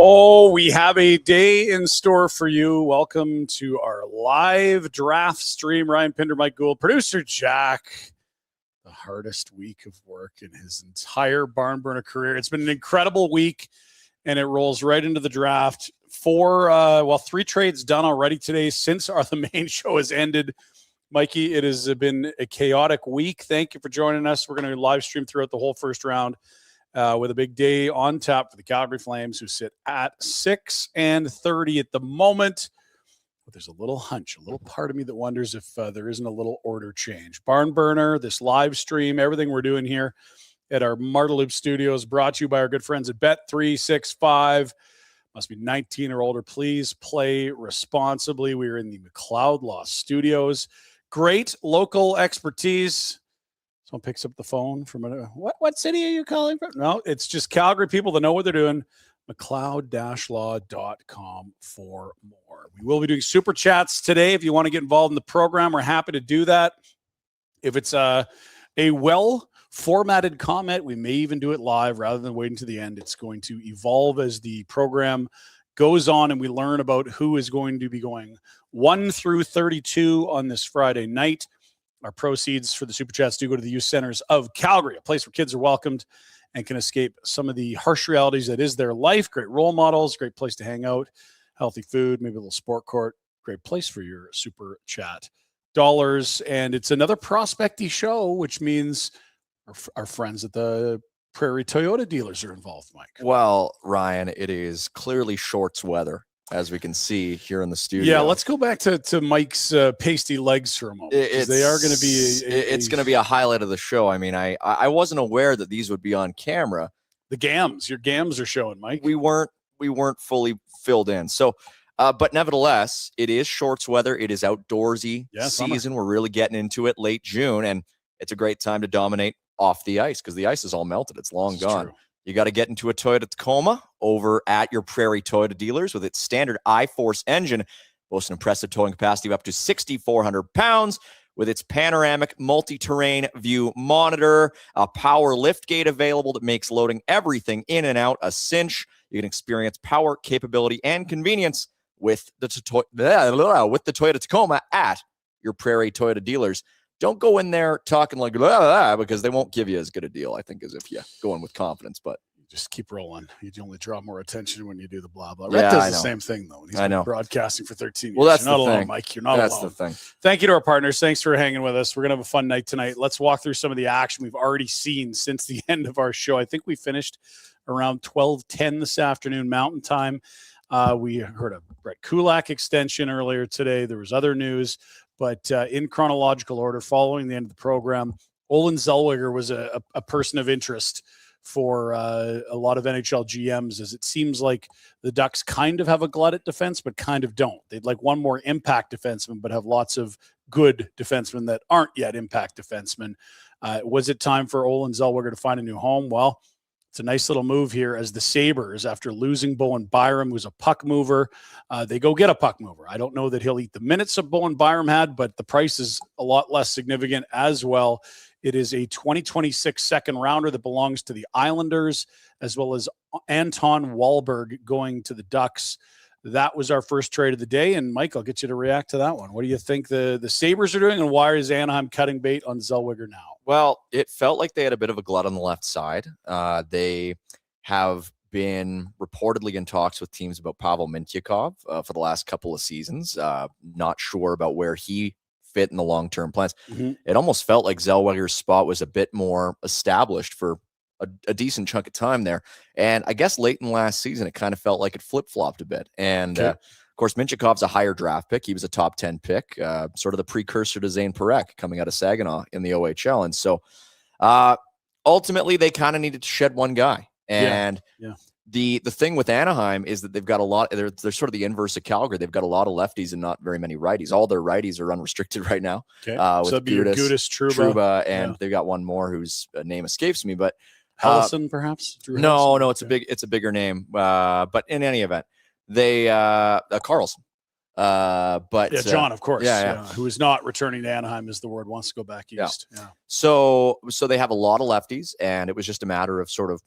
Oh, we have a day in store for you. Welcome to our live draft stream. Ryan Pinder, Mike Gould, producer Jack. The hardest week of work in his entire barn burner career. It's been an incredible week, and it rolls right into the draft. Three trades done already today since the main show has ended. Mikey, it has been a chaotic week. Thank you for joining us. We're going to live stream throughout the whole first round. With a big day on tap for the Calgary Flames, who sit at 6-30 at the moment. But there's a little hunch, a little part of me that wonders if there isn't a little order change. Barn burner, this live stream, everything we're doing here at our Marteloop Studios, brought to you by our good friends at Bet365. Must be 19 or older. Please play responsibly. We are in the McLeod Law Studios. Great local expertise. Someone picks up the phone from what city are you calling from? No, it's just Calgary people that know what they're doing. McLeod-law.com for more. We will be doing super chats today. If you want to get involved in the program, we're happy to do that. If it's a well-formatted comment, we may even do it live rather than waiting to the end. It's going to evolve as the program goes on and we learn about who is going to be going 1 through 32 on this Friday night. Our proceeds for the Super Chats do go to the Youth Centers of Calgary, a place where kids are welcomed and can escape some of the harsh realities that is their life. Great role models, great place to hang out, healthy food, maybe a little sport court. Great place for your Super Chat dollars. And it's another prospecty show, which means our friends at the Prairie Toyota dealers are involved, Mike. Well, Ryan, it is clearly shorts weather, as we can see here in the studio. Yeah, let's go back to Mike's pasty legs for a moment. They are going to be it's going to be a highlight of the show. I mean, I wasn't aware that these would be on camera. The gams, your gams are showing, Mike. We weren't fully filled in. So, but nevertheless, it is shorts weather. It is outdoorsy season. Summer. We're really getting into it late June, and it's a great time to dominate off the ice because the ice is all melted. It's long gone. True. You got to get into a Toyota Tacoma over at your Prairie Toyota dealers with its standard I-Force engine, boasts an impressive towing capacity of up to 6,400 pounds with its panoramic multi-terrain view monitor, a power lift gate available that makes loading everything in and out a cinch. You can experience power, capability, and convenience with the Toyota Tacoma at your Prairie Toyota dealers. Don't go in there talking like blah, blah, because they won't give you as good a deal, I think, as if you go in with confidence. But just keep rolling. You only draw more attention when you do the blah, blah. Rhett does the same thing, though. He's been broadcasting for 13 years. Well, that's You're not the alone, thing. Mike. You're not alone. That's the thing. Thank you to our partners. Thanks for hanging with us. We're going to have a fun night tonight. Let's walk through some of the action we've already seen since the end of our show. I think we finished around 12:10 this afternoon Mountain Time. We heard a Brett Kulak extension earlier today. There was other news. But in chronological order, following the end of the program, Olen Zellweger was a person of interest for a lot of NHL GMs, as it seems like the Ducks kind of have a glut at defense, but kind of don't. They'd like one more impact defenseman, but have lots of good defensemen that aren't yet impact defensemen. Was it time for Olen Zellweger to find a new home? Well, it's a nice little move here as the Sabres, after losing Bowen Byram, who's a puck mover, they go get a puck mover. I don't know that he'll eat the minutes of Bowen Byram had, but the price is a lot less significant as well. It is a 2026 second rounder that belongs to the Islanders, as well as Anton Wahlberg going to the Ducks. That was our first trade of the day. And Mike, I'll get you to react to that one. What do you think the Sabres are doing, and why is Anaheim cutting bait on Zellweger now? Well, it felt like they had a bit of a glut on the left side. They have been reportedly in talks with teams about Pavel Mintyukov for the last couple of seasons. Not sure about where he fit in the long-term plans. Mm-hmm. It almost felt like Zellweger's spot was a bit more established for a decent chunk of time there. And I guess late in last season, it kind of felt like it flip-flopped a bit. And of course, Mintyukov's a higher draft pick. He was a top 10 pick, sort of the precursor to Zane Parekh coming out of Saginaw in the OHL. And so ultimately, they kind of needed to shed one guy. And the thing with Anaheim is that they've got a lot. They're sort of the inverse of Calgary. They've got a lot of lefties and not very many righties. All their righties are unrestricted right now. Okay. So that'd be Gudas, Trouba, and they've got one more whose name escapes me. But Helleson, perhaps? No, it's a bigger name. But in any event, they Carlson. But John, of course, who is not returning to Anaheim, as the word wants to go back east. So they have a lot of lefties, and it was just a matter of sort of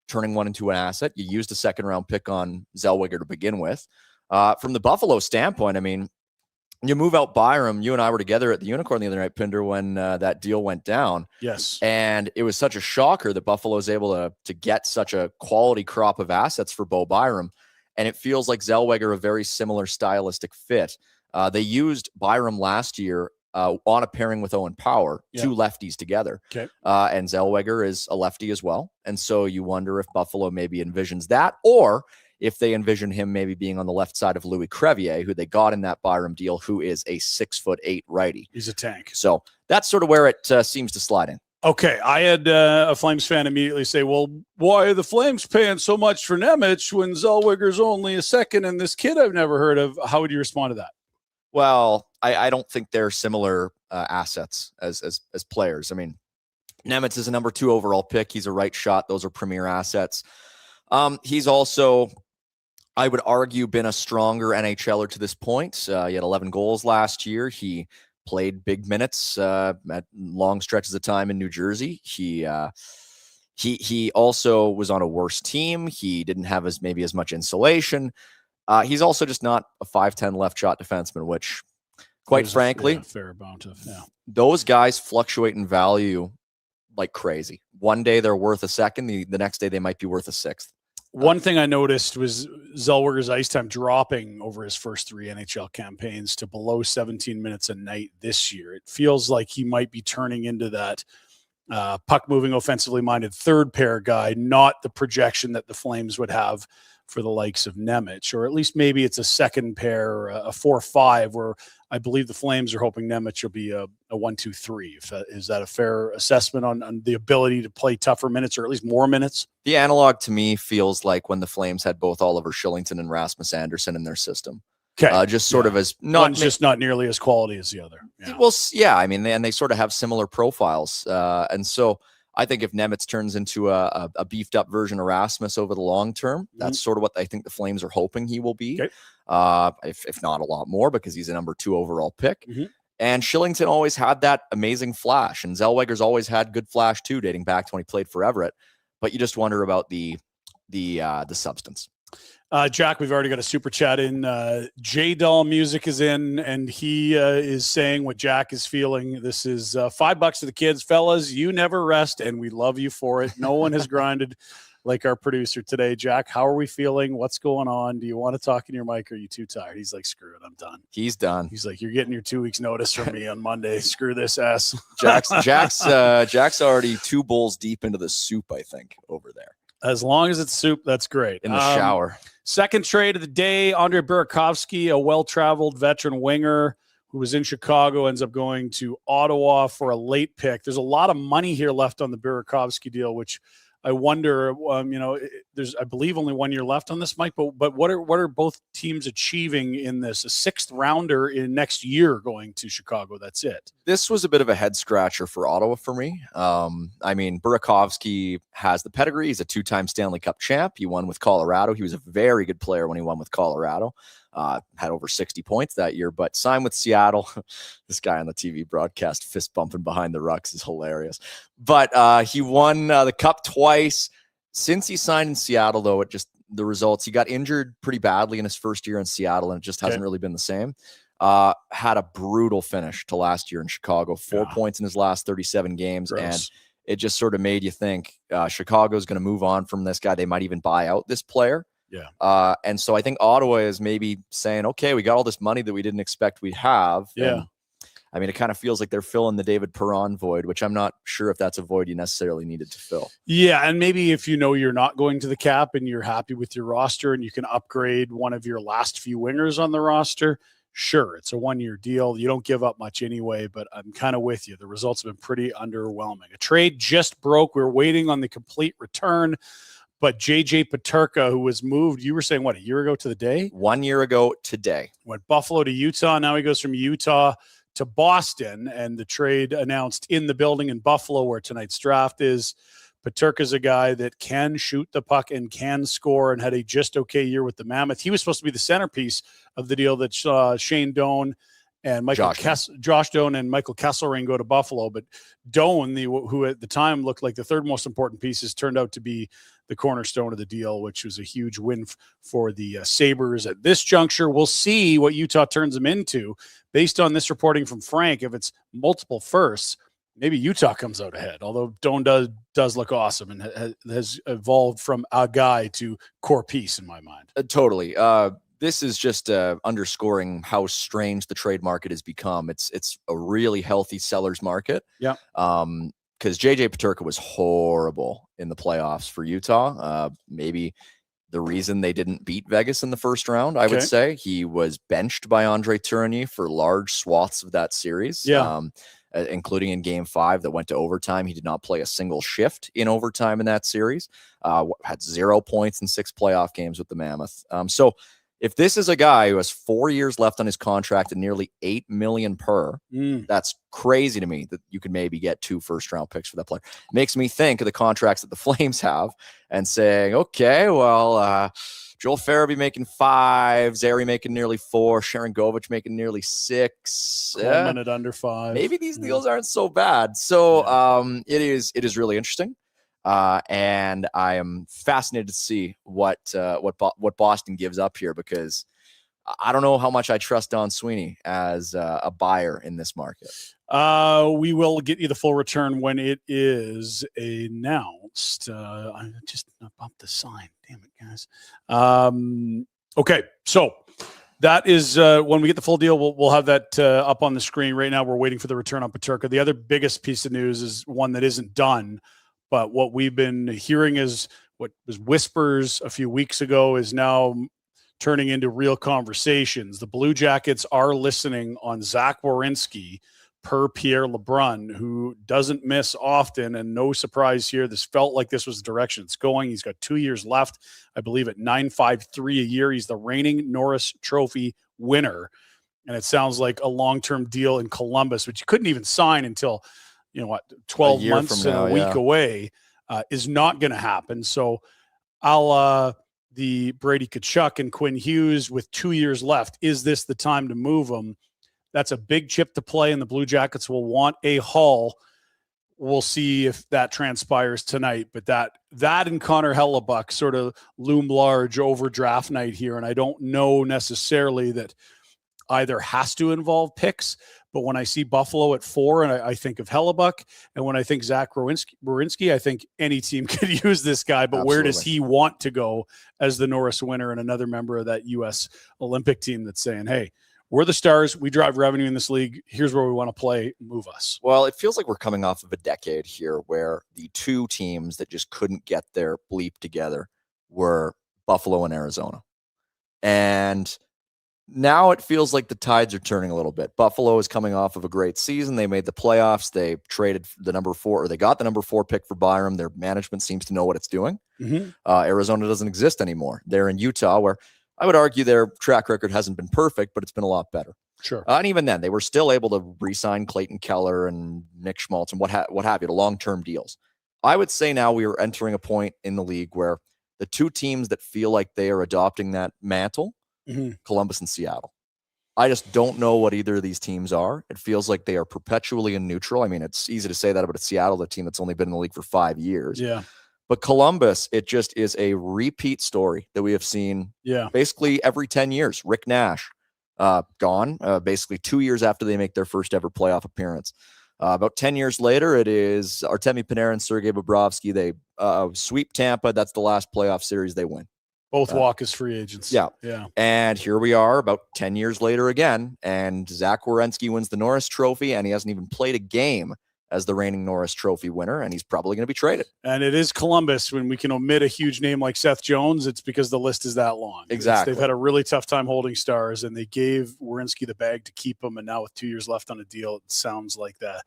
turning one into an asset. You used a second-round pick on Zellweger to begin with. From the Buffalo standpoint, I mean, you move out Byram. You and I were together at the Unicorn the other night, Pinder, when that deal went down. Yes. And it was such a shocker that Buffalo was able to get such a quality crop of assets for Bo Byram. And it feels like Zellweger a very similar stylistic fit. They used Byram last year on a pairing with Owen Power, two lefties together. Okay. And Zellweger is a lefty as well. And so you wonder if Buffalo maybe envisions that, or if they envision him maybe being on the left side of Louis Crevier, who they got in that Byram deal, who is a 6'8" righty. He's a tank. So that's sort of where it seems to slide in. Okay, I had a Flames fan immediately say, well, why are the Flames paying so much for Nemec when Zellweger's only a second and this kid I've never heard of? How would you respond to that? Well, I don't think they're similar assets as players. I mean, Nemec is a number 2 overall pick. He's a right shot. Those are premier assets. He's also, I would argue, been a stronger NHLer to this point. He had 11 goals last year. He played big minutes at long stretches of time in New Jersey. He also was on a worse team. He didn't have maybe as much insulation. He's also just not a 5'10" left shot defenseman, which, quite frankly, fair amount of, those guys fluctuate in value like crazy. One day they're worth a second. The next day they might be worth a sixth. One thing I noticed was Zellweger's ice time dropping over his first 3 NHL campaigns to below 17 minutes a night this year. It feels like he might be turning into that puck-moving, offensively minded third pair guy, not the projection that the Flames would have for the likes of Nemec, or at least maybe it's a second pair, or a 4-5, where I believe the Flames are hoping Nemec will be a 1-2-3. Is that a fair assessment on the ability to play tougher minutes, or at least more minutes? The analog to me feels like when the Flames had both Oliver Shillington and Rasmus Andersson in their system. Okay. Just sort of as one's just not nearly as quality as the other. Yeah. Well, yeah, I mean, they sort of have similar profiles. And so I think if Nemec turns into a beefed up version of Rasmus over the long term, that's sort of what I think the Flames are hoping he will be. Okay. If not a lot more, because he's a number 2 overall pick. And Shillington always had that amazing flash, and Zellweger's always had good flash too, dating back to when he played for Everett. But you just wonder about the substance. Jack, we've already got a super chat in. J-Doll Music is in, and he is saying what Jack is feeling. This is $5 to the kids. Fellas, you never rest, and we love you for it. No one has grinded like our producer today. Jack, how are we feeling? What's going on? Do you want to talk in your mic, or are you too tired? He's like, screw it, I'm done. He's done. He's like, you're getting your 2 weeks notice from me on Monday. Screw this ass. Jack's already 2 bowls deep into the soup, I think, over there. As long as it's soup, that's great. In the shower. Second trade of the day, Andrei Burakovsky, a well-traveled veteran winger who was in Chicago, ends up going to Ottawa for a late pick. There's a lot of money here left on the Burakovsky deal, which I wonder, there's, I believe, only 1 year left on this, Mike, but what are both teams achieving in this? A 6th rounder in next year going to Chicago. That's it. This was a bit of a head scratcher for Ottawa for me. I mean, Burakovsky has the pedigree. He's a 2-time Stanley Cup champ. He won with Colorado. He was a very good player when he won with Colorado. Had over 60 points that year, but signed with Seattle. This guy on the TV broadcast fist bumping behind the rucks is hilarious. But he won the Cup twice. Since he signed in Seattle, though, the results, he got injured pretty badly in his first year in Seattle, and it just hasn't really been the same. Had a brutal finish to last year in Chicago, 4 points in his last 37 games. Gross. And it just sort of made you think Chicago's going to move on from this guy. They might even buy out this player. Yeah. And so I think Ottawa is maybe saying, okay, we got all this money that we didn't expect we'd have. Yeah. And, I mean, it kind of feels like they're filling the David Perron void, which I'm not sure if that's a void you necessarily needed to fill. Yeah. And maybe if you know you're not going to the cap and you're happy with your roster and you can upgrade one of your last few wingers on the roster, sure, it's a 1 year deal. You don't give up much anyway, but I'm kind of with you. The results have been pretty underwhelming. A trade just broke. We're waiting on the complete return. But JJ Peterka, who was moved, you were saying, what, a year ago to the day? 1 year ago today. Went Buffalo to Utah. Now he goes from Utah to Boston, and the trade announced in the building in Buffalo where tonight's draft is. Peterka's a guy that can shoot the puck and can score and had a just okay year with the Mammoth. He was supposed to be the centerpiece of the deal that Shane Doan and Josh Doan and Michael Kesselring go to Buffalo. But Doan, who at the time looked like the third most important piece, has turned out to be the cornerstone of the deal, which was a huge win for the Sabres at this juncture. We'll see what Utah turns them into based on this reporting from Frank. If it's multiple firsts, maybe Utah comes out ahead, although Doan does look awesome and has evolved from a guy to core piece in my mind. Totally. This is just underscoring how strange the trade market has become. It's a really healthy seller's market. Yeah. Because JJ Peterka was horrible in the playoffs for Utah. Maybe the reason they didn't beat Vegas in the first round, I would say. He was benched by Andre Tourigny for large swaths of that series. Yeah. Including in game 5 that went to overtime. He did not play a single shift in overtime in that series. Had 0 points in 6 playoff games with the Mammoth. So if this is a guy who has 4 years left on his contract and nearly $8 million per, that's crazy to me that you could maybe get 2 first-round picks for that player. Makes me think of the contracts that the Flames have and saying, okay, well, Joel Farabee making 5, Zary making nearly 4, Sharon Govich making nearly 6. Coleman at under 5. Maybe these deals aren't so bad. So it is really interesting. And I am fascinated to see what Boston gives up here, because I don't know how much I trust Don Sweeney as a buyer in this market. We will get you the full return when it is announced. I just bumped the sign. Damn it, guys. Okay, so that is when we get the full deal, we'll have that up on the screen. Right now, we're waiting for the return on Peterka. The other biggest piece of news is one that isn't done, but what we've been hearing is what was whispers a few weeks ago is now turning into real conversations. The Blue Jackets are listening on Zach Werenski, per Pierre LeBrun, who doesn't miss often, and no surprise here. This felt like this was the direction it's going. He's got 2 years left, I believe, at $9.53 a year. He's the reigning Norris Trophy winner, and it sounds like a long-term deal in Columbus, which you couldn't even sign until, 12 months and a week away, is not going to happen. So the Brady Tkachuk and Quinn Hughes with 2 years left, is this the time to move them? That's a big chip to play, and the Blue Jackets will want a haul. We'll see if that transpires tonight. But that and Connor Hellebuck sort of loom large over draft night here, and I don't know necessarily that either has to involve picks. But when I see Buffalo at 4, and I think of Hellebuck, and when I think Zach Werenski, I think any team could use this guy. But Where does he want to go as the Norris winner and another member of that U.S. Olympic team that's saying, hey, we're the Stars. We drive revenue in this league. Here's where we want to play. Move us. Well, it feels like we're coming off of a decade here where the 2 teams that just couldn't get their bleep together were Buffalo and Arizona. And now it feels like the tides are turning a little bit. Buffalo is coming off of a great season. They made the playoffs. They traded the number 4, or they got the number 4 pick for Byram. Their management seems to know what it's doing. Arizona doesn't exist anymore. They're in Utah, where I would argue their track record hasn't been perfect, but it's been a lot better. Sure. And even then, they were still able to re-sign Clayton Keller and Nick Schmaltz and what have you, to long-term deals. I would say now we are entering a point in the league where the 2 teams that feel like they are adopting that mantle, Columbus and Seattle. I just don't know what either of these teams are. It feels like they are perpetually in neutral. I mean, it's easy to say that about Seattle, the team that's only been in the league for 5 years. Yeah. But Columbus, it just is a repeat story that we have seen basically every 10 years. Rick Nash, gone basically 2 years after they make their first ever playoff appearance. About 10 years later, it is Artemi Panarin and Sergei Bobrovsky. They sweep Tampa. That's the last playoff series they win. Both walk as free agents. Yeah. And here we are about 10 years later again, and Zach Werenski wins the Norris Trophy, and he hasn't even played a game as the reigning Norris Trophy winner, and he's probably going to be traded. And it is Columbus. When we can omit a huge name like Seth Jones, it's because the list is that long. Exactly. They've had a really tough time holding Stars, and they gave Werenski the bag to keep him, and now with 2 years left on a deal, it sounds like that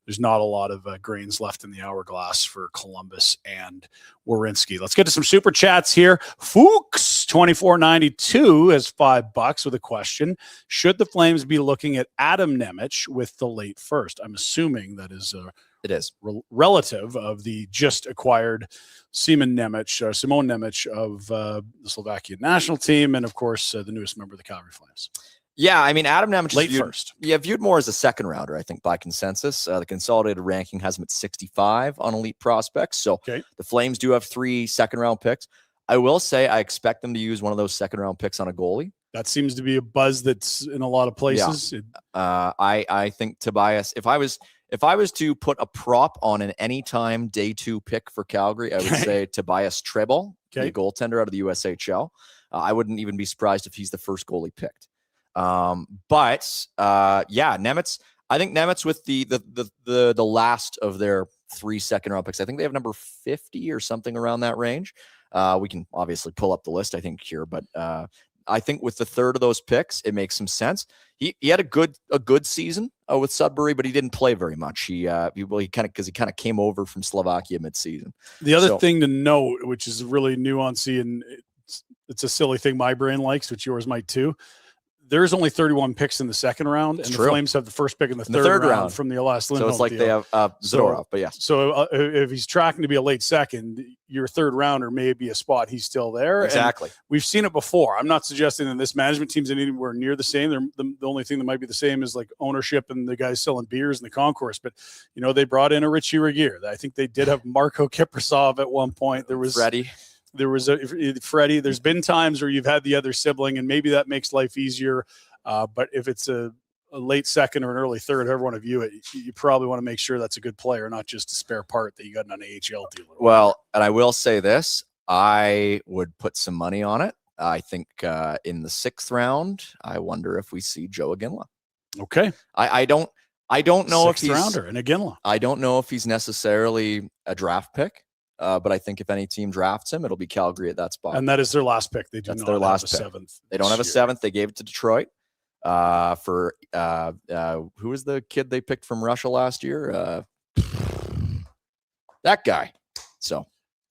there's not a lot of grains left in the hourglass for Columbus and Werenski. Let's get to some super chats here. Fuchs 2492 has $5 with a question. Should the Flames be looking at Adam Nemec with the late first? I'm assuming that is it is relative of the just acquired Simon Nemec of the Slovakian national team, and of course the newest member of the Calgary Flames. Yeah, I mean, Adam Nemec late first. Yeah, viewed more as a second rounder, I think, by consensus. The consolidated ranking has him at 65 on elite prospects. So the Flames do have 3 second-round picks. I will say I expect them to use one of those second-round picks on a goalie. That seems to be a buzz that's in a lot of places. Yeah. I think Tobias, if I was to put a prop on an anytime day 2 pick for Calgary, I would say Tobias Trebel, the goaltender out of the USHL. I wouldn't even be surprised if he's the first goalie picked. But Nemec, I think Nemec with the last of their 3 second-round picks, I think they have number 50 or something around that range. We can obviously pull up the list, I think, here, but I think with the third of those picks, it makes some sense. He had a good season with Sudbury, but he didn't play very much. He kind of came over from Slovakia midseason. The other thing to note, which is really nuancy, and it's a silly thing my brain likes, which yours might too. There's only 31 picks in the second round, and the Flames have the first pick in the third round from the Elias Lindholm. So it's like deal. they have Zadorov, but yeah. So if he's tracking to be a late second, your third rounder may be a spot he's still there. Exactly. And we've seen it before. I'm not suggesting that this management team's anywhere near the same. The only thing that might be the same is like ownership and the guys selling beers in the concourse. But, they brought in a Richie Regier. I think they did have Marco Kiprasov at one point. There was Freddie. There was Freddie. There's been times where you've had the other sibling, and maybe that makes life easier. But if it's a late second or an early third, however you want to view it, you probably want to make sure that's a good player, not just a spare part that you got in an AHL deal. Well, and I will say this, I would put some money on it. I think in the 6th round, I wonder if we see Joe Iginla. Okay. I don't know if he's 6th rounder and Iginla. I don't know if he's necessarily a draft pick. But I think if any team drafts him, it'll be Calgary at that spot. And that is their last pick. They do That's not their last have a pick. 7th. They don't have a 7th. They gave it to Detroit for who was the kid they picked from Russia last year? That guy. So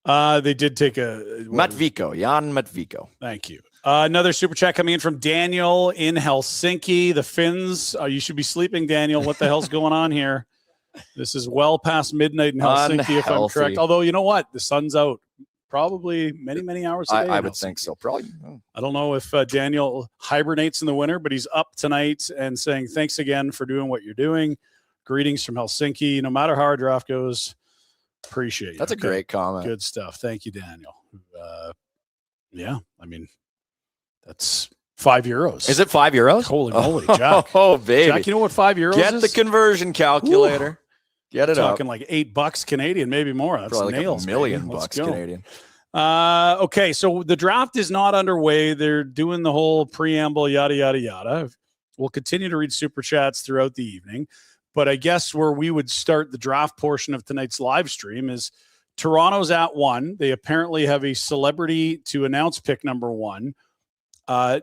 they did take Jan Matvico. Thank you. Another super chat coming in from Daniel in Helsinki. The Finns. You should be sleeping, Daniel. What the hell's going on here? This is well past midnight in Helsinki, if I'm correct. Although, you know what? The sun's out probably many, many hours a day. I would think so. Probably. I don't know if Daniel hibernates in the winter, but he's up tonight and saying, thanks again for doing what you're doing. Greetings from Helsinki. No matter how our draft goes, appreciate it. That's a great comment. Good stuff. Thank you, Daniel. Yeah, I mean, that's €5. Is it €5? Holy moly, Jack. Oh, baby. Jack, you know what €5 is? Get the conversion calculator. Ooh. Get it talking like $8 Canadian, maybe more. That's probably nails. Like $1 million bucks Canadian. Okay, so the draft is not underway. They're doing the whole preamble, yada, yada, yada. We'll continue to read super chats throughout the evening. But I guess where we would start the draft portion of tonight's live stream is Toronto's at 1. They apparently have a celebrity to announce pick number 1.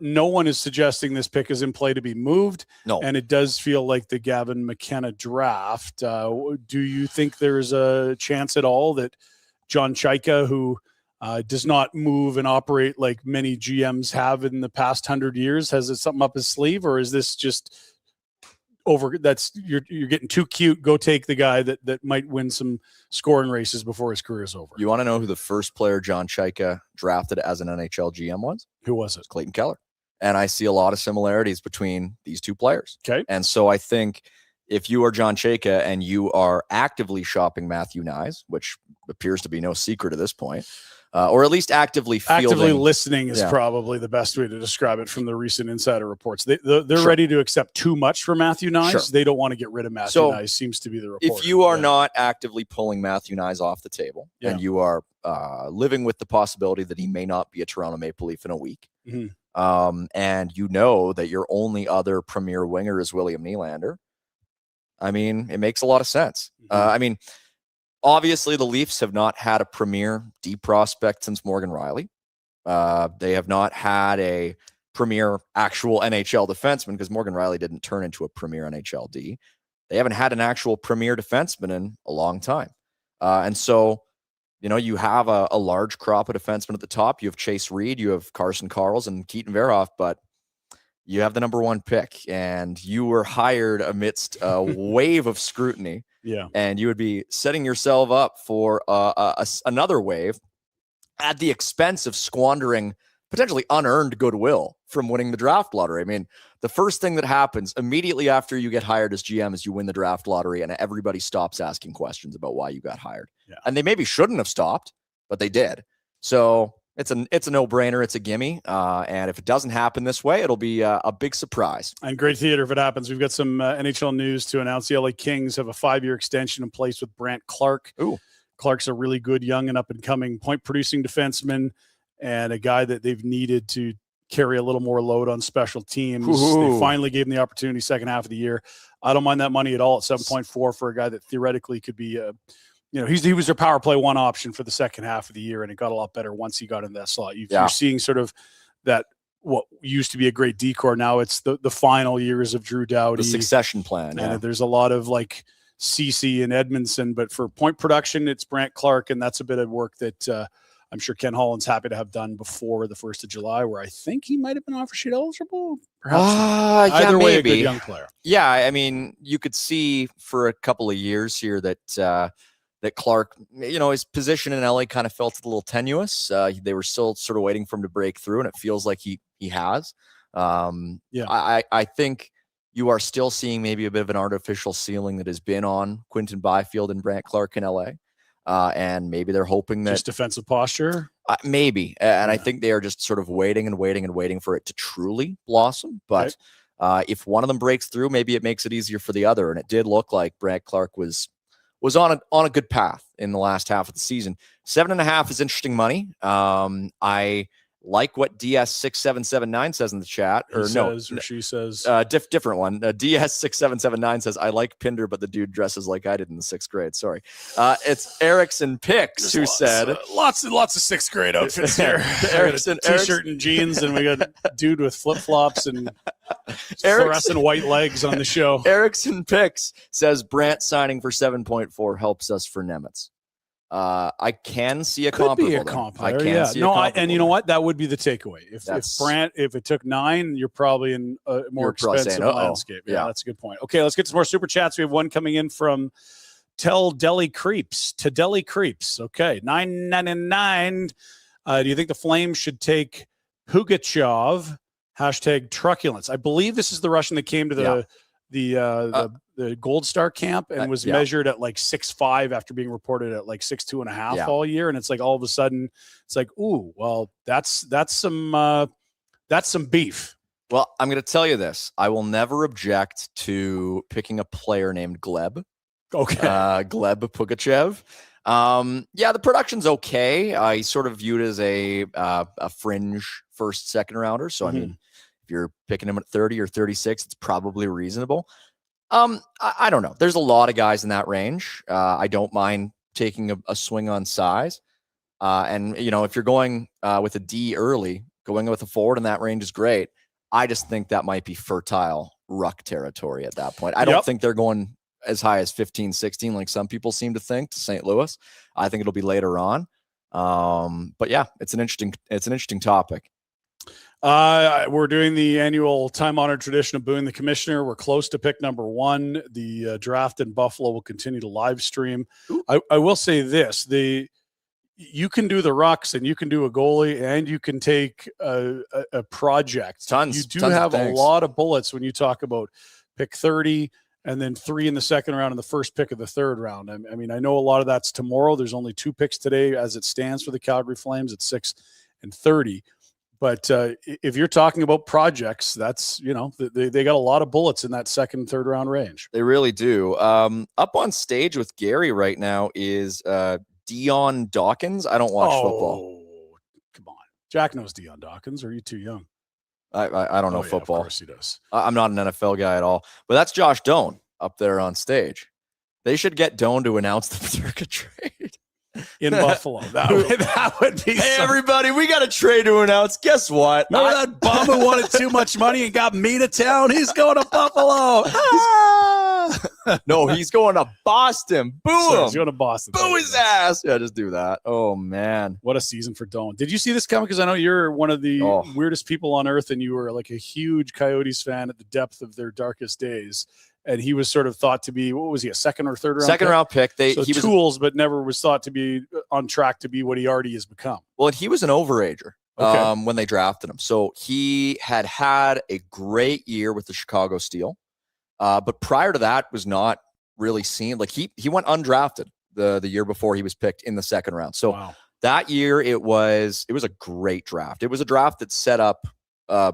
No one is suggesting this pick is in play to be moved. No. And it does feel like the Gavin McKenna draft. Do you think there's a chance at all that John Chaika, who does not move and operate like many GMs have in the past 100 years, has something up his sleeve? Or is this just over? That's you're getting too cute. Go take the guy that might win some scoring races before his career is over. You want to know who the first player John Chaika drafted as an NHL GM was? Who was it? Clayton Keller. And I see a lot of similarities between these two players. Okay. And so I think if you are John Chaika and you are actively shopping Matthew Nyes, which appears to be no secret at this point, or at least actively listening is probably the best way to describe it from the recent insider reports. They're ready to accept too much for Matthew Nyes. Sure. They don't want to get rid of Matthew Nyes, seems to be the report. If you are not actively pulling Matthew Nyes off the table and you are living with the possibility that he may not be a Toronto Maple Leaf in a week, and you know that your only other premier winger is William Nylander, I mean, it makes a lot of sense. I mean, obviously, the Leafs have not had a premier D prospect since Morgan Riley. They have not had a premier actual NHL defenseman because Morgan Riley didn't turn into a premier NHL D. They haven't had an actual premier defenseman in a long time. And so, you have a large crop of defensemen at the top. You have Chase Reed, you have Carson Karls and Keaton Verhoff, but you have the number 1 pick, and you were hired amidst a wave of scrutiny. Yeah. And you would be setting yourself up for another wave at the expense of squandering potentially unearned goodwill from winning the draft lottery. I mean, the first thing that happens immediately after you get hired as GM is you win the draft lottery, and everybody stops asking questions about why you got hired. Yeah. And they maybe shouldn't have stopped, but they did. So it's a no-brainer. It's a gimme. And if it doesn't happen this way, it'll be a big surprise. And great theater if it happens. We've got some NHL news to announce. The LA Kings have a 5-year extension in place with Brandt Clarke. Ooh. Clark's a really good young and up-and-coming point-producing defenseman and a guy that they've needed to carry a little more load on special teams. Ooh. They finally gave him the opportunity second half of the year. I don't mind that money at all at 7.4 for a guy that theoretically could be he was their power play one option for the second half of the year, and it got a lot better once he got in that slot. You're seeing sort of that what used to be a great decor. Now it's the final years of Drew Doughty. The succession plan. And there's a lot of like Cece and Edmondson, but for point production, it's Brandt Clarke, and that's a bit of work that I'm sure Ken Holland's happy to have done before the 1st of July, where I think he might have been offer sheet eligible. Perhaps either way, a good young player. Yeah, I mean, you could see for a couple of years here that Clarke, his position in LA kind of felt a little tenuous. They were still sort of waiting for him to break through, and it feels like he has. I think you are still seeing maybe a bit of an artificial ceiling that has been on Quinton Byfield and Brandt Clarke in LA. And maybe they're hoping that just defensive posture, maybe. And I think they are just sort of waiting and waiting and waiting for it to truly blossom. But if one of them breaks through, maybe it makes it easier for the other. And it did look like Brandt Clarke was on a good path in the last half of the season. 7.5 is interesting money. I like what DS6779 says in the chat. She says. Different one. DS6779 says, I like Pinder, but the dude dresses like I did in the 6th grade. Sorry. It's Erickson Picks who said. Lots and lots of 6th grade outfits here. T-shirt and jeans, and we got a dude with flip-flops and fluorescent white legs on the show. Erickson Picks says, Brandt signing for 7.4 helps us for Nemitz. I can see a comparable. Could be a comp. I can see a comparable. And you know what? That would be the takeaway. If it took 9, you're probably in a more expensive landscape. Yeah, that's a good point. Okay, let's get some more super chats. We have one coming in from To Deli Creeps. Okay, $9.99. Do you think the Flames should take Pugachev? #truculence. I believe this is the Russian that came to the Gold Star camp and was measured at like 6'5" after being reported at like 6'2.5" all year. And it's like all of a sudden it's like, ooh, well, that's some beef. Well, I'm going to tell you this. I will never object to picking a player named Gleb. Okay. Gleb Pugachev. The production's okay. He's sort of viewed as a fringe first, second rounder. So, I mean, if you're picking him at 30 or 36, it's probably reasonable. I don't know. There's a lot of guys in that range. I don't mind taking a swing on size. And, if you're going with a D early, going with a forward in that range is great. I just think that might be fertile ruck territory at that point. I don't think they're going as high as 15, 16, like some people seem to think, to St. Louis. I think it'll be later on. But yeah, it's an interesting topic. We're doing the annual time-honored tradition of booing the commissioner. We're close to pick number 1. The draft in Buffalo will continue to live stream. I will say this: you can do the rucks, and you can do a goalie, and you can take a project. You do have a lot of bullets when you talk about pick 30, and then 3 in the second round and the first pick of the third round. I mean, I know a lot of that's tomorrow. There's only 2 picks today as it stands for the Calgary Flames at 6 and 30. But if you're talking about projects, that's, they got a lot of bullets in that second, third round range. They really do. Up on stage with Gary right now is Dion Dawkins. I don't watch football. Come on. Jack knows Dion Dawkins. Or are you too young? I don't know football. Of course he does. I'm not an NFL guy at all. But that's Josh Doan up there on stage. They should get Doan to announce the Peterka trade. In Buffalo. That would be hey, everybody, we got a trade to announce. Guess what? Remember that bum who wanted too much money and got me to town? He's going to Buffalo. No, he's going to Boston. Boo him. He's going to Boston. Boo his ass. Yeah, just do that. Oh, man. What a season for Doan. Did you see this coming? Because I know you're one of the weirdest people on earth, and you were like a huge Coyotes fan at the depth of their darkest days. And he was sort of thought to be, what was he, a second or third round second pick? Round pick. He was tools, but never was thought to be on track to be what he already has become. Well, he was an overager. when they drafted him. So he had a great year with the Chicago Steel. But prior to that was not really seen. Like he went undrafted the year before he was picked in the second round. So that year it was a great draft. It was a draft that set up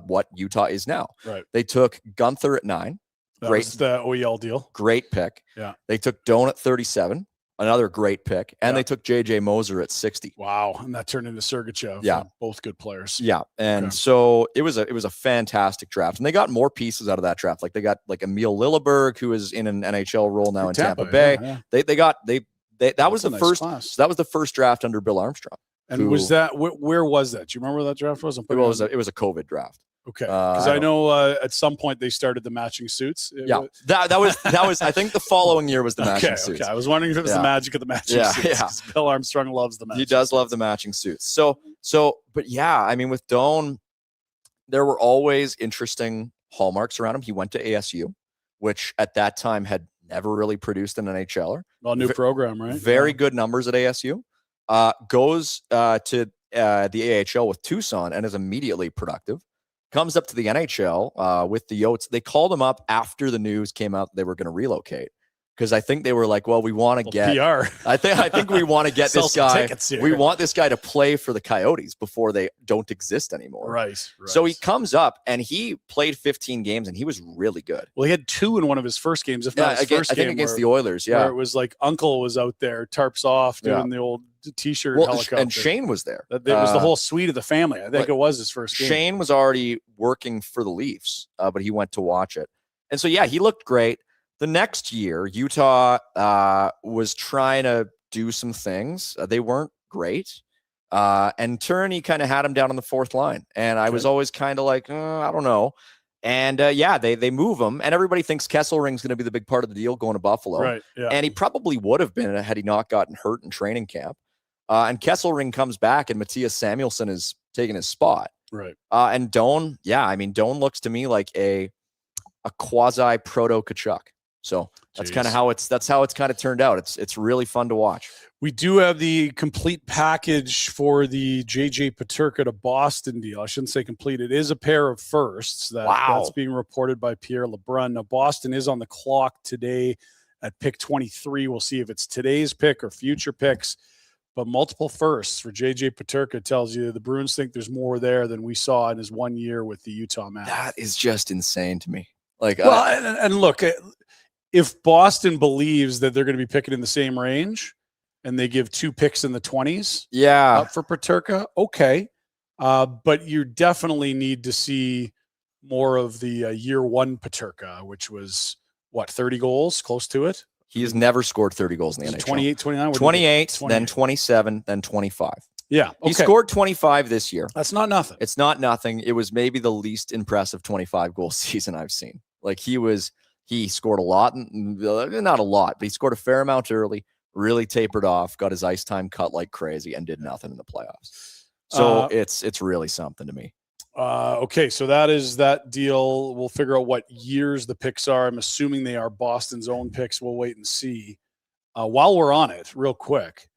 what Utah is now. Right. They took Gunther at 9. That was the OEL deal. Great pick. Yeah. They took Doan at 37. Another great pick. And they took JJ Moser at 60. Wow. And that turned into Sergachev. Yeah. Both good players. Yeah. And so it was a fantastic draft. And they got more pieces out of that draft. Like they got like Emil Lilleberg, who is in an NHL role now in Tampa Bay. Yeah. That was the first class. That was the first draft under Bill Armstrong. And was that where was that? Do you remember where that draft was? It was a COVID draft. Okay, because I know at some point they started the matching suits. That was I think the following year was the matching suits. Okay, I was wondering if it was the magic of the matching suits. Yeah, Bill Armstrong loves the matching. He does love the matching suits. So, but yeah, I mean, with Doan, there were always interesting hallmarks around him. He went to ASU, which at that time had never really produced an NHLer. Well, new program, right? Very good numbers at ASU. Goes to the AHL with Tucson and is immediately productive. Comes up to the NHL with the Yotes. They called him up after the news came out that they were going to relocate because I think they were like, well, we want to get PR. I think we want to get this guy. We want this guy to play for the Coyotes before they don't exist anymore. Right. So he comes up and he played 15 games and he was really good. Well, he had 2 in one of his first games, if not his first game. I think against the Oilers, yeah. Where it was like Uncle was out there, tarps off, doing the old T-shirt helicopter. And Shane was there. It was the whole suite of the family. I think it was his first game. Shane was already working for the Leafs, but he went to watch it. And so, yeah, he looked great. The next year, Utah was trying to do some things. They weren't great. And Turney kind of had him down on the fourth line. And I was always kind of like, I don't know. And they move him. And everybody thinks Kesselring's going to be the big part of the deal going to Buffalo. Right. Yeah. And he probably would have been had he not gotten hurt in training camp. And Kesselring comes back and Matthias Samuelsson is taking his spot. Right. And Doan, Doan looks to me like a quasi proto Kachuk. So that's kind of how it's kind of turned out. It's really fun to watch. We do have the complete package for the JJ Peterka to Boston deal. I shouldn't say complete. It is a pair of firsts. That's being reported by Pierre Lebrun. Now, Boston is on the clock today at pick 23. We'll see if it's today's pick or future picks. But multiple firsts for JJ Peterka tells you the Bruins think there's more there than we saw in his 1 year with the Utah Mavs. That is just insane to me. Like, and look, if Boston believes that they're going to be picking in the same range and they give 2 picks in the 20s up for Peterka, okay. But you definitely need to see more of the year 1 Peterka, which was, 30 goals, close to it? He has never scored 30 goals in the NHL. 28, 29? 28, then 27, then 25. Yeah. Okay. He scored 25 this year. That's not nothing. It's not nothing. It was maybe the least impressive 25-goal season I've seen. Like he scored a lot, not a lot, but he scored a fair amount early, really tapered off, got his ice time cut like crazy, and did nothing in the playoffs. So it's really something to me. Okay, so that is that deal. We'll figure out what years the picks are. I'm assuming they are Boston's own picks. We'll wait and see. While we're on it, real quick,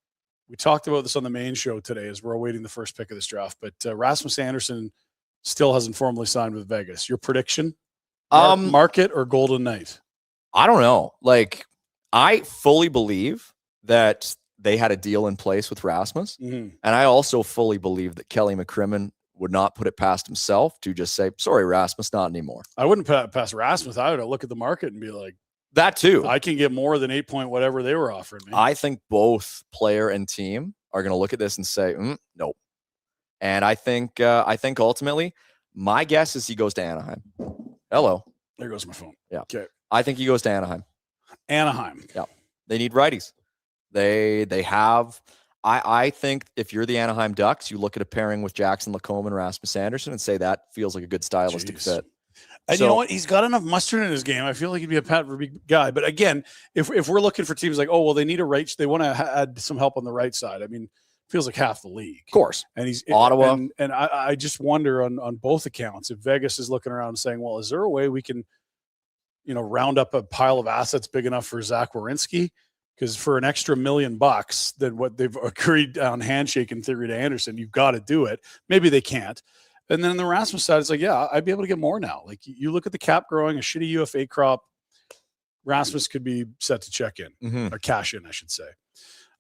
we talked about this on the main show today as we're awaiting the first pick of this draft, but Rasmus Andersson still hasn't formally signed with Vegas. Your prediction? Market or Golden Knight? I don't know. Like, I fully believe that they had a deal in place with Rasmus, and I also fully believe that Kelly McCrimmon would not put it past himself to just say, sorry, Rasmus, not anymore. I wouldn't pass Rasmus. I would look at the market and be like, that too. I can get more than 8 point whatever they were offering me. I think both player and team are going to look at this and say, nope. And I think ultimately, my guess is he goes to Anaheim. Hello. There goes my phone. Yeah. Okay. I think he goes to Anaheim. Anaheim. Yeah. They need righties. They have. I think if you're the Anaheim Ducks, you look at a pairing with Jackson Lacombe and Rasmus Andersson and say that feels like a good stylistic fit. And you know what? He's got enough mustard in his game. I feel like he'd be a Pat Verbeek guy. But again, if we're looking for teams like, they need a right, they want to add some help on the right side. I mean, feels like half the league. Of course. And he's Ottawa. And I just wonder on both accounts if Vegas is looking around and saying, well, is there a way we can, round up a pile of assets big enough for Zach Werenski? because for an extra $1 million than what they've agreed on handshake in theory to Andersson, you've got to do it. Maybe they can't. And then on the Rasmus side, it's like, yeah, I'd be able to get more now. Like you look at the cap growing, a shitty UFA crop, Rasmus could be set to check in or cash in, I should say.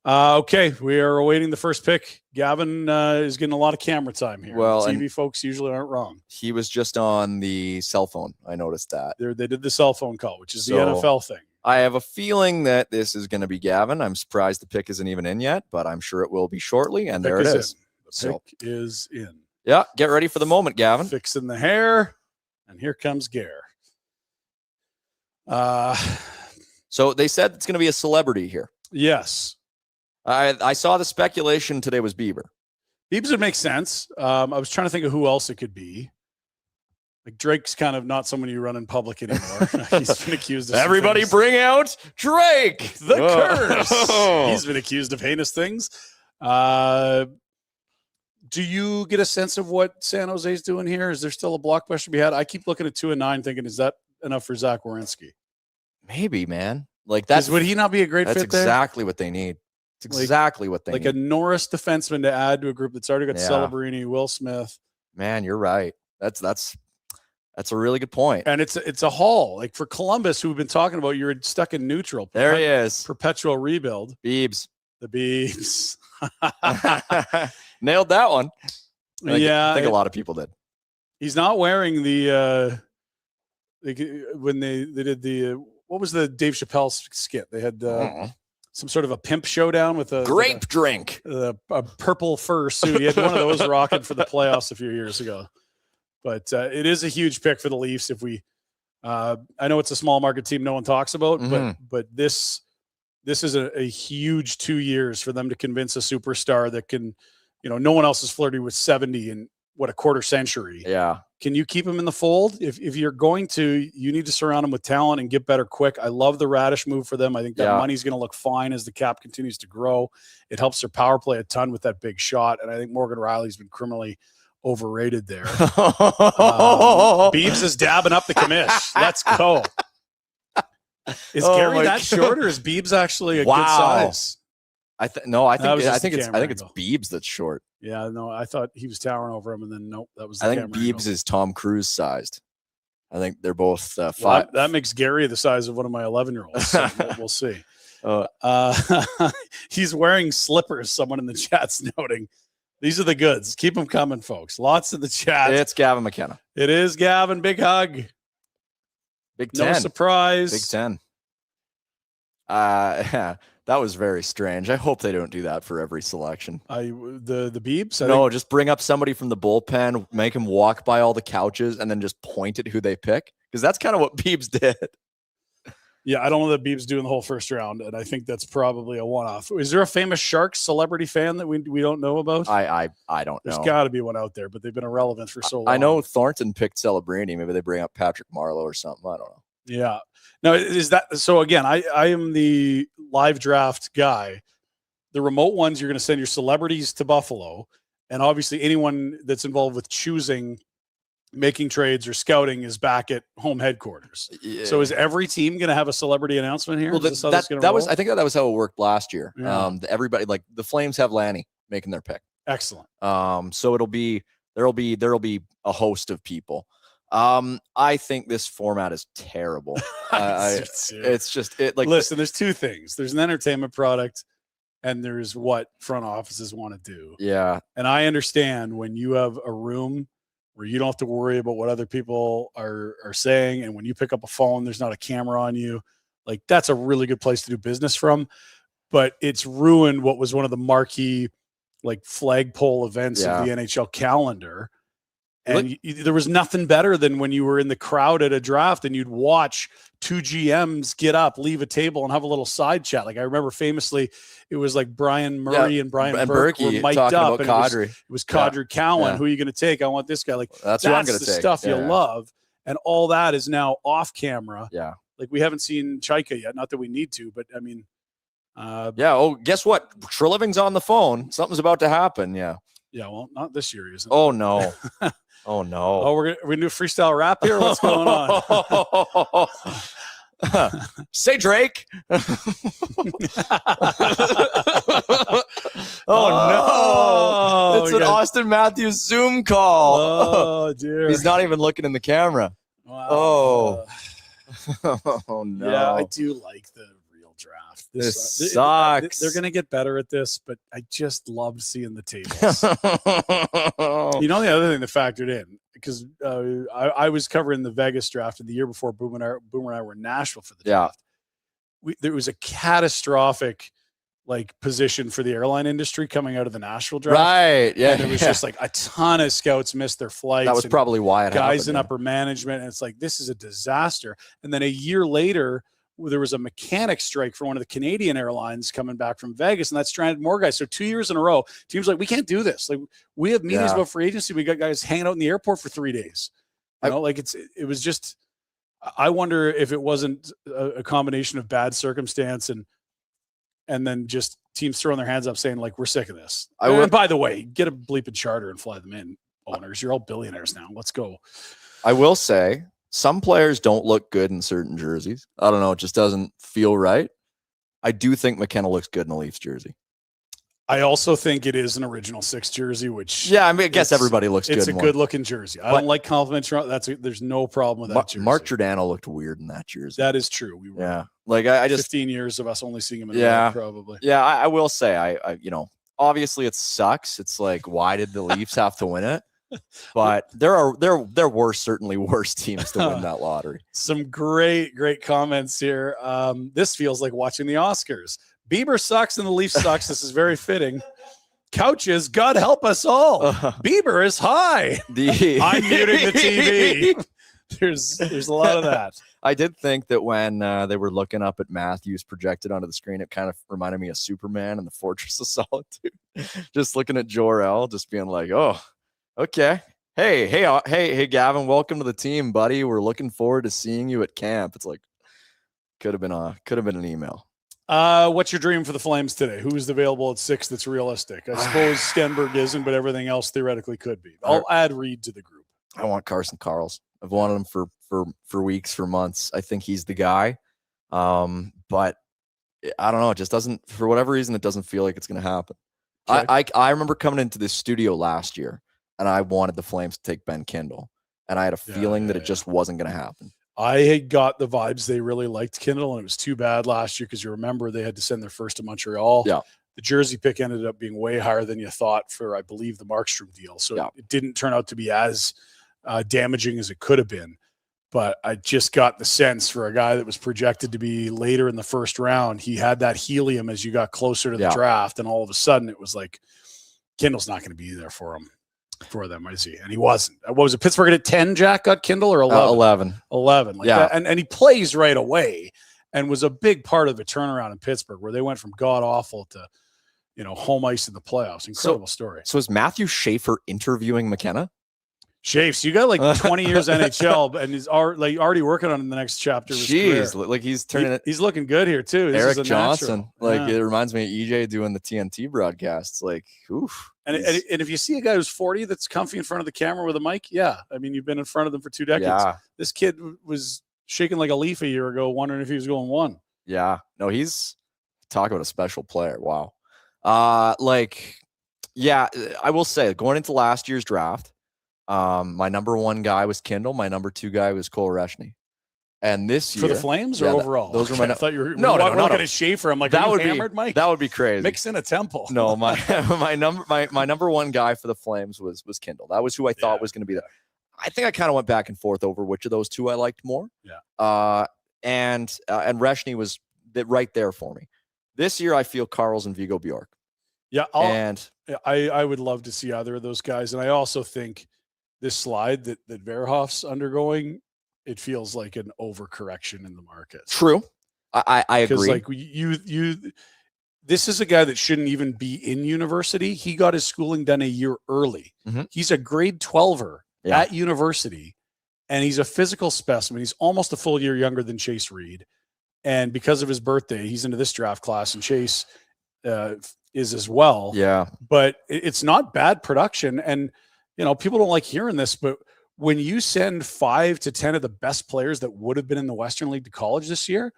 Okay, we are awaiting the first pick. Gavin is getting a lot of camera time here. Well, TV folks usually aren't wrong. He was just on the cell phone. I noticed that. They did the cell phone call, which is the NFL thing. I have a feeling that this is going to be Gavin. I'm surprised the pick isn't even in yet, but I'm sure it will be shortly. And there it is. The pick is in. Yeah, get ready for the moment, Gavin. Fixing the hair, and here comes Gare. So they said it's going to be a celebrity here. Yes. I saw the speculation today was Bieber. Biebs would make sense. I was trying to think of who else it could be. Like Drake's kind of not someone you run in public anymore. He's been accused of everybody bring out Drake, the curse. He's been accused of heinous things. Do you get a sense of what San Jose's doing here? Is there still a blockbuster to be had? I keep looking at 2 and 9 thinking, is that enough for Zach Werenski? Maybe, man. Like that's would he not be a great fit there? That's exactly what they need. It's exactly what they need. Like a Norris defenseman to add to a group that's already got Celebrini, Will Smith. Man, you're right. That's a really good point. And it's a haul. Like for Columbus, who we've been talking about, you're stuck in neutral. There he is. Perpetual rebuild. Beebs. The Beebs. Nailed that one. I think a lot of people did. He's not wearing the when they did the what was the Dave Chappelle skit? They had some sort of a pimp showdown with a grape drink, a purple fur suit. He had one of those rocking for the playoffs a few years ago. But it is a huge pick for the Leafs. If we, I know it's a small market team no one talks about, but this is a huge 2 years for them to convince a superstar that can, no one else is flirting with 70 in a quarter century. Yeah. Can you keep him in the fold? If you're going to, you need to surround him with talent and get better quick. I love the Radish move for them. I think that money's going to look fine as the cap continues to grow. It helps their power play a ton with that big shot. And I think Morgan Riley's been criminally overrated there. Beebs is dabbing up the commish. Let's go. Is Gary that short, or is Beebs actually a good size? I think it's Beebs that's short. Yeah, no, I thought he was towering over him, and then nope, that was. I think Beebs is Tom Cruise sized. I think they're both 5. Well, that makes Gary the size of one of my 11-year-olds. So we'll see. He's wearing slippers. Someone in the chat's noting. These are the goods. Keep them coming, folks. Lots in the chat. It's Gavin McKenna. It is Gavin. Big hug. Big 10. No surprise. Big 10. That was very strange. I hope they don't do that for every selection. The Beebs? No, just bring up somebody from the bullpen, make him walk by all the couches, and then just point at who they pick. Because that's kind of what Beebs did. Yeah, I don't know that Beebs doing the whole first round, and I think that's probably a one-off. Is there a famous Sharks celebrity fan that we don't know about? I don't know. There's got to be one out there, but they've been irrelevant for so long. I know Thornton picked Celebrini. Maybe they bring up Patrick Marleau or something. I don't know. Yeah. No, is that so? Again, I am the live draft guy. The remote ones, you're going to send your celebrities to Buffalo, and obviously anyone that's involved with choosing, making trades or scouting is back at home headquarters. Yeah. So is every team going to have a celebrity announcement here? Well, I think that was how it worked last year. Yeah. Everybody, like the Flames have Lanny making their pick. Excellent. So there'll be a host of people. I think this format is terrible. It's just like, listen, there's two things. There's an entertainment product and there's what front offices want to do. Yeah. And I understand when you have a room where you don't have to worry about what other people are saying. And when you pick up a phone, there's not a camera on you. Like that's a really good place to do business from, but it's ruined what was one of the marquee like flagpole events of the NHL calendar. And there was nothing better than when you were in the crowd at a draft and you'd watch two GMs get up, leave a table, and have a little side chat. Like I remember famously, it was like Brian Murray and Brian Burke were mic'd up. And it was Kadri Cowan. Who are you going to take? I want this guy. Like that's who I'm going to take. Stuff you love. And all that is now off camera. Yeah. Like we haven't seen Chaika yet. Not that we need to, but I mean. Oh, guess what? Treliving's on the phone. Something's about to happen. Yeah. Yeah. Well, not this year, isn't it? Oh, no. Oh no! Oh, we're gonna do a freestyle rap here. What's going on? Say Drake. Oh no! It's an Austin Matthews Zoom call. Oh dear! He's not even looking in the camera. Wow. Oh. Oh no! Yeah, I do like the real draft. This sucks. They're going to get better at this, but I just love seeing the tables. You know, the other thing that factored in, because I was covering the Vegas draft, and the year before Boomer and I were in Nashville for the draft. There was a catastrophic position for the airline industry coming out of the Nashville draft. Right. Yeah. And it was just a ton of scouts missed their flights. That was probably why it guys happened, in upper management. And it's this is a disaster. And then a year later, there was a mechanic strike for one of the Canadian airlines coming back from Vegas, and that stranded more guys. So 2 years in a row, teams we can't do this. We have meetings about free agency. We got guys hanging out in the airport for 3 days. It was just, I wonder if it wasn't a combination of bad circumstance and then just teams throwing their hands up saying we're sick of this. And by the way, get a bleeping charter and fly them in, owners. You're all billionaires now. Let's go. I will say some players don't look good in certain jerseys. I don't know. It just doesn't feel right. I do think McKenna looks good in a Leafs jersey. I also think it is an original 6 jersey, which I guess everybody looks good. It's a good looking jersey. I don't like compliments. There's no problem with that jersey. Mark Giordano looked weird in that jersey. That is true. We were I just 15 years of us only seeing him in the probably. Yeah, I will say I obviously it sucks. It's why did the Leafs have to win it? But there were certainly worse teams to win that lottery. Some great comments here. This feels like watching the Oscars. Bieber sucks and the Leafs sucks. This is very fitting. Couches, God help us all. Bieber is high. I'm muting the TV. There's a lot of that. I did think that when they were looking up at Matthews projected onto the screen, it kind of reminded me of Superman and the Fortress of Solitude. Just looking at Jor-El, just being oh, okay. Hey, Gavin, welcome to the team, buddy. We're looking forward to seeing you at camp. It's could have been an email. What's your dream for the Flames today? Who's available at 6 that's realistic? I suppose Stenberg isn't, but everything else theoretically could be. I'll add Reed to the group. I want Carson Karls. I've wanted him for weeks, for months. I think he's the guy. But I don't know. It just doesn't, for whatever reason, it doesn't feel like it's going to happen. Okay. I remember coming into this studio last year, and I wanted the Flames to take Ben Kindle, and I had a feeling that it just wasn't going to happen. I had got the vibes they really liked Kindle, and it was too bad last year because you remember they had to send their first to Montreal. Yeah. The jersey pick ended up being way higher than you thought for, I believe, the Markstrom deal. So it didn't turn out to be as damaging as it could have been. But I just got the sense for a guy that was projected to be later in the first round, he had that helium as you got closer to the draft, and all of a sudden it was Kindle's not going to be there for them, I see. And he wasn't. What was it, Pittsburgh at 10, Jack, got Kindle, or 11? 11. That. And he plays right away and was a big part of the turnaround in Pittsburgh, where they went from god-awful to, home ice in the playoffs. Incredible story. So is Matthew Schaefer interviewing McKenna? Shafes, you got 20 years NHL, and he's already working on the next chapter of his career. He's turning it. He's looking good here too. This Eric Johnson, it reminds me of EJ doing the TNT broadcasts. Oof. And if you see a guy who's 40 that's comfy in front of the camera with a mic, you've been in front of them for 2 decades. Yeah. This kid was shaking like a leaf a year ago, wondering if he was going 1. Yeah. No, he's talking about a special player. Wow. I will say, going into last year's draft, my number 1 guy was Kindle. My number 2 guy was Cole Reshny. And this year, for the Flames or overall? Those were my. I thought you were looking at Schaefer. I'm that would hammered, Mike? That would be crazy. Mix in a Temple. No, my number 1 guy for the Flames was Kindle. That was who I thought was going to be there. I think I kind of went back and forth over which of those 2 I liked more. Yeah. And Reshny was right there for me. This year, I feel Karls and Vigo Bjork. Yeah, I would love to see either of those guys, and I also think this slide that Verhoff's undergoing, it feels like an overcorrection in the market. True. I agree. Because this is a guy that shouldn't even be in university. He got his schooling done a year early. Mm-hmm. He's a grade 12er at university, and he's a physical specimen. He's almost a full year younger than Chase Reed. And because of his birthday, he's into this draft class, and Chase is as well. Yeah. But it's not bad production. And, people don't like hearing this, but when you send 5 to 10 of the best players that would have been in the Western League to college this year,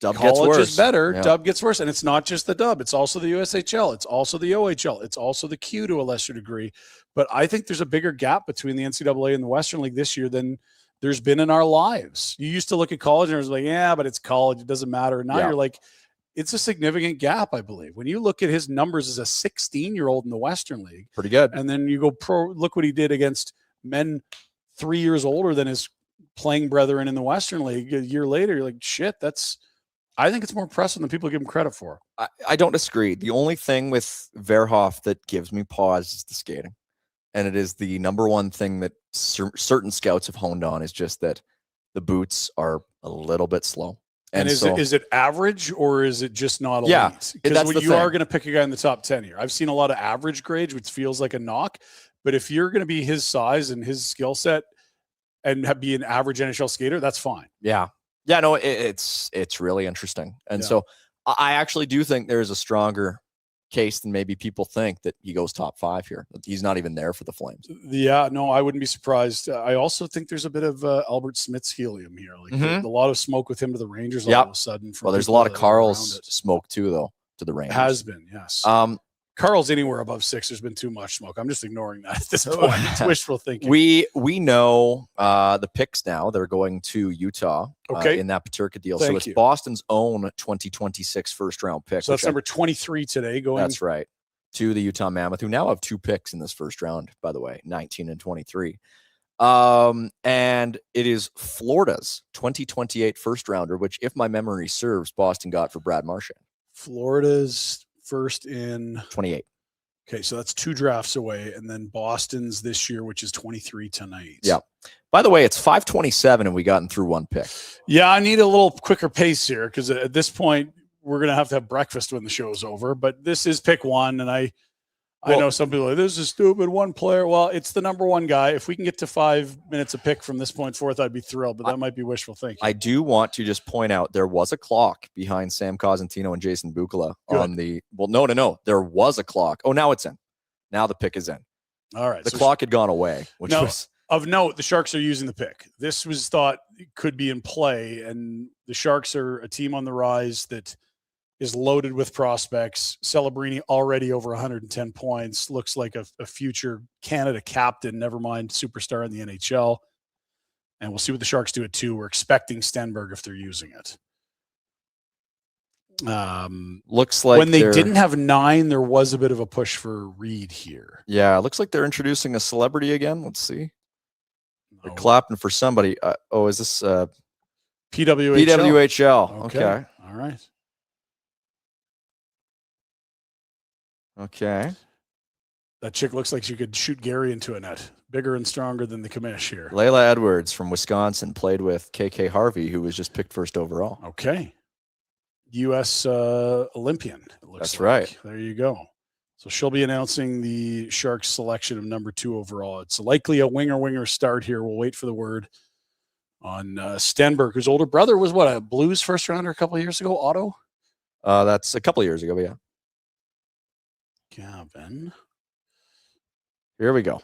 Dub college gets worse. is better. Yeah. Dub gets worse. And it's not just the Dub. It's also the USHL. It's also the OHL. It's also the Q to a lesser degree. But I think there's a bigger gap between the NCAA and the Western League this year than there's been in our lives. You used to look at college and it was like, yeah, but it's college. It doesn't matter. And now you're like, it's a significant gap, I believe. When you look at his numbers as a 16-year-old in the Western League. Pretty good. And then you go look what he did against men 3 years older than his playing brethren in the Western League. A year later, you're like, shit, I think it's more impressive than people give him credit for. I don't disagree. The only thing with Verhoff that gives me pause is the skating. And it is the number one thing that certain scouts have honed on, is just that the boots are a little bit slow. And is it average, or is it just not elite? Yeah, because you are going to pick a guy in the top 10 here. I've seen a lot of average grades, which feels like a knock. But if you're going to be his size and his skill set and be an average NHL skater, that's fine. Yeah. Yeah, no, it's really interesting. And so I actually do think there's a stronger case than maybe people think that he goes top 5 here. He's not even there for the Flames. Yeah, no, I wouldn't be surprised. I also think there's a bit of Albert Smith's helium here. Like a lot of smoke with him to the Rangers all of a sudden. Well, there's a lot of Carl's smoke too, though, to the Rangers. Has been, yes. Carl's anywhere above 6, there's been too much smoke. I'm just ignoring that at this point. It's wishful thinking. We know the picks now. They're going to Utah in that Peterka deal. So it's Boston's own 2026 first-round pick. So that's number 23 today going. That's right. To the Utah Mammoth, who now have 2 picks in this first round, by the way, 19 and 23. And it is Florida's 2028 first-rounder, which, if my memory serves, Boston got for Brad Marchand. Florida's first in 28. Okay, so that's 2 drafts away, and then Boston's this year, which is 23 tonight. Yeah. By the way, it's 5:27, and we gotten through 1 pick. Yeah, I need a little quicker pace here, because at this point we're gonna have to have breakfast when the show's over. But this is pick 1, and I know some people are like, this is stupid, 1 player. Well, it's the number 1 guy. If we can get to 5 minutes a pick from this point forth, I'd be thrilled. But that might be wishful thinking. I do want to just point out there was a clock behind Sam Cosentino and Jason Bukala on the. Well, no. There was a clock. Oh, now it's in. Now the pick is in. All right. The clock had gone away, which was of note. The Sharks are using the pick. This was thought could be in play, and the Sharks are a team on the rise that is loaded with prospects. Celebrini already over 110 points. Looks like a future Canada captain, never mind superstar in the NHL. And we'll see what the Sharks do at 2. We're expecting Stenberg if they're using it. Looks like when they didn't have 9, there was a bit of a push for Reed here. Yeah, it looks like they're introducing a celebrity again. Let's see. They're clapping for somebody. Is this PWHL? PWHL. Okay. All right. Okay. That chick looks like she could shoot Gary into a net. Bigger and stronger than the commish here. Layla Edwards from Wisconsin played with KK Harvey, who was just picked first overall. Okay. U.S. Olympian. It looks That's right. There you go. So she'll be announcing the Sharks selection of number 2 overall. It's likely a winger start here. We'll wait for the word on Stenberg, whose older brother was a Blues first rounder a couple of years ago, Otto? That's a couple of years ago, but yeah. Gavin. Here we go.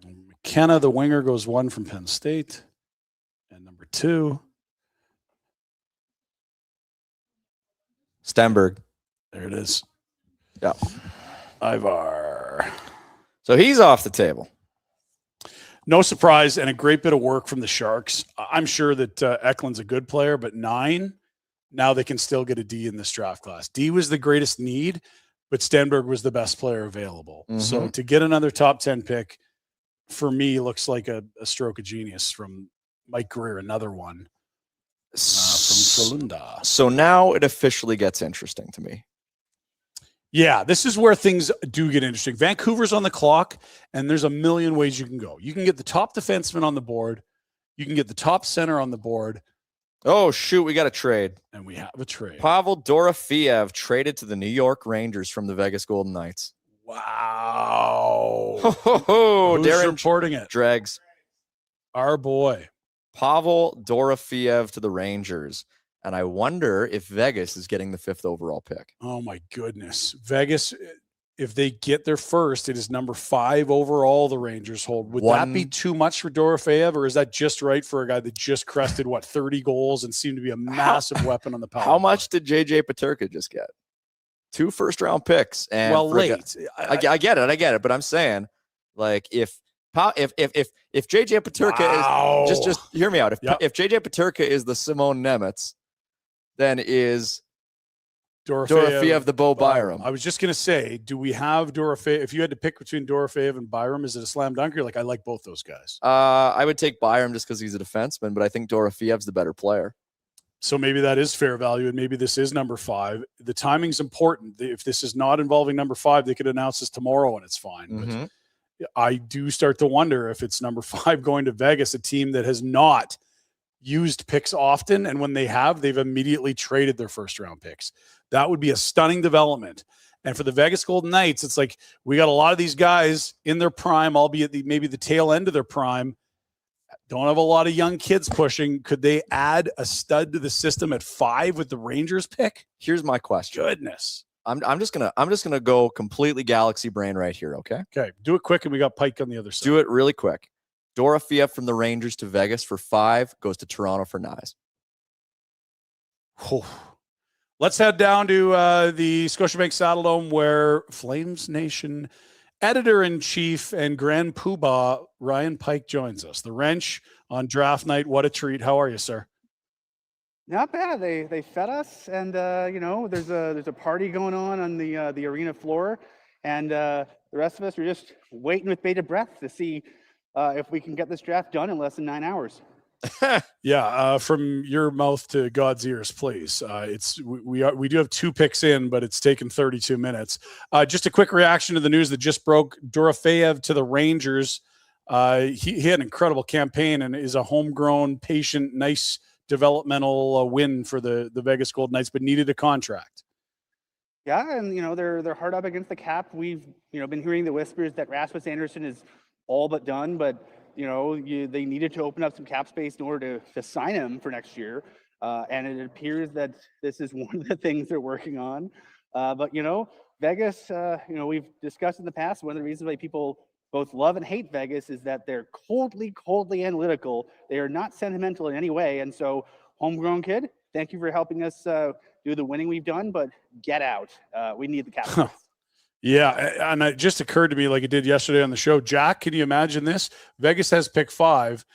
McKenna, the winger, goes 1 from Penn State. And number 2. Stenberg. There it is. Yeah. Ivar. So he's off the table. No surprise, and a great bit of work from the Sharks. I'm sure that Eklund's a good player, but 9, now they can still get a D in this draft class. D was the greatest need, but Stenberg was the best player available. Mm-hmm. So to get another top 10 pick, for me, looks like a stroke of genius from Mike Greer, another one from Frölunda. So now it officially gets interesting to me. Yeah, this is where things do get interesting. Vancouver's on the clock, and there's a million ways you can go. You can get the top defenseman on the board. You can get the top center on the board. Oh, shoot, we got a trade. And we have a trade. Pavel Dorofeyev traded to the New York Rangers from the Vegas Golden Knights. Wow. Who's Darren reporting it? Dregs. Our boy. Pavel Dorofeyev to the Rangers. And I wonder if Vegas is getting the 5th overall pick. Oh, my goodness. Vegas, if they get their first, it is number 5 overall the Rangers hold. Would that be too much for Dorofeyev, or is that just right for a guy that just crested, 30 goals and seemed to be a massive weapon on the power play? How much did JJ Peterka just get? 2 first-round picks. And late. I get it, but I'm saying, like, if JJ Peterka is just hear me out. If JJ Peterka is the Simone Nemeth, then is Dorofeyev the Bo Byram. I was just going to say, do we have Dorofeyev? If you had to pick between Dorofeyev and Byram, is it a slam dunk? You're like, I like both those guys. I would take Byram just because he's a defenseman, but I think Dorofeyev's the better player. So maybe that is fair value, and maybe this is number 5. The timing's important. If this is not involving number 5, they could announce this tomorrow and it's fine. Mm-hmm. But I do start to wonder if it's number 5 going to Vegas, a team that has not used picks often, and when they have, they've immediately traded their first-round picks. That would be a stunning development. And for the Vegas Golden Knights, it's like we got a lot of these guys in their prime, albeit maybe the tail end of their prime. Don't have a lot of young kids pushing. Could they add a stud to the system at 5 with the Rangers pick? Here's my question. Goodness. I'm just gonna go completely galaxy brain right here, okay? Okay. Do it quick, and we got Pike on the other side. Do it really quick. Dorofeyev from the Rangers to Vegas for 5 goes to Toronto for 9. Let's head down to the Scotiabank Saddledome, where Flames Nation editor-in-chief and grand poobah Ryan Pike joins us. The Wrench on draft night. What a treat. How are you, sir? Not bad. They fed us, and there's a party going on the arena floor, and the rest of us are just waiting with bated breath to see if we can get this draft done in less than 9 hours. Yeah, from your mouth to God's ears, please. We do have 2 picks in, but it's taken 32 minutes. Just a quick reaction to the news that just broke. Dorofeyev to the Rangers. He had an incredible campaign and is a homegrown, patient, nice developmental win for the Vegas Golden Knights, but needed a contract. Yeah, and they're hard up against the cap. We've been hearing the whispers that Rasmus Andersson is all but done, but they needed to open up some cap space in order to sign him for next year. And it appears that this is one of the things they're working on. But Vegas, we've discussed in the past, one of the reasons why people both love and hate Vegas is that they're coldly analytical. They are not sentimental in any way. And so, homegrown kid, thank you for helping us do the winning we've done, but get out. We need the cap space. Yeah, and it just occurred to me, like it did yesterday on the show. Jack, can you imagine this? Vegas has pick 5.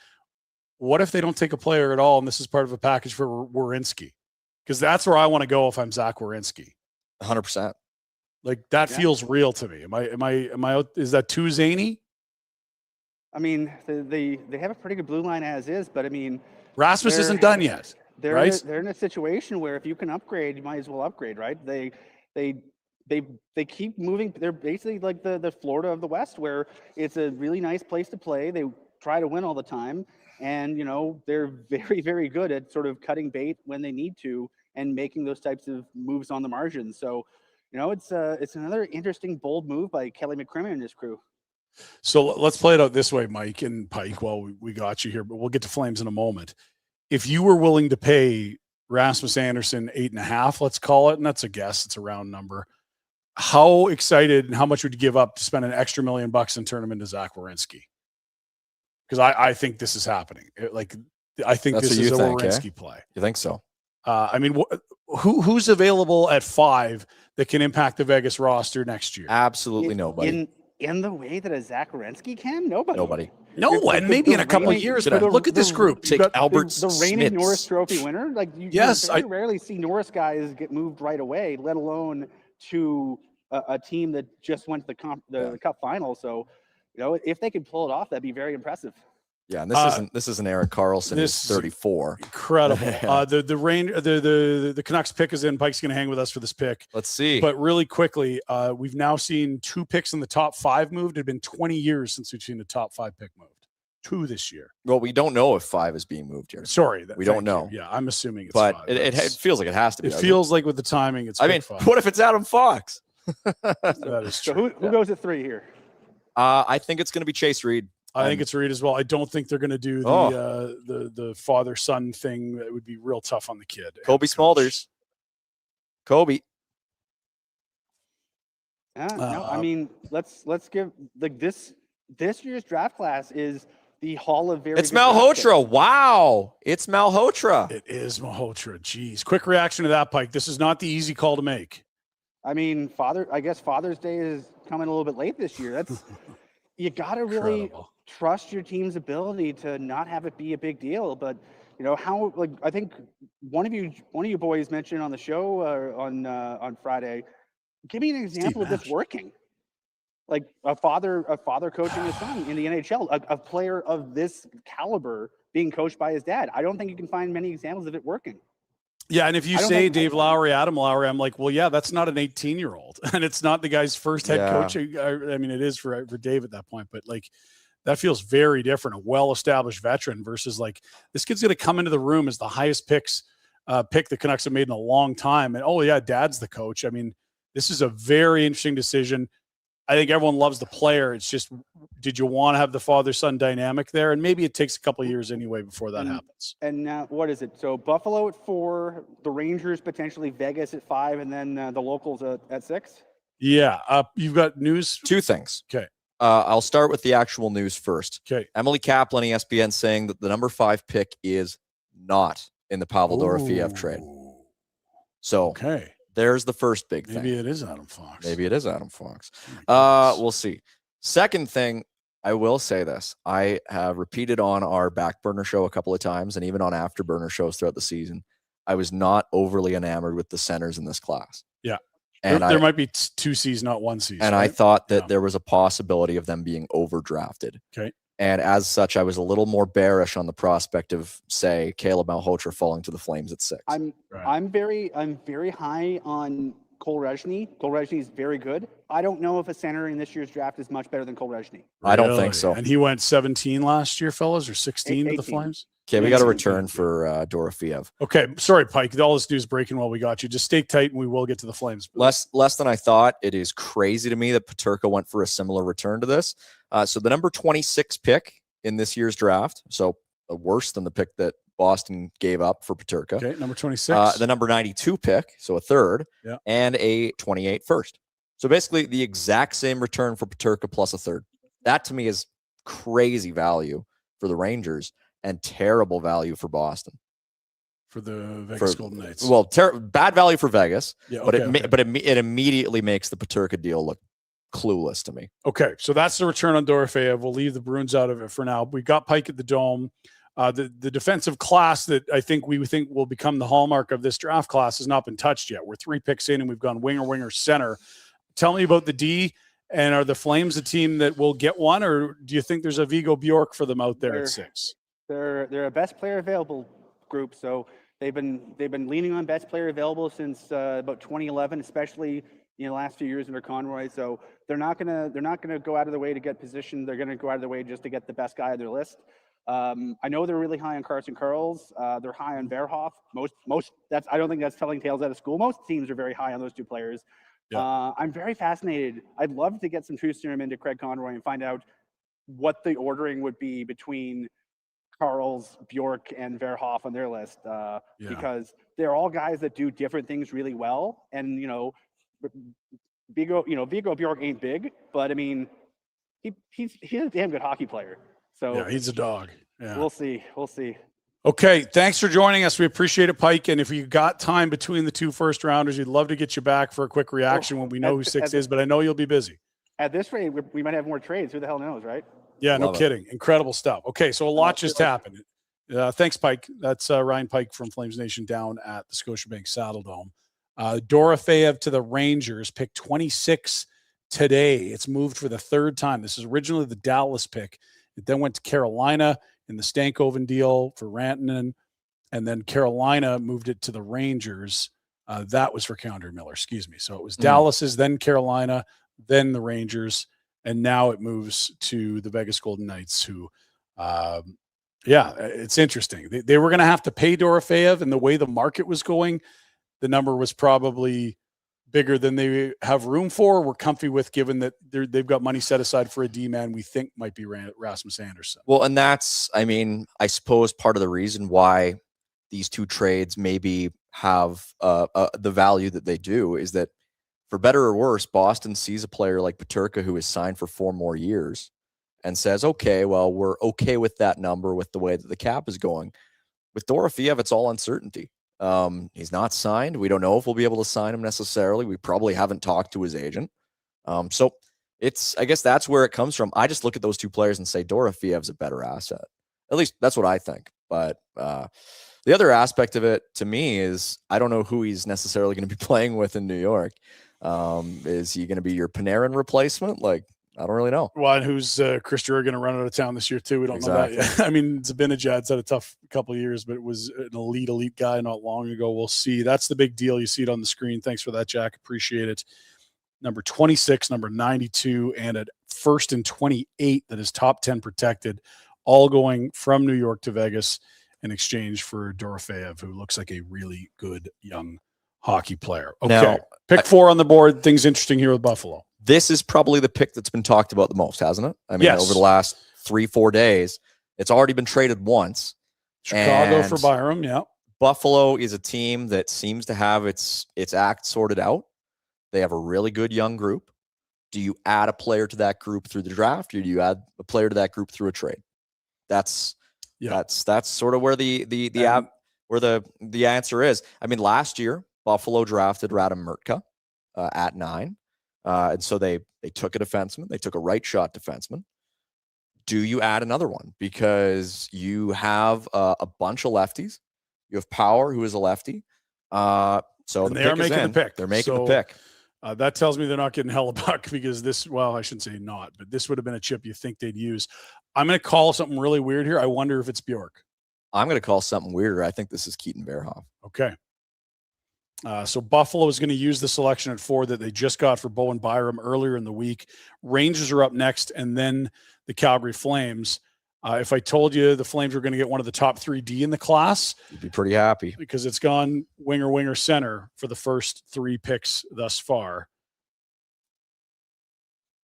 What if they don't take a player at all, and this is part of a package for Werenski? Because that's where I want to go if I'm Zach Werenski. 100%. Like that feels real to me. Am I out? Is that too zany? I mean, they have a pretty good blue line as is, but I mean, Rasmus isn't done yet. They're in a situation where if you can upgrade, you might as well upgrade, right? They keep moving. They're basically like the Florida of the West, where it's a really nice place to play. They try to win all the time, and they're very, very good at sort of cutting bait when they need to and making those types of moves on the margin. So, it's another interesting, bold move by Kelly McCrimmon and his crew. So let's play it out this way, Mike and Pike. Well, we got you here, but we'll get to Flames in a moment. If you were willing to pay Rasmus Andersson 8.5, let's call it, and that's a guess, it's a round number. How excited and how much would you give up to spend an extra $1 million and turn him into Zach Werenski? Because I think this is happening. I think this is a Werenski play. You think so? I mean, who's available at 5 that can impact the Vegas roster next year? Absolutely nobody. In the way that a Zach Werenski can? Nobody. No one. Maybe in a couple of years. But look at this group. Take Albert the reigning Norris Trophy winner. Like you rarely see Norris guys get moved right away, let alone to a team that just went to the Cup final. So, if they could pull it off, that'd be very impressive. Yeah, and this isn't Erik Karlsson. He's 34. Incredible. The Canucks pick is in. Pike's going to hang with us for this pick. Let's see. But really quickly, we've now seen 2 picks in the top 5 moved. It had been 20 years since we've seen the top 5 pick moved. 2 this year. Well, we don't know if 5 is being moved here. Sorry, we don't know. Yeah, I'm assuming it's but 5. It feels like it has to be. It feels like with the timing, it's. 5. What if it's Adam Fox? That is true. So who goes at 3 here? I think it's going to be Chase Reed. I think it's Reed as well. I don't think they're going to do the father-son thing. That would be real tough on the kid. Kobe Smulders. Kobe. No, I mean, let's give like this year's draft class is the Hall of Very. It's Malhotra. Wow, it's Malhotra. It is Malhotra. Jeez, quick reaction to that, Pike. This is not the easy call to make. I mean, I guess Father's Day is coming a little bit late this year. That's you got to really trust your team's ability to not have it be a big deal. But you know how, like, I think one of you boys mentioned on the show on Friday. Give me an example of this working. Like a father coaching his son in the NHL, a player of this caliber being coached by his dad. I don't think you can find many examples of it working. Yeah, and if you say Dave Lowry, Adam Lowry, I'm like, well, yeah, that's not an 18-year-old, and it's not the guy's first head coaching. I mean, it is for Dave at that point, but like that feels very different. A well-established veteran versus like this kid's going to come into the room as the highest pick the Canucks have made in a long time, and oh yeah, dad's the coach. I mean, this is a very interesting decision. I think everyone loves the player. It's just, did you want to have the father-son dynamic there? And maybe it takes a couple of years anyway before that happens. And now, what is it? So Buffalo at 4, the Rangers potentially, Vegas at 5, and then the locals at 6? Yeah. You've got news? 2 things. Okay. I'll start with the actual news first. Okay. Emily Kaplan, ESPN, saying that the number 5 pick is not in the Pavel Dorofeyev trade. So okay. There's the first big thing. Maybe it is Adam Fox. We'll see. Second thing, I will say this. I have repeated on our back burner show a couple of times and even on afterburner shows throughout the season. I was not overly enamored with the centers in this class. Yeah. And there might be 2 C's, not 1 C. And right? I thought that there was a possibility of them being overdrafted. Okay. And as such, I was a little more bearish on the prospect of, say, Caleb Malhotra falling to the Flames at 6. I'm very high on Cole Rezny. Cole Rezny is very good. I don't know if a center in this year's draft is much better than Cole Rezny. I don't think so. And he went 17 last year, fellas, or 16 to the Flames? Okay, we got a return for Dorofeyev. Okay, sorry, Pike. All this news breaking while we got you. Just stay tight, and we will get to the Flames. Less than I thought. It is crazy to me that Peterka went for a similar return to this. So the number 26 pick in this year's draft, so worse than the pick that Boston gave up for Peterka. Okay, number 26. The number 92 pick, so a third, and a 28 first. So basically the exact same return for Peterka plus a third. That to me is crazy value for the Rangers and terrible value for Boston. For the Vegas Golden Knights. Well, bad value for Vegas, yeah, but it immediately makes the Peterka deal look clueless to me. Okay, so that's the return on Dorofeyev. We'll leave the Bruins out of it for now. We got Pike at the Dome. The defensive class that we think will become the hallmark of this draft class has not been touched yet. We're 3 picks in, and we've gone winger, center. Tell me about the D, and are the Flames a team that will get one, or do you think there's a Vigo Bjork for them out there at 6? They're a best player available group, so they've been leaning on best player available since about 2011, especially in the last few years under Conroy. So they're not gonna go out of the way to get positioned. They're gonna go out of the way just to get the best guy on their list. I know they're really high on Carson Karls. They're high on Verhoff. I don't think that's telling tales out of school. Most teams are very high on those 2 players. Yeah. I'm very fascinated. I'd love to get some truth serum into Craig Conroy and find out what the ordering would be between Karls, Bjork, and Verhoff on their list, because they're all guys that do different things really well. And Vigo Bjork ain't big, but I mean, he's a damn good hockey player. So yeah, he's a dog. Yeah. We'll see. Okay, thanks for joining us. We appreciate it, Pike. And if you got time between the 2 first rounders, we'd love to get you back for a quick reaction when we know who 6 is, but I know you'll be busy. At this rate, we might have more trades. Who the hell knows, right? Yeah, no kidding. Incredible stuff. Okay, so a lot just happened. Thanks, Pike. That's Ryan Pike from Flames Nation down at the Scotiabank Saddle Dome. Dorofeyev to the Rangers, pick 26 today. It's moved for the 3rd time. This is originally the Dallas pick. It then went to Carolina in the Stankoven deal for Rantanen, and then Carolina moved it to the Rangers. That was for K'Andre Miller, excuse me. So it was Dallas's, then Carolina, then the Rangers, and now it moves to the Vegas Golden Knights, who, it's interesting. They were going to have to pay Dorofeyev, and the way the market was going, the number was probably bigger than they have room for. We're comfy with, given that they've got money set aside for a D-man we think might be Rasmus Andersson. Well, and that's, I suppose part of the reason why these 2 trades maybe have the value that they do is that for better or worse, Boston sees a player like Peterka who is signed for 4 more years and says, okay, well, we're okay with that number with the way that the cap is going. With Dorofeyev, it's all uncertainty. He's not signed. We don't know if we'll be able to sign him necessarily. We probably haven't talked to his agent. So I guess that's where it comes from. I just look at those 2 players and say Dorofeyev's a better asset. At least that's what I think. But the other aspect of it to me is I don't know who he's necessarily going to be playing with in New York. Is he going to be your Panarin replacement? Like, I don't really know. Well, and who's Chris Drury going to run out of town this year too? We don't know that yet. I mean, Zibanejad's had a tough couple of years, but it was an elite guy not long ago. We'll see. That's the big deal. You see it on the screen. Thanks for that, Jack. Appreciate it. Number 26, number 92, and at first and 28 that is top 10 protected, all going from New York to Vegas in exchange for Dorofeyev, who looks like a really good young hockey player. Okay, now, pick 4 on the board. Things interesting here with Buffalo. This is probably the pick that's been talked about the most, hasn't it? I mean, yes. Over the last 3-4 days, it's already been traded once. Chicago for Byram, yeah. Buffalo is a team that seems to have its act sorted out. They have a really good young group. Do you add a player to that group through the draft, or do you add a player to that group through a trade? That's sort of where the answer is. I mean, last year Buffalo drafted Radim Murtka at 9. And so they took a defenseman. They took a right shot defenseman. Do you add another one? Because you have a bunch of lefties. You have Power, who is a lefty. So they are making the pick. They're making the pick. That tells me they're not getting Hellebuck because this, well, I shouldn't say not, but this would have been a chip you think they'd use. I'm going to call something really weird here. I wonder if it's Bjork. I'm going to call something weirder. I think this is Keaton Verhoff. Okay. So Buffalo is going to use the selection at 4 that they just got for Bowen Byram earlier in the week. Rangers are up next, and then the Calgary Flames. If I told you the Flames were going to get one of the top 3 D in the class, you'd be pretty happy because it's gone winger, center for the first 3 picks thus far.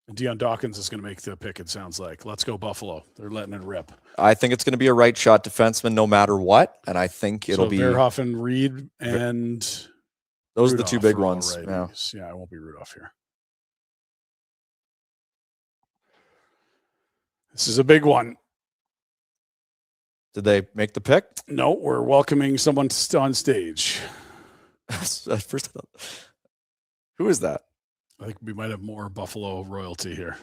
And Dion Dawkins is going to make the pick, it sounds like. Let's go Buffalo. They're letting it rip. I think it's going to be a right shot defenseman no matter what, and I think it'll be Verhoff and Reed and those Rudolph are the 2 big ones. Yeah, it won't be Rudolph here. This is a big one. Did they make the pick? No, we're welcoming someone on stage. First, who is that? I think we might have more Buffalo royalty here.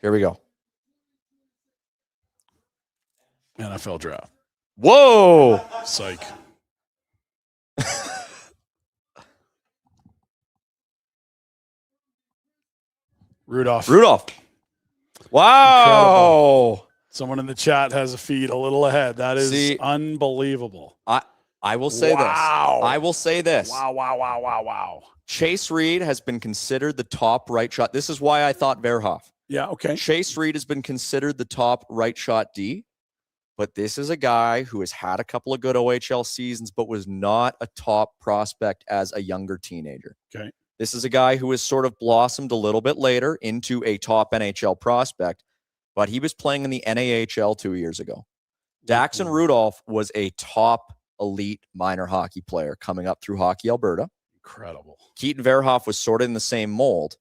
Here we go. NFL draft. Whoa! Psych. Rudolph. Wow. Incredible. Someone in the chat has a feed a little ahead. That is unbelievable. I will say this. I will say this. Wow. Chase Reed has been considered the top right shot. This is why I thought Verhoff. Yeah, okay. Chase Reed has been considered the top right shot D, but this is a guy who has had a couple of good OHL seasons, but was not a top prospect as a younger teenager. Okay. This is a guy who has sort of blossomed a little bit later into a top NHL prospect, but he was playing in the NAHL 2 years ago. Daxon Rudolph was a top elite minor hockey player coming up through Hockey Alberta. Incredible. Keaton Verhoff was sort of in the same mold,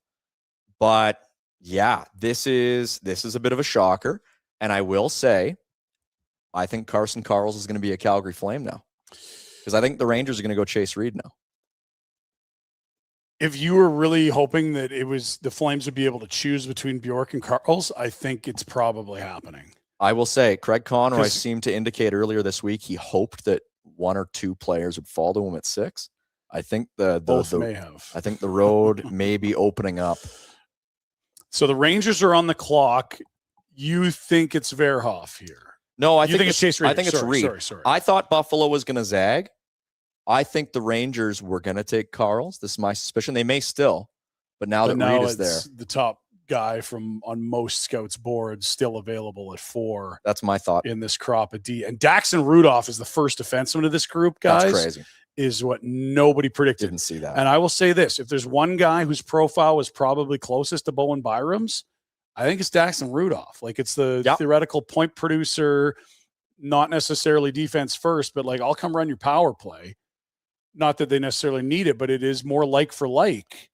but yeah, this is a bit of a shocker. And I will say, I think Carson Karls is going to be a Calgary Flame now, because I think the Rangers are going to go Chase Reed now. If you were really hoping that it was the Flames would be able to choose between Bjork and Karls, I think it's probably happening. I will say, Craig Conroy seemed to indicate earlier this week he hoped that 1 or 2 players would fall to him at 6. I think both may have. I think the road may be opening up. So the Rangers are on the clock. You think it's Verhoff here? No, I think it's Chase Reed. I think it's Reed. Sorry. I thought Buffalo was going to zag. I think the Rangers were going to take Karls. This is my suspicion. They may still, but now that Reed is there, the top guy on most scouts' boards still available at 4. That's my thought in this crop of D. And Daxon Rudolph is the first defenseman of this group, guys. That's crazy. Is what nobody predicted. Didn't see that. And I will say this: if there's one guy whose profile was probably closest to Bowen Byram's, I think it's Daxon Rudolph. Like, it's the theoretical point producer, not necessarily defense first, but like, I'll come run your power play. Not that they necessarily need it, but it is more like for like.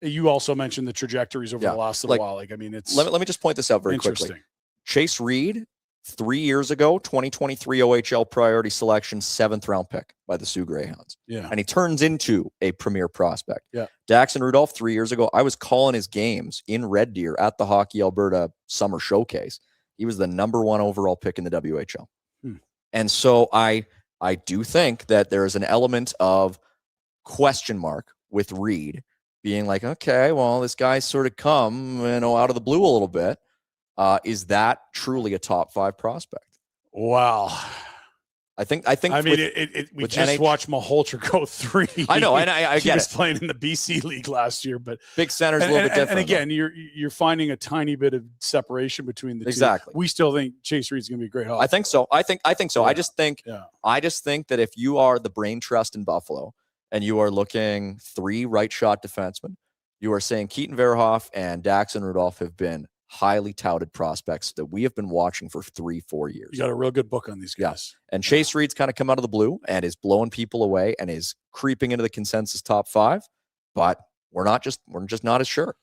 You also mentioned the trajectories over the last little while. Like, I mean, it's let me just point this out very quickly. Chase Reed, 3 years ago, 2023 OHL priority selection, 7th round pick by the Sioux Greyhounds. Yeah. And he turns into a premier prospect. Yeah. Daxon Rudolph, 3 years ago, I was calling his games in Red Deer at the Hockey Alberta Summer Showcase. He was the #1 overall pick in the WHL. And so I do think that there is an element of question mark with Reed being like, okay, well, this guy's sort of come, out of the blue a little bit. Is that truly a top 5 prospect? Wow. I think. We just watched Malholtra go 3. I know, and I he was playing in the BC League last year, but big center's a little bit different. And again, you're finding a tiny bit of separation between the two. Exactly. We still think Chase Reed's going to be a great hockey. I think so. I think so. Yeah. I just think that if you are the brain trust in Buffalo and you are looking 3 right shot defensemen, you are saying Keaton Verhoff and Daxon Rudolph have been highly touted prospects that we have been watching for 3-4 years. You got a real good book on these guys. Yeah. And Chase Reed's kind of come out of the blue and is blowing people away and is creeping into the consensus top 5, but we're just not as sure.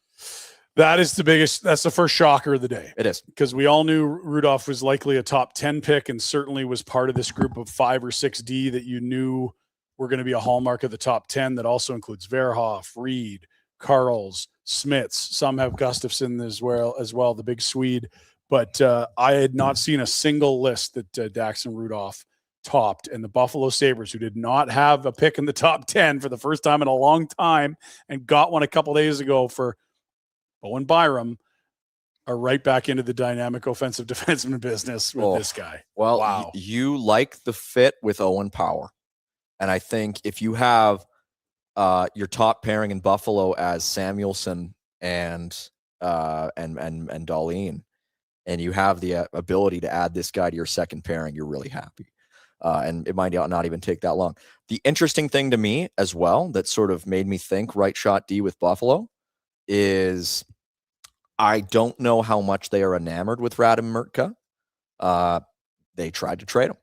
That's the first shocker of the day. It is. Because we all knew Rudolph was likely a top 10 pick and certainly was part of this group of 5 or 6D that you knew were going to be a hallmark of the top 10. That also includes Verhoff, Reed, Karls, Smits. Some have Gustafsson as well, the big Swede. But I had not seen a single list that Daxon Rudolph topped. And the Buffalo Sabres, who did not have a pick in the top 10 for the first time in a long time and got one a couple days ago for Owen Byram, are right back into the dynamic offensive defenseman business with this guy. Well, wow. You like the fit with Owen Power. And I think if you have your top pairing in Buffalo as Samuelsson and Dahlin, and you have the ability to add this guy to your second pairing, you're really happy. And it might not even take that long. The interesting thing to me as well that sort of made me think right shot D with Buffalo is I don't know how much they are enamored with Radim Mertka. They tried to trade him.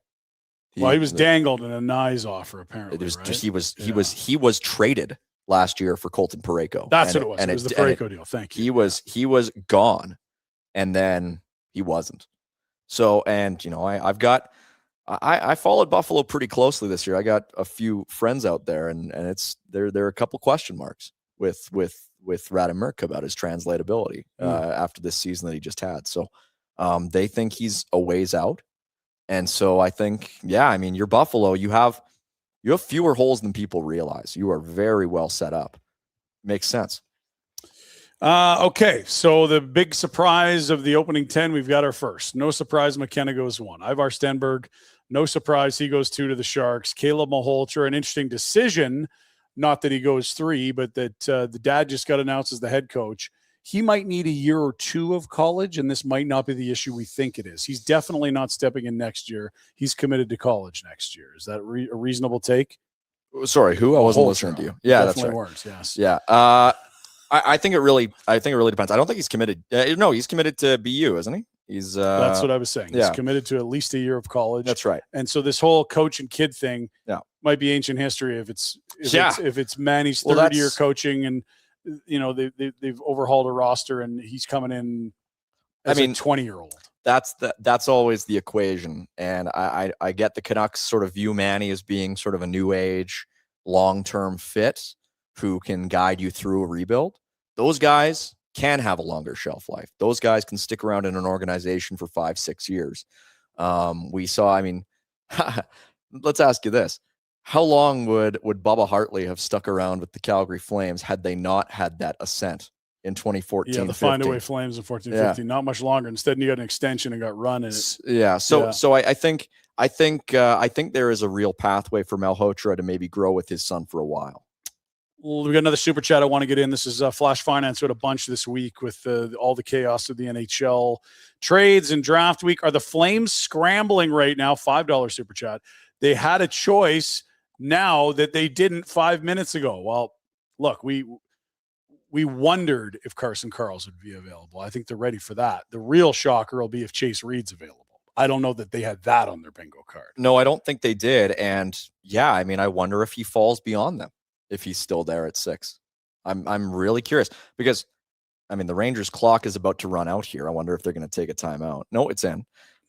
He was dangled in a nice offer, apparently. Right? He was traded last year for Colton Parayko. That's what it was. It was the Parayko deal. Thank you. He was gone, and then he wasn't. So, and I followed Buffalo pretty closely this year. I got a few friends out there, and there are a couple question marks with Radim Mertka about his translatability after this season that he just had. So, they think he's a ways out. And so I think, you're Buffalo. You have fewer holes than people realize. You are very well set up. Makes sense. Okay, so the big surprise of the opening 10, we've got our first. No surprise, McKenna goes 1. Ivar Stenberg, no surprise, he goes 2 to the Sharks. Caleb Malholtra, an interesting decision, not that he goes 3, but that the dad just got announced as the head coach. He might need a year or 2 of college, and this might not be the issue we think it is. He's definitely not stepping in next year. He's committed to college next year. Is that a reasonable take? Sorry, who? I wasn't listening to you. Yeah, that's right. Works, yes. Yeah. I think it really depends. I don't think he's committed. No, he's committed to BU, isn't he? He's that's what I was saying. He's committed to at least a year of college. That's right. And so this whole coach and kid thing might be ancient history if it's Manny's third year coaching and they've overhauled a roster and he's coming in as a 20-year-old. That's always the equation. And I get the Canucks sort of view Manny as being sort of a new age, long-term fit who can guide you through a rebuild. Those guys can have a longer shelf life. Those guys can stick around in an organization for 5-6 years. Let's ask you this. How long would Bubba Hartley have stuck around with the Calgary Flames had they not had that ascent in 2014? Yeah, the Find-A-Way Flames in 14-15. Not much longer. Instead, you got an extension and got run in it. Yeah. So I think there is a real pathway for Malhotra to maybe grow with his son for a while. Well, we got another super chat I want to get in. This is Flash Finance. We had a bunch this week with all the chaos of the NHL trades and draft week. Are the Flames scrambling right now? $5 super chat. They had a choice now that they didn't 5 minutes ago. Well, look, we wondered if Carson Karls would be available. I think they're ready for that. The real shocker will be if Chase Reed's available. I don't know that they had that on their bingo card. No, I don't think they did. And yeah, I mean, I wonder if he falls beyond them, if he's still there at 6. I'm really curious because, I mean, the Rangers clock is about to run out here. I wonder if they're going to take a timeout. No, it's in.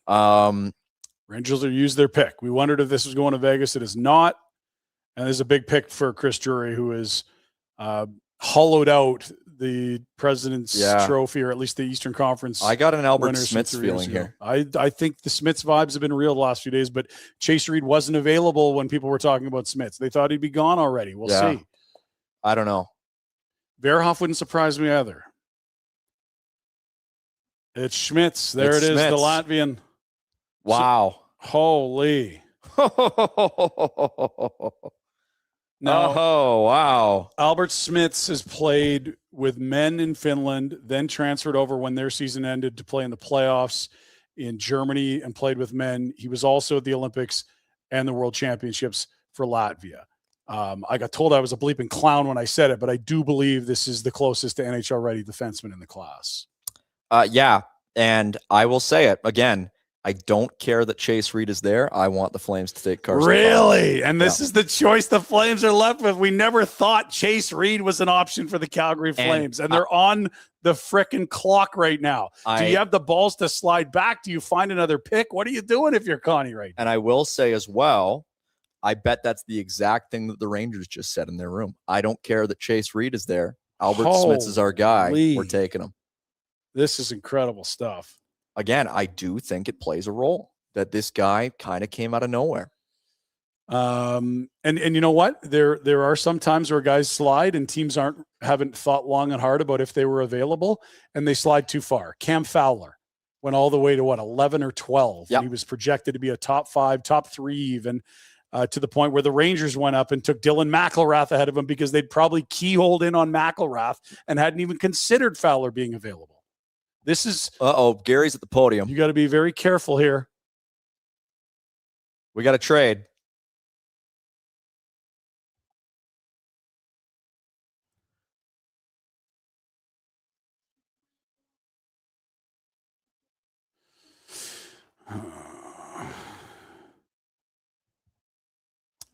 Rangers will use their pick. We wondered if this was going to Vegas. It is not. And there's a big pick for Chris Drury, who is hollowed out the President's Trophy, or at least the Eastern Conference. I got an Albert Smith's feeling here. I think the Smiths vibes have been real the last few days, but Chase Reed wasn't available when people were talking about Smiths. They thought he'd be gone already. We'll see. I don't know. Verhoff wouldn't surprise me either. It's Schmitz. There it is, the Latvian. Wow. Holy. Now, oh, wow. Albert Smiths has played with men in Finland, then transferred over when their season ended to play in the playoffs in Germany and played with men. He was also at the Olympics and the World Championships for Latvia. I got told I was a bleeping clown when I said it, but I do believe this is the closest to NHL-ready defenseman in the class. Yeah, and I will say it again. I don't care that Chase Reed is there. I want the Flames to take Carson. Really? And this is the choice the Flames are left with. We never thought Chase Reed was an option for the Calgary Flames, and they're on the frickin' clock right now. Do you have the balls to slide back? Do you find another pick? What are you doing if you're Connie right now? And I will say as well, I bet that's the exact thing that the Rangers just said in their room. I don't care that Chase Reed is there. Albert Smiths is our guy. We're taking him. This is incredible stuff. Again, I do think it plays a role that this guy kind of came out of nowhere. And you know what? There are some times where guys slide and teams haven't thought long and hard about if they were available, and they slide too far. Cam Fowler went all the way to 11 or 12. Yep. He was projected to be a top 5, top 3 even, to the point where the Rangers went up and took Dylan McIlrath ahead of him because they'd probably keyholed in on McIlrath and hadn't even considered Fowler being available. This is Gary's at the podium. You got to be very careful here. We got to trade.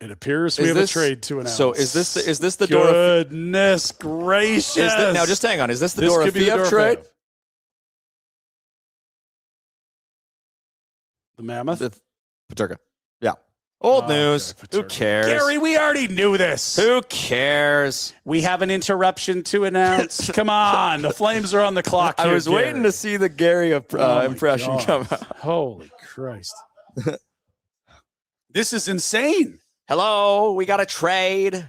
It appears we have a trade to announce. So is this the goodness gracious? Now just hang on. Is this the Dorofeev trade? The Mammoth? Peterka. Yeah. Old news. Okay, who cares? Gary, we already knew this. Who cares? We have an interruption to announce. Come on. The Flames are on the clock here, I was waiting to see the Gary impression come out. Holy Christ. This is insane. Hello. We got a trade.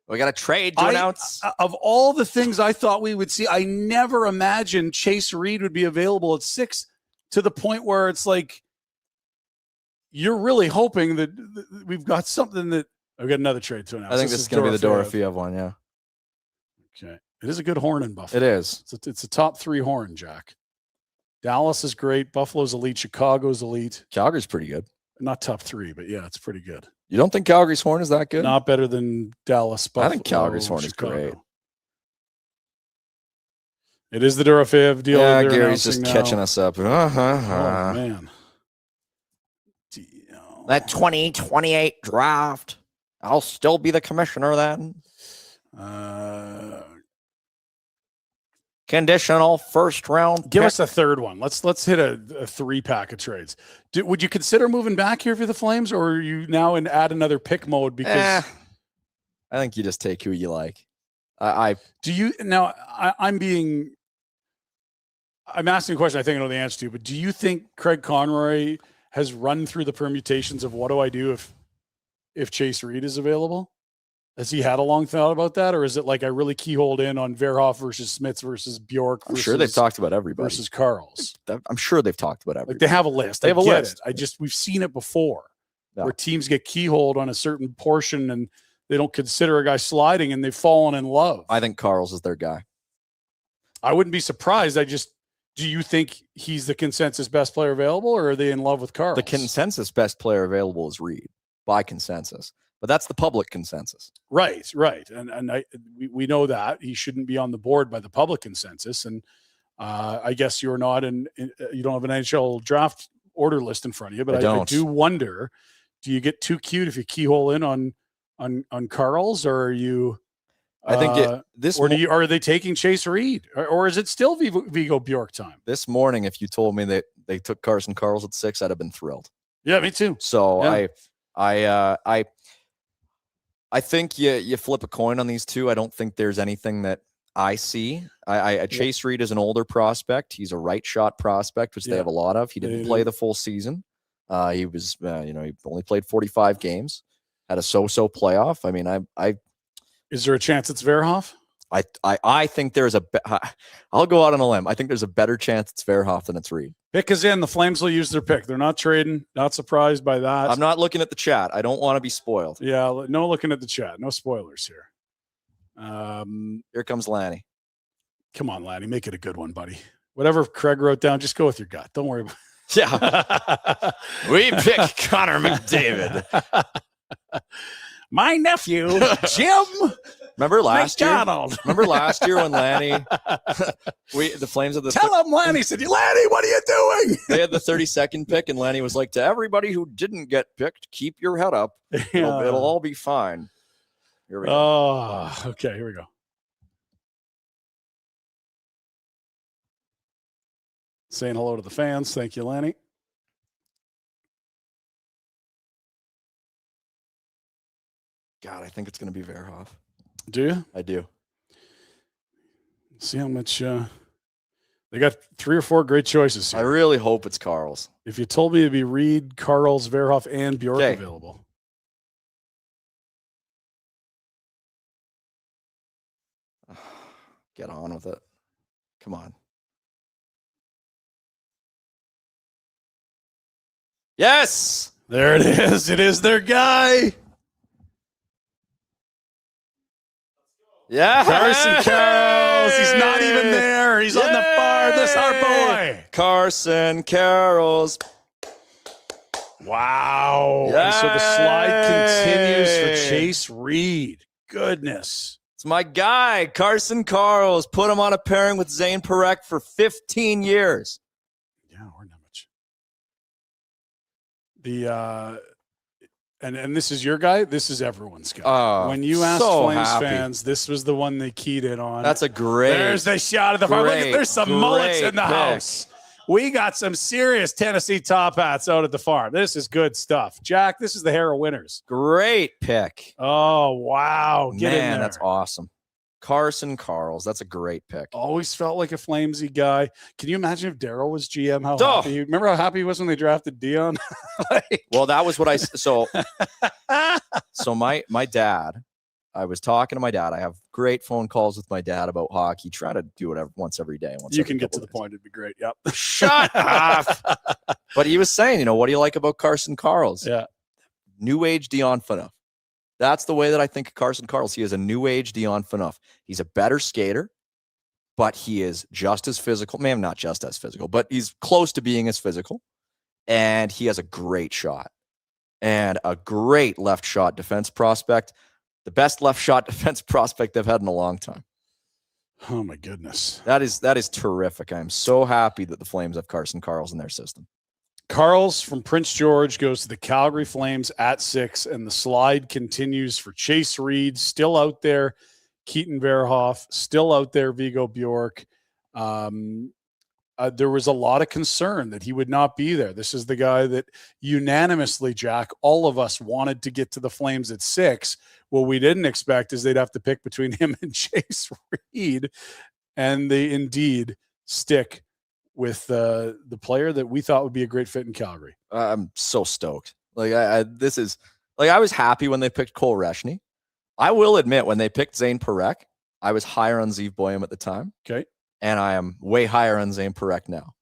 We got a trade to announce. Of all the things I thought we would see, I never imagined Chase Reed would be available at 6, to the point where it's like, you're really hoping that we've got something that I've got another trade to announce. I think this is going to be the Dorofeev one. Yeah. Okay. It is a good horn in Buffalo. It is. It's a top 3 horn, Jack. Dallas is great. Buffalo's elite. Chicago's elite. Calgary's pretty good. Not top 3, but yeah, it's pretty good. You don't think Calgary's horn is that good? Not better than Dallas. Buffalo, I think Calgary's horn is great. It is the Dorofeev deal. Yeah, Gary's just catching us up. Oh, man. That 2028 draft. I'll still be the commissioner then. Conditional first round. Give us a third one. Let's hit a 3-pack of trades. Would you consider moving back here for the Flames, or are you now in add another pick mode? Because I think you just take who you like. I'm asking a question I think I know the answer to, but do you think Craig Conroy has run through the permutations of what do I do if Chase Reed is available? Has he had a long thought about that? Or is it like I really keyholed in on Verhoff versus Smiths versus Bjork? I'm sure they've talked about everybody. Versus Carls. I'm sure they've talked about everybody. Like they have a list. They have a list. We've seen it before where teams get keyholed on a certain portion and they don't consider a guy sliding and they've fallen in love. I think Carls is their guy. I wouldn't be surprised. Do you think he's the consensus best player available, or are they in love with Carls? The consensus best player available is Reed by consensus, but that's the public consensus. Right. And we know that he shouldn't be on the board by the public consensus. And I guess you're not you don't have an NHL draft order list in front of you, but I don't. do wonder, do you get too cute if you keyhole in on Carl's, or are you? I think are they taking Chase Reed, or is it still Vigo Bjork time? This morning, if you told me that they took Carson Carls at 6, I'd have been thrilled. Yeah, me too. So I think you flip a coin on these two. I don't think there's anything that I see. Chase Reed is an older prospect. He's a right shot prospect, which they have a lot of. He didn't play the full season. He was, he only played 45 games, had a so-so playoff. I mean, is there a chance it's Verhoff? I think there's I'll go out on a limb. I think there's a better chance it's Verhoff than it's Reed. Pick is in. The Flames will use their pick. They're not trading. Not surprised by that. I'm not looking at the chat. I don't want to be spoiled. Yeah, no looking at the chat. No spoilers here. Here comes Lanny. Come on, Lanny. Make it a good one, buddy. Whatever Craig wrote down, just go with your gut. Don't worry about it. Yeah. We pick Connor McDavid. My nephew, Jim. Remember last McDonald. year? Remember last year when Lanny, the Flames had the Tell him, Lanny said, Lanny, what are you doing? They had the 32nd pick, and Lanny was like, to everybody who didn't get picked, keep your head up. It'll all be fine. Here we go. Oh, okay. Here we go. Saying hello to the fans. Thank you, Lanny. God, I think it's going to be Verhoff. Do you? I do. See how much they got 3 or 4 great choices here. I really hope it's Carl's. If you told me it'd be Reed, Carl's, Verhoff, and Bjork available. Get on with it. Come on. Yes! There it is. It is their guy. Yeah. Carson Carroll. He's not even there. He's on the far. This our boy. Carson Carroll's. Wow. And so the slide continues for Chase Reed. Goodness. It's my guy, Carson Carls. Put him on a pairing with Zane Parekh for 15 years. Yeah, or not much. And this is your guy. This is everyone's guy. When you asked Flames fans, this was the one they keyed in on. That's a great. There's the shot of the farm. Look at, there's some mullets in the house. We got some serious Tennessee top hats out at the farm. This is good stuff. Jack, this is the hair of winners. Great pick. Oh, wow. Get in there. That's awesome. Carson Carls. That's a great pick. Always felt like a Flamesy guy. Can you imagine if Daryl was GM? Remember how happy he was when they drafted Dion? Well, that was what I so my dad. I was talking to my dad. I have great phone calls with my dad about hockey. Try to do it once every day. You can get to the point. It'd be great. Yep. Shut up. But he was saying, what do you like about Carson Carls? Yeah. New age Dion Phaneuf. That's the way that I think of Carson Carls. He is a new age Dion Phaneuf. He's a better skater, but he is just as physical. Man, not just as physical, but he's close to being as physical. And he has a great shot and a great left shot defense prospect. The best left shot defense prospect they've had in a long time. Oh my goodness. That is terrific. I am so happy that the Flames have Carson Carls in their system. Carls from Prince George goes to the Calgary Flames at 6, and the slide continues for Chase Reed, still out there. Keaton Verhoff, still out there. Vigo Bjork. There was a lot of concern that he would not be there. This is the guy that unanimously, Jack, all of us wanted to get to the Flames at 6. What we didn't expect is they'd have to pick between him and Chase Reed, and they indeed stick with the player that we thought would be a great fit in Calgary. I'm so stoked. I was happy when they picked Cole Reshny. I will admit, when they picked Zane Parekh, I was higher on Zeev Boyum at the time. Okay. And I am way higher on Zane Parekh now.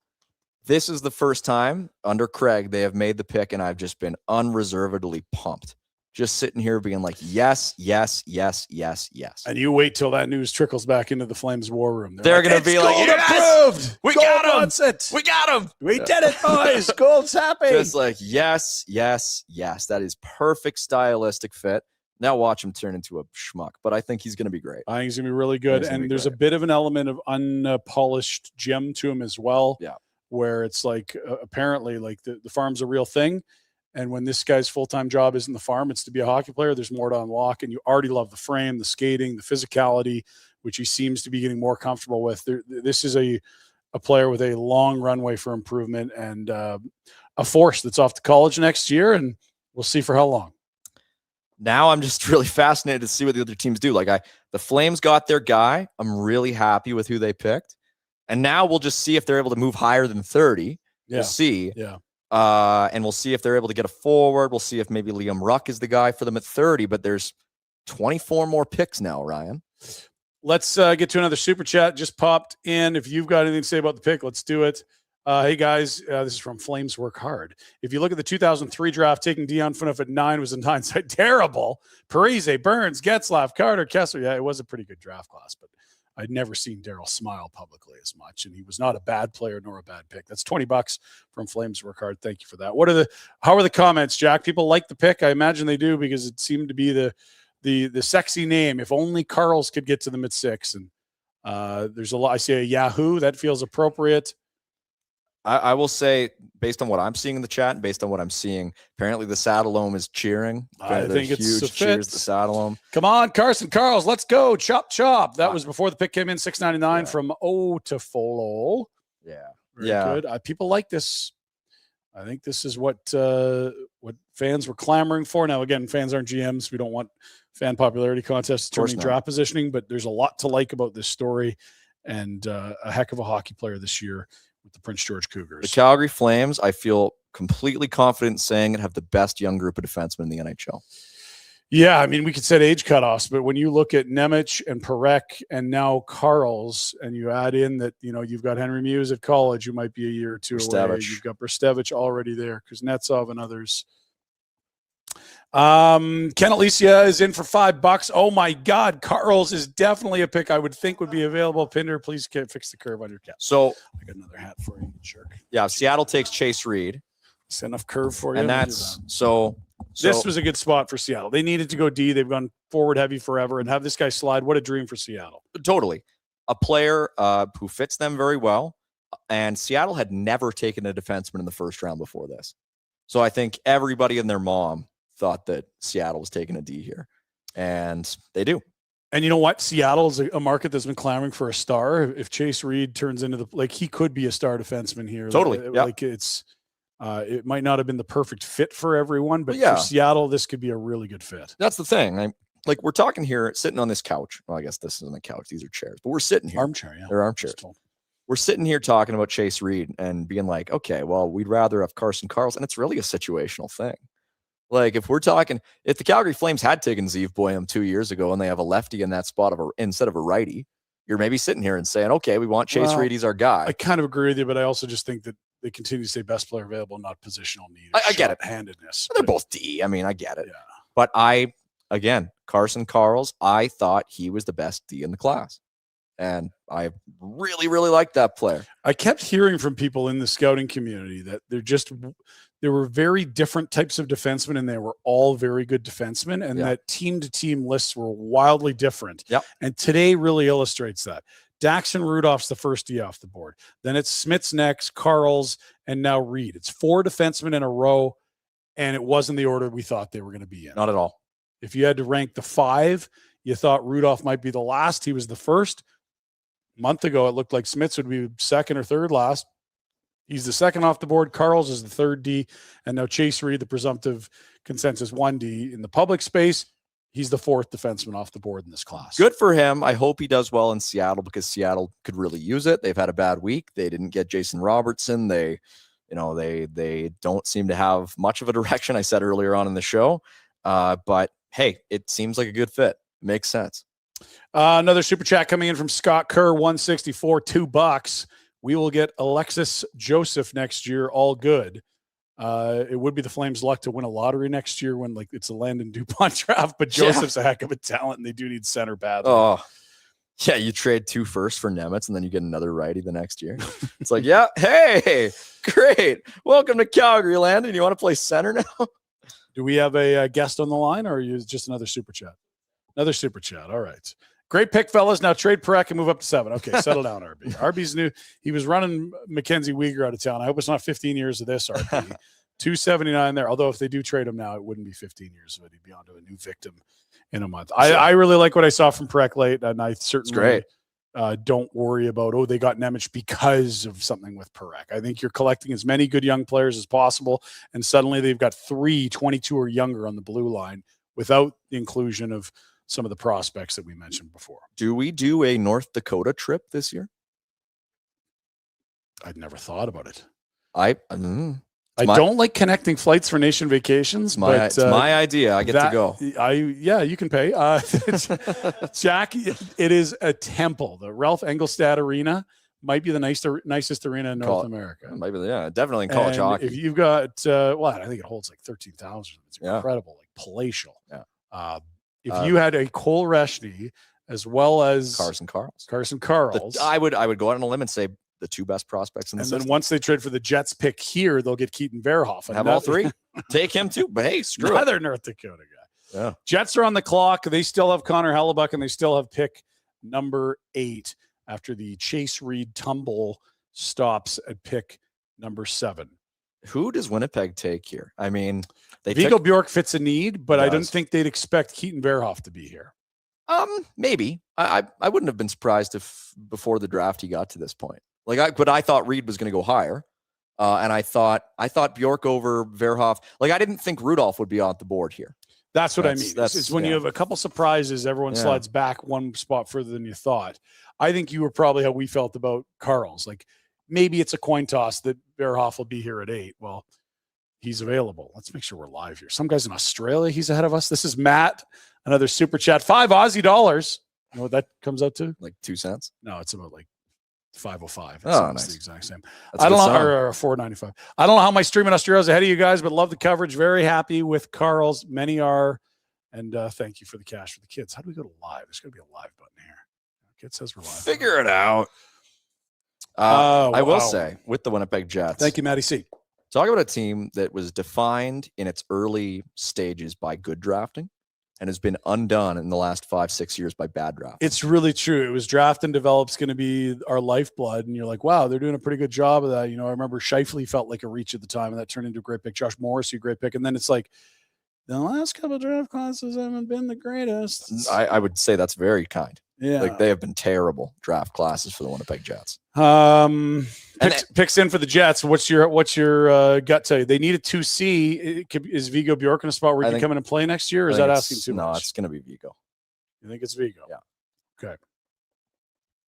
This is the first time under Craig they have made the pick, and I've just been unreservedly pumped. Just sitting here being like, yes, yes, yes, yes, yes. And you wait till that news trickles back into the Flames war room. They're going to be like, yes! Approved. We Gould got him. Wants it. We got him. We did it, boys. Gould's happy. Just like, yes, yes, yes. That is perfect stylistic fit. Now watch him turn into a schmuck, but I think he's going to be great. I think he's going to be really good. And there's a bit of an element of unpolished gem to him as well. Yeah. where it's like apparently like the farm's a real thing. And when this guy's full-time job isn't the farm, it's to be a hockey player, there's more to unlock. And you already love the frame, the skating, the physicality, which he seems to be getting more comfortable with. This is a player with a long runway for improvement and a force that's off to college next year. And we'll see for how long. Now I'm just really fascinated to see what the other teams do. Like the Flames got their guy. I'm really happy with who they picked. And now we'll just see if they're able to move higher than 30. Yeah. We'll see. Yeah. And we'll see if they're able to get a forward. We'll see if maybe Liam Ruck is the guy for them at 30, but there's 24 more picks now, Ryan. Let's get to another super chat. Just popped in. If you've got anything to say about the pick, let's do it. Hey guys, this is from Flames Work Hard. If you look at the 2003 draft, taking Dion Phaneuf at 9 was in hindsight terrible. Parise, Burns, Getzlaf, Carter, Kessler. Yeah, it was a pretty good draft class, but I'd never seen Darryl smile publicly as much, and he was not a bad player nor a bad pick. That's $20 from Flames Work Hard. Thank you for that. How are the comments, Jack? People like the pick. I imagine they do because it seemed to be the sexy name. If only Carls could get to the mid-6. And there's a lot. I say a Yahoo. That feels appropriate. I will say, based on what I'm seeing in the chat and based on what I'm seeing, apparently the Saddleome is cheering. I think it's huge cheers to Saddleome. Come on, Carson Carls, let's go. Chop, chop. That was before the pick came in, $6.99 from Otafolo. Yeah. Very good. People like this. I think this is what fans were clamoring for. Now, again, fans aren't GMs. We don't want fan popularity contests determining draft positioning, but there's a lot to like about this story and a heck of a hockey player this year with the Prince George Cougars. The Calgary Flames, I feel completely confident saying it, have the best young group of defensemen in the NHL. Yeah, I mean, we could set age cutoffs, but when you look at Nemec and Parekh and now Carls, and you add in that, you've got Henry Muse at college, who might be a year or two away. You've got Brstevich already there, Kuznetsov and others. Ken Alicia is in for $5. Oh my God, Carls is definitely a pick I would think would be available. Pinder, please fix the curve on your cap. So I got another hat for you, jerk. Yeah, Seattle takes Chase Reed. It's enough curve for you. And that's so this was a good spot for Seattle. They needed to go D. They've gone forward heavy forever, and have this guy slide. What a dream for Seattle. Totally. A player who fits them very well. And Seattle had never taken a defenseman in the first round before this. So I think everybody and their mom thought that Seattle was taking a D here, and they do. And you know what? Seattle is a market that's been clamoring for a star. If Chase Reed turns into he could be a star defenseman here. Totally. It might not have been the perfect fit for everyone, but for Seattle, this could be a really good fit. That's the thing. We're talking here, sitting on this couch. Well, I guess this isn't a couch; these are chairs. But we're sitting here. Armchair, yeah. They're armchairs. We're sitting here talking about Chase Reed and being like, okay, well, we'd rather have Carson Carls, and it's really a situational thing. Like, if the Calgary Flames had taken Zeev Boyum 2 years ago and they have a lefty in that spot instead of a righty, you're maybe sitting here and saying, okay, we want Chase Reed. He's our guy. I kind of agree with you, but I also just think that they continue to say best player available, not positional need. I get it. Handedness. They're both D. I mean, I get it. Yeah. But Carson Carls, I thought he was the best D in the class. And I really, really liked that player. I kept hearing from people in the scouting community that there were very different types of defensemen, and they were all very good defensemen, and that team-to-team lists were wildly different. Yep. And today really illustrates that. Daxon Rudolph's the first D off the board. Then it's Smith's next, Carls, and now Reed. It's 4 defensemen in a row, and it wasn't the order we thought they were going to be in. Not at all. If you had to rank the 5, you thought Rudolph might be the last. He was the first. A month ago, it looked like Smiths would be second or third last. He's the second off the board. Carls is the third D. And now Chase Reed, the presumptive consensus 1D in the public space. He's the 4th defenseman off the board in this class. Good for him. I hope he does well in Seattle because Seattle could really use it. They've had a bad week. They didn't get Jason Robertson. They don't seem to have much of a direction. I said earlier on in the show. But hey, it seems like a good fit. Makes sense. Another super chat coming in from Scott Kerr, 164, $2. We will get Alexis Joseph next year. All good. It would be the Flames' luck to win a lottery next year when it's a Landon Dupont draft, but Joseph's a heck of a talent, and they do need center badly. Oh, yeah, you trade 2 firsts for Nemec, and then you get another righty the next year. It's like, yeah, hey, great. Welcome to Calgary, Landon. You want to play center now? Do we have a guest on the line, or are you just another super chat? Another super chat. All right. Great pick, fellas. Now trade Peterka and move up to 7. Okay, settle down, RB. RB's new. He was running Mackenzie Weegar out of town. I hope it's not 15 years of this, RB. 279 there. Although if they do trade him now, it wouldn't be 15 years of it. He'd be onto a new victim in a month. I really like what I saw from Peterka late, and I certainly don't worry about, they got Nemec because of something with Peterka. I think you're collecting as many good young players as possible, and suddenly they've got 3 22 or younger on the blue line without the inclusion of some of the prospects that we mentioned before. Do we do a North Dakota trip this year? I'd never thought about it. I don't like connecting flights for nation vacations. It's my idea. I get to go. You can pay. Jack, it is a temple. The Ralph Engelstad Arena might be the nicest arena in North America. Maybe, definitely in college hockey. If you've got, I think it holds like 13,000. It's incredible, like palatial. Yeah. If you had a Cole Reshny as well as Carson Karls, I would go out on a limb and say the 2 best prospects in the system. Then once they trade for the Jets pick here, they'll get Keaton Verhoff. Have all 3. Take him too. But hey, screw another North Dakota guy. Yeah. Jets are on the clock. They still have Connor Hellebuck, and they still have pick number 8 after the Chase Reed tumble stops at pick number 7. Who does Winnipeg take here? I mean, Viggo Bjork fits a need, but I don't think they'd expect Keaton Verhoff to be here. Maybe. I wouldn't have been surprised if before the draft he got to this point. But I thought Reed was going to go higher, and I thought Bjork over Verhoff. I didn't think Rudolph would be on the board here. That's what I mean. It's when you have a couple surprises, everyone slides back one spot further than you thought. I think you were probably how we felt about Karls. Maybe it's a coin toss that Verhoff will be here at 8. Well, he's available. Let's make sure we're live here. Some guy's in Australia. He's ahead of us. This is Matt. Another super chat. 5 Aussie dollars. You know what that comes out to? 2 cents? No, it's about 505. It's nice. The exact same. That's I don't know, or 495. I don't know how my stream in Australia is ahead of you guys, but love the coverage. Very happy with Karls. Many are. And thank you for the cash for the kids. How do we go to live? There's going to be a live button here. It says we're live. Figure it out. I will say, with the Winnipeg Jets. Thank you, Matty C. Talk about a team that was defined in its early stages by good drafting and has been undone in the last 5-6 years by bad drafting. It's really true. It was draft and develop's going to be our lifeblood. And you're like, wow, they're doing a pretty good job of that. I remember Scheifele felt like a reach at the time, and that turned into a great pick. Josh Morrissey, a great pick. And then it's like, the last couple of draft classes haven't been the greatest. I would say that's very kind. Yeah. They have been terrible draft classes for the Winnipeg Jets. Picks in for the Jets. What's your gut tell you? They need a 2C. Is Viggo Bjork in a spot where he can come in and play next year, or is that asking too much? No, it's going to be Viggo. You think it's Viggo? Yeah. Okay.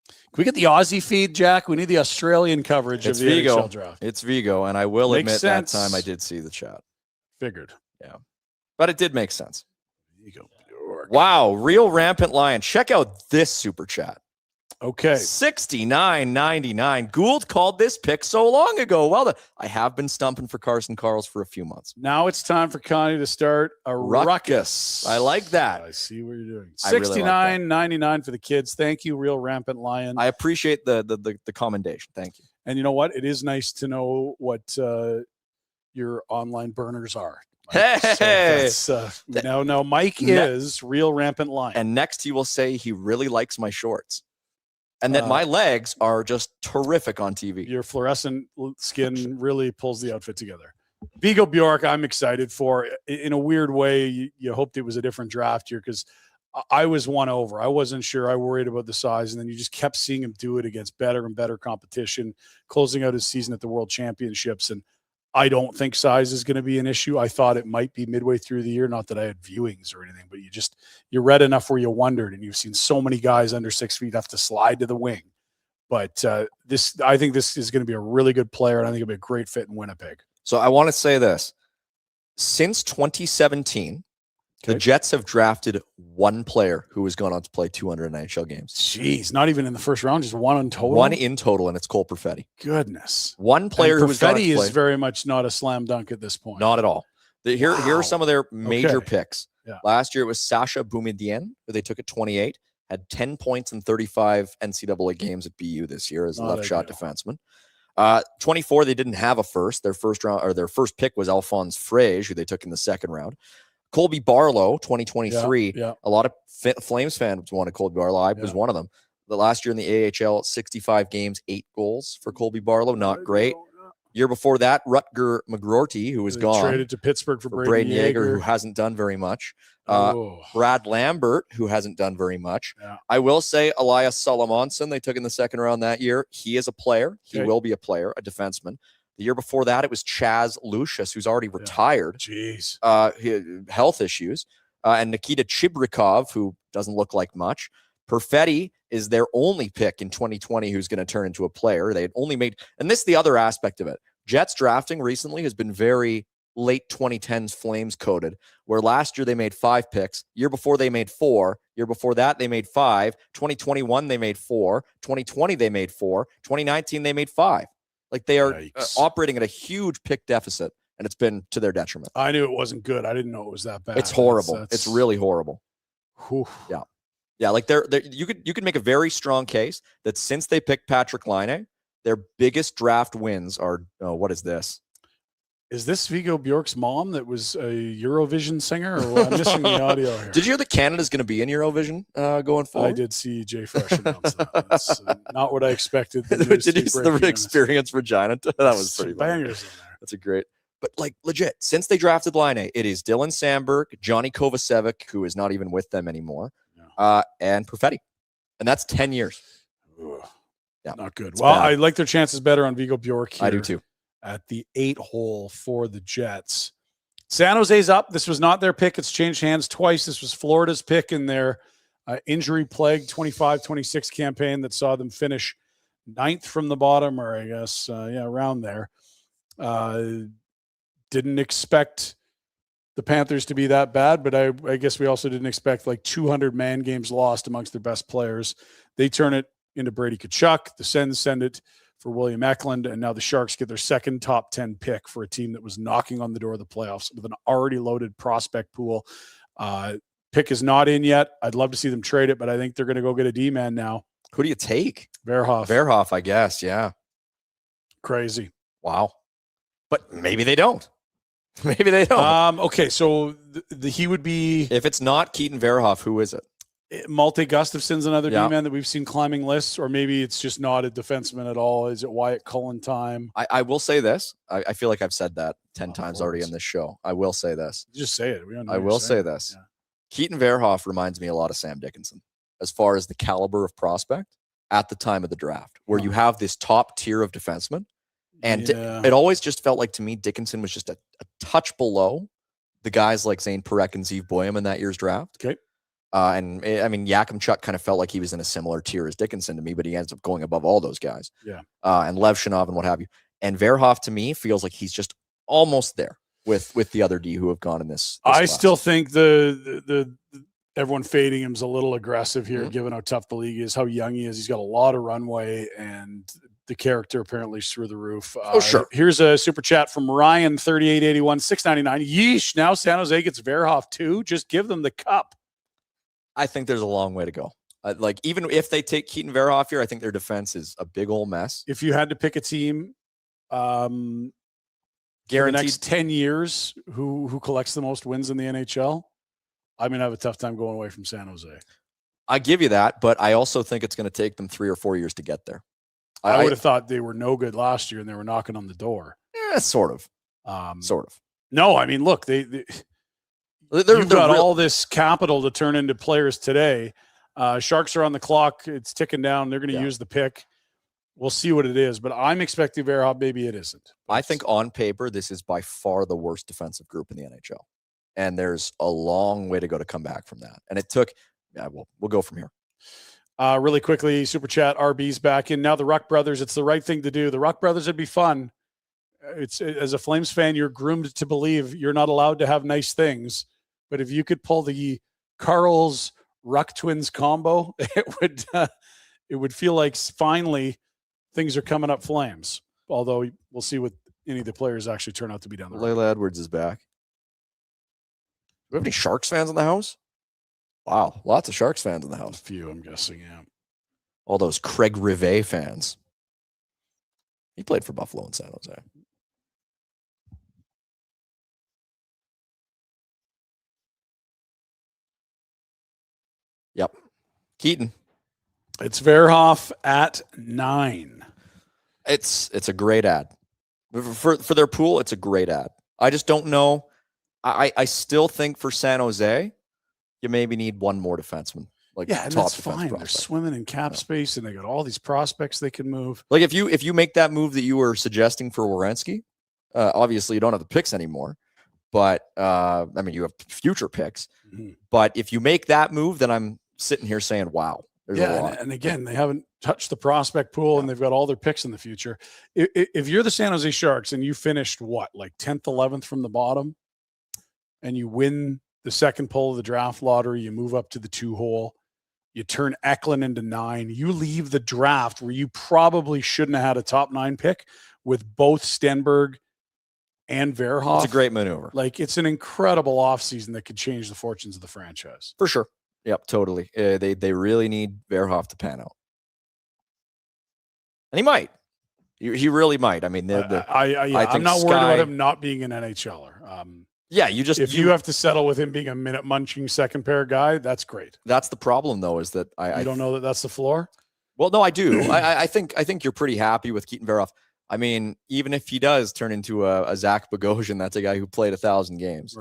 Can we get the Aussie feed, Jack? We need the Australian coverage of the NHL draft. It's Viggo, and I will admit that time I did see the chat. Figured. Yeah. But it did make sense. Viggo. Wow, Real Rampant Lion. Check out this super chat. Okay. $69.99. Gould called this pick so long ago. Well done. I have been stumping for Carson Karls for a few months. Now it's time for Connie to start a ruckus. I like that. I see what you're doing. $69.99 for the kids. Thank you, Real Rampant Lion. I appreciate the commendation. Thank you. And you know what? It is nice to know what your online burners are. Hey, now Mike is Real Rampant Lion. And next he will say he really likes my shorts. And that my legs are just terrific on TV. Your fluorescent skin really pulls the outfit together. Viggo Bjork, I'm excited for. In a weird way, you hoped it was a different draft year because I was won over. I wasn't sure. I worried about the size. And then you just kept seeing him do it against better and better competition, closing out his season at the World Championships. And I don't think size is going to be an issue. I thought it might be midway through the year. Not that I had viewings or anything, but you read enough where you wondered, and you've seen so many guys under 6 feet have to slide to the wing. But I think this is going to be a really good player, and I think it'll be a great fit in Winnipeg. So I want to say this. Since 2017, the Jets have drafted one player who has gone on to play 200 NHL games. Jeez, not even in the first round, just one in total? One in total, and it's Cole Perfetti. Goodness. One player who was Perfetti is very much not a slam dunk at this point. Not at all. Here are some of their major picks. Yeah. Last year, it was Sasha Boumedienne, who they took at 28, had 10 points in 35 NCAA games at BU this year as a left shot defenseman. 24, they didn't have a first. Their first pick was Alphonse Frege, who they took in the second round. Colby Barlow, 2023. Yeah. A lot of Flames fans wanted Colby Barlow. I was one of them. The last year in the AHL, 65 games, 8 goals for Colby Barlow. Not great. Year before that, Rutger McGroarty, who was gone. Traded to Pittsburgh for Braden Yeager, who hasn't done very much. Brad Lambert, who hasn't done very much. Yeah. I will say Elias Salomonson, they took in the second round that year. He is a player. He will be a player, a defenseman. The year before that, it was Chaz Lucius, who's already retired. Jeez. Health issues. And Nikita Chibrikov, who doesn't look like much. Perfetti is their only pick in 2020 who's going to turn into a player. They had only made, and this is the other aspect of it. Jets drafting recently has been very late 2010s Flames coded, where last year they made 5 picks. Year before they made 4. Year before that they made 5. 2021 they made 4. 2020 they made 4. 2019 they made 5. Like they are operating at a huge pick deficit, and it's been to their detriment. I knew it wasn't good. I didn't know it was that bad. It's horrible. It's really horrible. Whew. Yeah. Yeah, like you could make a very strong case that since they picked Patrick Laine, their biggest draft wins are what is this? Is this Viggo Bjork's mom that was a Eurovision singer? Or I'm missing the audio here. Did you hear that Canada's going to be in Eurovision going forward? I did see Jay Fresh announce that. That's not what I expected. Did you see the Experience Regina? That was pretty bangers in there. That's a great. But like legit, since they drafted Laine, it is Dylan Sandberg, Johnny Kovacevic, who is not even with them anymore, and Perfetti. And that's 10 years. Ugh. Yeah, not good. It's well, bad. I like their chances better on Viggo Bjork here. I do too. At the 8 hole for the Jets. San Jose's up. This was not their pick. It's changed hands twice. This was Florida's pick in their injury-plagued 25-26 campaign that saw them finish 9th from the bottom, or I guess, around there. Didn't expect the Panthers to be that bad, but I guess we also didn't expect like 200 man games lost amongst their best players. They turn it into Brady Tkachuk. The Sens send it for William Eklund, and now the Sharks get their second top 10 pick for a team that was knocking on the door of the playoffs with an already loaded prospect pool. Pick is not in yet. I'd love to see them trade it, but I think they're going to go get a D-man now. Who do you take? Verhoff, I guess. Yeah. Crazy. Wow. But maybe they don't. Maybe they don't. Okay, so he would be... If it's not Keaton Verhoff, who is it? Malte Gustafson's another D-man that we've seen climbing lists, or maybe it's just not a defenseman at all. Is it Wyatt Cullen time? I will say this. I feel like I've said that 10 times already in this show. I will say this. Just say it. I will say this. Yeah. Keaton Verhoff reminds me a lot of Sam Dickinson as far as the caliber of prospect at the time of the draft, where you have this top tier of defensemen. And it always just felt like to me Dickinson was just a touch below the guys like Zane Parekh and Zeev Boyum in that year's draft. Okay. And I mean, Yakimchuk kind of felt like he was in a similar tier as Dickinson to me, but he ends up going above all those guys. Yeah. And Lev Shinov and what have you. And Verhoff to me feels like he's just almost there with the other D who have gone in this I class. still think the everyone fading him's a little aggressive here, given how tough the league is, how young he is. He's got a lot of runway, and the character apparently is through the roof. Sure. Here's a super chat from Ryan, 3881, $6.99. Yeesh, now San Jose gets Verhoff too. Just give them the cup. I think there's a long way to go. Like, even if they take Keaton Verhoff here, I think their defense is a big old mess. If you had to pick a team, guaranteed the next 10 years, who collects the most wins in the NHL, I'm going to have a tough time going away from San Jose. I give you that, but I also think it's going to take them 3 or 4 years to get there. I would have thought they were no good last year and they were knocking on the door. Yeah, sort of. Sort of. No, I mean, look, you've got all this capital to turn into players today. Sharks are on the clock. It's ticking down. They're going to use the pick. We'll see what it is, but I'm expecting Verhoff. Maybe it isn't. I think on paper, this is by far the worst defensive group in the NHL. And there's a long way to go to come back from that. And it took, we'll go from here. Really quickly, Super Chat, RB's back in. Now the Ruck Brothers, it's the right thing to do. The Ruck Brothers would be fun. As a Flames fan, you're groomed to believe you're not allowed to have nice things. But if you could pull the Carl's Ruck Twins combo, it would feel like finally things are coming up Flames. Although we'll see what any of the players actually turn out to be down the road. Layla Edwards is back. Do we have any Sharks fans in the house? Wow, lots of Sharks fans in the house. A few, I'm guessing, yeah. All those Craig Rivet fans. He played for Buffalo and San Jose. Keaton. It's Verhoff at 9. It's a great ad. For their pool, it's a great ad. I just don't know. I still think for San Jose, you maybe need one more defenseman. Like, yeah, and top that's defense fine. prospect. They're swimming in cap space, and they got all these prospects they can move. Like, if you make that move that you were suggesting for Werenski, obviously you don't have the picks anymore, but I mean, you have future picks. Mm-hmm. But if you make that move, then I'm sitting here saying, wow, there's a lot. And again, they haven't touched the prospect pool, and they've got all their picks in the future. If you're the San Jose Sharks and you finished like 10th, 11th from the bottom, and you win the second pull of the draft lottery, you move up to the 2-hole, you turn Eklund into 9, you leave the draft where you probably shouldn't have had a top 9 pick with both Stenberg and Verhoff. It's a great maneuver. Like, it's an incredible offseason that could change the fortunes of the franchise. For sure. Yep, totally. They really need Verhoff to pan out. And he might. He really might. I mean, I'm not worried about him not being an NHLer. Yeah, if you have to settle with him being a minute munching second pair guy, that's great. That's the problem, though, is that I don't know that that's the floor. Well, no, I do. I think you're pretty happy with Keaton Verhoff. I mean, even if he does turn into a Zach Bogosian, that's a guy who played 1,000 games.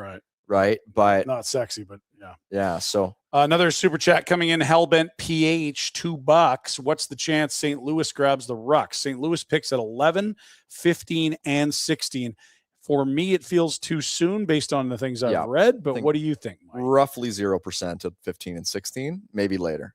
Right. But not sexy, but yeah. Yeah. So another super chat coming in. Hellbent PH, $2. What's the chance St. Louis grabs the Rucks? St. Louis picks at 11, 15, and 16. For me, it feels too soon based on the things I've read, but what do you think, Mike? Roughly 0% of 15 and 16, maybe later.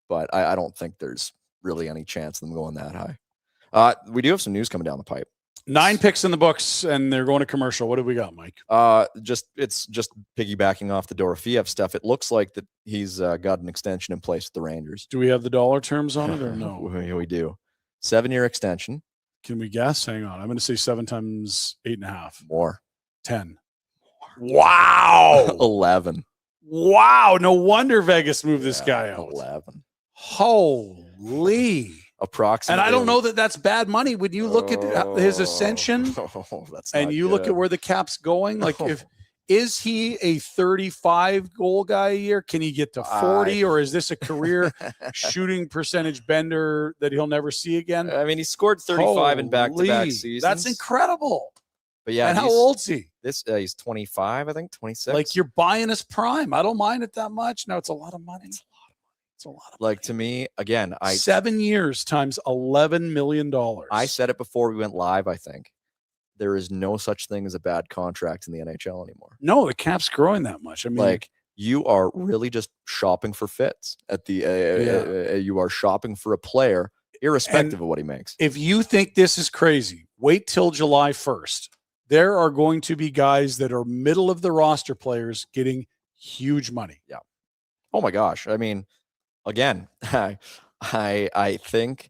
But I don't think there's really any chance of them going that high. We do have some news coming down the pipe. 9 picks in the books, and they're going to commercial. What do we got, Mike? It's just piggybacking off the Dorofiev stuff. It looks like that he's got an extension in place with the Rangers. Do we have the dollar terms on it or no? We do. 7-year extension. Can we guess? Hang on. I'm going to say 7 times 8.5. More. 10. Wow. 11. Wow. No wonder Vegas moved this guy out. 11. Holy. Approximately. And I don't know that that's bad money. When you look at his ascension and you look at where the cap's going, like is he a 35 goal guy a year? Can he get to 40 or is this a career shooting percentage bender that he'll never see again? I mean, he scored 35 in back-to-back seasons. That's incredible. But yeah, and how old's he? He's 25, I think, 26. Like, you're buying his prime. I don't mind it that much. No, it's a lot of money. It's a lot of money. Like, to me, again, 7 years times $11 million. I said it before we went live, I think. There is no such thing as a bad contract in the NHL anymore. No, the cap's growing that much. I mean, like, you are really just shopping for fits at the you are shopping for a player irrespective of what he makes. If you think this is crazy, wait till July 1st. There are going to be guys that are middle of the roster players getting huge money. Yeah. Oh my gosh. I mean, again, I think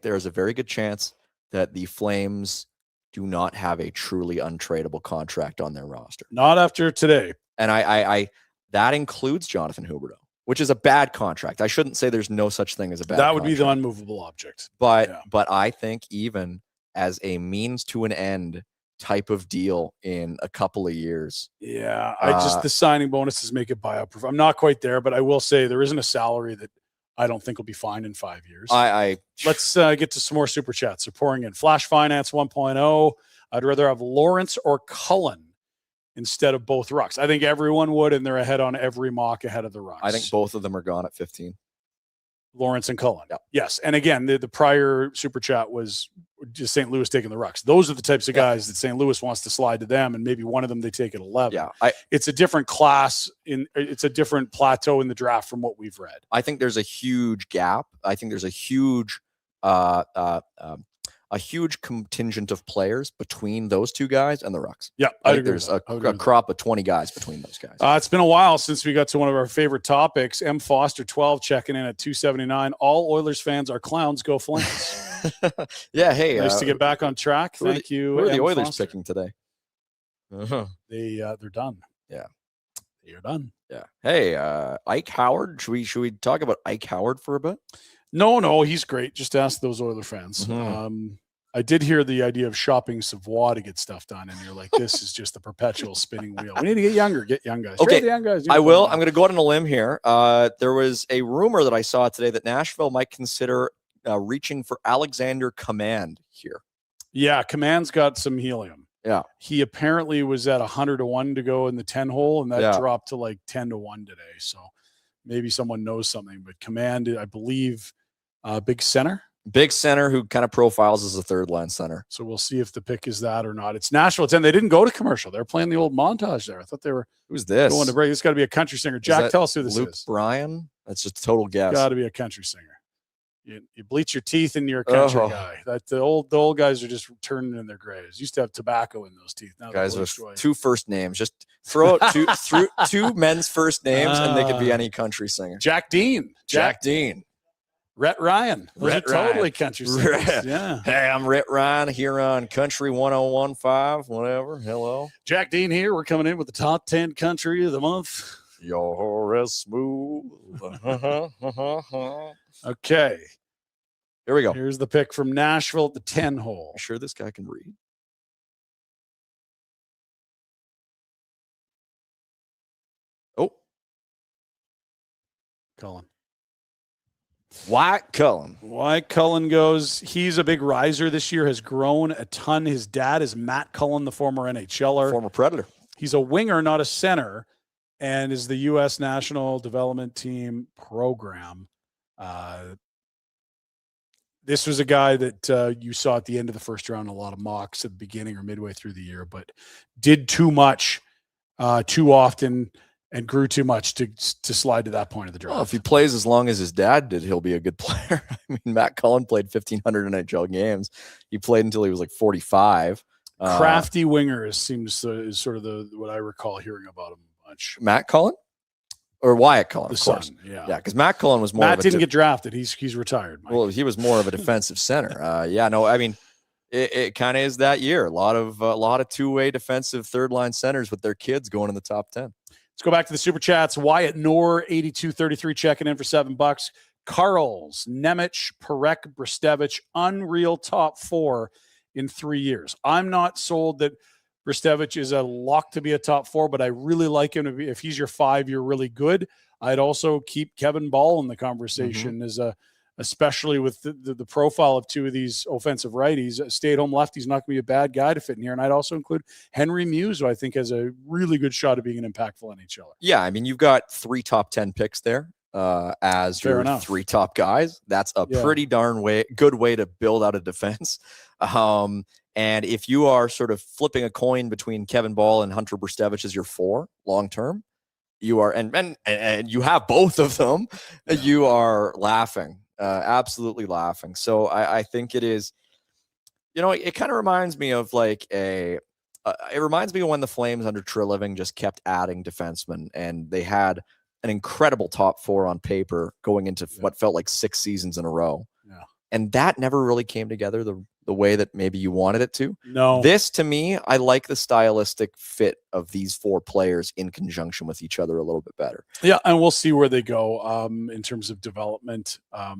there's a very good chance that the Flames do not have a truly untradeable contract on their roster. Not after today. And I that includes Jonathan Huberdeau, which is a bad contract. I shouldn't say there's no such thing as a bad contract. That would be the unmovable object. But I think even as a means to an end type of deal in a couple of years. Yeah, the signing bonuses make it buyout. I'm not quite there, but I will say there isn't a salary that I don't think will be fine in 5 years. Let's get to some more super chats. They're pouring in. Flash Finance 1.0. I'd rather have Lawrence or Cullen instead of both Rucks. I think everyone would, and they're ahead on every mock ahead of the Rucks. I think both of them are gone at 15. Lawrence and Cullen. Yep. Yes. And again, the prior super chat was just St. Louis taking the Rucks. Those are the types of guys that St. Louis wants to slide to them, and maybe one of them they take at 11. Yeah. It's a different class. It's a different plateau in the draft from what we've read. I think there's a huge gap. I think there's a huge contingent of players between those two guys and the Rucks. Yeah, I think there's a crop of 20 guys between those guys. It's been a while since we got to one of our favorite topics. M. Foster 12 checking in at 279. All Oilers fans are clowns. Go Flames. Yeah, hey. Nice to get back on track. Thank you. Who are the M. Oilers Foster. picking today? They're done. Yeah. They're done. Yeah. Hey, Ike Howard. Should we talk about Ike Howard for a bit? No, he's great. Just ask those Oiler fans. Mm-hmm. I did hear the idea of shopping Savoie to get stuff done, and you're like, this is just the perpetual spinning wheel. We need to get younger. Get young guys. Okay, the young guys. I will. I'm going to go out on a limb here. There was a rumor that I saw today that Nashville might consider reaching for Alexander Command here. Yeah, Command's got some helium. Yeah. He apparently was at 100-1 to go in the 10 hole, and that dropped to like 10-1 today. So maybe someone knows something, but Command, I believe, big center. Big center who kind of profiles as a third line center. So we'll see if the pick is that or not. It's Nashville 10. They didn't go to commercial. They're playing the old montage there. I thought they were. Who's this? Going to break. It's got to be a country singer. Jack, tell us who this Luke is. Bryan? That's just a total guess. Got to be a country singer. You bleach your teeth and you're a country guy. That the old guys are just turning in their graves. Used to have tobacco in those teeth. Now guys with two first names. Just throw out two men's first names and they could be any country singer. Jack Dean. Jack Dean. Rhett Ryan. Rhett totally Ryan. Country singers. Yeah. Hey, I'm Rhett Ryan here on Country 1015, whatever. Hello. Jack Dean here. We're coming in with the top 10 country of the month. You're as smooth. Okay. Here we go. Here's the pick from Nashville at the 10 hole. You sure this guy can read? Oh. Cullen. Wyatt Cullen. Wyatt Cullen goes. He's a big riser this year, has grown a ton. His dad is Matt Cullen, the former NHLer. Former Predator. He's a winger, not a center, and is the U.S. National Development Team program. This was a guy that you saw at the end of the first round, a lot of mocks at the beginning or midway through the year, but did too much, too often, and grew too much to slide to that point of the draft. Well, if he plays as long as his dad did, he'll be a good player. I mean, Matt Cullen played 1,500 NHL games. He played until he was like 45. Crafty winger is sort of what I recall hearing about him a bunch. Matt Cullen? Or Wyatt Cullen, of course. Son, yeah. Yeah, because Matt Cullen was more Matt didn't get drafted. He's retired. Mike. Well, he was more of a defensive center. I mean, it kind of is that year. A lot of two-way defensive third-line centers with their kids going in the top 10. Let's go back to the Super Chats. Wyatt Noor, 8233, checking in for $7. Carls, Nemec, Parek, Bristevich, unreal top 4 in 3 years. I'm not sold that Bristevich is a lock to be a top 4, but I really like him to be. If he's your 5, you're really good. I'd also keep Kevin Ball in the conversation as especially with the profile of two of these offensive righties. A stay-at-home lefty's not going to be a bad guy to fit in here. And I'd also include Henry Muse, who I think has a really good shot of being an impactful NHLer. Yeah, I mean, you've got 3 top 10 picks there as Fair your enough. 3 top guys. That's a pretty darn good way to build out a defense. And if you are sort of flipping a coin between Kevin Ball and Hunter Bristevich as your 4 long-term, you are, and you have both of them, you are laughing, absolutely laughing. So I think it is, it kind of reminds me of like it reminds me of when the Flames under Treliving just kept adding defensemen, and they had an incredible top 4 on paper going into what felt like 6 seasons in a row. Yeah. And that never really came together the way that maybe you wanted it to. No. This, to me, I like the stylistic fit of these 4 players in conjunction with each other a little bit better. Yeah, and we'll see where they go in terms of development. A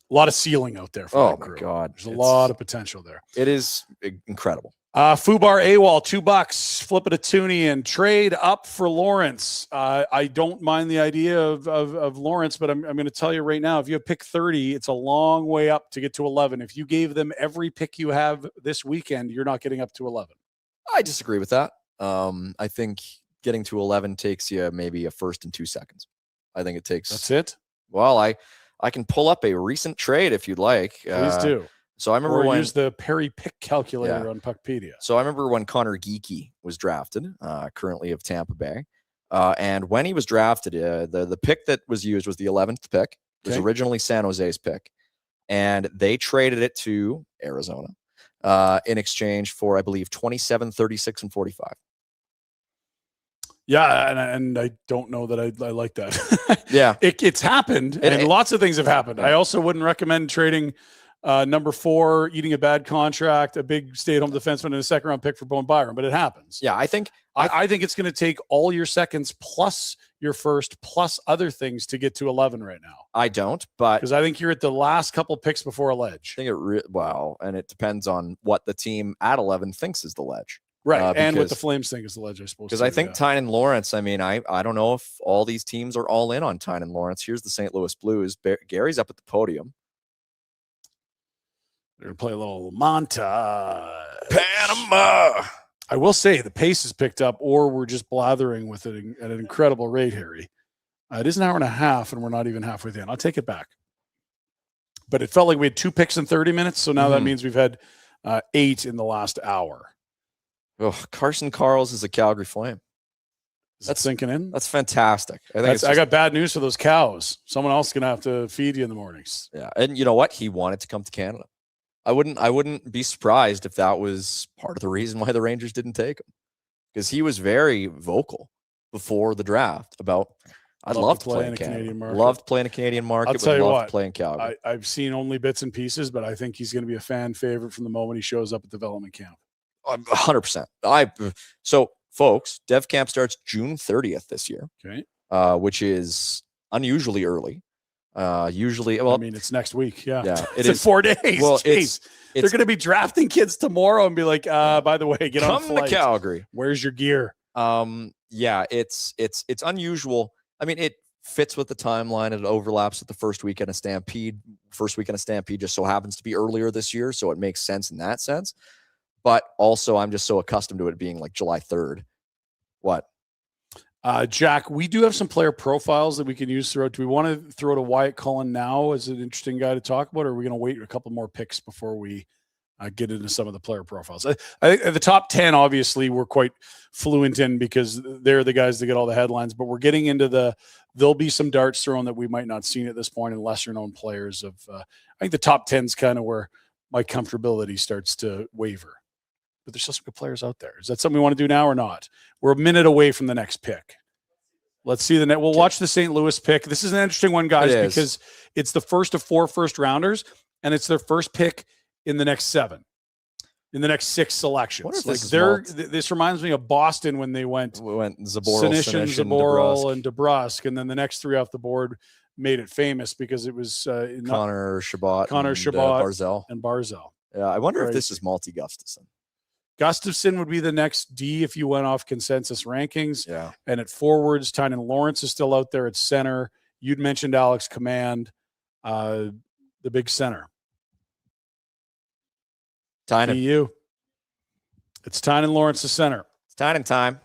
lot of ceiling out there for that crew. My God. There's a lot of potential there. It is incredible. Fubar AWOL, $2. Flip it a toonie and trade up for Lawrence. I don't mind the idea of Lawrence, but I'm going to tell you right now, if you have pick 30, it's a long way up to get to 11. If you gave them every pick you have this weekend, you're not getting up to 11. I disagree with that. I think getting to 11 takes you maybe a first and 2 seconds. I think it takes. That's it? Well, I can pull up a recent trade if you'd like. Please do. So I remember use the Perry pick calculator on Puckpedia. So I remember when Connor Geekie was drafted, currently of Tampa Bay. And when he was drafted, the pick that was used was the 11th pick. It was originally San Jose's pick. And they traded it to Arizona in exchange for, I believe, 27, 36, and 45. Yeah, and I don't know that I like that. Yeah. It's happened, and lots of things have happened. I also wouldn't recommend trading Number 4, eating a bad contract, a big stay-at-home defenseman, and a second-round pick for Bowen Byram, but it happens. Yeah, I think it's going to take all your seconds plus your first plus other things to get to 11 right now. I don't, but because I think you're at the last couple picks before a ledge. I think and it depends on what the team at 11 thinks is the ledge. Right, and what the Flames think is the ledge, I suppose. Because I think Tynan Lawrence, I mean, I don't know if all these teams are all in on Tynan Lawrence. Here's the St. Louis Blues. Gary's up at the podium. They're going to play a little montage. Panama! I will say the pace has picked up, or we're just blathering with it at an incredible rate, Harry. It is an hour and a half, and we're not even halfway in. I'll take it back. But it felt like we had 2 picks in 30 minutes, so now that means we've had 8 in the last hour. Oh, Carson Karls is a Calgary Flame. That's sinking in. That's fantastic. I got bad news for those cows. Someone else is going to have to feed you in the mornings. Yeah, and you know what? He wanted to come to Canada. I wouldn't be surprised if that was part of the reason why the Rangers didn't take him, because he was very vocal before the draft about I'd love to play in Canada. Loved playing a Canadian market. I'll tell you what, playing Calgary. I've seen only bits and pieces, but I think he's going to be a fan favorite from the moment he shows up at development camp. 100%. So, folks, Dev Camp starts June 30th this year. Okay, which is unusually early. Usually, I mean, it's next week. Yeah, it's in 4 days. Well, they're going to be drafting kids tomorrow and be like, by the way, get on a flight. Come to Calgary. Where's your gear? Yeah, it's unusual. I mean, it fits with the timeline. It overlaps with the first weekend of Stampede. First weekend of Stampede just so happens to be earlier this year, so it makes sense in that sense. But also, I'm just so accustomed to it being like July 3rd. What? Jack, we do have some player profiles that we can use throughout. Do we want to throw to Wyatt Cullen now as an interesting guy to talk about, or are we going to wait a couple more picks before we get into some of the player profiles? I think the top 10, obviously, we're quite fluent in because they're the guys that get all the headlines, but we're getting into there'll be some darts thrown that we might not seen at this point in lesser known players of, I think the top 10 is kind of where my comfortability starts to waver. But there's still some good players out there. Is that something we want to do now or not? We're a minute away from the next pick. Let's see the net. We'll watch the St. Louis pick. This is an interesting one, guys, because it's the first of 4 first-rounders, and it's their first pick in the next 7, in the next 6 selections. This reminds me of Boston when they went Zaboral, Zaboral, and DeBrusk, and then the next 3 off the board made it famous because it was Connor Shabbat, and Barzell. Yeah, I wonder if this is Malty Gustafson. Gustafson would be the next D if you went off consensus rankings. Yeah. And at forwards, Tynan Lawrence is still out there at center. You'd mentioned Alex Command, the big center. Tynan. You. It's Tynan Lawrence, the center. It's Tynan time.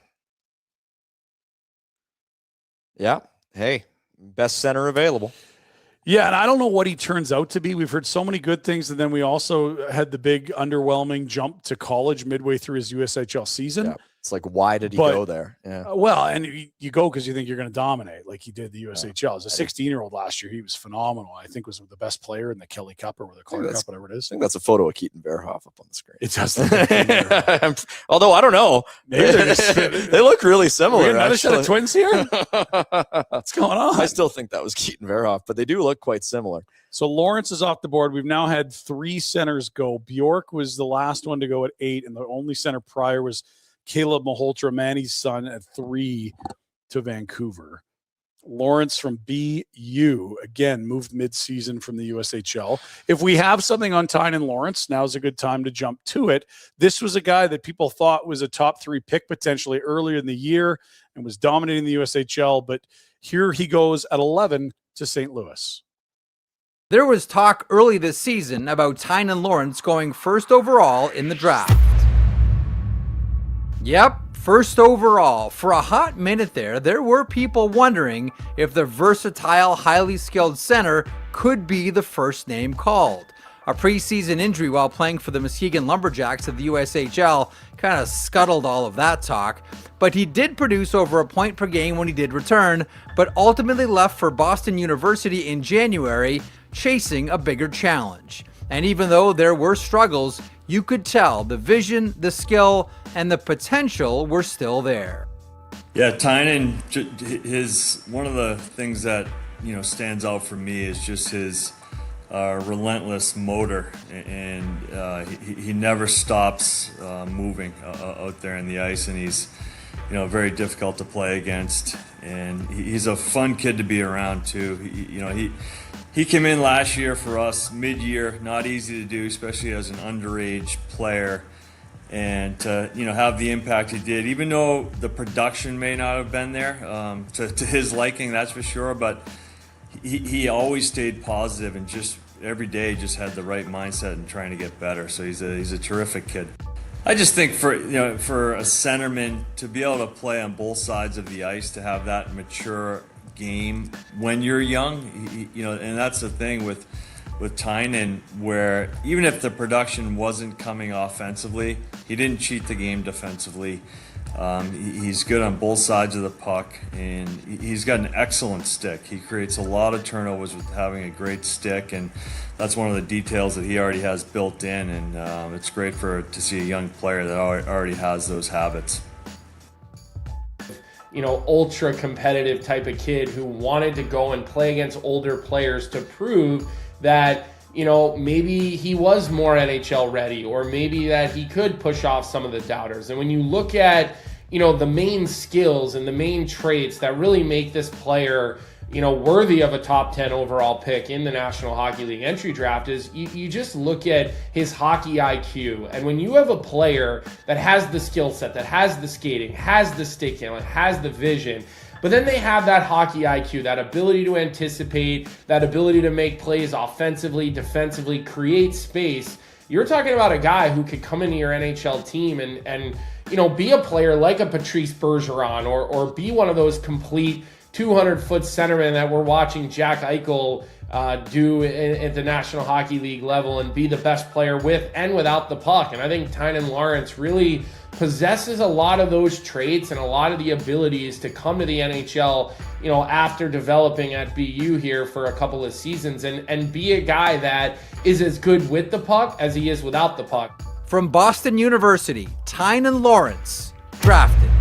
Yeah. Hey, best center available. Yeah, and I don't know what he turns out to be. We've heard so many good things, and then we also had the big underwhelming jump to college midway through his USHL season. Yeah. It's like, why did he go there? Yeah. Well, and you go because you think you're going to dominate like he did the USHL. As a 16-year-old last year, he was phenomenal. I think was the best player in the Kelly Cup or the Clark Cup, whatever it is. I think that's a photo of Keaton Verhoff up on the screen. It does look like although I don't know. They look really similar. Another set of twins here? What's going on? I still think that was Keaton Verhoff, but they do look quite similar. So Lawrence is off the board. We've now had 3 centers go. Bjork was the last one to go at 8, and the only center prior was Caleb Maholtra, Manny's son, at 3 to Vancouver. Lawrence from BU, again, moved midseason from the USHL. If we have something on Tynan Lawrence, now's a good time to jump to it. This was a guy that people thought was a top 3 pick potentially earlier in the year and was dominating the USHL, but here he goes at 11 to St. Louis. There was talk early this season about Tynan Lawrence going first overall in the draft. Yep, first overall. For a hot minute there were people wondering if the versatile, highly skilled center could be the first name called. A preseason injury while playing for the Muskegon Lumberjacks of the USHL kind of scuttled all of that talk, but he did produce over a point per game when he did return, but ultimately left for Boston University in January, chasing a bigger challenge. And even though there were struggles, you could tell the vision, the skill, and the potential were still there. Yeah, Tynan, one of the things that stands out for me is just his relentless motor, and he never stops moving out there in the ice, and he's very difficult to play against, and he's a fun kid to be around too. He came in last year for us mid-year, not easy to do, especially as an underage player, and to have the impact he did, even though the production may not have been there to his liking, that's for sure, but he always stayed positive and just every day just had the right mindset and trying to get better. So he's a terrific kid. I just think for a centerman to be able to play on both sides of the ice, to have that mature game when you're young, and that's the thing with Tynan, where even if the production wasn't coming offensively, he didn't cheat the game defensively. He's good on both sides of the puck, and he's got an excellent stick. He creates a lot of turnovers with having a great stick, and that's one of the details that he already has built in, and it's great to see a young player that already has those habits. Ultra competitive type of kid who wanted to go and play against older players to prove that maybe he was more NHL ready, or maybe that he could push off some of the doubters. And when you look at, the main skills and the main traits that really make this player, worthy of a top 10 overall pick in the National Hockey League entry draft, is you just look at his hockey IQ. And when you have a player that has the skill set, that has the skating, has the stick handling, has the vision, but then they have that hockey IQ, that ability to anticipate, that ability to make plays offensively, defensively, create space. You're talking about a guy who could come into your NHL team and be a player like a Patrice Bergeron, or be one of those complete 200-foot centermen that we're watching Jack Eichel do at the National Hockey League level, and be the best player with and without the puck. And I think Tynan Lawrence really possesses a lot of those traits and a lot of the abilities to come to the NHL, after developing at BU here for a couple of seasons, and be a guy that is as good with the puck as he is without the puck. From Boston University, Tynan Lawrence, drafted.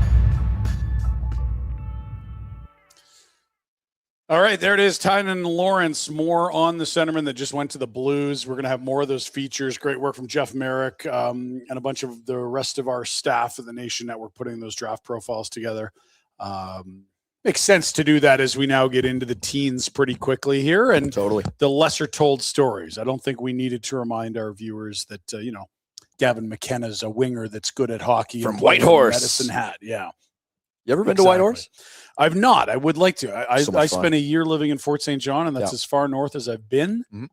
All right, there it is. Tynan Lawrence, more on the centerman that just went to the Blues. We're going to have more of those features. Great work from Jeff Merrick and a bunch of the rest of our staff at the Nation Network putting those draft profiles together. Makes sense to do that as we now get into the teens pretty quickly here, and Totally. the lesser told stories. I don't think we needed to remind our viewers that, Gavin McKenna's a winger that's good at hockey. From Whitehorse. Medicine Hat, yeah. You ever been to Whitehorse? I've not. I would like to. I fun. spent a year living in Fort St. John, and that's as far north as I've been. Mhm.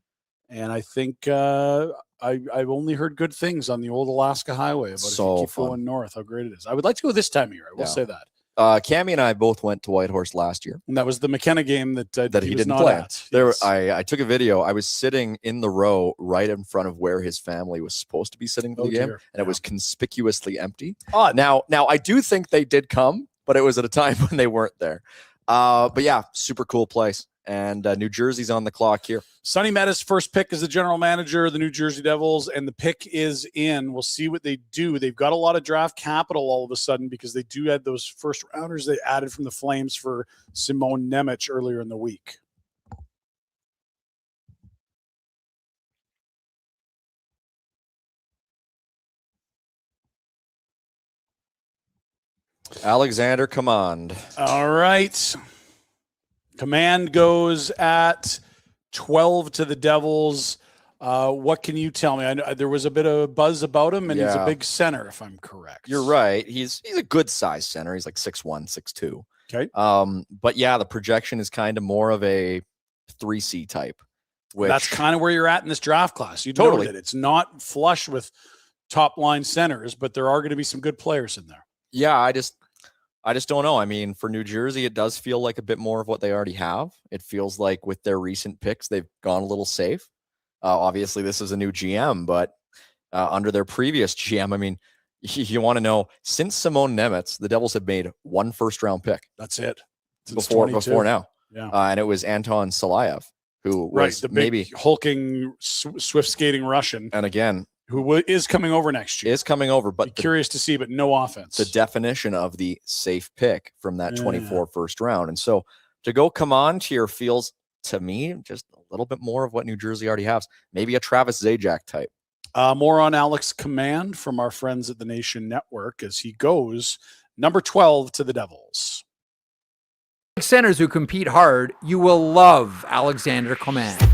And I think I've only heard good things on the old Alaska Highway about if you keep going north, how great it is. I would like to go this time of year. I will say that. Cammy and I both went to Whitehorse last year. And that was the McKenna game that he didn't not play. At. Yes. I took a video. I was sitting in the row right in front of where his family was supposed to be sitting for the game, and it was conspicuously empty. Now I do think they did come, but it was at a time when they weren't there. But yeah, super cool place. And New Jersey's on the clock here. Sonny Metta's first pick as the general manager of the New Jersey Devils, and the pick is in. We'll see what they do. They've got a lot of draft capital all of a sudden because they do have those first rounders they added from the Flames for Simone Nemec earlier in the week. Alexander Command. All right. Command goes at 12 to the Devils. What can you tell me? I know there was a bit of buzz about him, and he's a big center, if I'm correct. You're right. He's a good size center. He's like 6'1", 6'2". Okay. But yeah, the projection is kind of more of a 3C type. That's kind of where you're at in this draft class. You totally. Noted it. It's not flush with top line centers, but there are going to be some good players in there. Yeah, I just don't know. I mean, for New Jersey, it does feel like a bit more of what they already have. It feels like with their recent picks, they've gone a little safe. Obviously, this is a new GM, but under their previous GM, I mean, you want to know, since Simone Nemec, the Devils have made one first-round pick. That's it. Before now. Yeah. And it was Anton Salayev, who was the big maybe hulking, swift skating Russian. And again, who is coming over next year. Is coming over, but curious to see, but no offense. The definition of the safe pick from that 24 first round. And so to go Command here feels, to me, just a little bit more of what New Jersey already has. Maybe a Travis Zajac type. More on Alex Command from our friends at the Nation Network as he goes number 12 to the Devils. Centers who compete hard, you will love Alexander Command.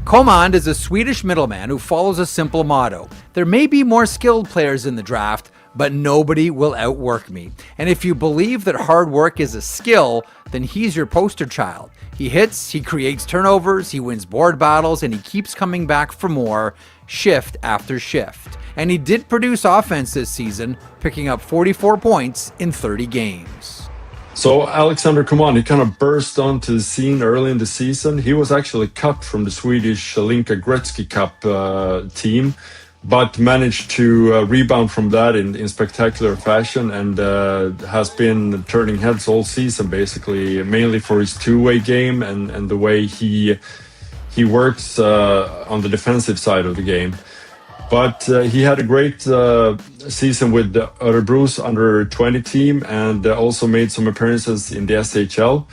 Command is a Swedish middleman who follows a simple motto. There may be more skilled players in the draft, but nobody will outwork me. And if you believe that hard work is a skill, then he's your poster child. He hits, he creates turnovers, he wins board battles, and he keeps coming back for more, shift after shift. And he did produce offense this season, picking up 44 points in 30 games. So Alexander Command, he kind of burst onto the scene early in the season. He was actually cut from the Swedish Linka Gretzky Cup team, but managed to rebound from that in spectacular fashion, and has been turning heads all season, basically, mainly for his two-way game and the way he works on the defensive side of the game. But he had a great season with the Örebro's under-20 team, and also made some appearances in the SHL.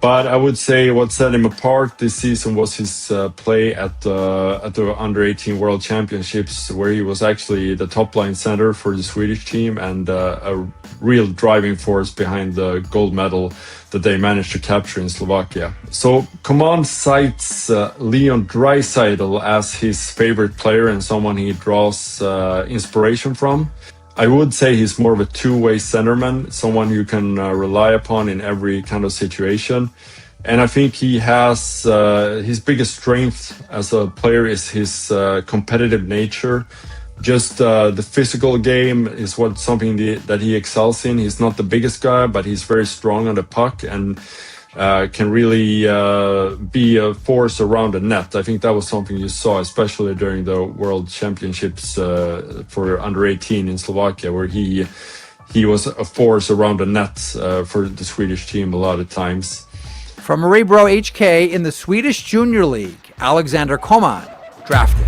But I would say what set him apart this season was his play at the Under-18 World Championships, where he was actually the top-line center for the Swedish team and a real driving force behind the gold medal that they managed to capture in Slovakia. So Command cites Leon Draisaitl as his favorite player and someone he draws inspiration from. I would say he's more of a two-way centerman, someone you can rely upon in every kind of situation. And I think he has his biggest strength as a player is his competitive nature. Just the physical game is something that he excels in. He's not the biggest guy, but he's very strong on the puck and can really be a force around the net. I think that was something you saw, especially during the World Championships for under-18 in Slovakia, where he was a force around the net for the Swedish team a lot of times. From Örebro HK in the Swedish Junior League, Alexander Command, drafted.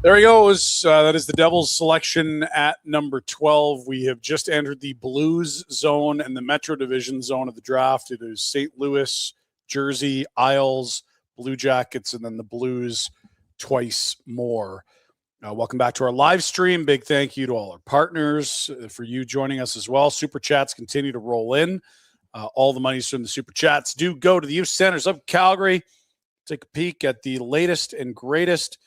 There he goes. That is the Devils selection at number 12. We have just entered the Blues zone and the Metro Division zone of the draft. It is St. Louis, Jersey, Isles, Blue Jackets, and then the Blues twice more. Welcome back to our live stream. Big thank you to all our partners for you joining us as well. Super Chats continue to roll in. All the monies from the Super Chats do go to the youth centers of Calgary. Take a peek at the latest and greatest.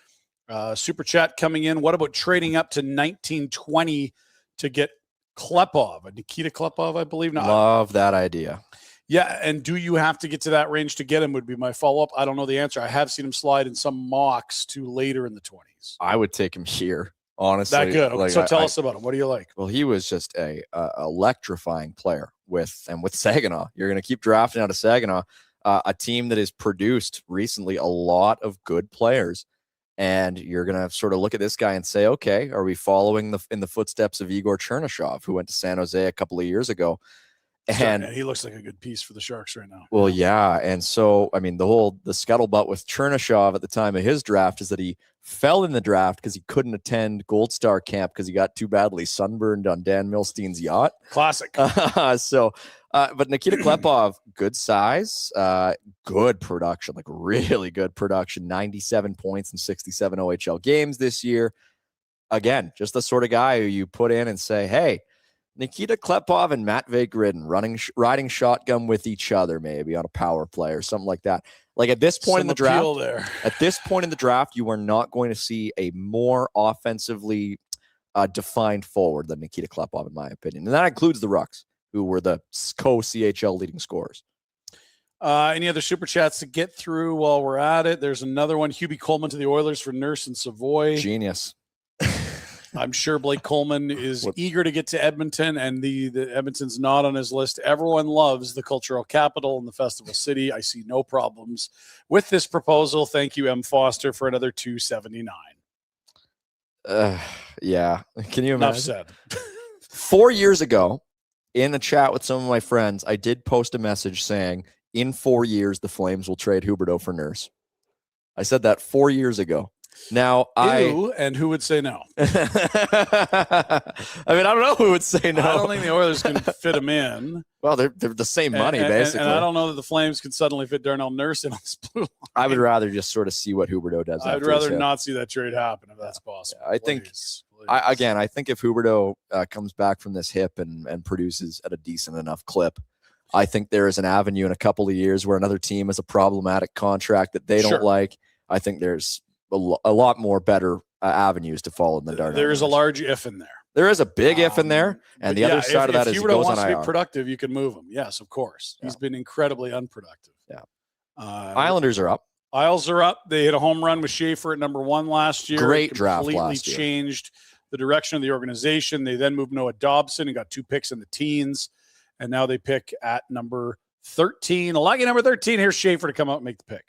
Super Chat coming in. What about trading up to 1920 to get Klepov? Nikita Klepov, I believe. Not. Love that idea. Yeah, and do you have to get to that range to get him would be my follow-up. I don't know the answer. I have seen him slide in some mocks to later in the 20s. I would take him here, honestly. That good. Like, so tell us about him. What do you like? Well, he was just a electrifying player with Saginaw. You're going to keep drafting out of Saginaw, a team that has produced recently a lot of good players. And you're going to sort of look at this guy and say, okay, are we following in the footsteps of Igor Chernyshov, who went to San Jose a couple of years ago? And he looks like a good piece for the Sharks right now. Well, yeah. And so, I mean, the scuttlebutt with Chernyshov at the time of his draft is that he fell in the draft because he couldn't attend Gold Star camp because he got too badly sunburned on Dan Milstein's yacht. Classic. But Nikita Klepov, good size, good production, like really good production, 97 points in 67 OHL games this year. Again, just the sort of guy who you put in and say, hey, Nikita Klepov and Matvei Gridin riding shotgun with each other, maybe on a power play or something like that. Like at this point in the draft, you are not going to see a more offensively defined forward than Nikita Klepov, in my opinion. And that includes the Rucks, who were the co-CHL leading scorers. Any other Super Chats to get through while we're at it? There's another one. Hubie Coleman to the Oilers for Nurse and Savoy. Genius. I'm sure Blake Coleman is eager to get to Edmonton, and the Edmonton's not on his list. Everyone loves the cultural capital and the festival city. I see no problems with this proposal. Thank you, M. Foster, for another $279. Yeah. Can you imagine? Enough said. 4 years ago, in a chat with some of my friends, I did post a message saying, in 4 years, the Flames will trade Huberdeau for Nurse. I said that 4 years ago. Now, and who would say no? I mean, I don't know who would say no. I don't think the Oilers can fit him in. Well, they're the same money, basically. And I don't know that the Flames can suddenly fit Darnell Nurse in on this blue line. I would rather just sort of see what Huberdeau does. I'd rather not see that trade happen if that's possible. I think, I think if Huberdeau comes back from this hip and produces at a decent enough clip, I think there is an avenue in a couple of years where another team has a problematic contract that they don't like. I think there's a lot more better avenues to follow in the Darnell. There is a large if in there. There is a big if in there, and the other side of that is if he goes wants on to IR. be productive, you can move him. Yes, of course. He's been incredibly unproductive. Yeah. Islanders are up. Isles are up. They hit a home run with Schaefer at number 1 last year. Great draft Completely last year. changed the direction of the organization. They then moved Noah Dobson and got 2 picks in the teens, and now they pick at number 13. Lucky number 13. Here's Schaefer to come out and make the pick.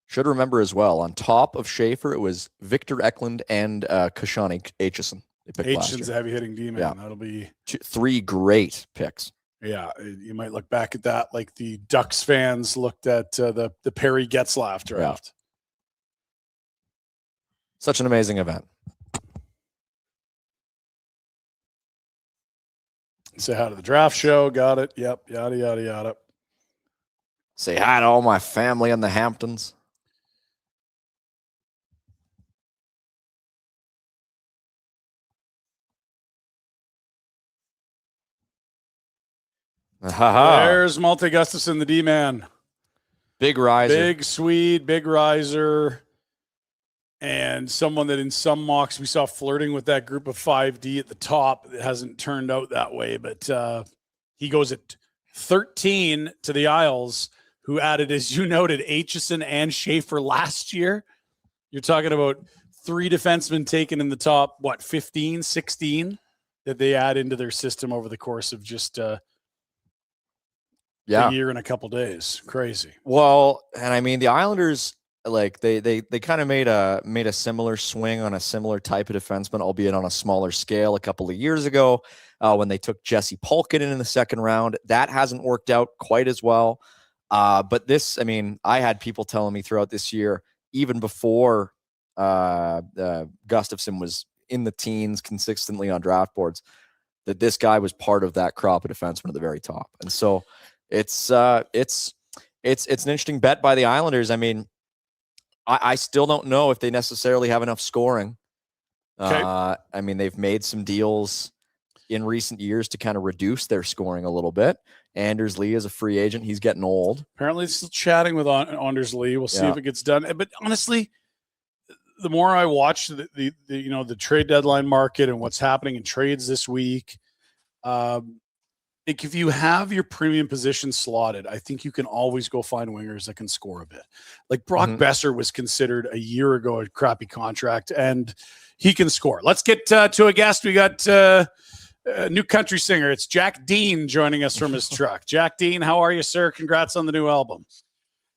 Should remember as well, on top of Schaefer, it was Victor Eklund and Kashani Aitchison. Aitchison's a heavy-hitting D-man. Yeah. That'll be 3 great picks. Yeah, you might look back at that like the Ducks fans looked at the Perry Getzlaf draft. Yeah. Such an amazing event. Say hi to the draft show. Got it. Yep. Yada, yada, yada. Say hi to all my family in the Hamptons. There's Malte Gustafsson, the D-man. Big riser. Big Swede, big riser. And someone that in some mocks we saw flirting with that group of 5D at the top. It hasn't turned out that way, but he goes at 13 to the Isles, who added, as you noted, Aitchison and Schaefer last year. You're talking about 3 defensemen taken in the top, 15, 16 that they add into their system over the course of just a year and a couple days. Crazy. Well, and I mean the Islanders, like they kind of made a similar swing on a similar type of defenseman, albeit on a smaller scale, a couple of years ago when they took Jesse Pulkkinen in the second round. That hasn't worked out quite as well. But this, I mean, I had people telling me throughout this year, even before Gustafsson was in the teens consistently on draft boards, that this guy was part of that crop of defensemen at the very top. And so it's an interesting bet by the Islanders. I mean, I still don't know if they necessarily have enough scoring. Okay. I mean, they've made some deals in recent years to kind of reduce their scoring a little bit. Anders Lee is a free agent. He's getting old. Apparently still chatting with Anders Lee. We'll see if it gets done. But honestly, the more I watch the trade deadline market and what's happening in trades this week, if you have your premium position slotted, I think you can always go find wingers that can score a bit. Like Brock Besser was considered a year ago a crappy contract, and he can score. Let's get to a guest. We got a new country singer. It's Jack Dean joining us from his truck. Jack Dean, how are you, sir? Congrats on the new album.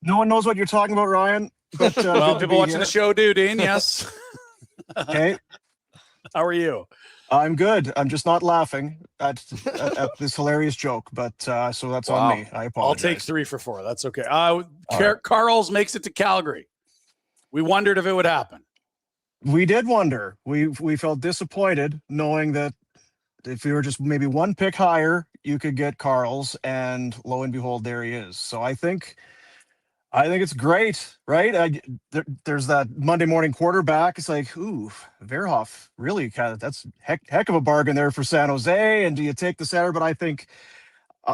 No one knows what you're talking about, Ryan. But, well, people watching the show do, Dean. Yes. Okay. How are you? I'm good. I'm just not laughing at this hilarious joke, but so that's on me. I apologize. I'll take 3 for 4. That's okay. Carl's makes it to Calgary. We wondered if it would happen. We did wonder. We felt disappointed knowing that if we were just maybe 1 pick higher, you could get Carl's, and lo and behold, there he is. So I think it's great, right? There's that Monday morning quarterback. It's like, ooh, Verhoff, really that's heck of a bargain there for San Jose. And do you take the center? But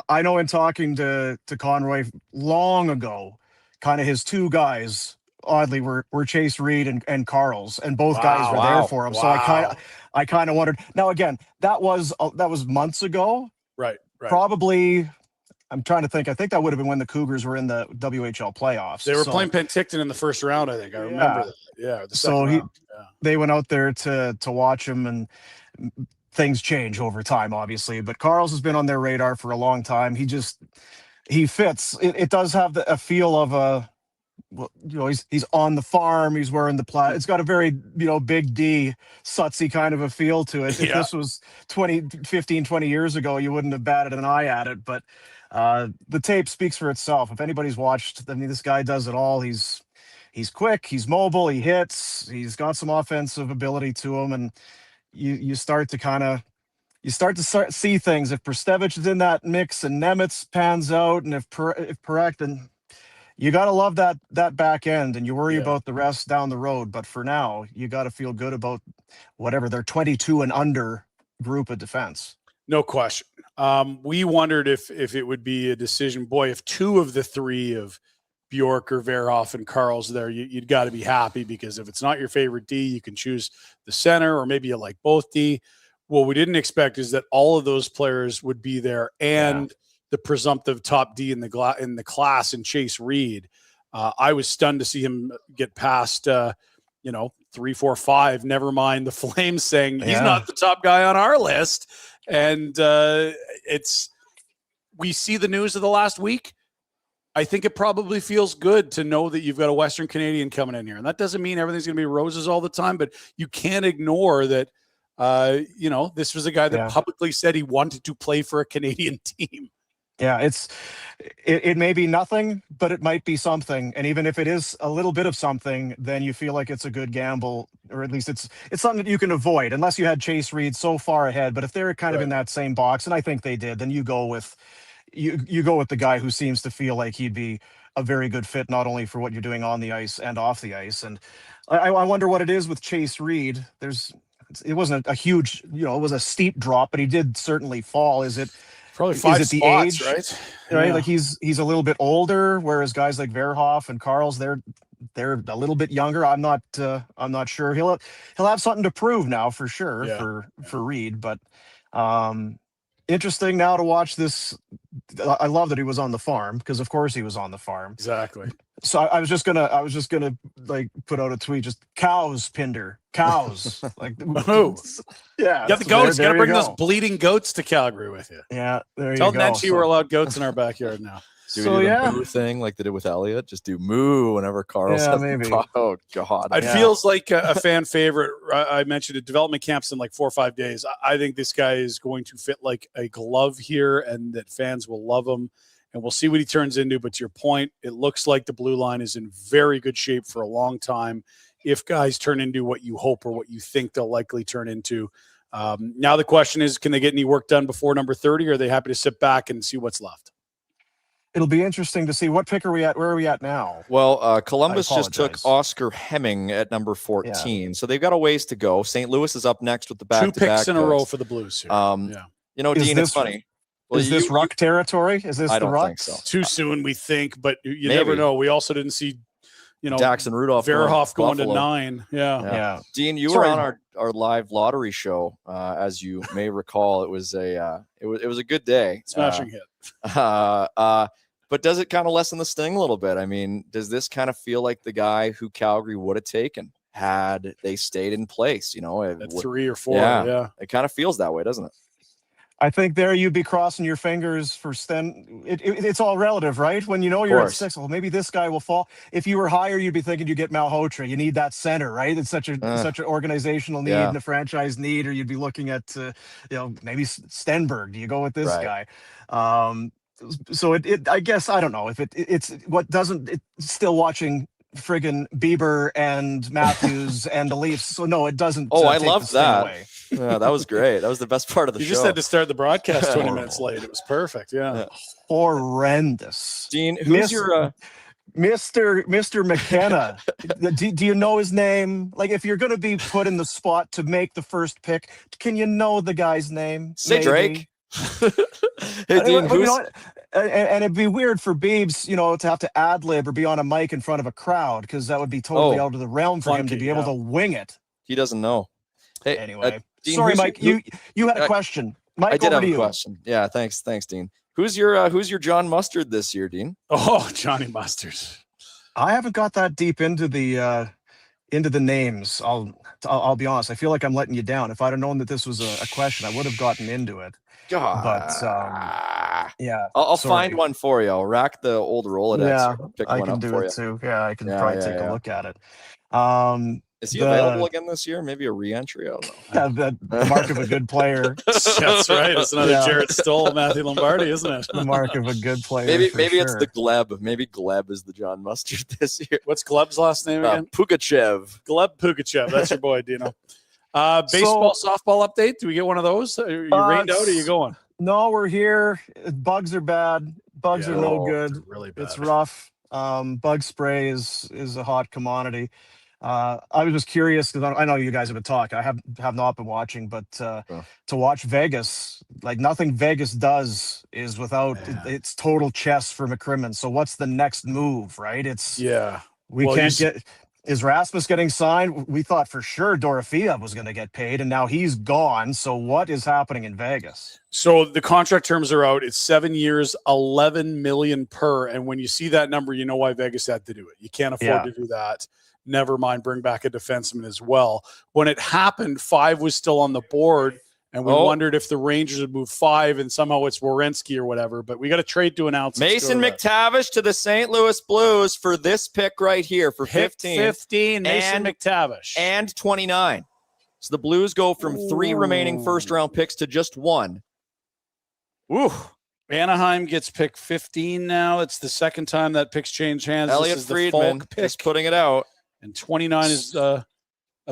I know in talking to Conroy long ago, kind of his 2 guys, oddly, were Chase Reed and Carl's, and both guys were there for him. So I kind of wondered. Now again, that was months ago, right? Probably. I'm trying to think. I think that would have been when the Cougars were in the WHL playoffs. They were playing Penticton in the first round, I think. I remember that. Yeah. They went out there to watch him, and things change over time, obviously. But Carl's has been on their radar for a long time. He fits. It does have a feel of he's on the farm. He's wearing the It's got a very, big D, sutsy kind of a feel to it. If this was 15, 20 years ago, you wouldn't have batted an eye at it. But the tape speaks for itself. If anybody's watched, I mean, this guy does it all. He's he's quick, he's mobile, he hits, he's got some offensive ability to him, and you start to see things. If Prstevich is in that mix and Nemitz pans out, and if Parekh, then you got to love that back end, and you worry about the rest down the road. But for now, you got to feel good about whatever their 22 and under group of defense. No question. We wondered if it would be a decision. Boy, if two of the three of Bjork or Verhoff and Carl's there, you'd got to be happy, because if it's not your favorite D, you can choose the center, or maybe you like both D. What we didn't expect is that all of those players would be there, and the presumptive top D in the class in Chase Reed. I was stunned to see him get past 3, 4, 5. Never mind the Flames saying he's not the top guy on our list. And we see the news of the last week. I think it probably feels good to know that you've got a Western Canadian coming in here. And that doesn't mean everything's going to be roses all the time, but you can't ignore that, this was a guy that publicly said he wanted to play for a Canadian team. Yeah, it may be nothing, but it might be something. And even if it is a little bit of something, then you feel like it's a good gamble, or at least it's something that you can avoid, unless you had Chase Reed so far ahead. But if they're kind of in that same box, and I think they did, then you go with the guy who seems to feel like he'd be a very good fit, not only for what you're doing on the ice and off the ice. And I wonder what it is with Chase Reed. It wasn't a huge, it was a steep drop, but he did certainly fall. Is it probably 5 is it spots, the age, right? Yeah. Like he's a little bit older, whereas guys like Verhoff and Carl's, they're a little bit younger. I'm not sure. He'll have something to prove now for sure for Reed, but interesting now to watch this. I love that he was on the farm, because of course he was on the farm. Exactly. So I was just gonna like put out a tweet, just cows, Pinder, cows. Like, oh, yeah, you got the goats. You got to bring those bleeding goats to Calgary with you. Yeah, there you go. Tell Nenshi we're allowed goats in our backyard now. Do the moo thing like they did with Elliott? Just do moo whenever Carl says maybe. Oh, God. It feels like a fan favorite. I mentioned it. Development camps in like 4 or 5 days. I think this guy is going to fit like a glove here, and that fans will love him. And we'll see what he turns into. But to your point, it looks like the blue line is in very good shape for a long time. If guys turn into what you hope or what you think they'll likely turn into. Now the question is, can they get any work done before number 30? Or are they happy to sit back and see what's left? It'll be interesting to see what pick are we at. Where are we at now? Well, Columbus just took Oscar Hemming at number 14. So they've got a ways to go. St. Louis is up next with the back-to-back. 2 picks in a row for the Blues here. Dean, it's funny. Well, is this Ruck territory? Is this I the don't Ruck? think so. Too soon, we think, but you never know. We also didn't see, Jackson Rudolph, Verhoff going to Buffalo. 9. Yeah. Dean, you were on our live lottery show, as you may recall. It was a good day. Smashing hit. But does it kind of lessen the sting a little bit? I mean, does this kind of feel like the guy who Calgary would have taken had they stayed in place? At 3 or 4. Yeah. It kind of feels that way, doesn't it? I think there you'd be crossing your fingers for Sten. It's all relative, right? When you're at 6, well, maybe this guy will fall. If you were higher, you'd be thinking you get Malhotra. You need that center, right? It's such an organizational need and a franchise need. Or you'd be looking at, maybe Stenberg. Do you go with this guy? So I guess I don't know if it's what doesn't. It's still watching friggin' Bieber and Matthews and the Leafs. So no, it doesn't. I love that. Yeah, that was great. That was the best part of the show. You just had to start the broadcast 20 minutes late. It was perfect. Yeah. Horrendous. Dean, who's your Mr. McKenna? do you know his name? Like, if you're going to be put in the spot to make the first pick, can you know the guy's name? Say Drake. Hey, Dean, and it'd be weird for Biebs, to have to ad-lib or be on a mic in front of a crowd, because that would be totally out of the realm for him to be able to wing it. He doesn't know. Hey, anyway, Dean, sorry, Mike. You had a question. Mike, I did have a question. Yeah, thanks, Dean. Who's your John Mustard this year, Dean? Oh, Johnny Mustard. I haven't got that deep into the names. I'll be honest. I feel like I'm letting you down. If I'd have known that this was a question, I would have gotten into it. God. But yeah, I'll sorry. find one for you. I'll rack the old Rolodex. Yeah, I'll pick I one can up do for it you. too. Yeah, I can Yeah, probably yeah, take yeah. a look at it. Is he available again this year? Maybe a re-entry? I don't know. The mark of a good player. That's right. It's another Jarrett Stoll, Matthew Lombardi, isn't it? The mark of a good player. Maybe it's the Gleb. Maybe Gleb is the John Mustard this year. What's Gleb's last name again? Pugachev. Gleb Pugachev. That's your boy, Dino. Baseball, softball update. Do we get one of those? Are you rained out? Or are you going? No, we're here. Bugs are bad. Bugs are no good. Really bad. It's rough. Bug spray is a hot commodity. I was just curious because I know you guys have been talking. I have not been watching, but to watch Vegas, like nothing Vegas does is without it's total chess for McCrimmon. So what's the next move, right? Is Rasmus getting signed? We thought for sure Dorofeyev was going to get paid, and now he's gone. So what is happening in Vegas? So the contract terms are out. It's 7 years, $11 million per. And when you see that number, you know why Vegas had to do it. You can't afford to do that. Never mind, bring back a defenseman as well. When it happened, 5 was still on the board, and we wondered if the Rangers would move 5, and somehow it's Werenski or whatever. But we got a trade to announce. Mason McTavish to the St. Louis Blues for this pick right here for 15. 15, Mason McTavish. And 29. So the Blues go from 3 remaining first-round picks to just 1. Ooh. Anaheim gets pick 15 now. It's the second time that pick's changed hands. Elliot Friedman is putting it out. And 29 is a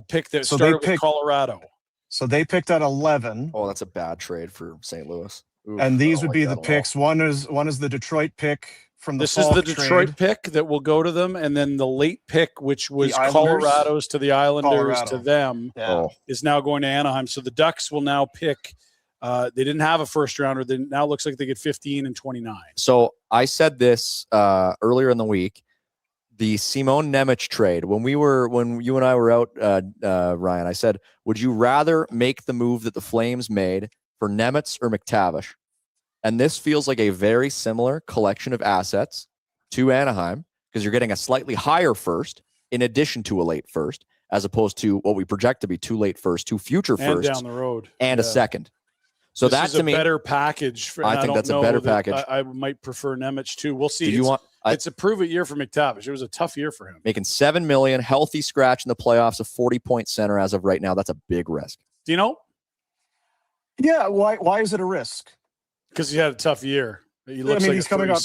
pick that started with Colorado. So they picked at 11. Oh, that's a bad trade for St. Louis. Oof, and these would be the picks. One is the Detroit pick from the This is the Detroit pick that will go to them, and then the late pick, which was Colorado's to the Islanders to them, is now going to Anaheim. So the Ducks will now pick. They didn't have a first rounder. Then now it looks like they get 15 and 29. So I said this earlier in the week. The Simon Nemec trade, when you and I were out, Ryan, I said, would you rather make the move that the Flames made for Nemec or McTavish? And this feels like a very similar collection of assets to Anaheim because you're getting a slightly higher first in addition to a late first, as opposed to what we project to be 2 late firsts, 2 future firsts, down the road, and a second. So that's a better package. I think that's a better package. I might prefer Nemec too. We'll see. It's a prove-it year for McTavish. It was a tough year for him. Making $7 million, healthy scratch in the playoffs, a 40-point center as of right now. That's a big risk. Do you know? Yeah. Why is it a risk? Because he had a tough year. He's coming up,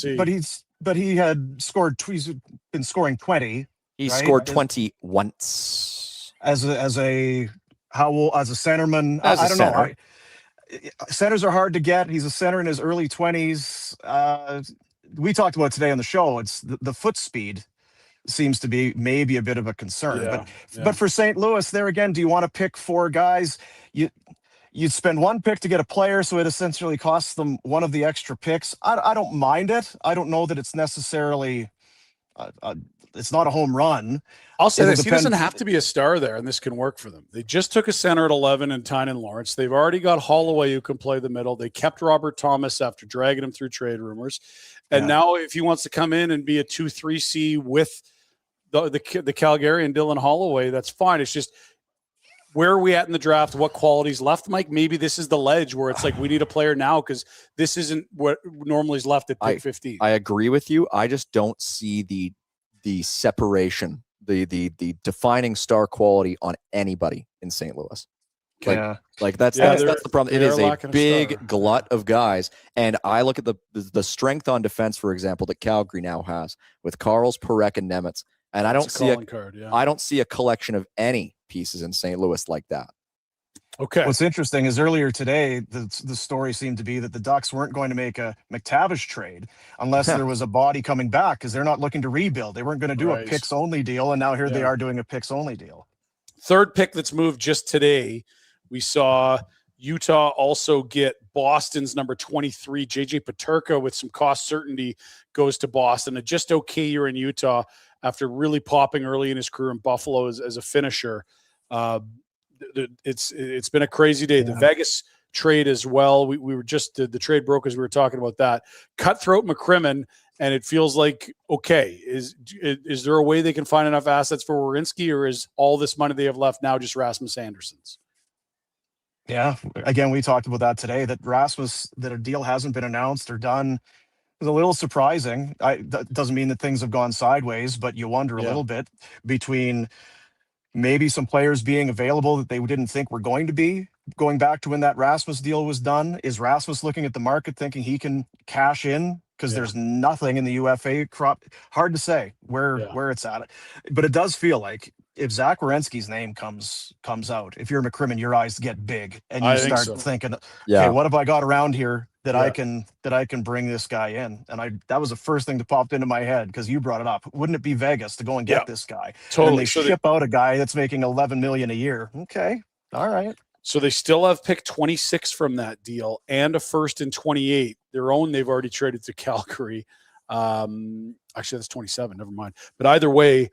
but he had scored. He's been scoring 20. He scored 20 once as a centerman. I don't know. Centers are hard to get. He's a center in his early 20s. We talked about it today on the show. It's the foot speed seems to be maybe a bit of a concern. But for St. Louis, there again, do you want to pick 4 guys? You'd spend 1 pick to get a player, so it essentially costs them 1 of the extra picks. I don't mind it. I don't know that it's necessarily it's not a home run. I'll say this. He doesn't have to be a star there, and this can work for them. They just took a center at 11 in Tynan Lawrence. They've already got Holloway who can play the middle. They kept Robert Thomas after dragging him through trade rumors. And now if he wants to come in and be a 2-3C with the Calgary and Dylan Holloway, that's fine. It's just where are we at in the draft? What qualities left, Mike? Maybe this is the ledge where it's like we need a player now because this isn't what normally is left at pick 15. I agree with you. I just don't see the separation, the defining star quality on anybody in St. Louis. That's the problem. It is a big glut of guys, and I look at the strength on defense, for example, that Calgary now has with Karls, Parekh, and Nemec, and I don't see a collection of any pieces in St. Louis like that. Okay. What's interesting is earlier today, the story seemed to be that the Ducks weren't going to make a McTavish trade unless there was a body coming back because they're not looking to rebuild. They weren't going to do a picks only deal, and now here they are doing a picks only deal. Third pick that's moved just today. We saw Utah also get Boston's number 23, JJ Peterka, with some cost certainty, goes to Boston. A just okay year in Utah after really popping early in his career in Buffalo as a finisher. It's been a crazy day. The Vegas trade as well. We were just the trade broke as we were talking about that. Cutthroat McCrimmon, and it feels like okay. Is there a way they can find enough assets for Werenski, or is all this money they have left now just Rasmus Andersson's? Yeah. Again, we talked about that today, that Rasmus, that a deal hasn't been announced or done, is a little surprising. That doesn't mean that things have gone sideways, but you wonder a little bit between maybe some players being available that they didn't think were going to be, going back to when that Rasmus deal was done. Is Rasmus looking at the market thinking he can cash in? Because there's nothing in the UFA crop. Hard to say where it's at. But it does feel like if Zach Werenski's name comes out, if you're McCrimmon, your eyes get big and you start thinking, okay, what have I got around here that I can bring this guy in? And that was the first thing that popped into my head because you brought it up. Wouldn't it be Vegas to go and get this guy? Totally. And they ship out a guy that's making $11 million a year. Okay. All right. So they still have pick 26 from that deal and a first in 28. Their own they've already traded to Calgary. Actually, that's 27. Never mind. But either way,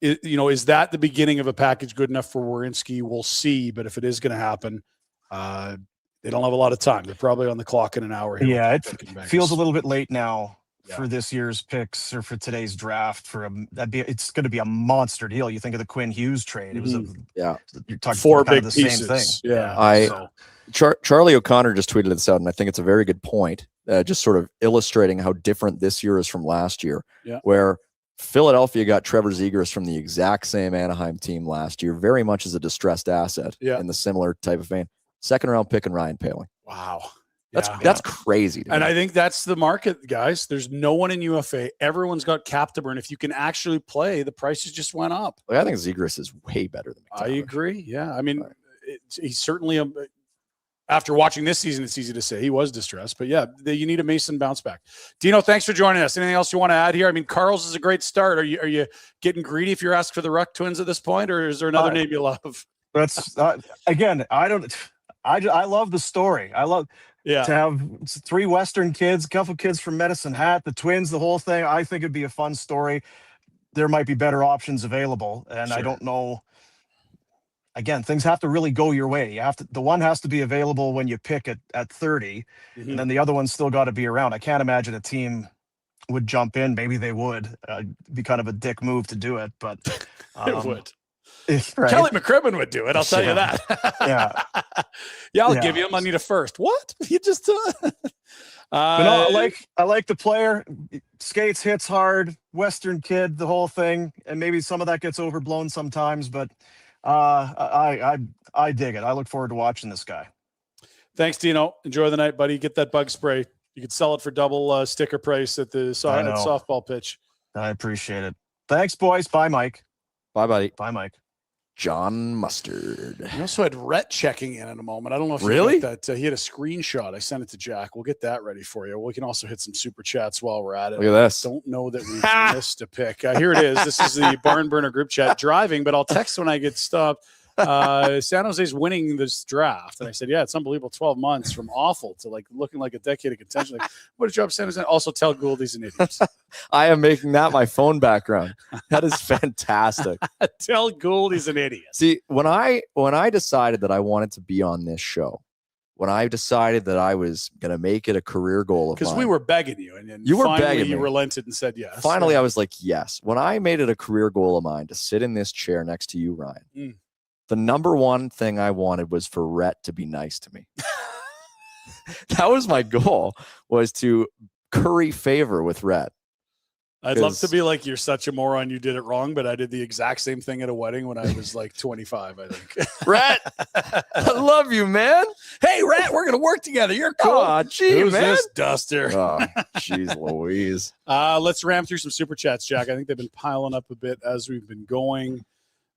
is that the beginning of a package good enough for Werenski? We'll see. But if it is going to happen, they don't have a lot of time. They're probably on the clock in an hour. Yeah, it feels a little bit late now for this year's picks or for today's draft. It's going to be a monster deal. You think of the Quinn Hughes trade. It was you're talking four big the pieces. Same thing. Yeah. Charlie O'Connor just tweeted this out, and I think it's a very good point. Just sort of illustrating how different this year is from last year, where Philadelphia got Trevor Zegras from the exact same Anaheim team last year, very much as a distressed asset in the similar type of vein. Second round pick and Ryan Poehling. Wow. That's crazy. And I think that's the market, guys. There's no one in UFA. Everyone's got cap to burn. If you can actually play, the prices just went up. I think Zegras is way better than McTavish. I agree. Yeah. I mean, he's certainly after watching this season, it's easy to say he was distressed. But yeah, you need a Mason bounce back. Dino, thanks for joining us. Anything else you want to add here? I mean, Carl's is a great start. Are you getting greedy if you're asked for the Ruck Twins at this point, or is there another name you love? That's again. I love the story. I love. To have 3 Western kids, a couple kids from Medicine Hat, the Twins, the whole thing. I think it'd be a fun story. There might be better options available, and I don't know. Again, things have to really go your way. The one has to be available when you pick at 30, and then the other one's still got to be around. I can't imagine a team would jump in. Maybe they would. Be kind of a dick move to do it, but it would. Right. Kelly McCrimmon would do it. I'll tell you that. I'll give you him. I need a first. What? You just but no, I like the player. Skates, hits hard, Western kid, the whole thing, and maybe some of that gets overblown sometimes. But I dig it. I look forward to watching this guy. Thanks, Dino. Enjoy the night, buddy. Get that bug spray. You could sell it for double sticker price at the softball pitch. I appreciate it. Thanks, boys. Bye, Mike. Bye, buddy. Bye, Mike. John Mustard. We also had Rhett checking in a moment. I don't know if really that. He had a screenshot. I sent it to Jack. We'll get that ready for you. We can also hit some super chats while we're at it. Look at this. Don't know that we missed a pick. Here it is. This is the Barn Burner group chat. Driving, but I'll text when I get stopped. San Jose's winning this draft. And I said, yeah, it's unbelievable. 12 months from awful to looking like a decade of contention. What a job San Jose. Also tell Gould he's an idiot. I am making that my phone background. That is fantastic. Tell Gould he's an idiot. See, when I decided that I wanted to be on this show, when I decided that I was going to make it a career goal of mine. Because we were begging you. And you were begging me. You relented and said yes. Finally, I was like, yes. When I made it a career goal of mine to sit in this chair next to you, Ryan, the number one thing I wanted was for Rhett to be nice to me. That was my goal, was to curry favor with Rhett. I'd love to be like, you're such a moron, you did it wrong, but I did the exact same thing at a wedding when I was 25, I think. Rhett, I love you, man. Hey, Rhett, we're going to work together. You're cool. Oh, gee, Who's man. this duster? Oh, jeez Louise. Let's ram through some super chats, Jack. I think they've been piling up a bit as we've been going.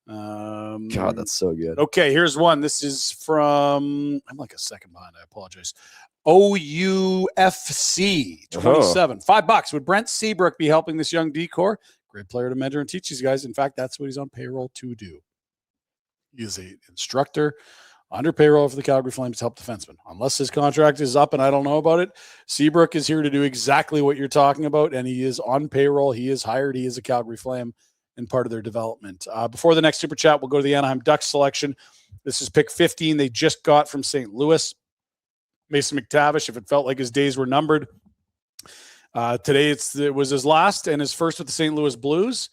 God, that's so good. Okay, here's one. This is from, I'm like a second behind. I apologize. OUFC 27. $5. Would Brent Seabrook be helping this young decor? Great player to mentor and teach these guys. In fact, that's what he's on payroll to do. He is an instructor under payroll for the Calgary Flames to help defensemen. Unless his contract is up and I don't know about it, Seabrook is here to do exactly what you're talking about, and he is on payroll. He is hired. He is a Calgary Flame and part of their development. Before the next super chat, we'll go to the Anaheim Ducks selection. This is pick 15 they just got from St. Louis. Mason McTavish, if it felt like his days were numbered. Today it was his last and his first with the St. Louis Blues.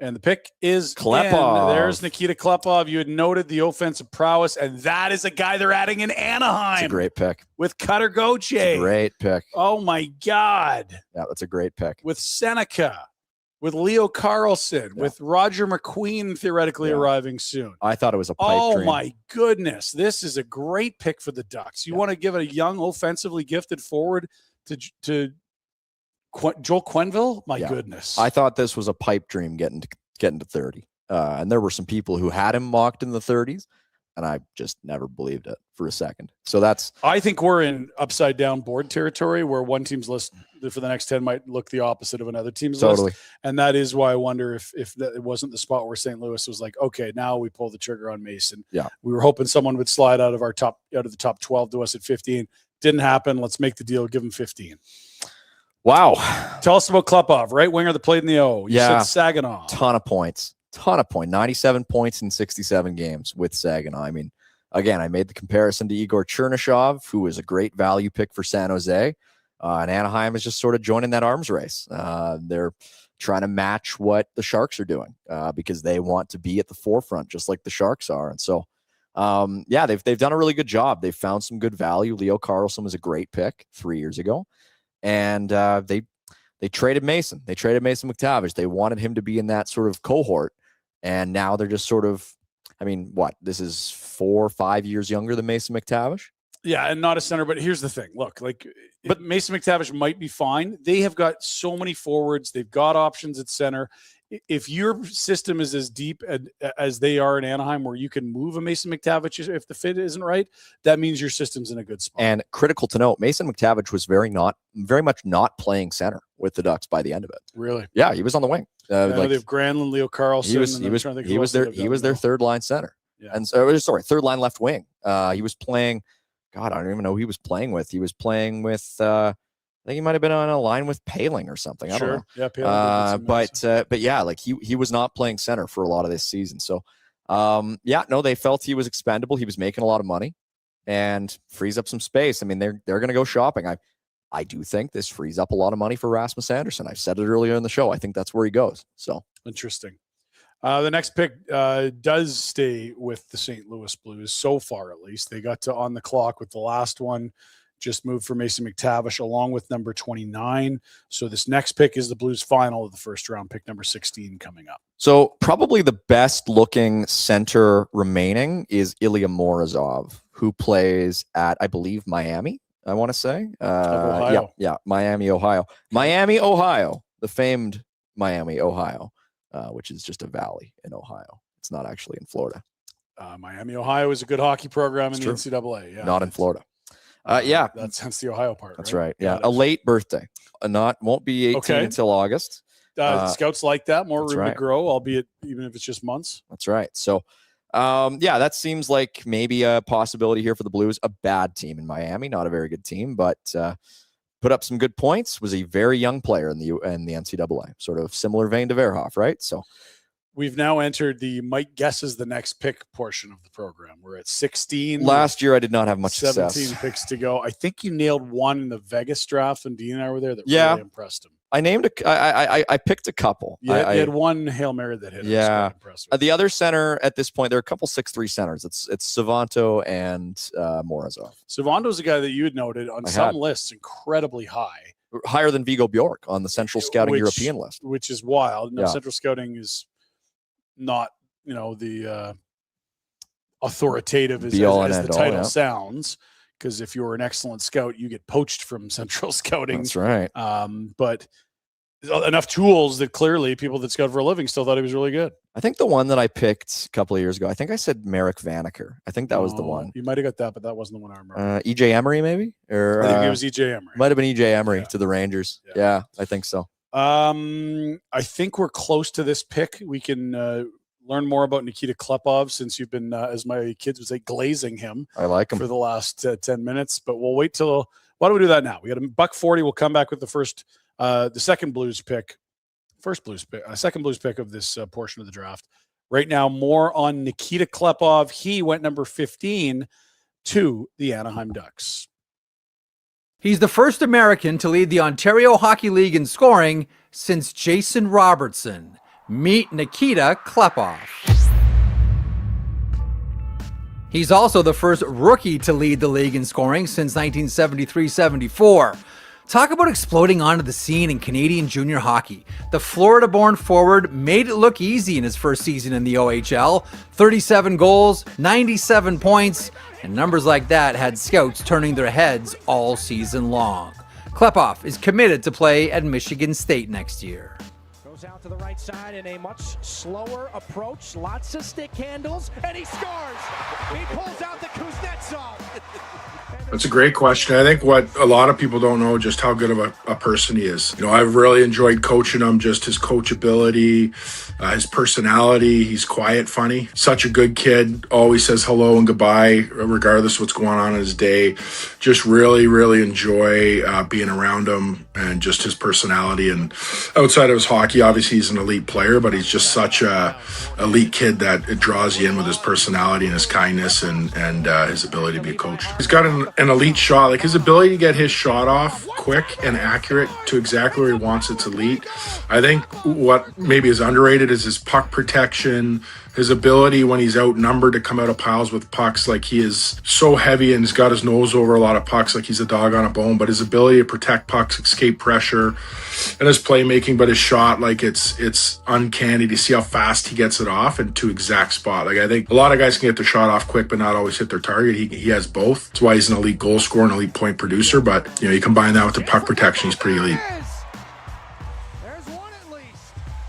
And the pick is Klepov. in. There's Nikita Klepov. You had noted the offensive prowess, and that is a guy they're adding in Anaheim. It's a great pick. With Cutter Gauthier. It's a great pick. Oh, my God. Yeah, that's a great pick. With Seneca. With Leo Carlson. Yeah. With Roger McQueen theoretically arriving soon. I thought it was a pipe dream. My goodness. This is a great pick for the Ducks. You want to give a young, offensively gifted forward to Joel Quenneville? My goodness. I thought this was a pipe dream getting to 30. And there were some people who had him mocked in the 30s, and I just never believed it for a second. So I think we're in upside down board territory where one team's list for the next 10 might look the opposite of another team's list. And that is why I wonder if it wasn't the spot where St. Louis was like, okay, now we pull the trigger on Mason. Yeah. We were hoping someone would slide out of the top 12 to us at 15. Didn't happen. Let's make the deal. Give him 15. Wow. Tell us about Klepov, right winger that played in the O. You said Saginaw. Ton of points. 97 points in 67 games with Saginaw. I mean, again, I made the comparison to Igor Chernyshov, who was a great value pick for San Jose. And Anaheim is just sort of joining that arms race. They're trying to match what the Sharks are doing because they want to be at the forefront, just like the Sharks are. And so, they've done a really good job. They've found some good value. Leo Carlson was a great pick 3 years ago. And they traded Mason. They traded Mason McTavish. They wanted him to be in that sort of cohort. And now they're just sort of, I mean, what? This is 4 or 5 years younger than Mason McTavish? Yeah, and not a center. But here's the thing. Look, but Mason McTavish might be fine. They have got so many forwards. They've got options at center. If your system is as deep as they are in Anaheim, where you can move a Mason McTavish if the fit isn't right, that means your system's in a good spot. And critical to note, Mason McTavish was very much not playing center with the Ducks by the end of it. Really? Yeah, he was on the wing. They have Granlund, Leo Carlson. He was their third line center. Yeah. And so, third line left wing. He was playing. God, I don't even know who he was playing with. He was playing with. I think he might have been on a line with Paling or something. I don't know. Yeah, Paling. But yeah, like he was not playing center for a lot of this season. So, they felt he was expendable. He was making a lot of money, and frees up some space. I mean, they're going to go shopping. I do think this frees up a lot of money for Rasmus Andersson. I've said it earlier in the show. I think that's where he goes. So interesting. The next pick does stay with the St. Louis Blues so far, at least. They got to on the clock with the last one. Just moved for Mason McTavish along with number 29. So this next pick is the Blues' final of the first round, pick number 16 coming up. So probably the best looking center remaining is Ilya Morozov, who plays at, I believe, Miami, I want to say. Ohio. Yeah, Miami, Ohio. Miami, Ohio, the famed Miami, Ohio, which is just a valley in Ohio. It's not actually in Florida. Miami, Ohio is a good hockey program in the NCAA. Yeah, not in Florida. That's the Ohio part. That's right. Yeah, a late birthday. Won't be 18 until August. Scouts like that, more room to grow, albeit even if it's just months. That's right. So, that seems like maybe a possibility here for the Blues. A bad team in Miami, not a very good team, but put up some good points. Was a very young player in the NCAA, sort of similar vein to Verhoff, right? So. We've now entered the Mike guesses the next pick portion of the program. We're at 16. Last year, I did not have much 17 success. Picks to go. I think you nailed one in the Vegas draft when Dean and I were there that really impressed him. I picked a couple. Yeah, you had one Hail Mary that hit. Yeah. The other center at this point, there are a couple 6'3" centers. It's Savanto and Morozov. Savanto's a guy that you had noted on some lists incredibly high. Higher than Vigo Bjork on the Central Scouting European list. Which is wild. No, Central Scouting is not the authoritative as the title sounds, because if you're an excellent scout you get poached from Central Scouting. That's right. But enough tools that clearly people that scout for a living still thought he was really good. I think the one that I picked a couple of years ago, I think I said Marek Vanacker. I think that was the one. You might have got that, but that wasn't the one I remember. EJ Emery maybe, or I think it was EJ Emery. Might have been EJ Emery to the Rangers. Yeah, I think so. I think we're close to this pick. We can learn more about Nikita Klepov since you've been, as my kids would say, glazing him. I like him for the last 10 minutes, but we'll wait till. Why don't we do that now? We got $140. We'll come back with the second Blues pick, second Blues pick of this portion of the draft. Right now, more on Nikita Klepov. He went number 15 to the Anaheim Ducks. He's the first American to lead the Ontario Hockey League in scoring since Jason Robertson. Meet Nikita Klepov. He's also the first rookie to lead the league in scoring since 1973-74. Talk about exploding onto the scene in Canadian junior hockey. The Florida-born forward made it look easy in his first season in the OHL. 37 goals, 97 points, and numbers like that had scouts turning their heads all season long. Klepov is committed to play at Michigan State next year. Goes out to the right side in a much slower approach. Lots of stick handles, and he scores. He pulls out the Kuznetsov. That's a great question. I think what a lot of people don't know just how good of a person he is. You know, I've really enjoyed coaching him, just his coachability, his personality. He's quiet, funny, such a good kid, always says hello and goodbye, regardless of what's going on in his day. Just really, really enjoy being around him and just his personality. And outside of his hockey, obviously he's an elite player, but he's just such a elite kid that it draws you in with his personality and his kindness and his ability to be a coach. He's got an elite shot. Like, his ability to get his shot off quick and accurate to exactly where he wants it's elite. I think what maybe is underrated is his puck protection, his ability when he's outnumbered to come out of piles with pucks. Like, he is so heavy and he's got his nose over a lot of pucks, like he's a dog on a bone, but his ability to protect pucks, escape pressure, and his playmaking, but his shot, like, it's uncanny to see how fast he gets it off and to exact spot. Like, I think a lot of guys can get their shot off quick but not always hit their target. He has both. That's why he's an elite goal scorer and elite point producer, but you know, you combine that with the puck protection, he's pretty elite.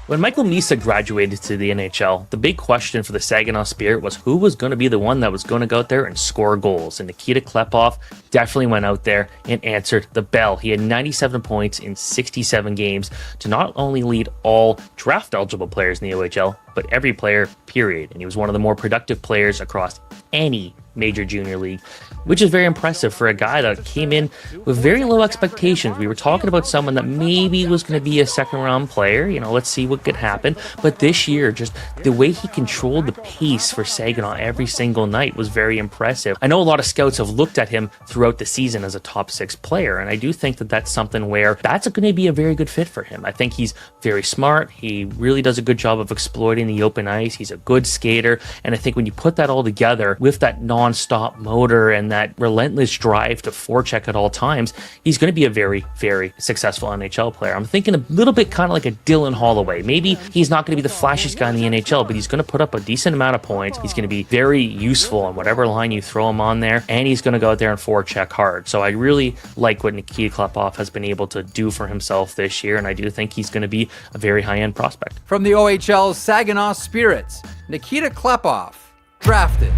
When Michael Misa graduated to the NHL, the big question for the Saginaw Spirit was who was going to be the one that was going to go out there and score goals. And Nikita Klepov definitely went out there and answered the bell. He had 97 points in 67 games to not only lead all draft-eligible players in the OHL, but every player, period. And he was one of the more productive players across any major junior league, which is very impressive for a guy that came in with very low expectations. We were talking about someone that maybe was going to be a second-round player. You know, let's see what could happen. But this year, just the way he controlled the pace for Saginaw every single night was very impressive. I know a lot of scouts have looked at him throughout the season as a top 6 player, and I do think that that's something where that's going to be a very good fit for him. I think he's very smart. He really does a good job of exploiting the open ice. He's a good skater, and I think when you put that all together with that non-stop motor and that relentless drive to forecheck at all times, he's going to be a very, very successful NHL player. I'm thinking a little bit kind of like a Dylan Holloway. Maybe he's not going to be the flashiest guy in the NHL, but he's going to put up a decent amount of points. He's going to be very useful on whatever line you throw him on there, and he's going to go out there and forecheck hard. So I really like what Nikita Klepov has been able to do for himself this year, and I do think he's going to be a very high-end prospect. From the OHL's Saginaw Spirits, Nikita Klepov, drafted.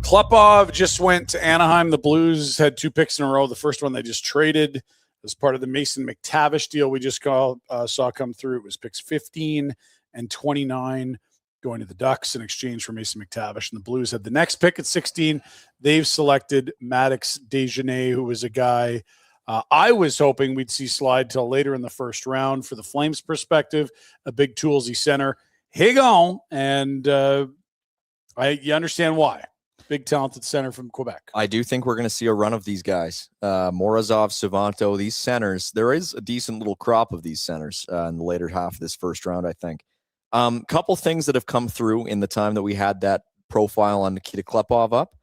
Klepov just went to Anaheim. The Blues had 2 picks in a row. The first one they just traded as part of the Mason McTavish deal we just saw come through. It was picks 15 and 29 going to the Ducks in exchange for Mason McTavish. And the Blues had the next pick at 16. They've selected Maddox Desjardins, who was a guy I was hoping we'd see slide till later in the first round. For the Flames perspective, a big toolsy center. He gone, and you understand why. Big talented center from Quebec. I do think we're going to see a run of these guys. Morozov, Savanto, these centers. There is a decent little crop of these centers in the later half of this first round, I think. Couple things that have come through in the time that we had that profile on Nikita Klepov up.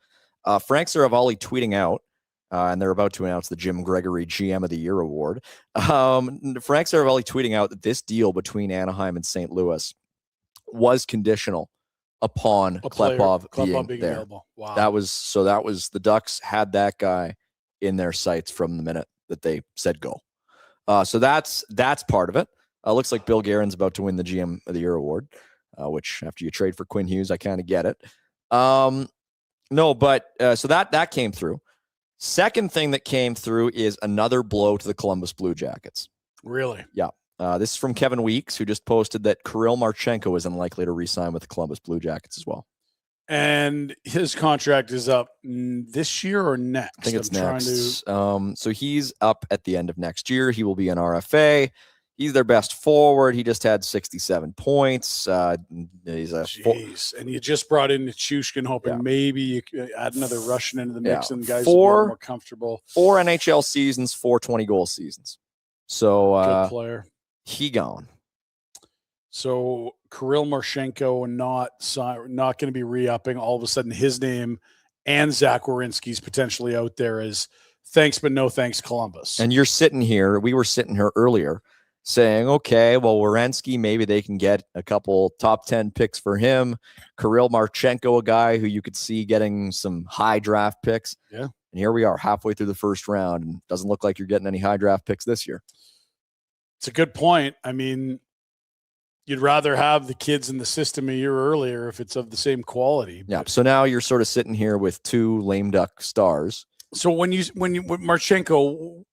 Frank Saravalli tweeting out, and they're about to announce the Jim Gregory GM of the Year award. Frank Saravalli tweeting out that this deal between Anaheim and St. Louis was conditional upon Klepov being there. Available. Wow. That was the Ducks had that guy in their sights from the minute that they said go. So that's part of it. Looks like Bill Guerin's about to win the GM of the Year award, which after you trade for Quinn Hughes, I kind of get it. So that came through. Second thing that came through is another blow to the Columbus Blue Jackets. Really? Yeah. This is from Kevin Weeks, who just posted that Kirill Marchenko is unlikely to re-sign with the Columbus Blue Jackets as well. And his contract is up this year or next? I think it's next. So he's up at the end of next year. He will be an RFA. He's their best forward. He just had 67 points. He's a and you just brought in Nichushkin, hoping maybe you could add another Russian into the mix and guys will be more comfortable. 4 NHL seasons, 4 20-goal seasons. So good player. He gone. So Kirill Marchenko not going to be re-upping. All of a sudden, his name and Zach Werenski's potentially out there as thanks, but no thanks, Columbus. And we were sitting here earlier saying, okay, well, Werenski, maybe they can get a couple top 10 picks for him. Kirill Marchenko, a guy who you could see getting some high draft picks. Yeah. And here we are halfway through the first round, and doesn't look like you're getting any high draft picks this year. It's a good point. I mean, you'd rather have the kids in the system a year earlier if it's of the same quality. Yeah. So now you're sort of sitting here with two lame duck stars. So when Marchenko,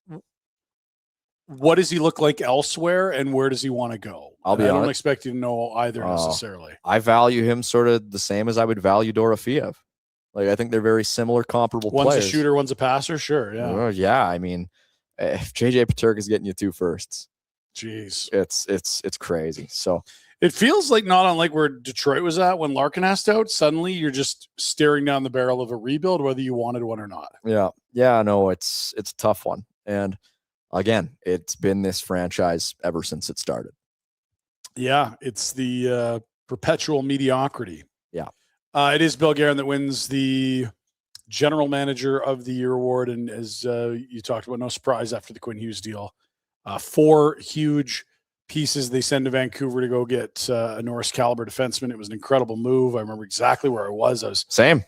what does he look like elsewhere, and where does he want to go? I don't expect you to know either necessarily. I value him sort of the same as I would value Dorofeev. Like, I think they're very similar, comparable players. One's a shooter, one's a passer. Sure. Yeah. Yeah. I mean, if JJ Peterka is getting you 2 firsts, jeez, it's crazy. So it feels like not unlike where Detroit was at when Larkin asked out. Suddenly you're just staring down the barrel of a rebuild, whether you wanted one or not. Yeah. Yeah. No, it's a tough one. And again, it's been this franchise ever since it started. Yeah. It's the perpetual mediocrity. Yeah. It is Bill Guerin that wins the General Manager of the Year award. And as you talked about, no surprise after the Quinn Hughes deal, 4 huge pieces they send to Vancouver to go get a Norris caliber defenseman. It was an incredible move. I remember exactly where I was. Same.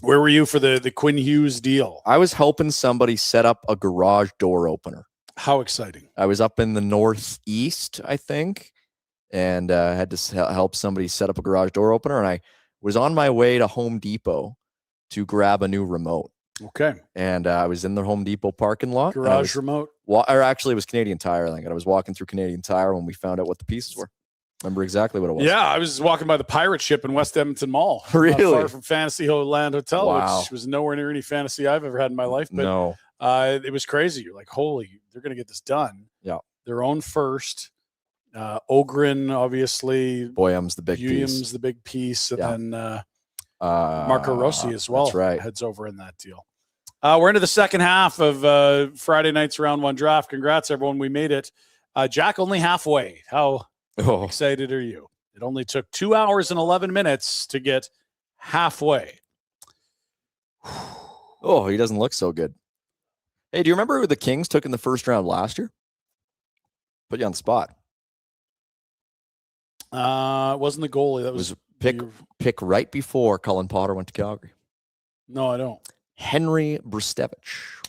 Where were you for the Quinn Hughes deal? I was helping somebody set up a garage door opener. How exciting. I was up in the Northeast, I think, and had to help somebody set up a garage door opener. And I was on my way to Home Depot to grab a new remote. Okay. And I was in the Home Depot parking lot. Garage remote? Or actually, it was Canadian Tire, I think. And I was walking through Canadian Tire when we found out what the pieces were. Remember exactly what it was. Yeah, I was walking by the pirate ship in West Edmonton Mall. Really? Not far from Fantasyland Hotel, Wow. which was nowhere near any fantasy I've ever had in my life. But No. It was crazy. You're like, holy, they're going to get this done. Yeah. Their own first. Ogren, obviously. Boyum's the big piece. Boyum's the big piece. And then Marco Rossi as well. That's right. Heads over in that deal. We're into the second half of Friday night's round 1 draft. Congrats, everyone. We made it. Jack, only halfway. How excited are you? It only took 2 hours and 11 minutes to get halfway. Oh, he doesn't look so good. Hey, do you remember who the Kings took in the first round last year? Put you on the spot. It wasn't the goalie. That was pick right before Cullen Potter went to Calgary. No, I don't. Henry Brustevich.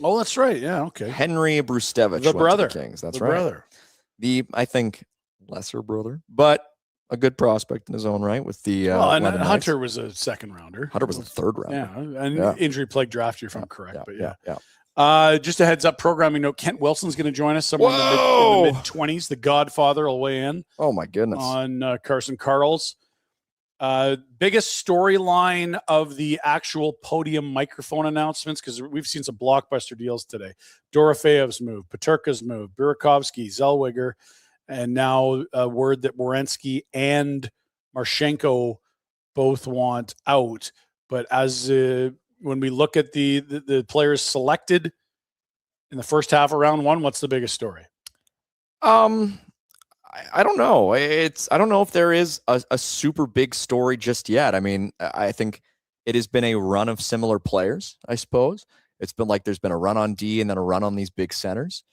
Oh, that's right. Yeah, okay. Henry Brustevich. The brother. To the Kings. That's the right. Brother. I think, lesser brother, but a good prospect in his own right with the and Hunter was a second rounder. Hunter was a third rounder. Yeah, and injury plague draft year, if I'm correct. Yeah. Just a heads up programming note, Kent Wilson's going to join us somewhere in the mid-20s. The Godfather will weigh in. Oh, my goodness. On Carson Carl's. Biggest storyline of the actual podium microphone announcements, because we've seen some blockbuster deals today. Dorofeev's move, Peterka's move, Burakovsky, Zellweger, and now a word that Werenski and Marchenko both want out. But as when we look at the players selected in the first half of round 1, what's the biggest story? I don't know. I don't know if there is a super big story just yet. I mean, I think it has been a run of similar players, I suppose. It's been like there's been a run on D and then a run on these big centers.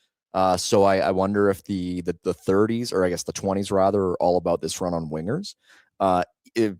So I wonder if the 30s, or I guess the 20s rather, are all about this run on wingers.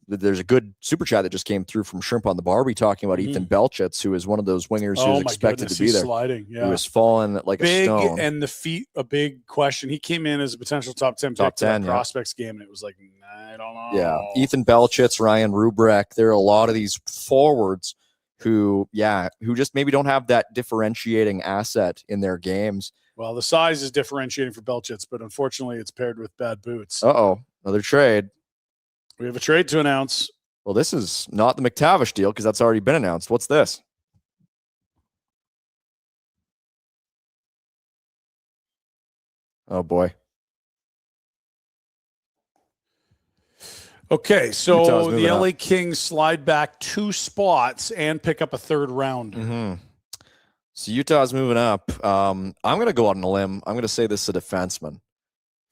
There's a good super chat that just came through from Shrimp on the Barbie talking about Ethan Belchitz, who is one of those wingers who's expected to be there. Sliding, yeah. Who has fallen like big, a stone. And the feet, a big question. He came in as a potential top 10 pick to that prospects game, and it was like, I don't know. Yeah, Ethan Belchitz, Ryan Rubrek. There are a lot of these forwards who just maybe don't have that differentiating asset in their games. Well, the size is differentiating for Belchitz, but unfortunately it's paired with bad boots. Another trade. We have a trade to announce. Well, this is not the McTavish deal because that's already been announced. What's this? Oh, boy. Okay, so the LA Kings slide back 2 spots and pick up a third rounder. Mm-hmm. So Utah's moving up. I'm going to go out on a limb. I'm going to say this is a defenseman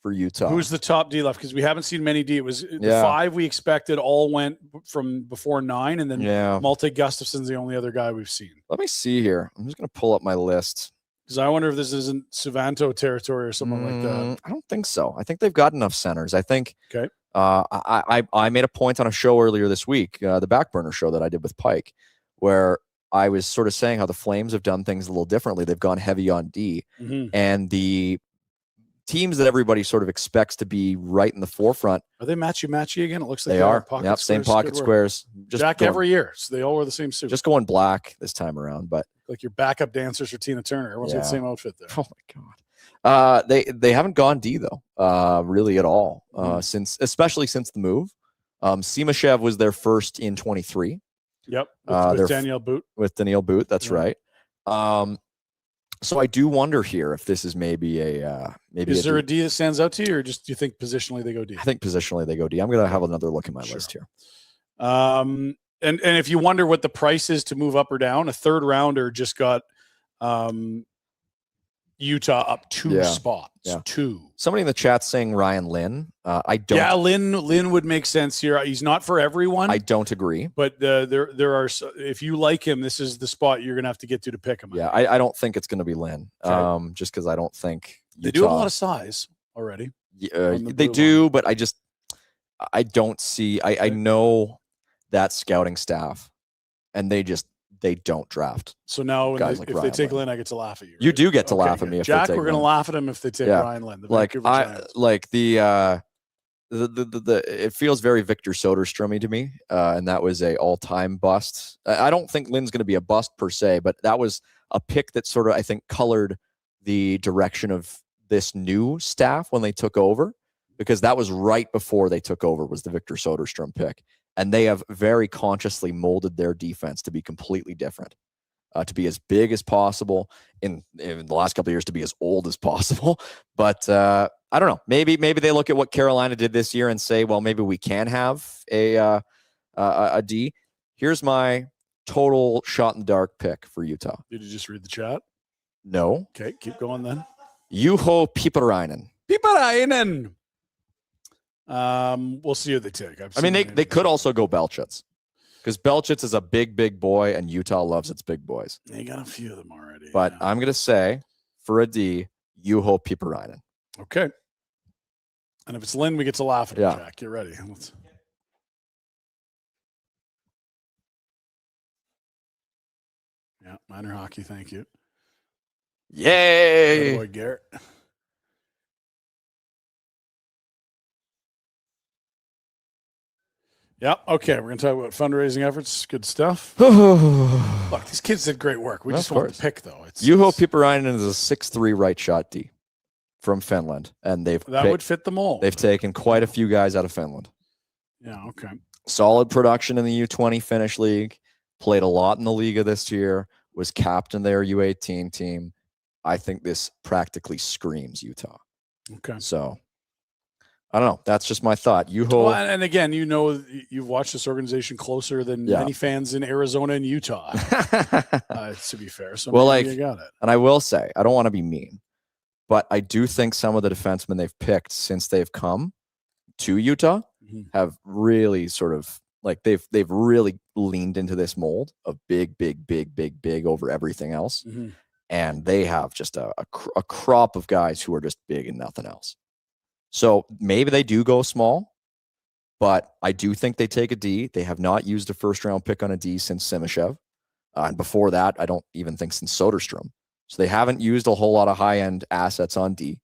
for Utah. Who's the top D left? Because we haven't seen many D. It was the Yeah. 5 we expected all went from before 9, and then Yeah. Malte Gustafsson's the only other guy we've seen. Let me see here. I'm just going to pull up my list. Because I wonder if this isn't Suvanto territory or something like that. I don't think so. I think they've got enough centers. I think Okay. I made a point on a show earlier this week, the Back Burner show that I did with Pike, where I was sort of saying how the Flames have done things a little differently. They've gone heavy on D, and the teams that everybody sort of expects to be right in the forefront. Are they matchy again? It looks like They are. Pocket Yep, same pocket squares. Just Jack going, every year. So they all wear the same suit. just going black this time around, but like your backup dancers for Tina Turner. Everyone's got the Yeah. same outfit there. oh my god. They haven't gone D though, really at all. Especially since the move. Simashev was their first in 23 Yep. they're With Danielle Boot. with Daniil Boot. That's Yeah. right. So I do wonder here if this is maybe a maybe. Is there a D that stands out to you, or just do you think positionally they go D? I think positionally they go D. I'm gonna have another look at my Sure. list here. And if you wonder what the price is to move up or down, a third rounder just got Utah up 2 spots. Yeah. 2. Somebody in the chat saying Ryan Lynn. I don't. Yeah, Lynn would make sense here. He's not for everyone. I don't agree. But there are, if you like him, this is the spot you're gonna have to get to pick him. Yeah, I don't think it's going to be Lynn. Okay. Just because I don't think They do have a lot of size already. on the they blue do, line. but I don't see. I know that scouting staff, and they don't draft. So now, guys if like they Ryan take Lynn. Lynn, I get to laugh at you. You right? do get to laugh at good. me if Jack. they take We're gonna Lynn. laugh at him if they take Yeah. Ryan Lynn. The Like Vancouver I Giants. like the it feels very Victor Soderström to me, and that was a all-time bust. I don't think Lynn's going to be a bust per se, but that was a pick that sort of I think colored the direction of this new staff when they took over, because that was right before they took over was the Victor Soderström pick, and they have very consciously molded their defense to be completely different. To be as big as possible, in the last couple of years to be as old as possible. But I don't know. Maybe they look at what Carolina did this year and say, well, maybe we can have a D. Here's my total shot in the dark pick for Utah. Did you just read the chat? No. Okay, keep going then. Juho Piiparainen. Piiparainen. We'll see who they take. I mean, they could also go Belchitz, because Belchitz is a big boy, and Utah loves its big boys. They got a few of them already. But I'm going to say, for a D, Juho Piiparainen. Okay. And if it's Lynn, we get to laugh at him, Yeah. Jack. Get ready. Yeah, minor hockey. Thank you. Yay! Boy, Garrett. Yeah. Okay. We're going to talk about fundraising efforts. Good stuff. Look, these kids did great work. We Of just want course. to pick, though. Juho Piiparainen is a 6'3" right shot D from Finland, and that would fit the mold. they've taken quite a few guys out of Finland. Yeah. Okay. Solid production in the U20 Finnish league. Played a lot in the Liga this year. Was captain their U18 team. I think this practically screams Utah. Okay. So I don't know. That's just my thought. Juho. Well, and again, you've watched this organization closer than many fans in Arizona and Utah. To be fair, so well, maybe like, you got it. and I will say, I don't want to be mean, but I do think some of the defensemen they've picked since they've come to Utah have really sort of like they've really leaned into this mold of big over everything else, and they have just a crop of guys who are just big and nothing else. So maybe they do go small, but I do think they take a D. They have not used a first-round pick on a D since Simashev. And before that, I don't even think since Soderstrom. So they haven't used a whole lot of high-end assets on D.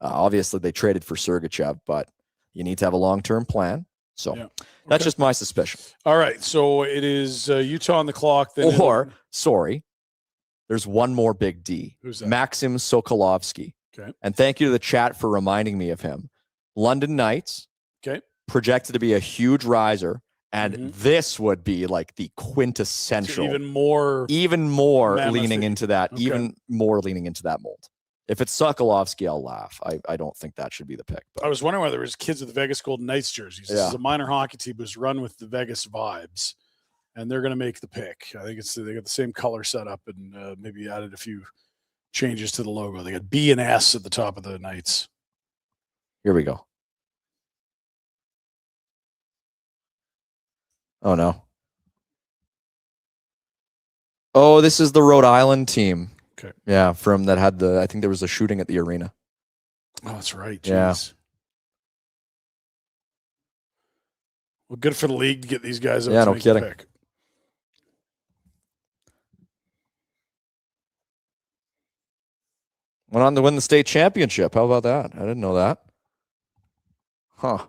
Obviously, they traded for Sergachev, but you need to have a long-term plan. So that's just my suspicion. All right. So it is Utah on the clock. Then Sorry, there's one more big D. Who's that? Maxim Sokolovsky. Okay. And thank you to the chat for reminding me of him. London Knights. Okay. Projected to be a huge riser. And this would be like the quintessential. So even more leaning into that. Okay. Even more leaning into that mold. If it's Sokolovsky, I'll laugh. I don't think that should be the pick. But I was wondering whether there was kids with the Vegas Golden Knights jerseys. This is a minor hockey team who's run with the Vegas vibes, and they're going to make the pick. I think they got the same color setup and maybe added a few changes to the logo. They got B and S at the top of the Knights. Here we go. Oh, no. Oh, this is the Rhode Island team. Okay. Yeah, from that had I think there was a shooting at the arena. Oh, that's right. Jeez. Yeah. Well, good for the league to get these guys out Yeah, to no make kidding. the pick. Went on to win the state championship. How about that? I didn't know that. Huh.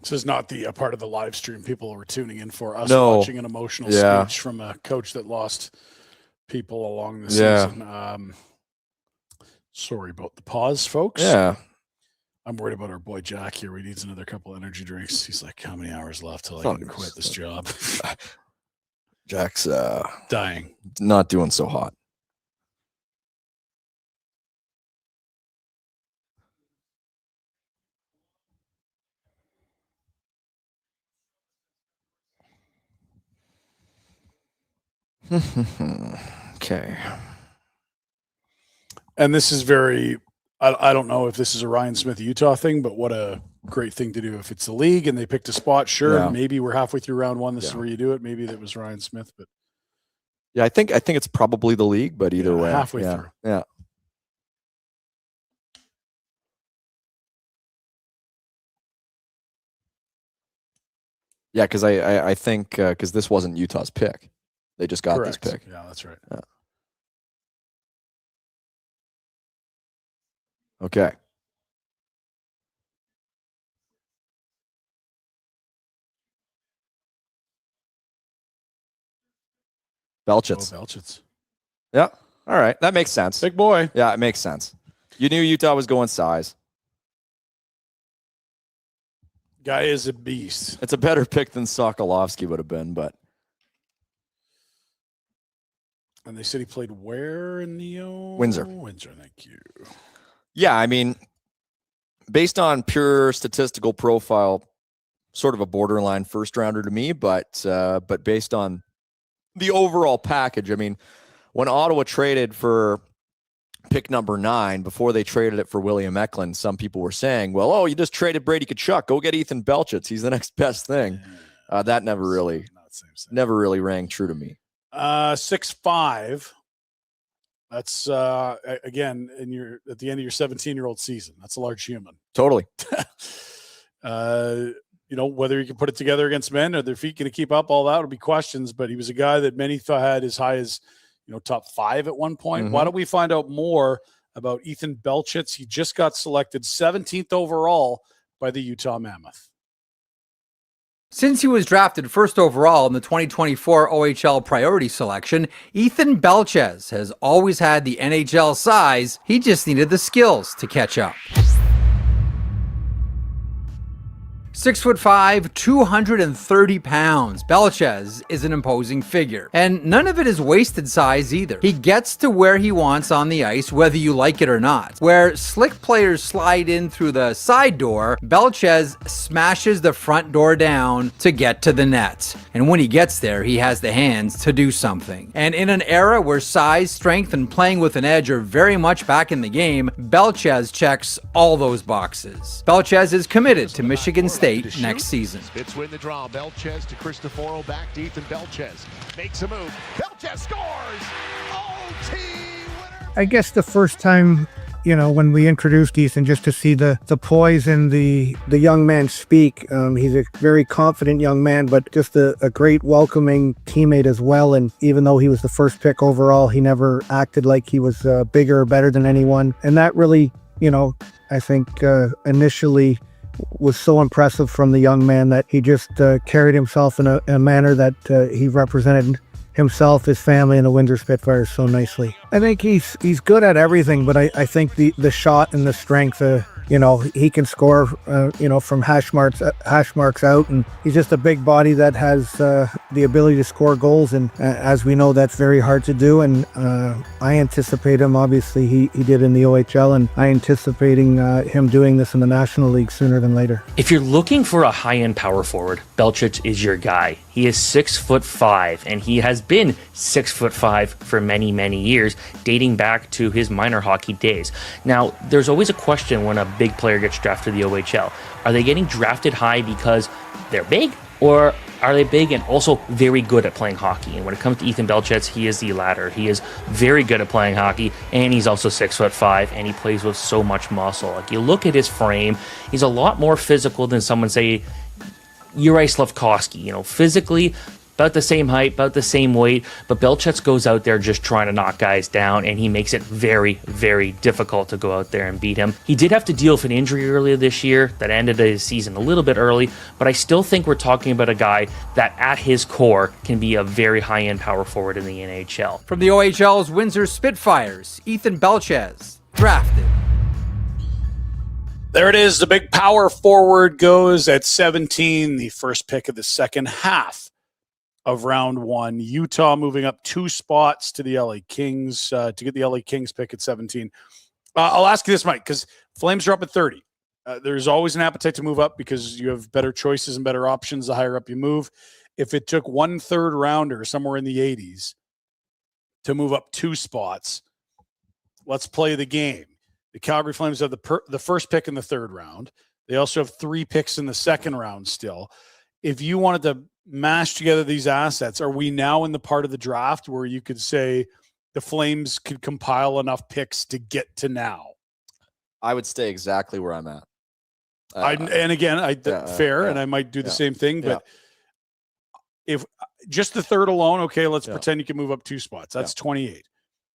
This is not the part of the live stream people were tuning in for. Us No. watching an emotional Yeah. speech from a coach that lost people along the Yeah. season. Sorry about the pause, folks. Yeah. I'm worried about our boy Jack here. He needs another couple energy drinks. He's like, how many hours left till I can quit this job? Jack's dying. Not doing so hot. Okay. And this is very, I don't know if this is a Ryan Smith Utah thing, but what a great thing to do. If it's the league and they picked a spot, sure, Yeah. maybe we're halfway through round one. This is Yeah. where you do it. Maybe that was Ryan Smith, but Yeah, I think it's probably the league, but either way. halfway yeah. through. Yeah. Yeah, because I think because this wasn't Utah's pick. They just got Correct. this pick. Yeah, that's right. Yeah. Okay. Belchitz. Oh, Belchitz. Yeah. All right. That makes sense. Big boy. Yeah, it makes sense. You knew Utah was going size. Guy is a beast. It's a better pick than Sokolovsky would have been, but And they said he played where in Neo? Windsor. Windsor, thank you. yeah, I mean, based on pure statistical profile, sort of a borderline first rounder to me, but based on the overall package, I mean, when Ottawa traded for pick number 9 before they traded it for William Eklund, some people were saying, well, oh, you just traded Brady Tkachuk. Go get Ethan Belchitz. He's the next best thing. That never really rang true to me. 6'5". That's again at the end of your 17-year-old season. That's a large human. Totally. Whether you can put it together against men, or their feet going to keep up, all that would be questions. But he was a guy that many thought had as high as top 5 at one point. Mm-hmm. Why don't we find out more about Ethan Belchitz? He just got selected 17th overall by the Utah Mammoth. Since he was drafted first overall in the 2024 OHL priority selection, Ethan Belchez has always had the NHL size. He just needed the skills to catch up. 6'5", 230 pounds. Belchez is an imposing figure. And none of it is wasted size either. He gets to where he wants on the ice, whether you like it or not. Where slick players slide in through the side door, Belchez smashes the front door down to get to the net. And when he gets there, he has the hands to do something. And in an era where size, strength, and playing with an edge are very much back in the game, Belchez checks all those boxes. Belchez is committed to Michigan State next season. Spits win the draw. Belchez to Cristoforo, back to Ethan Belchez. Makes a move. Belchez scores! OT winner! I guess the first time, when we introduced Ethan, just to see the poise and the young man speak. He's a very confident young man, but just a great welcoming teammate as well. And even though he was the first pick overall, he never acted like he was bigger or better than anyone. And that really, I think initially was so impressive from the young man, that he just carried himself in a manner that he represented himself, his family, and the Windsor Spitfires so nicely. I think he's good at everything, but I think the shot and the strength he can score, from hash marks out, and he's just a big body that has the ability to score goals. And as we know, that's very hard to do. And I anticipate him. Obviously, he did in the OHL, and I anticipating him doing this in the National League sooner than later. If you're looking for a high-end power forward, Belchich is your guy. He is 6'5", and he has been 6'5" for many, many years, dating back to his minor hockey days. Now, there's always a question when a big player gets drafted to the OHL. Are they getting drafted high because they're big, or are they big and also very good at playing hockey? And when it comes to Ethan Belchetz, he is the latter. He is very good at playing hockey, and he's also 6'5", and he plays with so much muscle. Like, you look at his frame, he's a lot more physical than someone, say, Yuri Slafkovsky. Physically, about the same height, about the same weight, but Belchetz goes out there just trying to knock guys down, and he makes it very, very difficult to go out there and beat him. He did have to deal with an injury earlier this year that ended his season a little bit early, but I still think we're talking about a guy that at his core can be a very high-end power forward in the NHL. From the OHL's Windsor Spitfires, Ethan Belchetz, drafted. There it is. The big power forward goes at 17, the first pick of the second half of round one. Utah moving up 2 spots to the LA Kings to get the LA Kings pick at 17. I'll ask you this, Mike, because Flames are up at 30. There's always an appetite to move up because you have better choices and better options the higher up you move. If it took 1/3 rounder somewhere in the 80s to move up 2 spots, let's play the game. The Calgary Flames have the first pick in the 3rd round. They also have 3 picks in the 2nd round still. If you wanted to mash together these assets, are we now in the part of the draft where you could say the Flames could compile enough picks to get to now? I would stay exactly where I'm at. Fair, and I might do the same thing, but if just the 3rd alone, okay, let's pretend you can move up 2 spots. That's 28.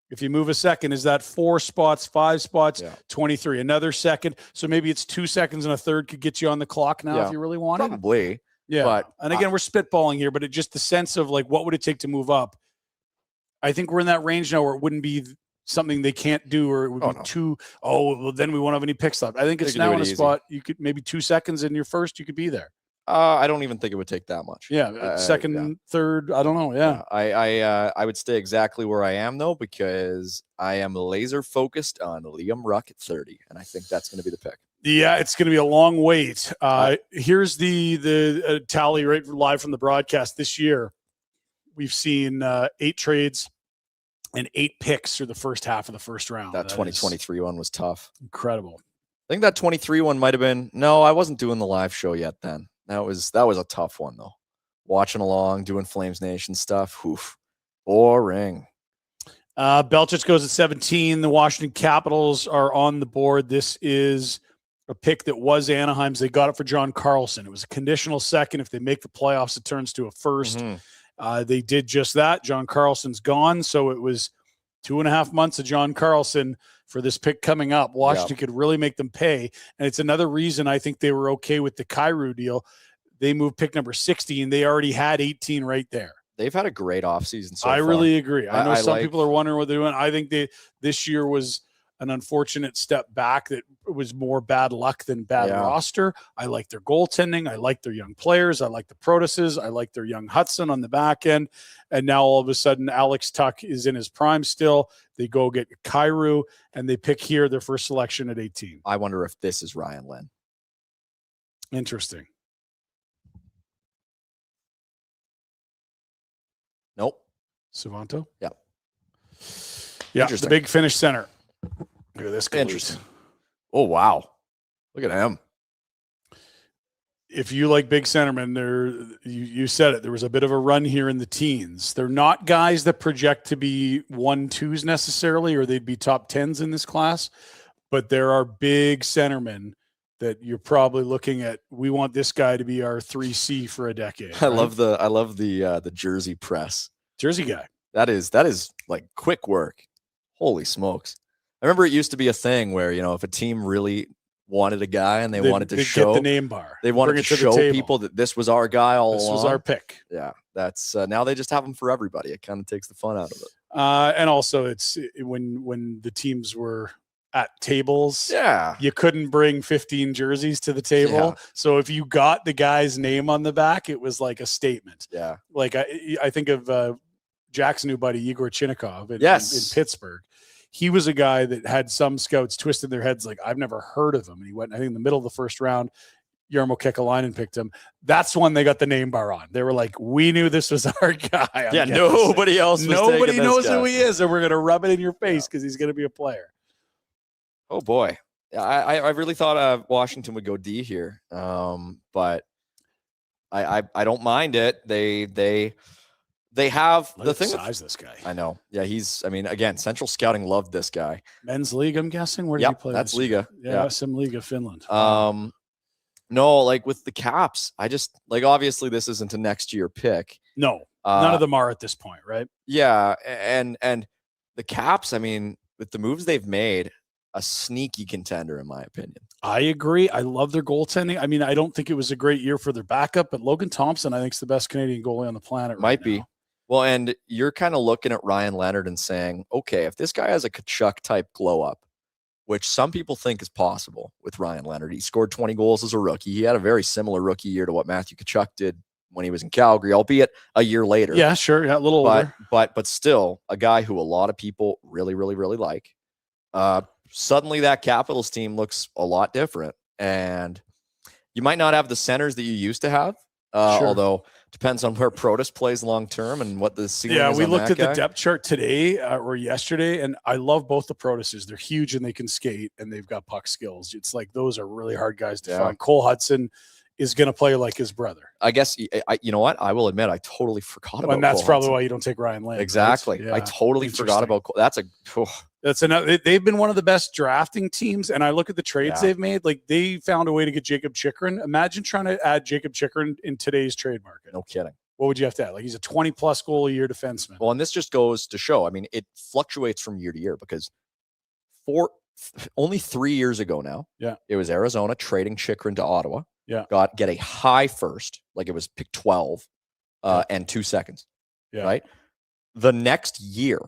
If you move a second, is that 4 spots, 5 spots, 23? Another second. So maybe it's 2 seconds and a third could get you on the clock now if you really wanted. Probably. Yeah. But and again, we're spitballing here, but it just the sense of like, what would it take to move up? I think we're in that range now where it wouldn't be something they can't do, or it would be too, well, then we won't have any picks left. I think it's now in a spot, you could maybe 2 seconds in your first, you could be there. I don't even think it would take that much. Yeah, second, third, I don't know. Yeah. I would stay exactly where I am though, because I am laser focused on Liam Ruck at 30, and I think that's going to be the pick. Yeah, it's going to be a long wait. Here's the tally right live from the broadcast this year. We've seen 8 trades and 8 picks through the first half of the first round. That 2023 one was tough. Incredible. I think that 23 one might have been. No, I wasn't doing the live show yet then. That was a tough one though. Watching along, doing Flames Nation stuff. Oof, boring. Belchetz goes at 17. The Washington Capitals are on the board. This is a pick that was Anaheim's. They got it for John Carlson. It was a conditional second. If they make the playoffs, it turns to a first. Mm-hmm. They did just that. John Carlson's gone, so it was 2.5 months of John Carlson for this pick coming up. Washington could really make them pay, and it's another reason I think they were okay with the Kyrou deal. They moved pick number 60, and they already had 18 right there. They've had a great offseason so far. I really agree. I know some people are wondering what they're doing. I think this year was an unfortunate step back that was more bad luck than bad roster. I like their goaltending. I like their young players. I like the Protuses. I like their young Hudson on the back end. And now all of a sudden, Alex Tuck is in his prime still. They go get Kyrou, and they pick here their first selection at 18. I wonder if this is Ryan Lynn. Interesting. Nope. Savanto? Yeah. Yeah, the big Finnish center. Look at this. Interesting. Oh, wow. Look at him. If you like big centermen, you said it. There was a bit of a run here in the teens. They're not guys that project to be 1-2s necessarily, or they'd be top 10s in this class. But there are big centermen that you're probably looking at. We want this guy to be our 3C for a decade. I love the jersey press. Jersey guy. That is like quick work. Holy smokes. I remember it used to be a thing where, if a team really wanted a guy and they wanted to show get the name bar. They wanted to show people that this was our guy all along. This was our pick. Yeah. That's now they just have them for everybody. It kind of takes the fun out of it. And also it's when the teams were at tables. Yeah. You couldn't bring 15 jerseys to the table. Yeah. So if you got the guy's name on the back, it was like a statement. Yeah. Like I think of Jack's new buddy, Igor Chinnikov in Pittsburgh. He was a guy that had some scouts twisted their heads like, I've never heard of him. And he went, I think in the middle of the first round, Jarmo Kekalainen picked him. That's when they got the name bar on. They were like, we knew this was our guy. Nobody else. Nobody knows who he is, and we're going to rub it in your face because he's going to be a player. Oh boy, I really thought Washington would go D here, but I don't mind it. They have the thing. Size this guy. I know. Yeah, I mean, again, Central Scouting loved this guy. Men's league, I'm guessing. Where did he play? That's Liga. Yeah, some Liga Finland. No, like with the Caps, I just like obviously this isn't a next year pick. No, none of them are at this point, right? Yeah, and the Caps, I mean, with the moves they've made, a sneaky contender in my opinion. I agree. I love their goaltending. I mean, I don't think it was a great year for their backup, but Logan Thompson, I think, is the best Canadian goalie on the planet. Might be. Well, and you're kind of looking at Ryan Leonard and saying, okay, if this guy has a Kachuk type glow up, which some people think is possible with Ryan Leonard. He scored 20 goals as a rookie. He had a very similar rookie year to what Matthew Kachuk did when he was in Calgary, albeit a year later. Yeah, sure. Yeah, a little older. But still a guy who a lot of people really, really, really like. Suddenly that Capitals team looks a lot different. And you might not have the centers that you used to have, although depends on where Protas plays long term and what the ceiling is. Yeah, we on looked that at guy. the depth chart today or yesterday, and I love both the Protases. They're huge and they can skate, and they've got puck skills. It's like those are really hard guys to find. Cole Hudson is going to play like his brother. I guess, you know what? I will admit, I totally forgot about And that's Cole probably Hudson. why you don't take Ryan Lane. Exactly. Right? Yeah. I totally forgot about Cole. That's another. They've been one of the best drafting teams, and I look at the trades they've made. Like they found a way to get Jacob Chychrun. Imagine trying to add Jacob Chychrun in today's trade market. No kidding. What would you have to add? Like he's a 20-plus goal a year defenseman. Well, and this just goes to show. I mean, it fluctuates from year to year because only 3 years ago now, it was Arizona trading Chychrun to Ottawa. Yeah, get a high first, like it was pick 12, and 2 seconds. Yeah, right. The next year,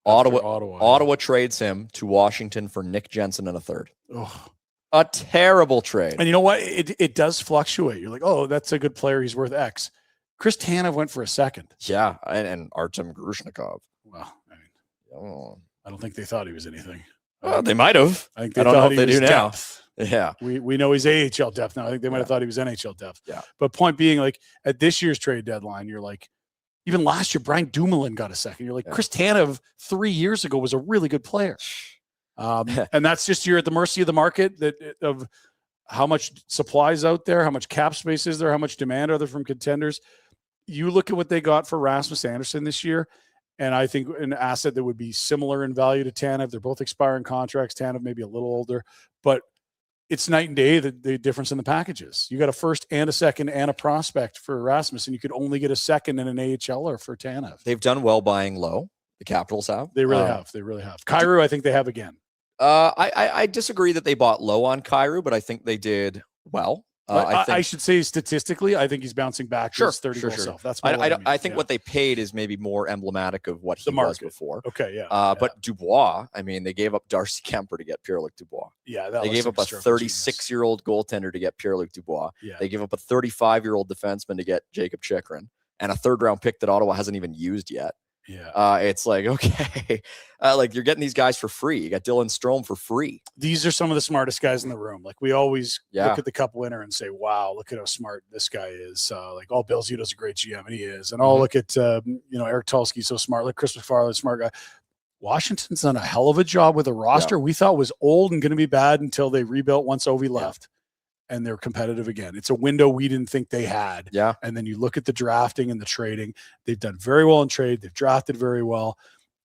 Ottawa trades him to Washington for Nick Jensen and a third. Oh. A terrible trade. And you know what? It does fluctuate. You're like, oh, that's a good player. He's worth X. Chris Tanev went for a second. Yeah, and Artem Grushnikov. Well, I mean, I don't think they thought he was anything. They might have. I think they don't know thought if they do now. Depth. Yeah, we know he's AHL depth now. I think they might have thought he was NHL depth. Yeah, but point being, like at this year's trade deadline, you're like, even last year, Brian Dumoulin got a second. You're like, Chris Tanev 3 years ago was a really good player. And that's just you're at the mercy of the market of how much supplies out there, how much cap space is there, how much demand are there from contenders. You look at what they got for Rasmus Andersson this year, and I think an asset that would be similar in value to Tanev. They're both expiring contracts. Tanev maybe a little older, but it's night and day, the difference in the packages. You got a first and a second and a prospect for Rasmus, and you could only get a second and an AHLer for Tanev. They've done well buying low. The Capitals have. They really have. They really have. Kyrou, I think they have again. I disagree that they bought low on Kyrou, but I think they did well. I should say statistically, I think he's bouncing back to his 30 goal self. That's I think what they paid is maybe more emblematic of what he was before. Okay, yeah. But Dubois, I mean, they gave up Darcy Kemper to get Pierre-Luc Dubois. Yeah, they gave up a 36-year-old goaltender to get Pierre-Luc Dubois. Yeah. They gave up a 35-year-old defenseman to get Jacob Chychrun, and a third-round pick that Ottawa hasn't even used yet. Yeah. It's like, okay, like you're getting these guys for free. You got Dylan Strome for free. These are some of the smartest guys in the room. Like we always look at the cup winner and say, wow, look at how smart this guy is. Like Bill Zito's a great GM, and he is. And look at, Eric Tulsky's so smart. Like Chris McFarland's smart guy. Washington's done a hell of a job with a roster we thought was old and going to be bad until they rebuilt once Ovi left. And they're competitive again. It's a window we didn't think they had. Yeah. And then you look at the drafting and the trading. They've done very well in trade. They've drafted very well.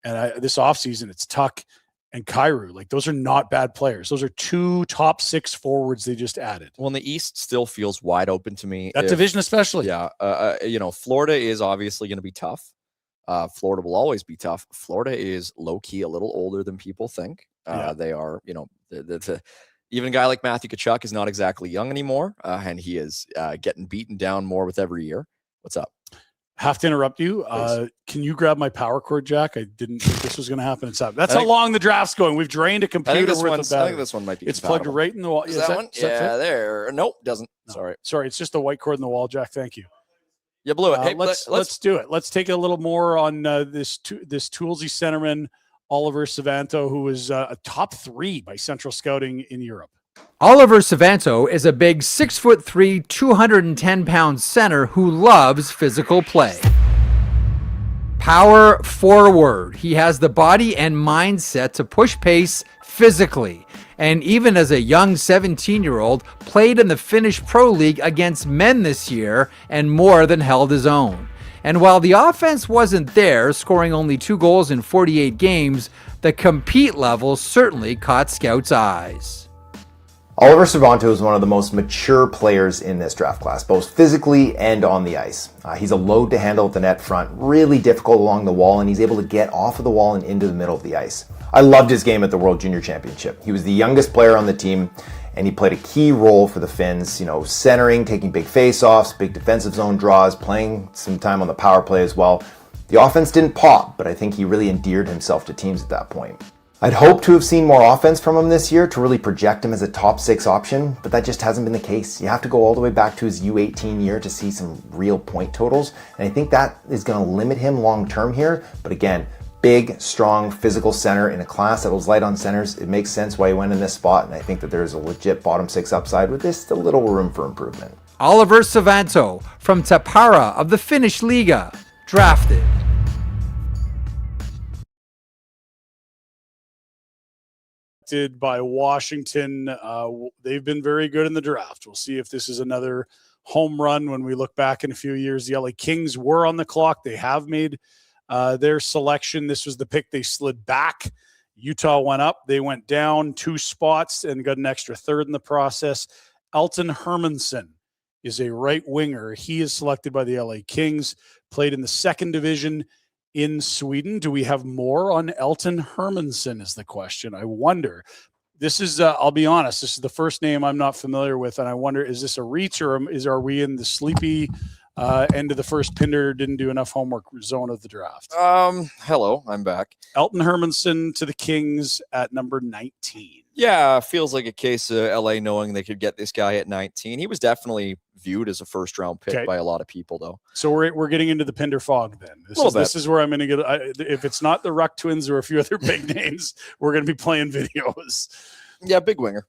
And this offseason, it's Tuck and Kyrou. Like, those are not bad players. Those are 2 top 6 forwards they just added. Well, and the East still feels wide open to me. That division especially. Yeah. Florida is obviously going to be tough. Florida will always be tough. Florida is low-key a little older than people think. They are, even a guy like Matthew Tkachuk is not exactly young anymore, and he is getting beaten down more with every year. What's up? Have to interrupt you. Can you grab my power cord, Jack? I didn't think this was going to happen. That's how long the draft's going. We've drained a computer worth of battery. I think this one might be. It's plugged right in the wall. Is that one? Yeah, there. Nope, doesn't. No. Sorry. It's just a white cord in the wall, Jack. Thank you. You blew it. Hey, let's do it. Let's take a little more on this Toolsy centerman, Oliver Savanto, who was a top 3 by Central Scouting in Europe. Oliver Savanto is a big 6'3", 210-pound center who loves physical play. Power forward. He has the body and mindset to push pace physically. And even as a young 17-year-old, played in the Finnish Pro League against men this year and more than held his own. And while the offense wasn't there, scoring only 2 goals in 48 games, the compete level certainly caught scouts' eyes. Oliver Savanto is one of the most mature players in this draft class, both physically and on the ice. He's a load to handle at the net front, really difficult along the wall, and he's able to get off of the wall and into the middle of the ice. I loved his game at the World Junior Championship. He was the youngest player on the team, and he played a key role for the Finns, centering, taking big face-offs, big defensive zone draws, playing some time on the power play as well. The offense didn't pop, but I think he really endeared himself to teams at that point. I'd hoped to have seen more offense from him this year to really project him as a top 6 option, but that just hasn't been the case. You have to go all the way back to his U18 year to see some real point totals, and I think that is going to limit him long term here. But again, big, strong, physical center in a class that was light on centers. It makes sense why he went in this spot, and I think that there's a legit bottom 6 upside with this, still a little room for improvement. Oliver Savanto from Tappara of the Finnish Liga, drafted. By Washington. They've been very good in the draft. We'll see if this is another home run when we look back in a few years. The LA Kings were on the clock. They have made their selection. This was the pick they slid back. Utah went up. They went down 2 spots and got an extra 3rd in the process. Elton Hermansson is a right winger. He is selected by the LA Kings, played in the 2nd division in Sweden. Do we have more on Elton Hermansson is the question. I wonder. This is, I'll be honest, this is the first name I'm not familiar with, and I wonder, is this a reach or are we in the sleepy end of the first Pinder didn't do enough homework zone of the draft? Hello, I'm back. Elton Hermansson to the Kings at number 19. Yeah, feels like a case of LA knowing they could get this guy at 19. He was definitely viewed as a first-round pick by a lot of people, though. So we're getting into the Pinder fog then. This is where I'm going to get. If it's not the Ruck Twins or a few other big names, we're going to be playing videos. Yeah, big winger.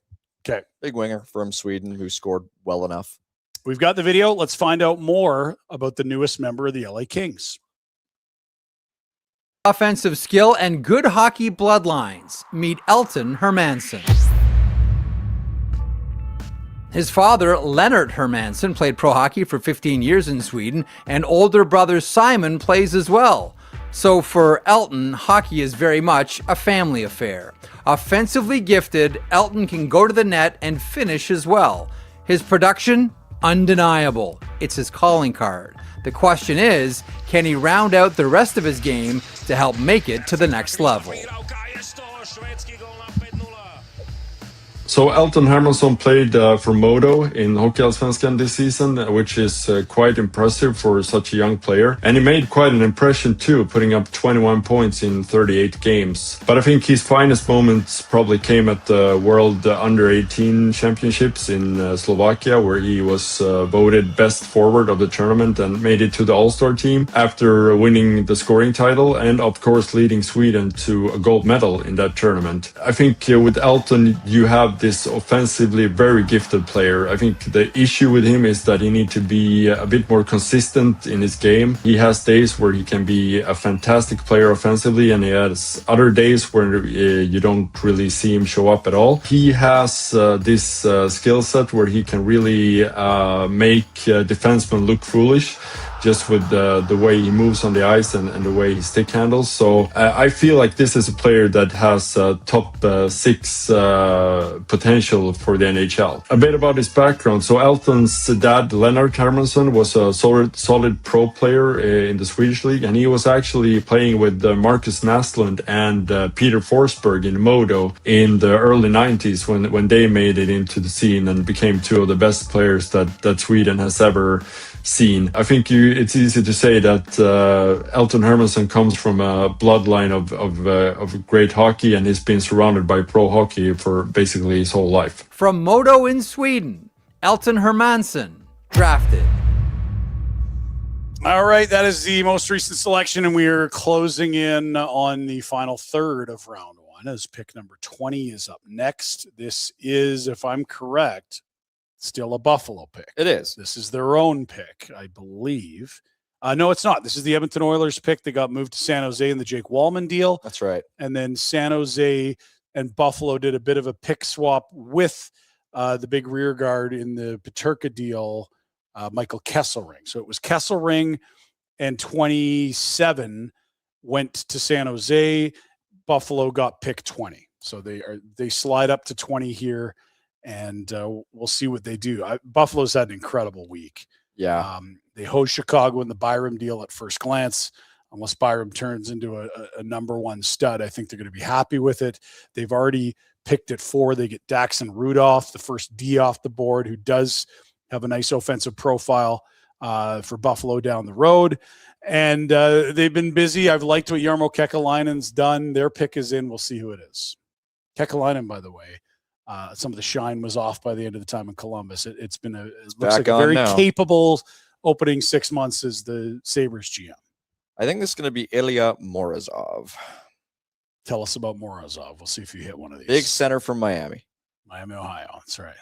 Okay. Big winger from Sweden who scored well enough. We've got the video. Let's find out more about the newest member of the LA Kings. Offensive skill and good hockey bloodlines. Meet Elton Hermansson. His father, Lennart Hermansson, played pro hockey for 15 years in Sweden, and older brother Simon plays as well. So for Elton, hockey is very much a family affair. Offensively gifted, Elton can go to the net and finish as well. His production, undeniable. It's his calling card. The question is, can he round out the rest of his game to help make it to the next level? So Elton Hermansson played for Modo in Hockeyallsvenskan this season, which is quite impressive for such a young player. And he made quite an impression too, putting up 21 points in 38 games. But I think his finest moments probably came at the World Under-18 Championships in Slovakia, where he was voted best forward of the tournament and made it to the All-Star team after winning the scoring title and, of course, leading Sweden to a gold medal in that tournament. I think with Elton, you have this offensively very gifted player. I think the issue with him is that he needs to be a bit more consistent in his game. He has days where he can be a fantastic player offensively, and he has other days where you don't really see him show up at all. He has this skill set where he can really make defensemen look foolish, just with the way he moves on the ice and the way he stick handles. So I feel like this is a player that has top 6 potential for the NHL. A bit about his background. So Elton's dad, Lennart Hermansson, was a solid pro player in the Swedish league, and he was actually playing with Marcus Naslund and Peter Forsberg in Modo in the early 90s when they made it into the scene and became 2 of the best players that Sweden has ever scene. I think it's easy to say that Elton Hermansson comes from a bloodline of great hockey, and he's been surrounded by pro hockey for basically his whole life. From Modo in Sweden, Elton Hermansson, drafted. All right, that is the most recent selection, and we are closing in on the final third of round one as pick number 20 is up next. This is, if I'm correct, still a Buffalo pick. It is. This is their own pick, I believe. No, it's not. This is the Edmonton Oilers pick. They got moved to San Jose in the Jake Wallman deal. That's right. And then San Jose and Buffalo did a bit of a pick swap with the big rear guard in the Peterka deal, Michael Kesselring. So it was Kesselring and 27 went to San Jose. Buffalo got pick 20. So they slide up to 20 here, and we'll see what they do. Buffalo's had an incredible week. Yeah. They host Chicago in the Byram deal at first glance. Unless Byram turns into a number one stud, I think they're going to be happy with it. They've already picked at 4. They get Daxon Rudolph, the first D off the board, who does have a nice offensive profile for Buffalo down the road. And they've been busy. I've liked what Jarmo Kekalainen's done. Their pick is in. We'll see who it is. Kekalainen, by the way, some of the shine was off by the end of the time in Columbus. It looks like a very capable opening 6 months as the Sabres GM. I think this is going to be Ilya Morozov. Tell us about Morozov. We'll see if you hit one of these. Big center from Miami. Miami, Ohio. That's right.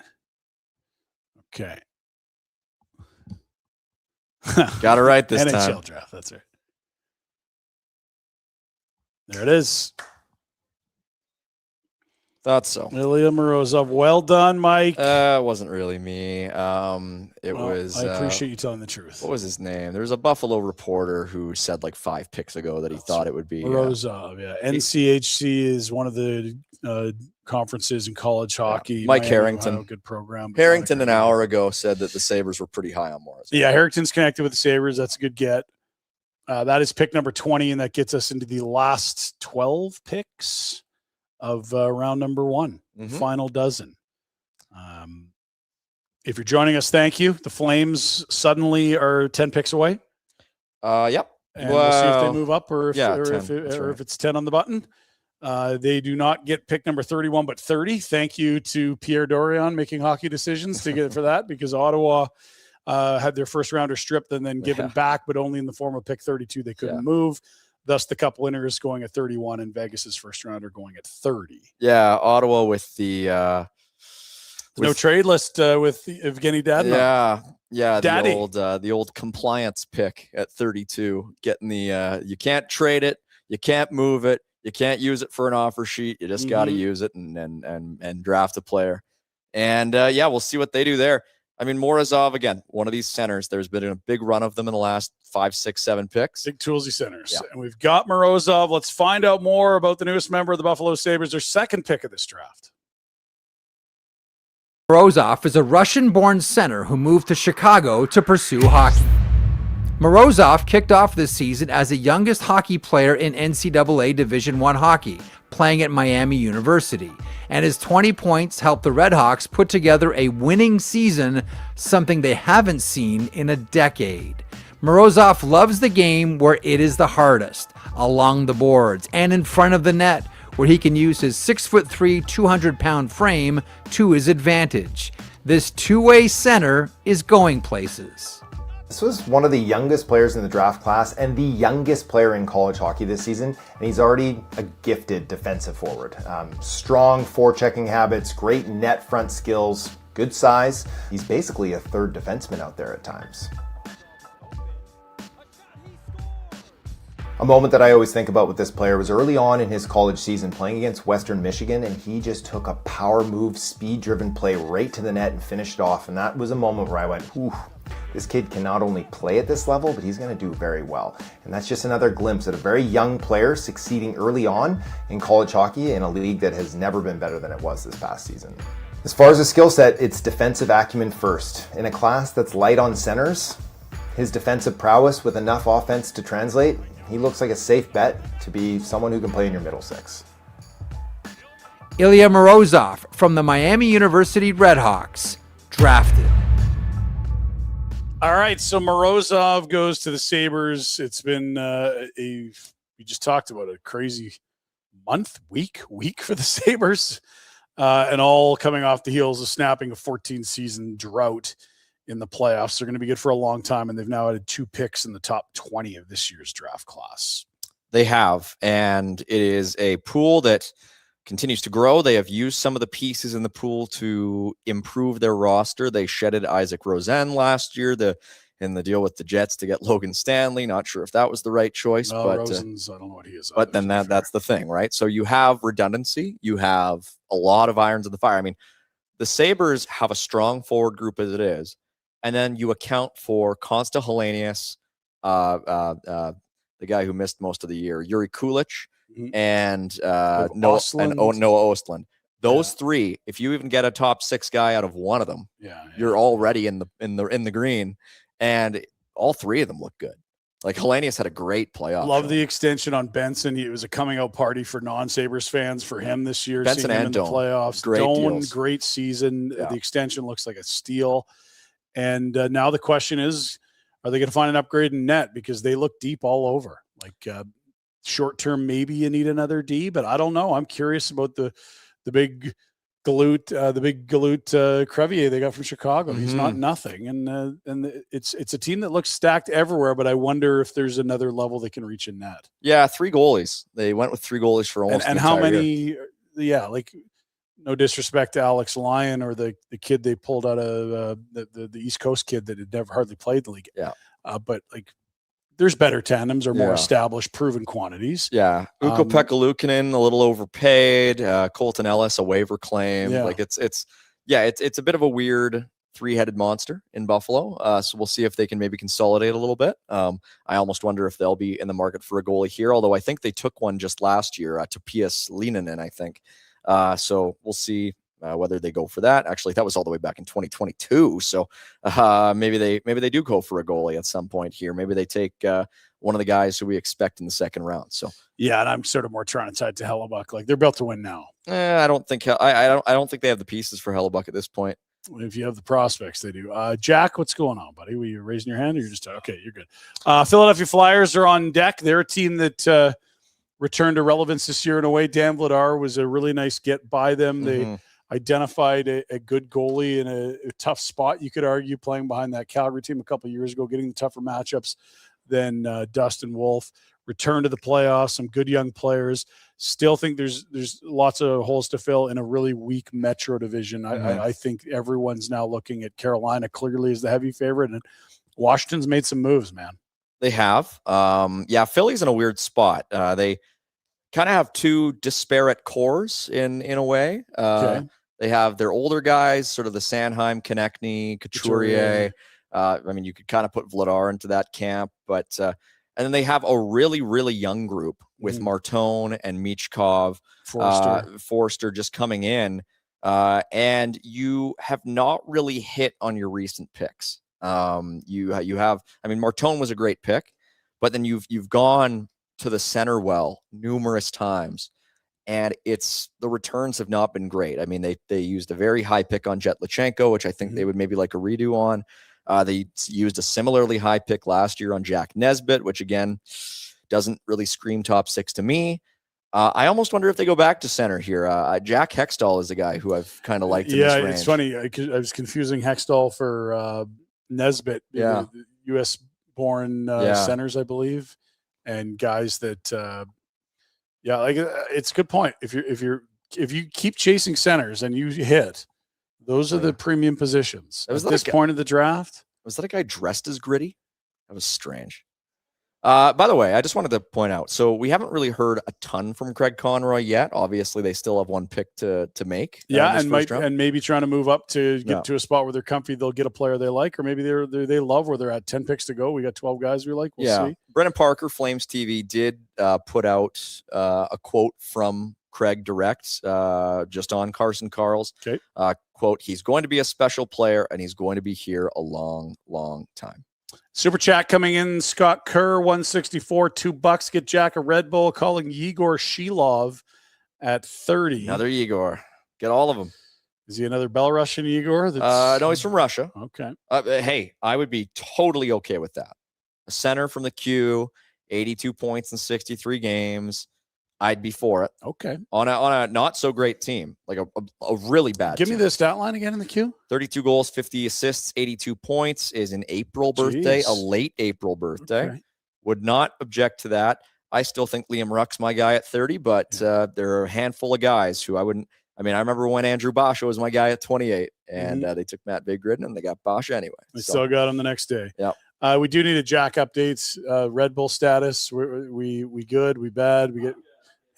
Okay. Got it right this NHL time. NHL draft. That's right. There it is. Thought so. Ilya Morozov. Well done, Mike. It wasn't really me. It was. I appreciate you telling the truth. What was his name? There was a Buffalo reporter who said like 5 picks ago that he thought it would be Morozov. Yeah. NCHC is one of the conferences in college hockey. Mike Miami, Harrington. Ohio, good program. Harrington an hour ago said that the Sabres were pretty high on Morozov. Yeah, Harrington's connected with the Sabres. That's a good get. That is pick number 20, and that gets us into the last 12 picks of round number 1, final dozen. If you're joining us, thank you. The Flames suddenly are 10 picks away. Yep. And we'll see if they move up or if, 10, if it's 10 on the button. They do not get pick number 31, but 30. Thank you to Pierre Dorion making hockey decisions to get for that, because Ottawa had their first rounder stripped and then given back, but only in the form of pick 32. They couldn't move. Thus, the Cup winners going at 31 and Vegas's first rounder going at 30. Yeah, Ottawa with the no trade list with Evgeny Dadonov. Yeah, Daddy. the old compliance pick at 32, getting the you can't trade it, you can't move it, you can't use it for an offer sheet. You just got to use it and draft a player. And we'll see what they do there. I mean, Morozov, again, one of these centers. There's been a big run of them in the last 5, 6, 7 picks. Big toolsy centers. Yeah. And we've got Morozov. Let's find out more about the newest member of the Buffalo Sabres, their second pick of this draft. Morozov is a Russian-born center who moved to Chicago to pursue hockey. Morozov kicked off this season as the youngest hockey player in NCAA Division I hockey, playing at Miami University, and his 20 points helped the Redhawks put together a winning season, something they haven't seen in a decade. Morozov loves the game where it is the hardest, along the boards and in front of the net, where he can use his 6'3", 200-pound frame to his advantage. This two-way center is going places. This was one of the youngest players in the draft class and the youngest player in college hockey this season, and he's already a gifted defensive forward. Strong forechecking habits, great net front skills, good size. He's basically a third defenseman out there at times. A moment that I always think about with this player was early on in his college season playing against Western Michigan, and he just took a power move, speed-driven play right to the net and finished it off, and that was a moment where I went, ooh, this kid can not only play at this level, but he's going to do very well. And that's just another glimpse at a very young player succeeding early on in college hockey in a league that has never been better than it was this past season. As far as his skill set, it's defensive acumen first. In a class that's light on centers, his defensive prowess with enough offense to translate, he looks like a safe bet to be someone who can play in your middle six. Ilya Morozov from the Miami University Redhawks, drafted. All right, so Morozov goes to the Sabres. It's been we just talked about a crazy week for the Sabres, and all coming off the heels of snapping a 14-season drought in the playoffs. They're going to be good for a long time, and they've now added 2 picks in the top 20 of this year's draft class. They have, and it is a pool that continues to grow. They have used some of the pieces in the pool to improve their roster. They shedded Isaac Rosen last year in the deal with the Jets to get Logan Stanley. Not sure if that was the right choice, but Rosen's, I don't know what he is. But then that's the thing, right? So you have redundancy. You have a lot of irons in the fire. I mean, the Sabres have a strong forward group as it is, and then you account for Konsta Helenius, the guy who missed most of the year, Yuri Kulich, and Noah Ostlund. Those 3, if you even get a top 6 guy out of one of them, you're already in the green. And all 3 of them look good. Like Helenius had a great playoff. Love the extension on Benson. It was a coming out party for non-Sabres fans for him this year. Benson seeing him and in the playoffs. Doan, great season. Yeah. The extension looks like a steal. And now the question is, are they going to find an upgrade in net? Because they look deep all over. Like short term, maybe you need another D, but I don't know. I'm curious about the big Galut, Crevier they got from Chicago. He's not nothing, and it's a team that looks stacked everywhere. But I wonder if there's another level they can reach in net. Yeah, 3 goalies. They went with 3 goalies for almost. And how many? Year. Yeah, like no disrespect to Alex Lyon or the kid they pulled out of the East Coast kid that had never hardly played the league. Yeah, but like there's better tandems or more established, proven quantities. Yeah, Ukko-Pekka Luukkonen a little overpaid. Colton Ellis a waiver claim. Yeah. Like it's a bit of a weird 3-headed monster in Buffalo. So we'll see if they can maybe consolidate a little bit. I almost wonder if they'll be in the market for a goalie here. Although I think they took one just last year to Pius Liinanen, I think. So we'll see whether they go for that. Actually, that was all the way back in 2022. So maybe they do go for a goalie at some point here. Maybe they take one of the guys who we expect in the second round. So yeah, and I'm sort of more trying to tie it to Hellebuck. Like they're built to win now. I don't think I don't think they have the pieces for Hellebuck at this point. If you have the prospects, they do. Jack, what's going on, buddy? Were you raising your hand or you're just okay? You're good. Philadelphia Flyers are on deck. They're a team that returned to relevance this year in a way. Dan Vladar was a really nice get by them. They identified a good goalie in a tough spot, you could argue, playing behind that Calgary team a couple of years ago, getting the tougher matchups than Dustin Wolf. Return to the playoffs, some good young players. Still think there's lots of holes to fill in a really weak Metro division. I think everyone's now looking at Carolina clearly as the heavy favorite, and Washington's made some moves, man. They have. Philly's in a weird spot. They kind of have 2 disparate cores in a way. They have their older guys, sort of the Sanheim, Konechny, Couturier. I mean, you could kind of put Vladar into that camp, but and then they have a really, really young group with Martone and Michkov, Forster just coming in, and you have not really hit on your recent picks. You have, I mean, Martone was a great pick, but then you've gone to the center well numerous times, and the returns have not been great. I mean, they used a very high pick on Jet Lachenko, which I think they would maybe like a redo on. They used a similarly high pick last year on Jack Nesbitt, which again doesn't really scream top 6 to me. I almost wonder if they go back to center here. Jack Hextall is a guy who I've kind of liked in this range. It's funny. I was confusing Hextall for Nesbitt, U.S. born centers, I believe, and guys that, it's a good point. If you keep chasing centers and you hit, those are the premium positions at this point of the draft. Was that a guy dressed as Gritty? That was strange. By the way, I just wanted to point out, so we haven't really heard a ton from Craig Conroy yet. Obviously, they still have one pick to make. And maybe trying to move up to get to a spot where they're comfy. They'll get a player they like, or maybe they love where they're at. 10 picks to go. We got 12 guys we like. We'll see. Brennan Parker, Flames TV, did put out a quote from Craig direct, just on Carson Carls. Okay. Quote, he's going to be a special player, and he's going to be here a long, long time. Super chat coming in. Scott Kerr, 164, $2. Get Jack a Red Bull. Calling Yegor Shilov at 30. Another Yegor. Get all of them. Is he another Belarusian Igor? No, he's from Russia. Okay. Hey, I would be totally okay with that. A center from the Q, 82 points in 63 games. I'd be for it. Okay. On a not so great team, like a really bad Give team. me the stat line again in the Q. 32 goals, 50 assists, 82 points, is an April birthday, a late April birthday. Okay. Would not object to that. I still think Liam Ruck's my guy at 30, but there are a handful of guys who I wouldn't. I mean, I remember when Andrew Basha was my guy at 28, and they took Matt Vigridden, and they got Basha anyway. They still got him the next day. Yeah. We do need a Jack updates. Red Bull status. We good. We bad. We get.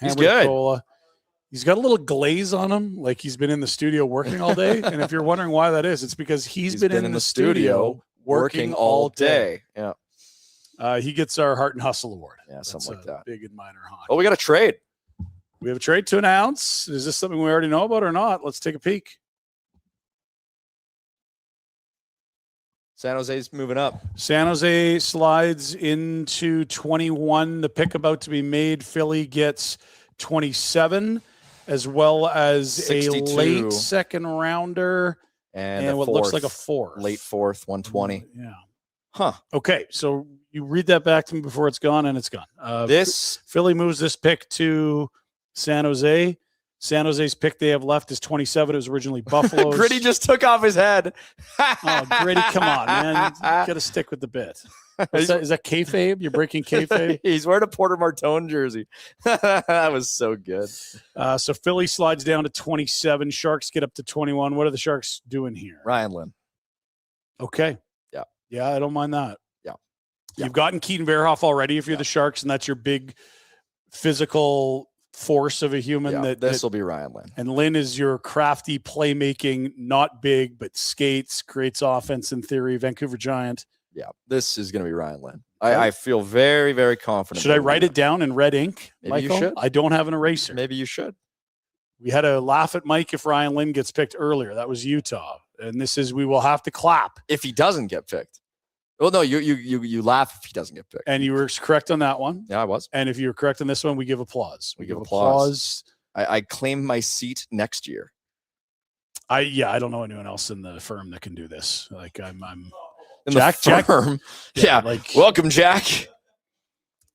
He's good. Cola. He's got a little glaze on him, like he's been in the studio working all day. And if you're wondering why that is, it's because he's been in the studio working all day. Yeah. He gets our Heart and Hustle Award. Yeah, something like that. Big and minor hockey. Oh, we got a trade. We have a trade to announce. Is this something we already know about or not? Let's take a peek. San Jose's moving up. San Jose slides into 21. The pick about to be made. Philly gets 27, as well as 62. a late second rounder and what looks like a fourth. Late fourth, 120. Yeah. Huh. Okay, so you read that back to me before it's gone, and it's gone. Philly moves this pick to San Jose. San Jose's pick they have left is 27. It was originally Buffalo's. Gritty just took off his head. Oh, Gritty, come on, man. You got to stick with the bit. Is that kayfabe? You're breaking kayfabe? He's wearing a Porter Martone jersey. That was so good. So Philly slides down to 27. Sharks get up to 21. What are the Sharks doing here? Ryan Lynn. Okay. Yeah. Yeah, I don't mind that. Yeah. You've gotten Keaton Verhoff already if you're the Sharks, and that's your big physical force of a human. Yeah, this will be Ryan Lynn. And Lynn is your crafty playmaking, not big, but skates, creates offense in theory, Vancouver Giant. Yeah, this is going to be Ryan Lynn. I feel very, very confident. Should I write it down in red ink, Maybe Michael? you should. I don't have an eraser. Maybe you should. We had a laugh at Mike if Ryan Lynn gets picked earlier. That was Utah. And this is, we will have to clap. If he doesn't get picked. Well, no, you laugh if he doesn't get picked. And you were correct on that one. Yeah, I was. And if you were correct on this one, we give applause. We give applause. I claim my seat next year. I don't know anyone else in the firm that can do this. Like I'm in Jack, the firm. Yeah. Like welcome, Jack.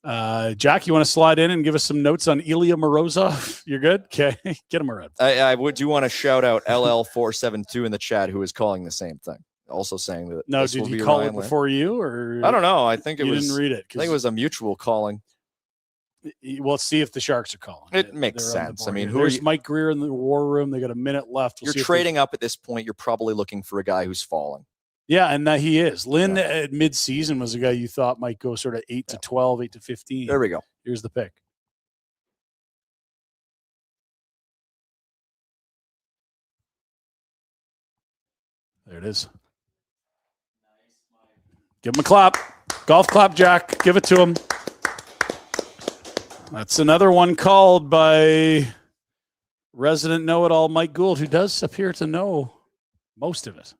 Jack, you want to slide in and give us some notes on Ilya Morozov? You're good? Okay. Get him around. I do want to shout out LL472 in the chat who is calling the same thing. Also saying that. No, did he call it before you, or I don't know. I think it was. Didn't read it. I think it was a mutual calling. We'll see if the Sharks are calling. It makes sense. I mean, there's Mike Greer in the war room. They got a minute left. You're trading up at this point. You're probably looking for a guy who's falling. Yeah, and he is. Lynn at mid-season was a guy you thought might go sort of 8 to 12, 8 to 15. There we go. Here's the pick. There it is. Give him a clap. Golf clap, Jack. Give it to him. That's another one called by resident know-it-all Mike Gould, who does appear to know most of it.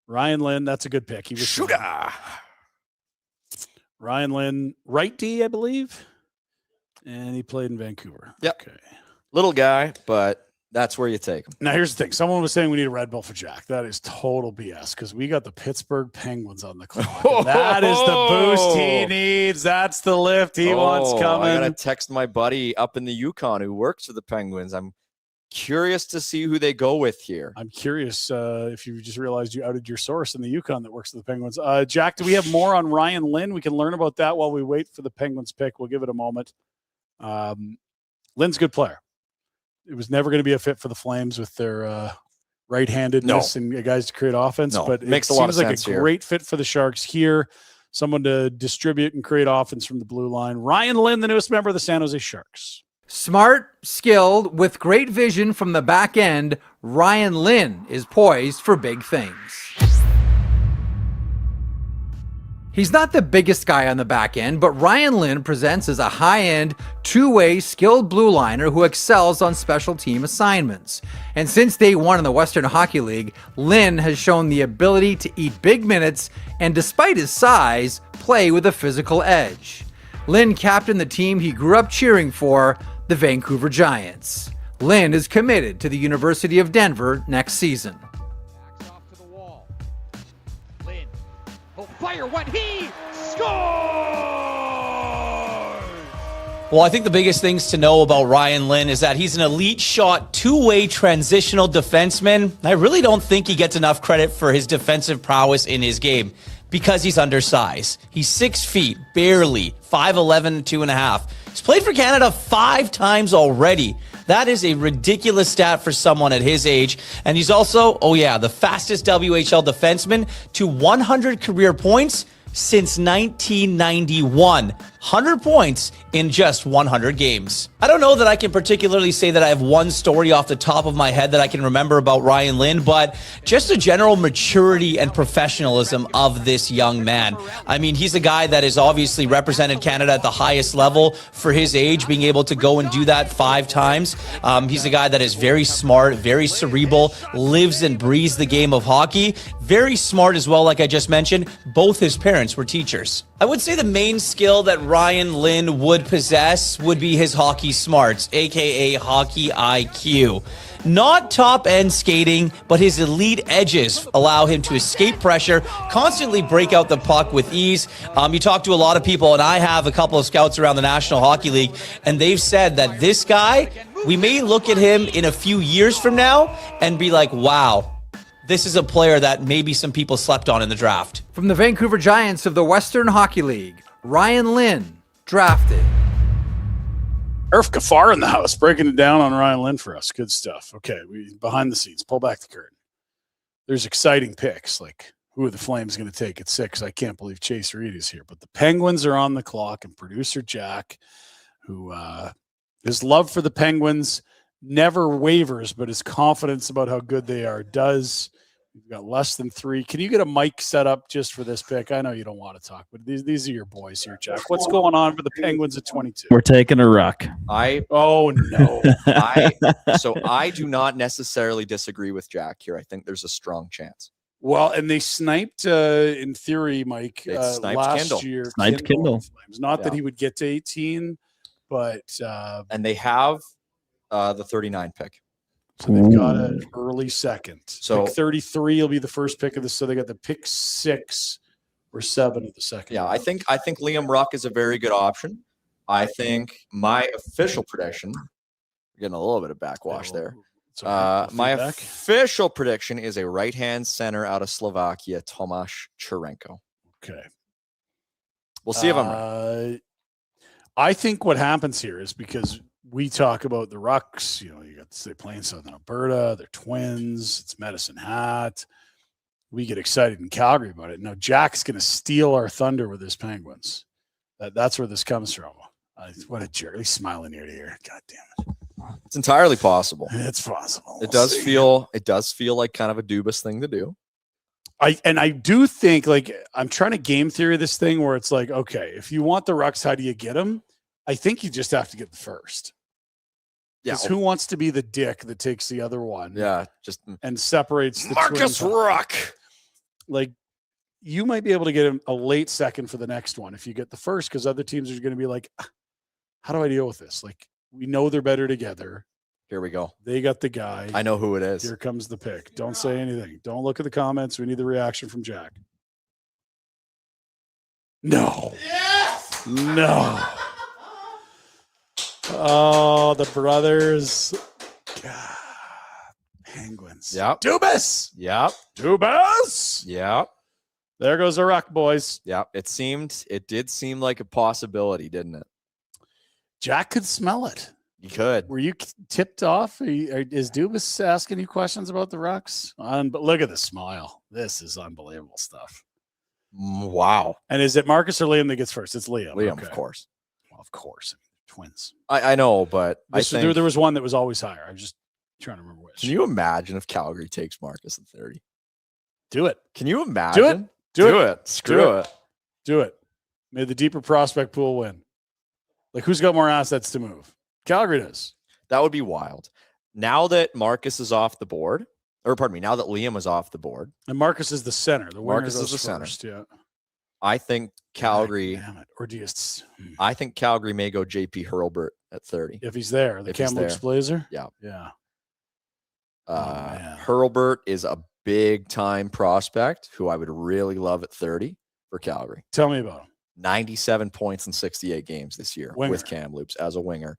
Ryan Lynn, that's a good pick. He was Sugar. Ryan Lynn, right D, I believe. And he played in Vancouver. Yep. Okay. Little guy, but that's where you take him. Now, here's the thing. Someone was saying we need a Red Bull for Jack. That is total BS because we got the Pittsburgh Penguins on the clock. And that is the boost he needs. That's the lift he wants coming. I got to text my buddy up in the Yukon who works for the Penguins. I'm curious to see who they go with here. I'm curious if you just realized you outed your source in the Yukon that works for the Penguins. Jack, do we have more on Ryan Lynn? We can learn about that while we wait for the Penguins pick. We'll give it a moment. Lynn's a good player. It was never going to be a fit for the Flames with their right-handedness and guys to create offense, but it makes a lot of sense like a great fit for the Sharks here. Someone to distribute and create offense from the blue line. Ryan Lynn, the newest member of the San Jose Sharks. Smart, skilled, with great vision from the back end, Ryan Lynn is poised for big things. He's not the biggest guy on the back end, but Ryan Lynn presents as a high-end, two-way, skilled blue liner who excels on special team assignments. And since day one in the Western Hockey League, Lynn has shown the ability to eat big minutes and, despite his size, play with a physical edge. Lynn captained the team he grew up cheering for, the Vancouver Giants. Lynn is committed to the University of Denver next season. Backs off to the wall. Lynn. He'll fire one. He scores! Well, I think the biggest things to know about Ryan Lynn is that he's an elite shot, two-way transitional defenseman. I really don't think he gets enough credit for his defensive prowess in his game because he's undersized. He's 6 feet, barely, 5'11", 2.5. He's played for Canada 5 times already. That is a ridiculous stat for someone at his age. And he's also, the fastest WHL defenseman to 100 career points since 1991. 100 points in just 100 games. I don't know that I can particularly say that I have one story off the top of my head that I can remember about Ryan Lynn, but just the general maturity and professionalism of this young man. I mean, he's a guy that has obviously represented Canada at the highest level for his age, being able to go and do that 5 times. He's a guy that is very smart, very cerebral, lives and breathes the game of hockey. Very smart as well, like I just mentioned. Both his parents were teachers. I would say the main skill that Ryan Lynn would possess would be his hockey smarts, aka hockey IQ. Not top-end skating, but his elite edges allow him to escape pressure, constantly break out the puck with ease. You talk to a lot of people, and I have a couple of scouts around the National Hockey League, and they've said that this guy, we may look at him in a few years from now and be like, wow, this is a player that maybe some people slept on in the draft. From the Vancouver Giants of the Western Hockey League, Ryan Lynn, drafted. Irf Kafar in the house, breaking it down on Ryan Lynn for us. Good stuff. Okay, behind the scenes, pull back the curtain. There's exciting picks, like who are the Flames going to take at 6? I can't believe Chase Reed is here, but the Penguins are on the clock, and producer Jack, who his love for the Penguins never wavers, but his confidence about how good they are does. We've got less than 3. Can you get a mic set up just for this pick? I know you don't want to talk, but these are your boys here, Jack. What's going on for the Penguins at 22? We're taking a ruck. Oh, no. So I do not necessarily disagree with Jack here. I think there's a strong chance. Well, and they sniped, in theory, Mike, last year. Sniped Kindle. Not that he would get to 18, but... and they have the 39 pick. So they've got an early second. So pick 33 will be the first pick of this. So they got the pick 6 or 7 of the second. Yeah, I think Liam Ruck is a very good option. I think my official prediction, we're getting a little bit of backwash there. My official prediction is a right-hand center out of Slovakia, Tomáš Čurenko. Okay. We'll see if I'm right. I think what happens here is because we talk about the Rucks, they play in Southern Alberta, they're twins, it's Medicine Hat. We get excited in Calgary about it. Now, Jack's going to steal our thunder with his Penguins. That's where this comes from. What a jerk. He's smiling ear to ear. God damn it. It's entirely possible. It's possible. It does feel like kind of a dubious thing to do. I do think, like, I'm trying to game theory this thing where it's like, okay, if you want the Rucks, how do you get them? I think you just have to get the first. Yeah. Who wants to be the dick that takes the other one? Yeah. And separates the Marcus twins? Ruck. Like, you might be able to get him a late second for the next one if you get the first, because other teams are going to be like, how do I deal with this? Like, we know they're better together. Here we go. They got the guy. I know who it is. Here comes the pick. Don't say anything. Don't look at the comments. We need the reaction from Jack. No. Yes! No. Oh, the brothers. God. Penguins. Yep. Dubas. Yep. Dubas. Yep. There goes a Ruck, boys. Yep. It did seem like a possibility, didn't it? Jack could smell it. You could. Were you tipped off? Is Dubas asking you questions about the Rucks? But look at the smile. This is unbelievable stuff. Wow. And is it Marcus or Liam that gets first? It's Liam. Liam, okay. of course. Well, of course. Twins. I know, but there was one that was always higher. I'm just trying to remember which. Can you imagine if Calgary takes Marcus at 30? Do it. Can you imagine? Do it. Screw it. Do it. May the deeper prospect pool win. Like, who's got more assets to move? Calgary does. That would be wild. Now that Marcus is off the board, or pardon me, now that Liam is off the board. And Marcus is the center. The Marcus winner is the first, center. Yeah. I think Calgary. Damn it. Or do you... I think Calgary may go JP Hurlbert at 30. If he's there, the Kamloops Blazer. Yeah. Yeah. Hurlburt is a big time prospect who I would really love at 30 for Calgary. Tell me about him. 97 points in 68 games this year Winger. with Kamloops as a winger.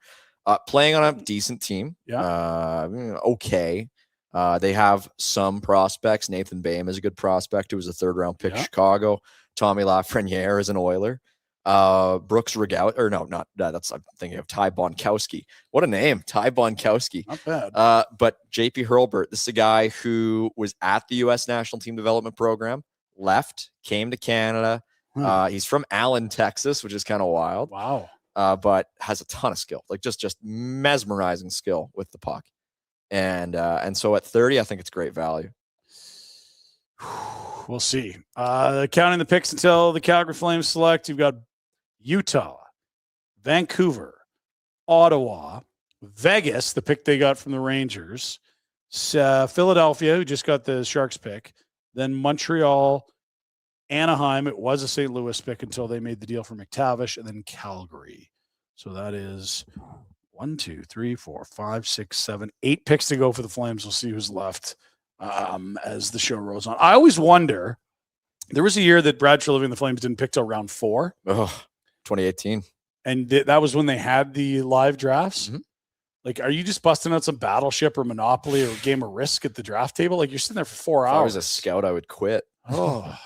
Playing on a decent team. Yeah. Okay. They have some prospects. Nathan Boehm is a good prospect who was a third-round pick in Chicago. Tommy Lafreniere is an Oiler. Brooks Regaut, or no, not that's I'm thinking of Ty Bonkowski. What a name, Ty Bonkowski. Not bad. But JP Hurlburt, this is a guy who was at the U.S. National Team Development Program, left, came to Canada. He's from Allen, Texas, which is kind of wild. Wow. But has a ton of skill, like just mesmerizing skill with the puck. And so at 30, I think it's great value. We'll see. Counting the picks until the Calgary Flames select, you've got Utah, Vancouver, Ottawa, Vegas, the pick they got from the Rangers, Philadelphia, who just got the Sharks pick, then Montreal, Anaheim. It was a St. Louis pick until they made the deal for McTavish, and then Calgary. So that is 1, 2, 3, 4, 5, 6, 7, 8 picks to go for the Flames. We'll see who's left as the show rolls on. I always wonder, there was a year that Brad Treliving and the Flames didn't pick till round 4. Oh, 2018. And that was when they had the live drafts. Mm-hmm. Like, are you just busting out some Battleship or Monopoly or Game of Risk at the draft table? Like, you're sitting there for 4 hours. If I was a scout, I would quit. Oh.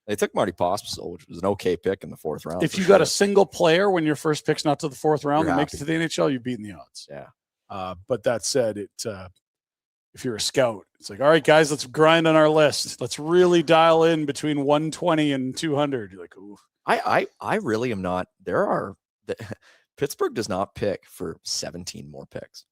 They took Marty Pospisil, which was an okay pick in the 4th round. If you got a single player when your first pick's not to the 4th round You're that makes happy. it to the NHL, you've beaten the odds. Yeah. But that said, if you're a scout, it's like, all right, guys, let's grind on our list. Let's really dial in between 120 and 200. You're like, ooh. I really am not. Pittsburgh does not pick for 17 more picks.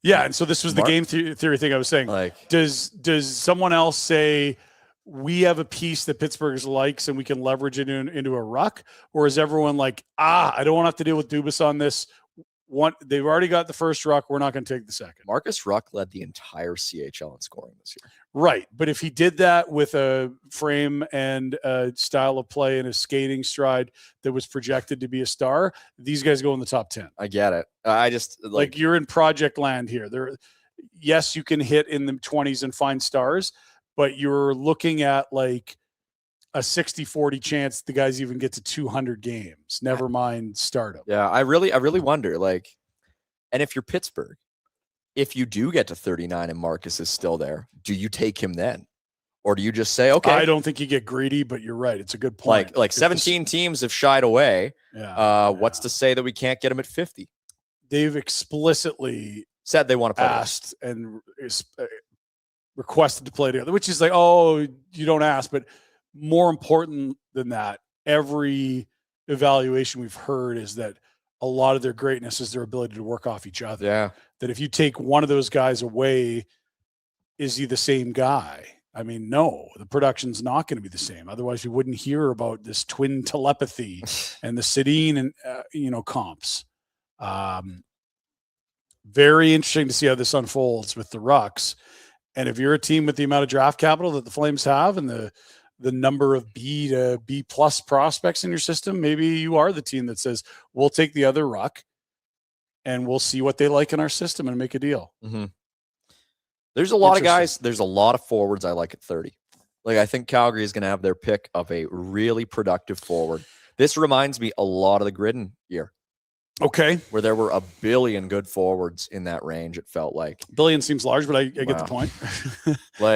Yeah, and so this was the game theory thing I was saying. Like, does someone else say we have a piece that Pittsburgh likes and we can leverage it into a ruck, or is everyone like, I don't want to have to deal with Dubas on this? They've already got the first ruck. We're not going to take the second. Marcus Ruck led the entire CHL in scoring this year. Right. But if he did that with a frame and a style of play and a skating stride that was projected to be a star, these guys go in the top 10. I get it. I just like you're in project land here. Yes, you can hit in the 20s and find stars, but you're looking at like a 60-40 chance the guys even get to 200 games. Never mind stardom. Yeah, I really wonder, like, and if you're Pittsburgh, if you do get to 39 and Marcus is still there, do you take him then? Or do you just say, okay? I don't think you get greedy, but you're right. It's a good point. Like 17 teams have shied away. Yeah. What's to say that we can't get him at 50? They've explicitly said they want to play asked and requested to play together, which is like, oh, you don't ask, but more important than that, every evaluation we've heard is that a lot of their greatness is their ability to work off each other. Yeah. That if you take one of those guys away, is he the same guy? I mean, no, the production's not going to be the same. Otherwise, we wouldn't hear about this twin telepathy and the Sedin and, comps. Very interesting to see how this unfolds with the Rucks. And if you're a team with the amount of draft capital that the Flames have and the number of B to B plus prospects in your system, maybe you are the team that says, we'll take the other ruck and we'll see what they like in our system and make a deal. Mm-hmm. There's a lot of guys. There's a lot of forwards I like at 30. Like, I think Calgary is going to have their pick of a really productive forward. This reminds me a lot of the Gridden year. Okay. Where there were a billion good forwards in that range, it felt like. Billion seems large, but I get the point.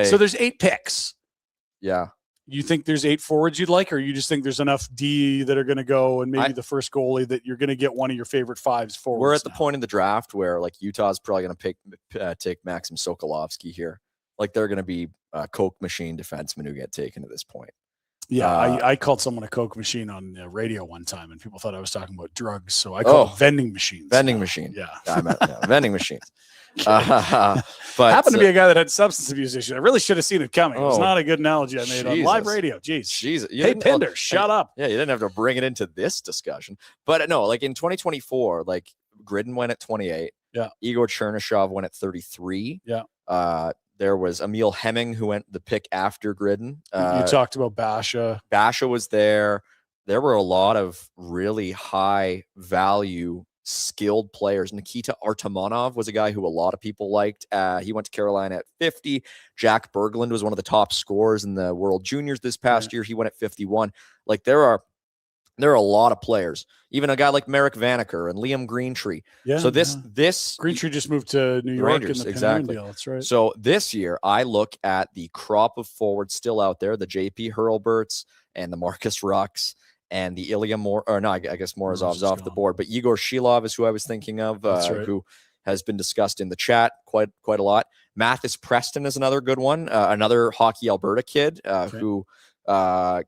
So there's 8 picks. Yeah. You think there's 8 forwards you'd like, or you just think there's enough D that are going to go and maybe the first goalie that you're going to get one of your favorite 5s forwards? We're at the point in the draft where, like, Utah's probably going to take Maxim Sokolovsky here. Like, they're going to be Coke machine defensemen who get taken at this point. Yeah, I called someone a Coke machine on the radio one time, and people thought I was talking about drugs, so I call it vending machines. Vending machine. Yeah. I meant vending machines. But happened to be a guy that had substance abuse issues. I really should have seen it coming. It was Oh, not a good analogy I made on live radio. Jeez. Hey, Pinder, shut up. Yeah, you didn't have to bring it into this discussion. But no, like in 2024, like Gridden went at 28. Yeah. Igor Chernyshov went at 33. Yeah. There was Emil Hemming who went the pick after Gridden. You talked about Basha. Basha was there. there were a lot of really high value skilled players. Nikita Artamonov was a guy who a lot of people liked. He went to Carolina at 50. Jack Berglund was one of the top scorers in the World Juniors this past year. He went at 51. Like there are a lot of players, even a guy like Merrick Vanaker and Liam Greentree. Yeah. So this Greentree just moved to New York Rangers, in the exactly. deal. That's right. So this year I look at the crop of forwards still out there, the JP Hurlberts and the Marcus Rucks and the Ilya I guess Morozov's off the board, but Igor Shilov is who I was thinking of, right. who has been discussed in the chat quite a lot. Mathis Preston is another good one, another Hockey Alberta kid who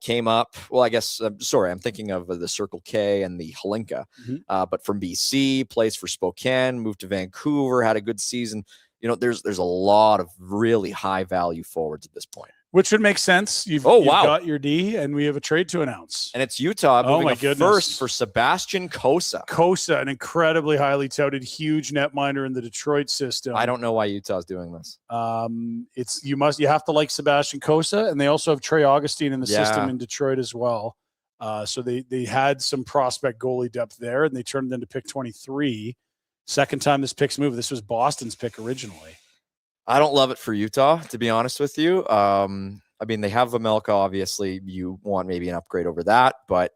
came up. Well, I guess, I'm thinking of the Circle K and the Holinka, but from BC, plays for Spokane, moved to Vancouver, had a good season. You know, there's a lot of really high value forwards at this point. Which would make sense. You've got your D, and we have a trade to announce. And it's Utah moving my up goodness. first for Sebastian Cossa. Cossa, an incredibly highly touted, huge netminder in the Detroit system. I don't know why Utah's doing this. You have to like Sebastian Cossa, and they also have Trey Augustine in the system in Detroit as well. So they had some prospect goalie depth there, and they turned it into pick 23. Second time this pick's moved. This was Boston's pick originally. I don't love it for Utah, to be honest with you. I mean, they have Vamelka, obviously. You want maybe an upgrade over that, but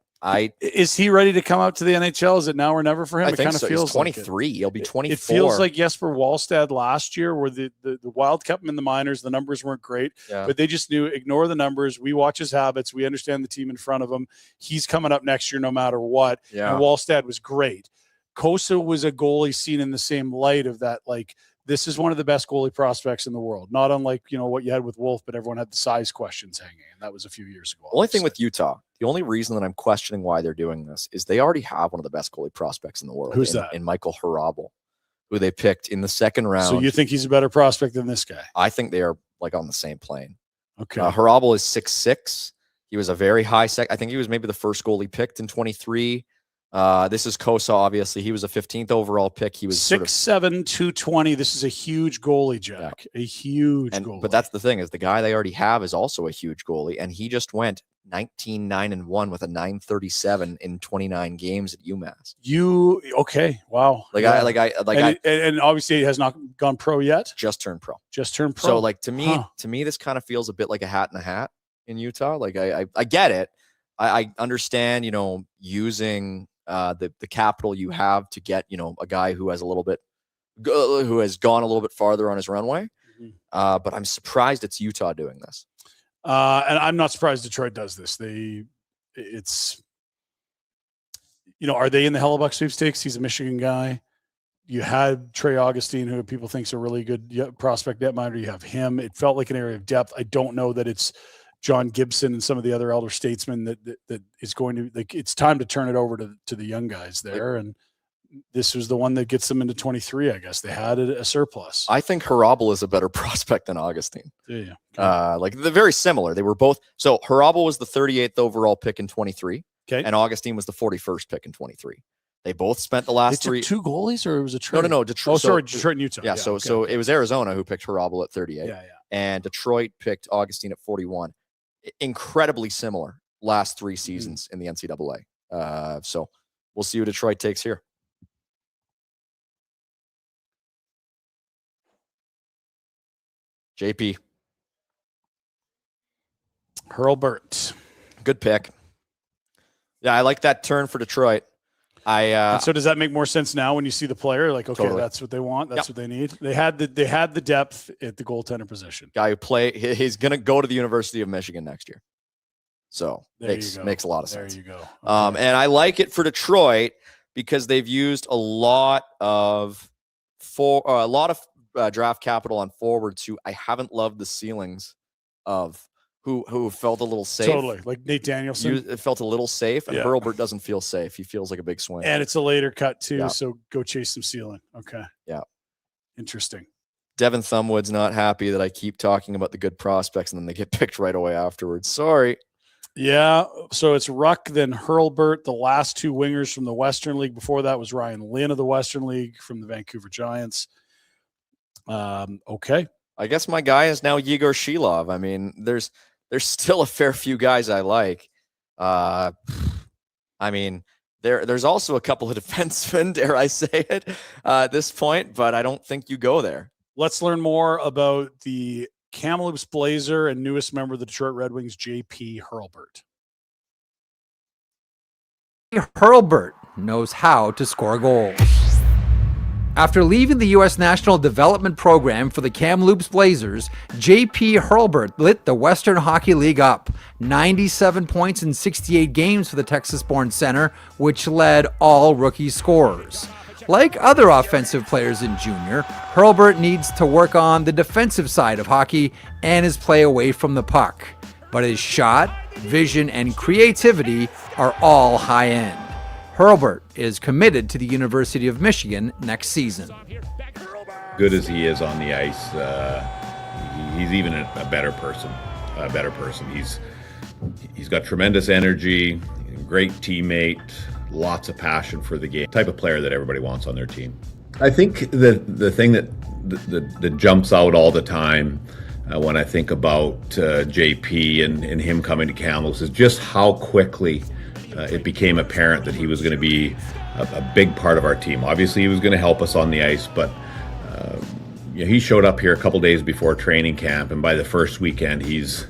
is he ready to come out to the NHL? Is it now or never for him? I think so. Feels He's 23. He'll be 24. It feels like Jesper Wallstad last year, where the Wild kept him in the minors. The numbers weren't great, but they just knew, ignore the numbers. We watch his habits. We understand the team in front of him. He's coming up next year no matter what. Yeah. And Wallstad was great. Cossa was a goalie seen in the same light of that, like, this is one of the best goalie prospects in the world. Not unlike, what you had with Wolf, but everyone had the size questions hanging, and that was a few years ago. The only thing with Utah, the only reason that I'm questioning why they're doing this is they already have one of the best goalie prospects in the world. Who's that? In Michael Hrabal, who they picked in the second round. So you think he's a better prospect than this guy? I think they are like on the same plane. Okay. Hrabal is 6'6". He was a very high I think he was maybe the first goalie picked in 23. This is Cossa, obviously. He was a 15th overall pick. He was 6'7", 220. This is a huge goalie, Jack. Yeah. A huge goalie. But that's the thing, is the guy they already have is also a huge goalie, and he just went 19-9-1 with a 937 in 29 games at UMass. Okay, wow. And obviously he has not gone pro yet. Just turned pro. So like to me, this kind of feels a bit like a hat in a hat in Utah. Like I get it. I understand, using the capital you have to get, a guy who has who has gone a little bit farther on his runway. But I'm surprised it's Utah doing this. And I'm not surprised Detroit does this. Are they in the Hellebuck sweepstakes? He's a Michigan guy. You had Trey Augustine, who people think is a really good prospect netminder. You have him. It felt like an area of depth. I don't know that it's John Gibson and some of the other elder statesmen that is going to, like, it's time to turn it over to the young guys there. And this was the one that gets them into 23, I guess. They had a surplus. I think Hrabal is a better prospect than Augustine. Yeah. They're very similar. They were both. So Hrabal was the 38th overall pick in 23. Okay. And Augustine was the 41st pick in 23. They both spent the last three. Two goalies, or it was a trade? No, Detroit. Oh, sorry, Detroit and Utah. Yeah. So it was Arizona who picked Hrabal at 38. Yeah. And Detroit picked Augustine at 41. Incredibly similar last 3 seasons in the NCAA. So we'll see who Detroit takes here. JP. Hurlbert. Good pick. Yeah, I like that turn for Detroit. And so does that make more sense now when you see the player? Like, okay, totally. That's what they want. That's what they need. They had the depth at the goaltender position. Guy who he's going to go to the University of Michigan next year. So makes a lot of sense. There you go. Okay. And I like it for Detroit because they've used a lot of draft capital on forwards who I haven't loved the ceilings of, who felt a little safe. Totally. Like Nate Danielson. It felt a little safe, and Hurlbert doesn't feel safe. He feels like a big swing. And it's a later cut too, so go chase some ceiling. Okay. Yeah. Interesting. Devin Thumwood's not happy that I keep talking about the good prospects and then they get picked right away afterwards. Sorry. Yeah, so it's Ruck, then Hurlbert, the last 2 wingers from the Western League. Before that was Ryan Lynn of the Western League from the Vancouver Giants. Okay. I guess my guy is now Yegor Shilov. I mean, there's still a fair few guys I like. I mean, there's also a couple of defensemen, dare I say it, at this point, but I don't think you go there. Let's learn more about the Kamloops Blazer and newest member of the Detroit Red Wings, J.P. Hurlburt. Hurlburt knows how to score goals. After leaving the U.S. National Development Program for the Kamloops Blazers, J.P. Hurlburt lit the Western Hockey League up. 97 points in 68 games for the Texas-born center, which led all rookie scorers. Like other offensive players in junior, Hurlburt needs to work on the defensive side of hockey and his play away from the puck. But his shot, vision, and creativity are all high-end. Hurlburt is committed to the University of Michigan next season. Good as he is on the ice, he's even a better person. He's got tremendous energy, great teammate, lots of passion for the game. Type of player that everybody wants on their team. I think the thing that jumps out all the time when I think about JP and him coming to Kamloops is just how quickly it became apparent that he was going to be a big part of our team. Obviously, he was going to help us on the ice, but he showed up here a couple days before training camp, and by the first weekend, he's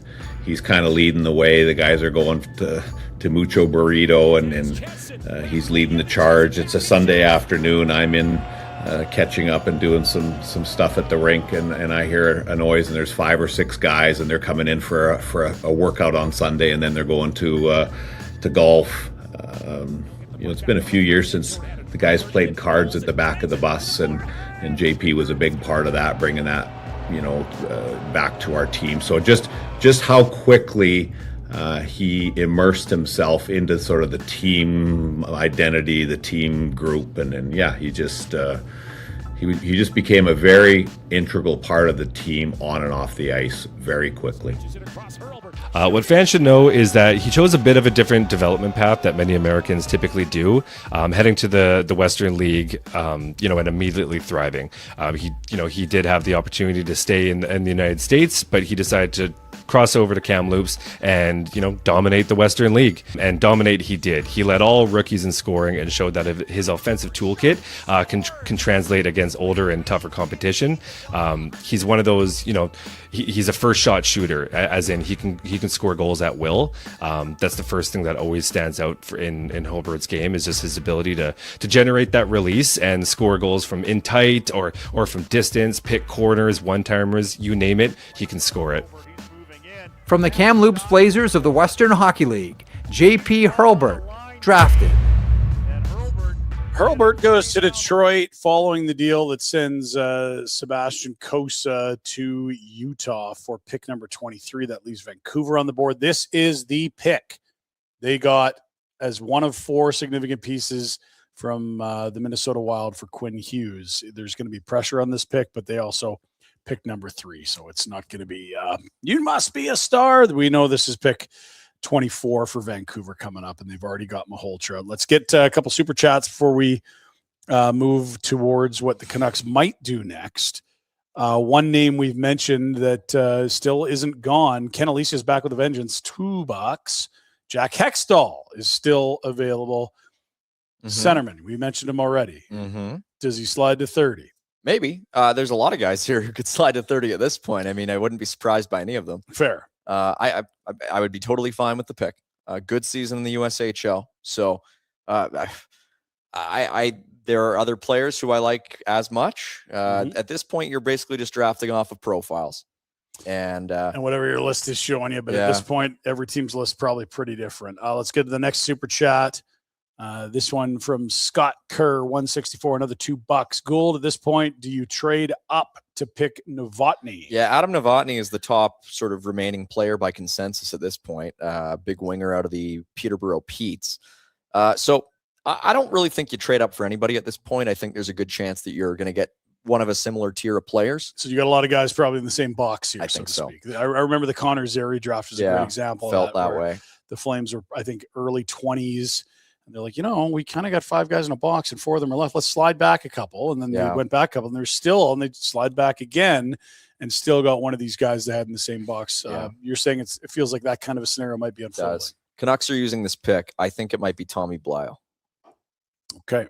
kind of leading the way. The guys are going to Mucho Burrito, and he's leading the charge. It's a Sunday afternoon. I'm in catching up and doing some stuff at the rink, and I hear a noise, and there's 5 or 6 guys, and they're coming in for a workout on Sunday, and then they're going to golf. It's been a few years since the guys played cards at the back of the bus, and JP was a big part of that, bringing that back to our team. So just how quickly he immersed himself into sort of the team identity, the team group, and he just became a very integral part of the team on and off the ice very quickly. What fans should know is that he chose a bit of a different development path that many Americans typically do, heading to the Western League, and immediately thriving. He did have the opportunity to stay in the United States, but he decided to cross over to Kamloops and dominate the Western League. And dominate he did. He led all rookies in scoring and showed that his offensive toolkit can translate against older and tougher competition. He's one of those, he's a first shot shooter, as in he can score goals at will. That's the first thing that always stands out in Hurlburt's game, is just his ability to generate that release and score goals from in tight or from distance, pick corners, one-timers, you name it, he can score it. From the Kamloops Blazers of the Western Hockey League, J.P. Hurlburt, drafted. Hurlburt goes to Detroit following the deal that sends Sebastian Cossa to Utah for pick number 23. That leaves Vancouver on the board. This is the pick they got as one of 4 significant pieces from the Minnesota Wild for Quinn Hughes. There's going to be pressure on this pick, but they also pick number 3, so it's not going to be you must be a star. We know this is pick 24 for Vancouver coming up, and they've already got Maholtra. Let's get a couple super chats before we move towards what the Canucks might do next. One name we've mentioned that still isn't gone. Ken Alisia's back with a vengeance, $2. Jack Hextall is still available. Centerman, we mentioned him already. Does he slide to 30? Maybe. There's a lot of guys here who could slide to 30 at this point. I mean, I wouldn't be surprised by any of them. Fair. I would be totally fine with the pick. Good season in the USHL. So there are other players who I like as much. At this point, you're basically just drafting off of profiles. And whatever your list is showing you. But at this point, every team's list is probably pretty different. Let's get to the next super chat. This one from Scott Kerr, 164, another $2. Gould, at this point, do you trade up to pick Novotny? Yeah, Adam Novotny is the top sort of remaining player by consensus at this point. Big winger out of the Peterborough Petes. So I don't really think you trade up for anybody at this point. I think there's a good chance that you're going to get one of a similar tier of players. So you got a lot of guys probably in the same box here, I think so. speak. I remember the Connor Zary draft was a great example. Felt of that way. The Flames were, I think, early 20s. And they're like, we kind of got 5 guys in a box and 4 of them are left. Let's slide back a couple. And then they went back a couple, and and they slide back again and still got one of these guys that had in the same box. You're saying it feels like that kind of a scenario might be unfolding. Canucks are using this pick. I think it might be Tommy Blyle. Okay.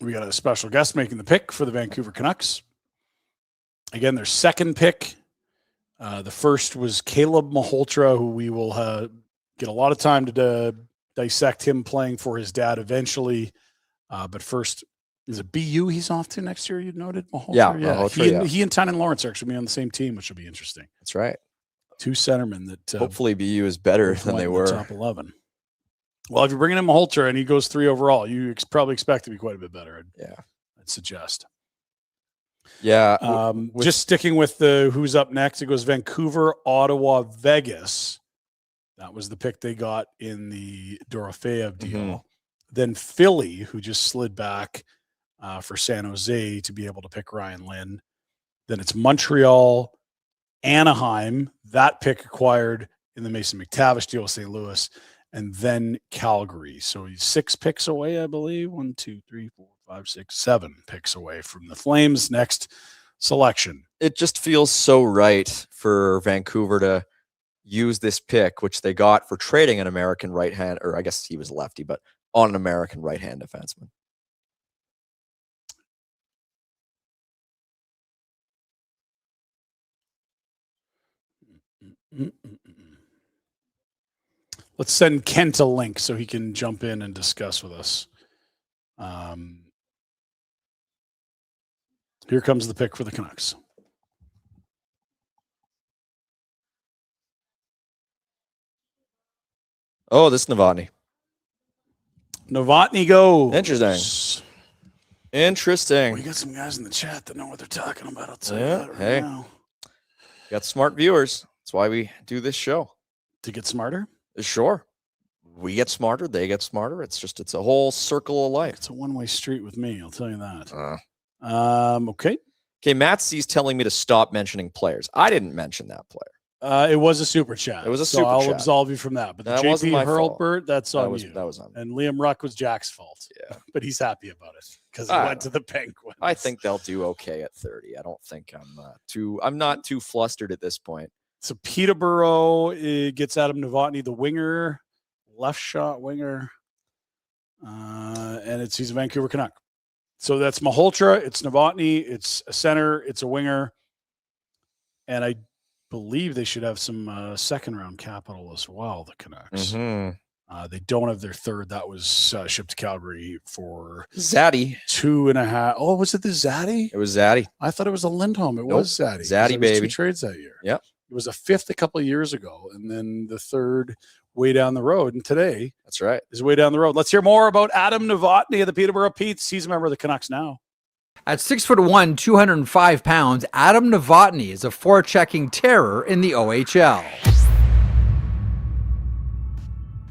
We got a special guest making the pick for the Vancouver Canucks. Again, their second pick. The first was Caleb Malhotra, who we will get a lot of time to dissect him playing for his dad eventually. But first, is it BU he's off to next year, you noted? Malhotra? Yeah. Malhotra, he and Tynan Lawrence are actually be on the same team, which will be interesting. That's right. Two centermen that hopefully BU is better than they were. Top 11. Well, if you're bringing in Malhotra and he goes 3 overall, you probably expect to be quite a bit better. I'd suggest. Yeah. Just sticking with the who's up next, it goes Vancouver, Ottawa, Vegas. That was the pick they got in the Dorofeyev deal. Mm-hmm. Then Philly, who just slid back for San Jose to be able to pick Ryan Lynn. Then it's Montreal, Anaheim, that pick acquired in the Mason McTavish deal with St. Louis, and then Calgary. So he's 6 picks away, I believe. 1, 2, 3, 4, 5, 6, 7 picks away from the Flames' next selection. It just feels so right for Vancouver to use this pick, which they got for trading an American right hand, or I guess he was lefty, but on an American right hand defenseman. Let's send Kent a link so he can jump in and discuss with us. Here comes the pick for the Canucks. Oh, this is Novotny. Novotny goes. Interesting. We got some guys in the chat that know what they're talking about. I'll tell you that right hey, now. Got smart viewers. That's why we do this show. To get smarter? Sure. We get smarter. They get smarter. It's a whole circle of life. It's a one-way street with me. I'll tell you that. Okay. Okay. Matt C's telling me to stop mentioning players. I didn't mention that player. It was a super chat. It was a so super I'll chat. absolve you from that. But the That wasn't JP my fault. Hurlbert, that's on you. That was on me. And Liam Ruck was Jack's fault. Yeah. But he's happy about it because he went to the Penguins. I think they'll do okay at 30. I don't think I'm not too flustered at this point. So Peterborough gets Adam Novotny, the winger, left shot winger. And he's a Vancouver Canuck. So that's Malhotra, it's Novotny, it's a center, it's a winger. And I believe they should have some second round capital as well, the Canucks. Mm-hmm. They don't have their third. That was shipped to Calgary for Zaddy. 2.5. Oh, was it the Zaddy? It was Zaddy. I thought it was a Lindholm. It was Zaddy. Zaddy, baby. 2 trades that year. Yep. It was a 5th a couple of years ago, and then the third way down the road. And today, that's right, is way down the road. Let's hear more about Adam Novotny of the Peterborough Petes. He's a member of the Canucks now. At 6'1", 205 pounds, Adam Novotny is a forechecking terror in the OHL.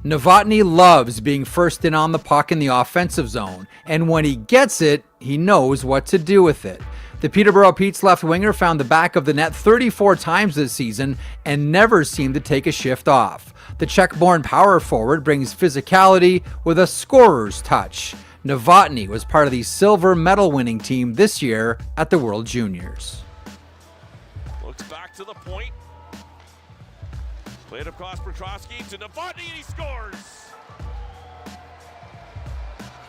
Novotny loves being first in on the puck in the offensive zone, and when he gets it, he knows what to do with it. The Peterborough Pete's left winger found the back of the net 34 times this season and never seemed to take a shift off. The Czech-born power forward brings physicality with a scorer's touch. Novotny was part of the silver medal winning team this year at the World Juniors. Looks back to the point. Played across Petrosky to Novotny and he scores.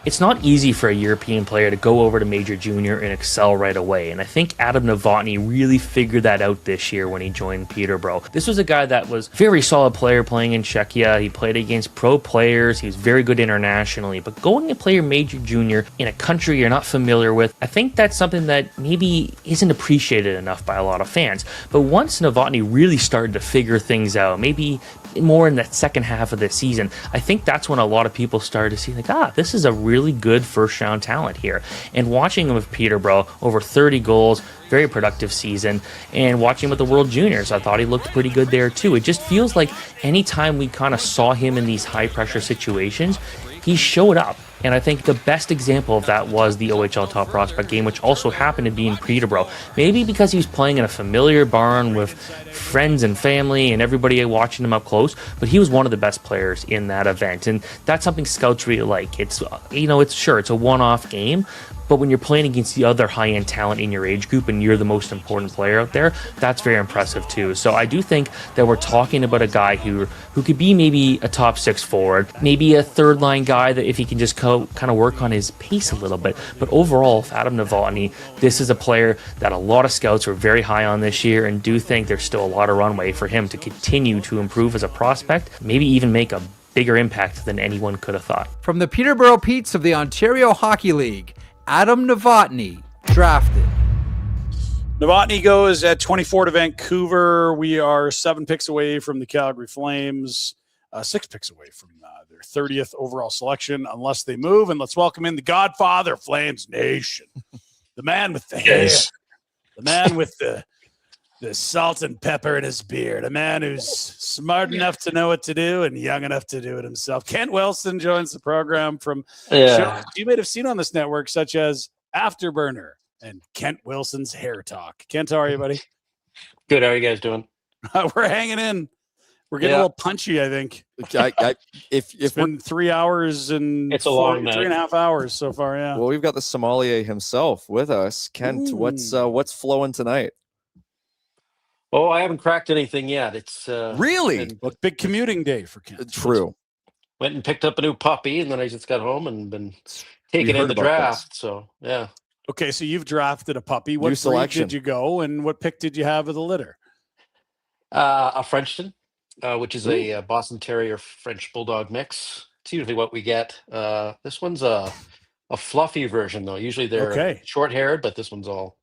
It's not easy for a European player to go over to Major Junior and excel right away, and I think Adam Novotny really figured that out this year when he joined Peterborough. This was a guy that was a very solid player playing in Czechia. He played against pro players. He was very good internationally, but going to play Major Junior in a country you're not familiar with, I think that's something that maybe isn't appreciated enough by a lot of fans. But once Novotny really started to figure things out, maybe more in the second half of the season, I think that's when a lot of people started to see this is a really good first round talent here. And watching him with Peterborough, over 30 goals, very productive season, and watching him with the World Juniors, I thought he looked pretty good there too. It just feels like anytime we kind of saw him in these high pressure situations, he showed up. And I think the best example of that was the OHL Top Prospect game, which also happened to be in Peterborough. Maybe because he was playing in a familiar barn with friends and family and everybody watching him up close, but he was one of the best players in that event. And that's something scouts really like. It's, it's a one-off game, but when you're playing against the other high-end talent in your age group and you're the most important player out there, that's very impressive too. So I do think that we're talking about a guy who could be maybe a top 6 forward, maybe a third-line guy that if he can just kind of work on his pace a little bit. But overall, with Adam Novotny, this is a player that a lot of scouts were very high on this year and do think there's still a lot of runway for him to continue to improve as a prospect, maybe even make a bigger impact than anyone could have thought. From the Peterborough Petes of the Ontario Hockey League, Adam Novotny, drafted. Novotny goes at 24 to Vancouver. We are 7 picks away from the Calgary Flames, 6 picks away from their 30th overall selection, unless they move. And let's welcome in the Godfather, Flames Nation, the man with the hair, the man with the salt and pepper in his beard, a man who's smart enough to know what to do and young enough to do it himself. Kent Wilson joins the program from shows you may have seen on this network, such as Afterburner and Kent Wilson's Hair Talk. Kent, how are you, buddy? Good. How are you guys doing? We're hanging in. We're getting a little punchy, I think. It's been 3 hours and it's a long night. 3.5 hours so far. Yeah. Well, we've got the sommelier himself with us. Kent, what's flowing tonight? Oh, I haven't cracked anything yet. It's really big commuting day for Kent. True. Went and picked up a new puppy, and then I just got home and been taking in the draft. So yeah. Okay, so you've drafted a puppy. What breed did you go, and what pick did you have of the litter? A Frenchton, which is a Boston Terrier French Bulldog mix. It's usually what we get. This one's a fluffy version, though. Usually they're short-haired, but this one's all.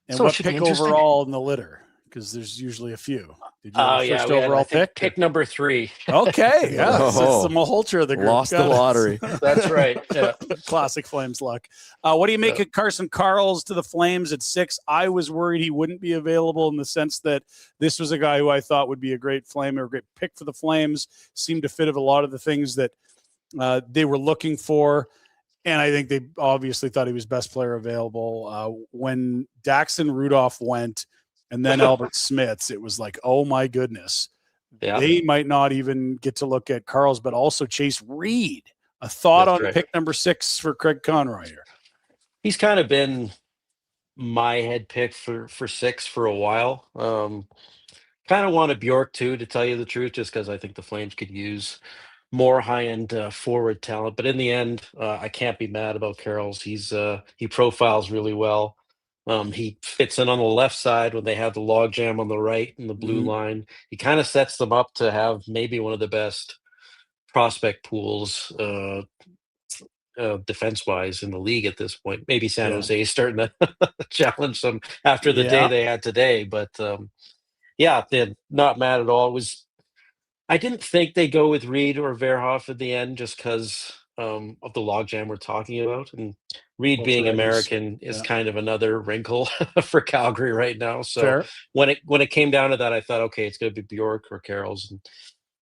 And what pick overall in the litter? Because there's usually a few. Did you have first overall pick? Pick number 3. Okay, yeah. It's the Maholtra of the group. Lost the lottery. That's right. Yeah. Classic Flames luck. What do you make of Carson Karls to the Flames at 6? I was worried he wouldn't be available in the sense that this was a guy who I thought would be a great Flame or a great pick for the Flames. Seemed to fit of a lot of the things that they were looking for. And I think they obviously thought he was best player available. When Daxon Rudolph went, and then Albert Smiths, it was like, oh my goodness. Yeah. They might not even get to look at Karls, but also Chase Reed. A thought on pick number 6 for Craig Conroy here. He's kind of been my head pick for 6 for a while. Kind of wanted Bjork too, to tell you the truth, just because I think the Flames could use more high-end forward talent. But in the end, I can't be mad about Karls. He profiles really well. He fits in on the left side when they have the logjam on the right and the blue line. He kind of sets them up to have maybe one of the best prospect pools defense-wise in the league at this point. Maybe San Jose is starting to challenge them after the day they had today. But they're not mad at all. I didn't think they'd go with Reed or Verhoff at the end just because of the logjam we're talking about. And Reed being American is kind of another wrinkle for Calgary right now. So when it came down to that, I thought, okay, it's going to be Bjork or Karls.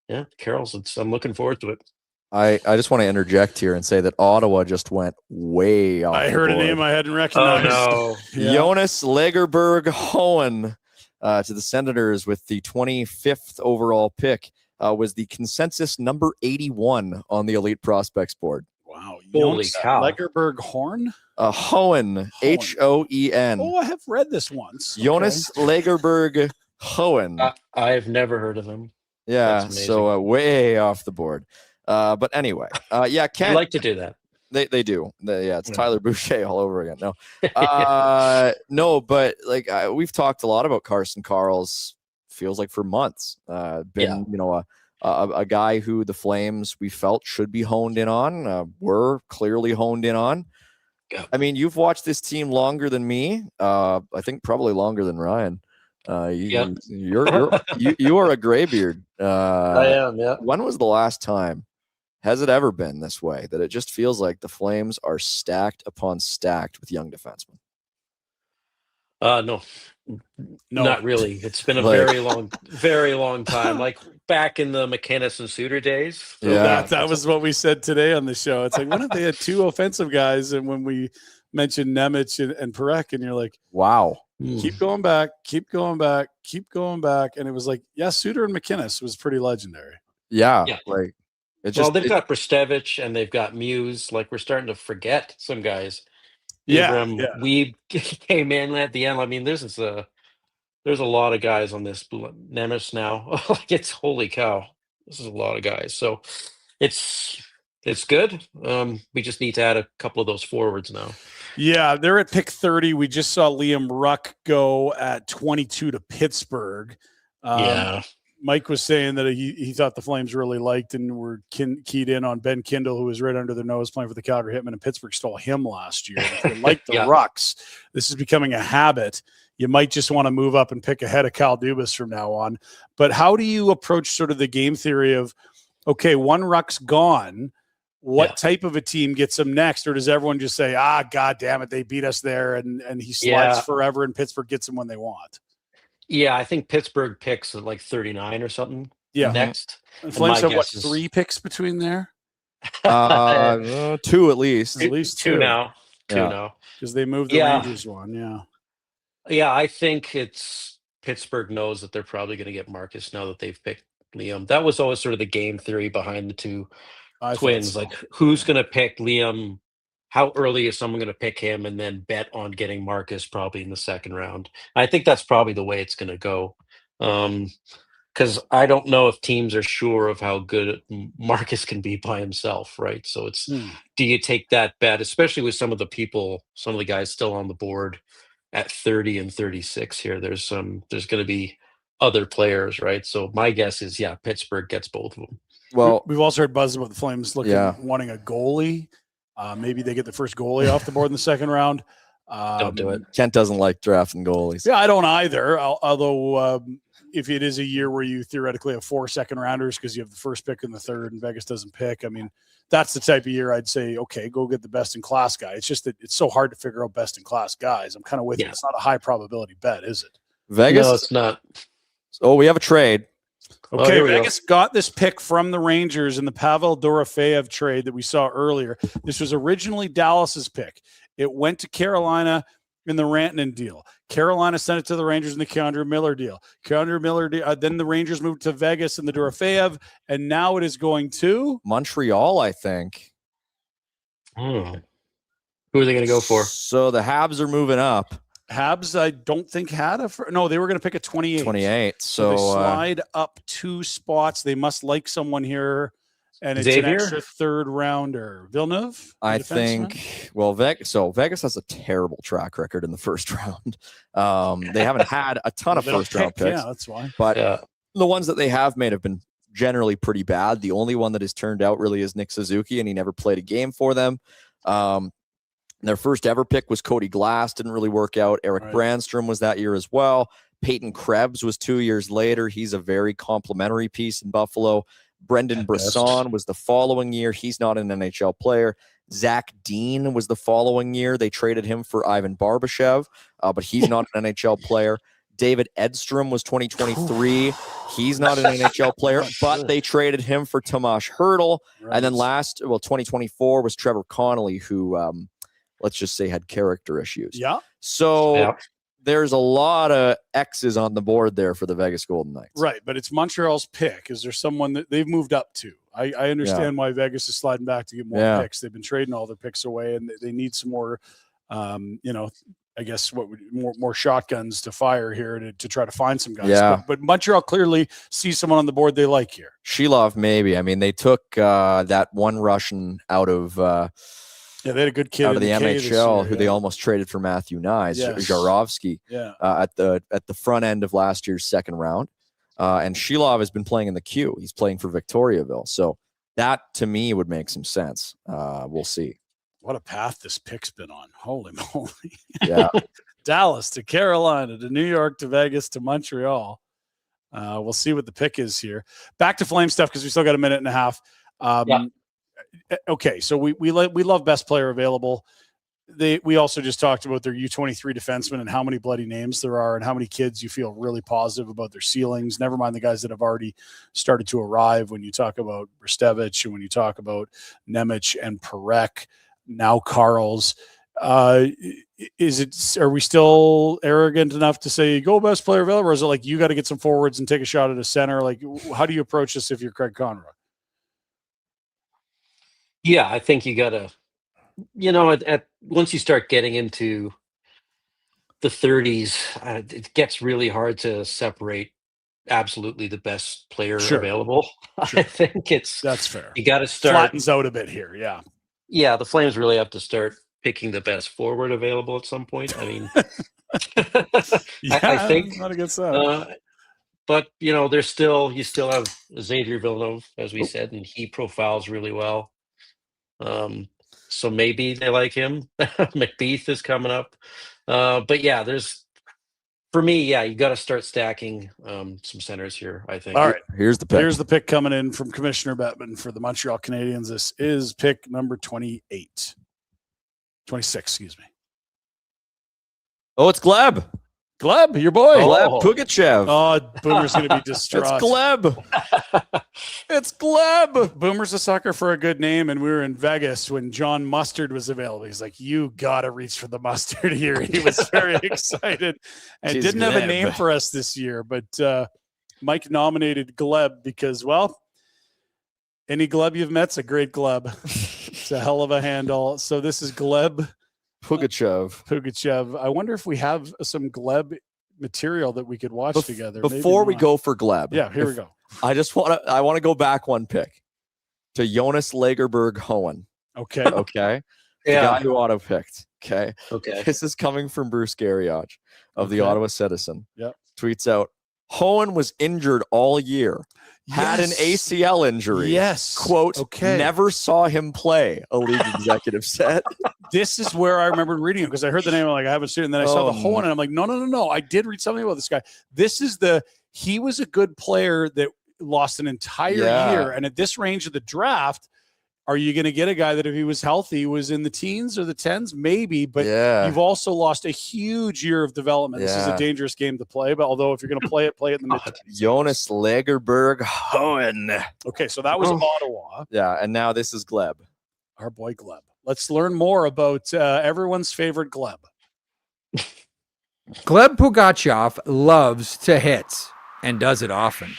And Karls, I'm looking forward to it. I just want to interject here and say that Ottawa just went way off. I heard a name I hadn't recognized. Oh, no. Jonas Lagerberg-Hohen to the Senators with the 25th overall pick. Was the consensus number 81 on the Elite Prospects board. Wow. Holy cow. Lagerberg-Horn? Hohen. H-O-E-N. Oh, I have read this once. Jonas Lagerberg-Hohen. I've never heard of him. Yeah, so way off the board. But anyway, Ken. I like to do that. They do. It's Tyler Boucher all over again. No, no, but we've talked a lot about Carson Karls. Feels like for months. A guy who the Flames we felt should be honed in on. We're clearly honed in on. Yeah. I mean, you've watched this team longer than me. I think probably longer than Ryan. You are a graybeard. I am. Yeah. When was the last time? Has it ever been this way that it just feels like the Flames are stacked upon stacked with young defensemen? No, No. Not really. It's been a Like- very long time. Like back in the McInnes and Suter days. Yeah. That was what we said today on the show. It's like, when have they had two offensive guys? And when we mentioned Nemec and Perek, and you're like, wow. keep going back, keep going back, keep going back. And it was like, yeah, Suter and McInnes was pretty legendary. Yeah. Yeah. Like, it Well, just, they've got Brestevich and they've got Muse. Like, we're starting to forget some guys. Yeah, Abram, yeah. we came in at the end. I mean, there's a lot of guys on this Nemec now. Like, it's holy cow. This is a lot of guys. So it's good. We just need to add a couple of those forwards now. Yeah, they're at pick 30. We just saw Liam Ruck go at 22 to Pittsburgh. Yeah. Mike was saying that he thought the Flames really liked and were keyed in on Ben Kindle, who was right under their nose playing for the Calgary Hitmen, and Pittsburgh stole him last year. If you like the Yeah. Rucks, this is becoming a habit. You might just want to move up and pick ahead of Kyle Dubas from now on. But how do you approach sort of the game theory of, okay, one Ruck's gone, what type of a team gets him next? Or does everyone just say, God damn it, they beat us there, and he slides forever and Pittsburgh gets him when they want? Yeah, I think Pittsburgh picks at like 39 or something. Yeah. Next. And Flames have, 3 picks between there? 2 at least. At least two now. Two Yeah. now. Because they moved the Rangers one, yeah. Yeah, I think it's Pittsburgh knows that they're probably going to get Marcus now that they've picked Liam. That was always sort of the game theory behind the two Twins. Like, who's going to pick Liam? How early is someone going to pick him and then bet on getting Marcus probably in the second round? I think that's probably the way it's going to go. Because I don't know if teams are sure of how good Marcus can be by himself, right? So it's, do you take that bet, especially with some of the guys still on the board at 30 and 36 here? There's going to be other players, right? So my guess is, Pittsburgh gets both of them. Well, we've also heard buzz about the Flames wanting a goalie. Maybe they get the first goalie off the board in the second round. Don't do it. Kent doesn't like drafting goalies. Yeah, I don't either. Although if it is a year where you theoretically have 4 second rounders because you have the first pick and the third and Vegas doesn't pick, I mean, that's the type of year I'd say, okay, go get the best in class guy. It's just that it's so hard to figure out best in class guys. I'm kind of with you. It's not a high probability bet, is it? Vegas? No, it's not. Oh, we have a trade. Okay, Vegas got this pick from the Rangers in the Pavel Dorofeyev trade that we saw earlier. This was originally Dallas's pick. It went to Carolina in the Rantanen deal. Carolina sent it to the Rangers in the Keandre Miller deal. Then the Rangers moved to Vegas in the Dorofeyev, and now it is going to Montreal, I think. Who are they going to go for? So the Habs are moving up. Habs, I don't think had no, they were going to pick a 28. 28. So they slide up 2 spots. They must like someone here, and it's Xavier? an extra third rounder. Villeneuve, I defenseman? think. Well, Vegas has a terrible track record in the first round. They haven't had a ton of They don't first round pick, picks. yeah, that's why. But the ones that they have made have been generally pretty bad. The only one that has turned out really is Nick Suzuki, and he never played a game for them. Their first ever pick was Cody Glass. Didn't really work out. Eric Brandstrom was that year as well. Peyton Krebs was 2 years later. He's a very complimentary piece in Buffalo. Brendan Brisson was the following year. He's not an NHL player. Zach Dean was the following year. They traded him for Ivan Barbashev, but he's not an NHL player. David Edstrom was 2023. He's not an NHL player, but they traded him for Tomas Hertl. And then 2024 was Trevor Connolly, who let's just say had character issues. Yeah. So there's a lot of X's on the board there for the Vegas Golden Knights. Right, but it's Montreal's pick. Is there someone that they've moved up to? I understand why Vegas is sliding back to get more picks. They've been trading all their picks away, and they need some more, I guess more shotguns to fire here to try to find some guys. Yeah. But Montreal clearly sees someone on the board they like here. Shilov, maybe. I mean, they took that one Russian out of they had a good kid out of the NHL year, who they almost traded for Matthew Nyes, Jarovsky, at the front end of last year's second round. And Shilov has been playing in the queue. He's playing for Victoriaville. So that, to me, would make some sense. We'll see. What a path this pick's been on. Holy moly. Yeah. Dallas to Carolina to New York to Vegas to Montreal. We'll see what the pick is here. Back to Flame stuff because we still got a minute and a half. Okay, so we love best player available. we also just talked about their U23 defensemen and how many bloody names there are and how many kids you feel really positive about their ceilings. Never mind the guys that have already started to arrive. When you talk about Ristevich and when you talk about Nemec and Perek, now Carls, are we still arrogant enough to say go best player available, or is it like you got to get some forwards and take a shot at a center? Like, how do you approach this if you're Craig Conroy? Yeah, I think you got to, once you start getting into the 30s, it gets really hard to separate absolutely the best player available. Sure. I think that's fair. You got to start flattens out a bit here. Yeah. Yeah, the Flames really have to start picking the best forward available at some point. I mean, I think not against that. but you still have Xavier Villeneuve, as we said, and he profiles really well. So maybe they like him. McBeath is coming up. But yeah, for me, you got to start stacking some centers here, I think. All right. Here's the pick. Here's the pick coming in from Commissioner Bettman for the Montreal Canadiens. This is pick number 26, excuse me. Oh, it's Gleb. Gleb, your boy. Gleb Pugachev. Oh, Boomer's going to be distraught. It's Gleb. It's Gleb. Boomer's a sucker for a good name, and we were in Vegas when John Mustard was available. He's like, you got to reach for the mustard here. He was very excited and didn't have a name for us this year, but Mike nominated Gleb because, well, any Gleb you've met's a great Gleb. It's a hell of a handle. So this is Gleb Pugachev. I wonder if we have some Gleb material that we could watch together. Before we go for Gleb. Yeah, here we go. I want to go back one pick to Jonas Lagerberg-Hohen. Okay. The guy who auto picked. Okay. This is coming from Bruce Garrioch of the Ottawa Citizen. Yep. Tweets out, Hohen was injured all year. Had an ACL injury. Yes. Quote, never saw him play, a league executive said. This is where I remember reading it because I heard the name. I'm like, I haven't seen it. And then I saw the Hohen and I'm like, no. I did read something about this guy. He was a good player that lost an entire year. And at this range of the draft, are you going to get a guy that if he was healthy was in the teens or the tens? Maybe, but you've also lost a huge year of development. This is a dangerous game to play, but although if you're going to play it in the mid. Jonas Lagerberg-Hohen. Okay, so that was Ottawa. Yeah, and now this is Gleb. Our boy Gleb. Let's learn more about everyone's favorite Gleb. Gleb Pugachev loves to hit and does it often.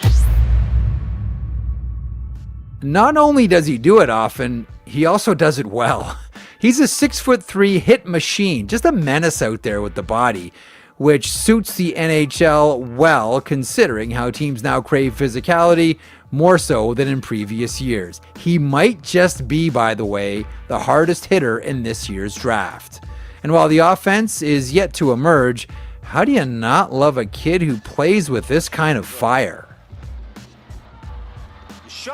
Not only does he do it often, he also does it well. He's a 6'3" hit machine, just a menace out there with the body, which suits the NHL well considering how teams now crave physicality more so than in previous years. He might just be, by the way, the hardest hitter in this year's draft. And while the offense is yet to emerge, how do you not love a kid who plays with this kind of fire? This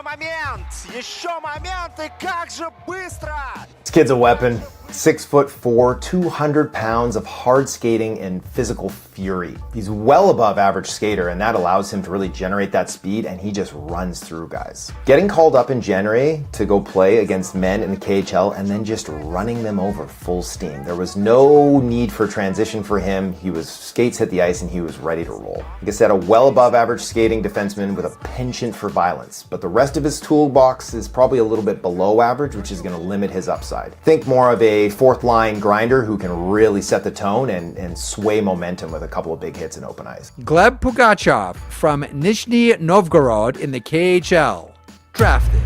kid's a weapon. 6'4", 200 pounds of hard skating and physical fury. He's well above average skater, and that allows him to really generate that speed, and he just runs through guys. Getting called up in January to go play against men in the KHL and then just running them over full steam. There was no need for transition for him. Skates hit the ice and he was ready to roll. Like I said, a well above average skating defenseman with a penchant for violence, but the rest of his toolbox is probably a little bit below average, which is going to limit his upside. Think more of a fourth line grinder who can really set the tone and sway momentum with a couple of big hits in open ice. Gleb Pugachev from Nizhny Novgorod in the KHL. Drafted.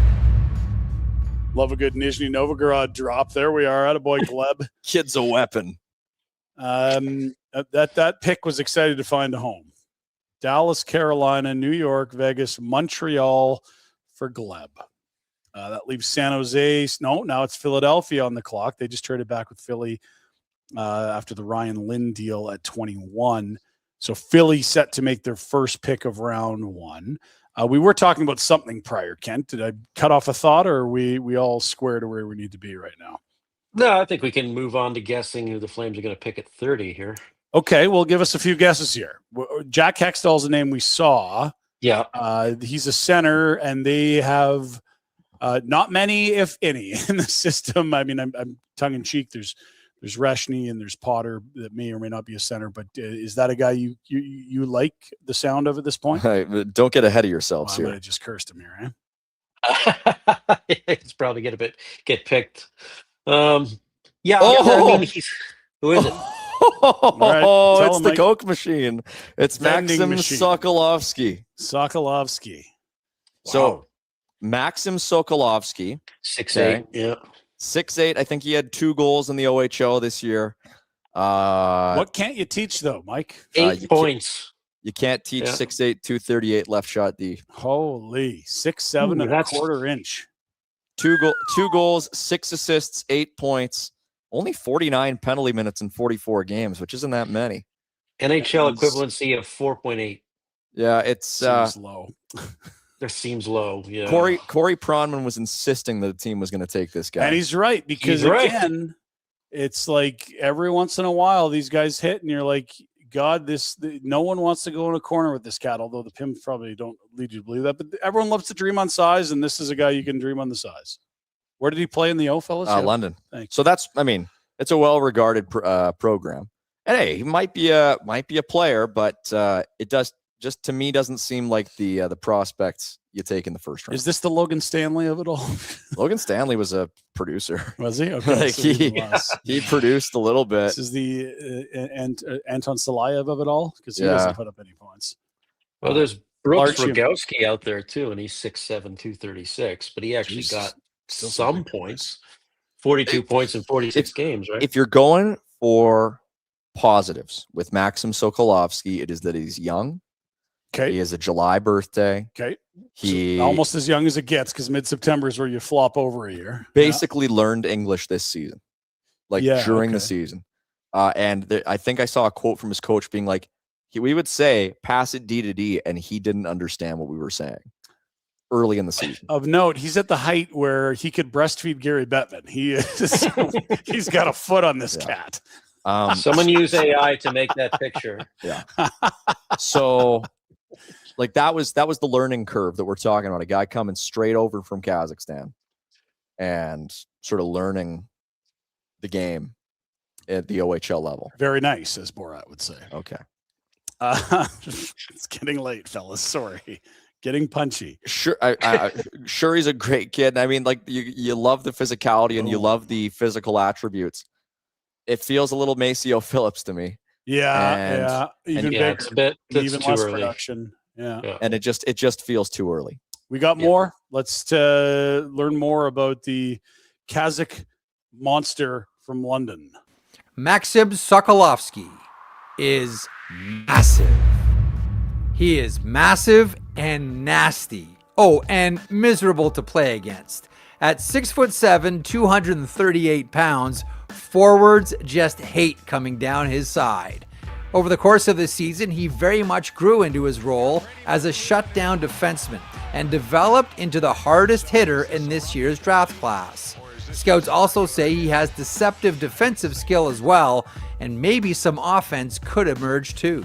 Love a good Nizhny Novgorod drop. There we are. Attaboy Gleb. Kid's a weapon. That pick was excited to find a home. Dallas, Carolina, New York, Vegas, Montreal for Gleb. That leaves San Jose. No, now it's Philadelphia on the clock. They just traded back with Philly after the Ryan Lynn deal at 21. So Philly set to make their first pick of round one. We were talking about something prior, Kent. Did I cut off a thought, or are we all square to where we need to be right now? No, I think we can move on to guessing who the Flames are going to pick at 30 here. Okay, well, give us a few guesses here. Jack Hextall's a name we saw. Yeah. He's a center, and they have not many, if any, in the system. I mean, I'm tongue in cheek. There's There's Reshny and there's Potter that may or may not be a center. But is that a guy you like the sound of at this point? Don't get ahead of yourselves I'm here. gonna just cursed him here, eh? It's probably going to get picked. I mean, who is it? Oh, it's the Mike. Coke machine. It's Vending Maxim machine. Sokolovsky. Sokolovsky. So Maxim Sokolovsky, 6'8", yeah. 6'8". I think he had 2 goals in the OHL this year. What can't you teach though, Mike? 8 points. You can't teach 6'8", 238 left shot D. Holy 6'7" and a quarter inch. 2 goals, 6 assists, 8 points. Only 49 penalty minutes in 44 games, which isn't that many. NHL equivalency of 4.8. Yeah, it's seems low. That seems low. Yeah. Corey Pronman was insisting that the team was going to take this guy, and he's right because again, it's like every once in a while these guys hit, and you're like, God, no one wants to go in a corner with this cat. Although the Pims probably don't lead you to believe that, but everyone loves to dream on size, and this is a guy you can dream on the size. Where did he play in the O, fellas? London. Thanks. So it's a well-regarded program. And hey, he might be a player, but it doesn't seem like the prospects you take in the first round. Is this the Logan Stanley of it all? Logan Stanley was a producer. Was he? Okay, he produced a little bit. This is the Anton Salayev of it all because he doesn't put up any points. Well, there's Brooks Rogowski out there too, and he's 6'7", 236, but he actually got some points. 42 points in 46 games, right? If you're going for positives with Maxim Sokolovsky, it is that he's young. Okay. He has a July birthday. Okay. He almost as young as it gets because mid-September is where you flop over a year. Basically learned English this season, during the season. I think I saw a quote from his coach being like, we would say, pass it D to D, and he didn't understand what we were saying early in the season. Of note, he's at the height where he could breastfeed Gary Bettman. He's got a foot on this cat. Someone use AI to make that picture. Yeah. So that was the learning curve that we're talking about. A guy coming straight over from Kazakhstan and sort of learning the game at the OHL level. Very nice, as Borat would say. Okay. It's getting late, fellas. Sorry. Getting punchy. Sure. Sure, he's a great kid. I mean, you love the physicality and you love the physical attributes. It feels a little Maceo Phillips to me. Yeah. Even bigger. It's even too less early. production. Yeah. And it just feels too early. We got more. Let's learn more about the Kazakh monster from London. Maxim Sokolovsky is massive. He is massive and nasty. Oh, and miserable to play against. At 6'7", 238 pounds, forwards just hate coming down his side. Over the course of the season, he very much grew into his role as a shutdown defenseman and developed into the hardest hitter in this year's draft class. Scouts also say he has deceptive defensive skill as well, and maybe some offense could emerge too.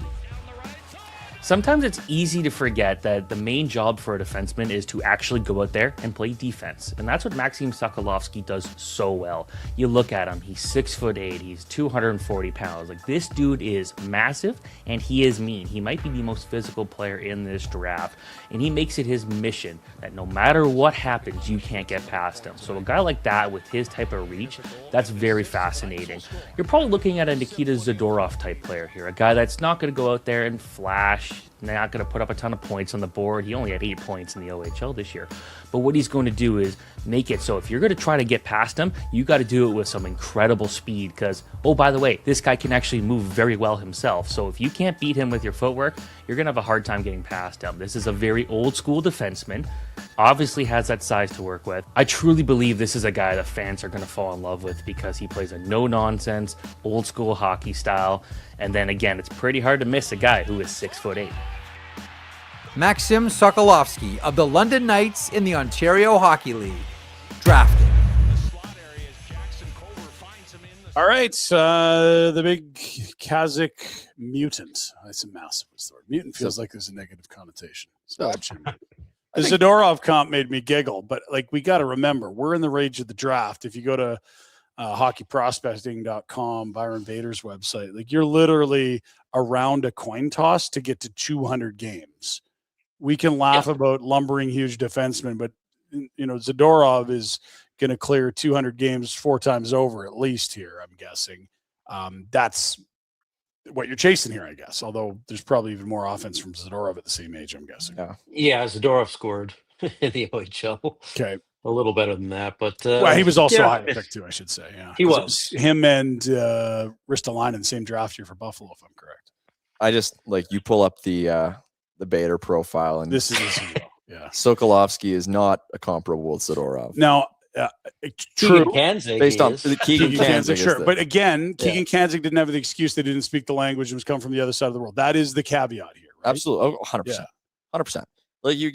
Sometimes it's easy to forget that the main job for a defenseman is to actually go out there and play defense. And that's what Maxim Sokolovsky does so well. You look at him, he's 6'8", he's 240 pounds. This dude is massive and he is mean. He might be the most physical player in this draft. And he makes it his mission that no matter what happens, you can't get past him. So a guy like that with his type of reach, that's very fascinating. You're probably looking at a Nikita Zadorov type player here. A guy that's not going to go out there and flash, not going to put up a ton of points on the board. He only had 8 points in the OHL this year. But what he's going to do is make it so if you're going to try to get past him, you got to do it with some incredible speed because, oh, by the way, this guy can actually move very well himself. So if you can't beat him with your footwork, you're going to have a hard time getting past him. This is a very old school defenseman. Obviously has that size to work with. I truly believe this is a guy that fans are going to fall in love with because he plays a no-nonsense, old school hockey style. And then again, it's pretty hard to miss a guy who is 6'8". Maxim Sokolovsky of the London Knights in the Ontario Hockey League. Drafted. All right, the big Kazakh mutant. That's a massive word. Mutant feels like there's a negative connotation. So the Zadorov comp made me giggle, but we got to remember, we're in the rage of the draft. If you go to hockeyprospecting.com, Byron Vader's website. Like, you're literally around a coin toss to get to 200 games. We can laugh about lumbering huge defensemen, but Zadorov is going to clear 200 games 4 times over at least here, I'm guessing. That's what you're chasing here, I guess. Although there's probably even more offense from Zadorov at the same age, I'm guessing. Yeah, Zadorov scored in the OHL. Okay. A little better than that, but well, he was also high pick too, I should say. Yeah, he was. Him and Ristolainen, same draft year for Buffalo, if I'm correct. I just you pull up the Bader profile, and this is yeah. Sokolovsky is not a comparable with Zadorov. Now, true. Kanzig based on Keegan Kanzig, sure. But again, Keegan Kanzig didn't have the excuse they didn't speak the language and was come from the other side of the world. That is the caveat here. Right? Absolutely, 100%. 100%. Like, you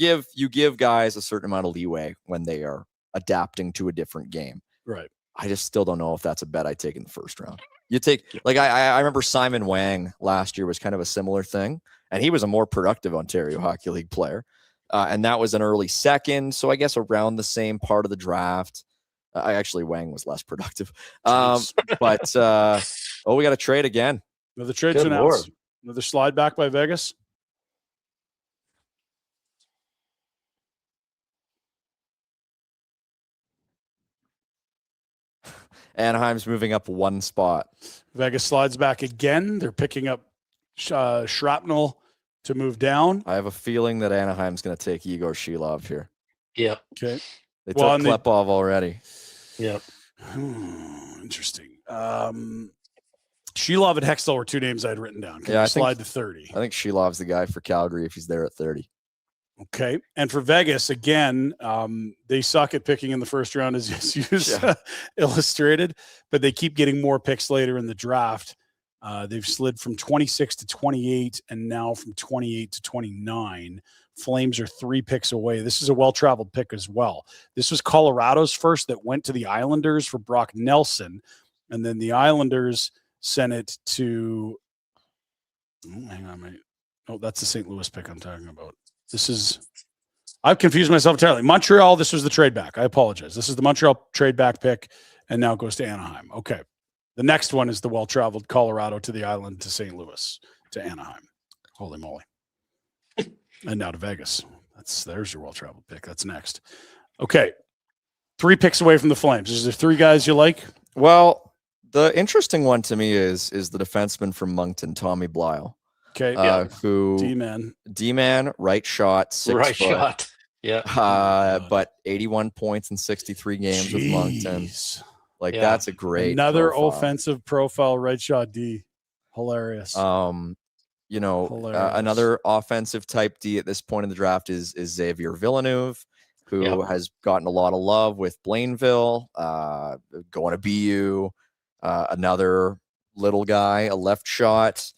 give guys a certain amount of leeway when they are adapting to a different game. Right. I just still don't know if that's a bet I take in the first round. You take I remember Simon Wang last year was kind of a similar thing, and he was a more productive Ontario Hockey League player. And that was an early second, so I guess around the same part of the draft. Wang was less productive. But we got a trade again. Another trade to announce. Another slide back by Vegas. Anaheim's moving up 1 spot. Vegas slides back again. They're picking up shrapnel to move down. I have a feeling that Anaheim's going to take Igor Shilov here. Yep. Okay. They took Klepov already. Yep. Interesting. Shilov and Hextall were 2 names I'd written down. Can you slide to 30? I think Shilov's the guy for Calgary if he's there at 30. Okay. And for Vegas, again, they suck at picking in the first round, as you illustrated, but they keep getting more picks later in the draft. They've slid from 26 to 28 and now from 28 to 29. Flames are 3 picks away. This is a well-traveled pick as well. This was Colorado's first that went to the Islanders for Brock Nelson, and then the Islanders sent it to hang on, mate. Oh, that's the St. Louis pick I'm talking about. I've confused myself entirely. Montreal, this was the trade back. I apologize. This is the Montreal trade back pick, and now it goes to Anaheim. Okay. The next one is the well-traveled Colorado to the Island to St. Louis to Anaheim. Holy moly. And now to Vegas. There's your well-traveled pick. That's next. Okay. 3 picks away from the Flames. Is there 3 guys you like? Well, the interesting one to me is the defenseman from Moncton, Tommy Blyle. Okay. Who D-man, right shot, 6 right foot. Shot. Yeah. But 81 points in 63 games with Moncton. That's a great offensive profile right shot D. Hilarious. Another offensive type D at this point in the draft is Xavier Villeneuve, who has gotten a lot of love with Blainville, going to BU. Another little guy, a left shot.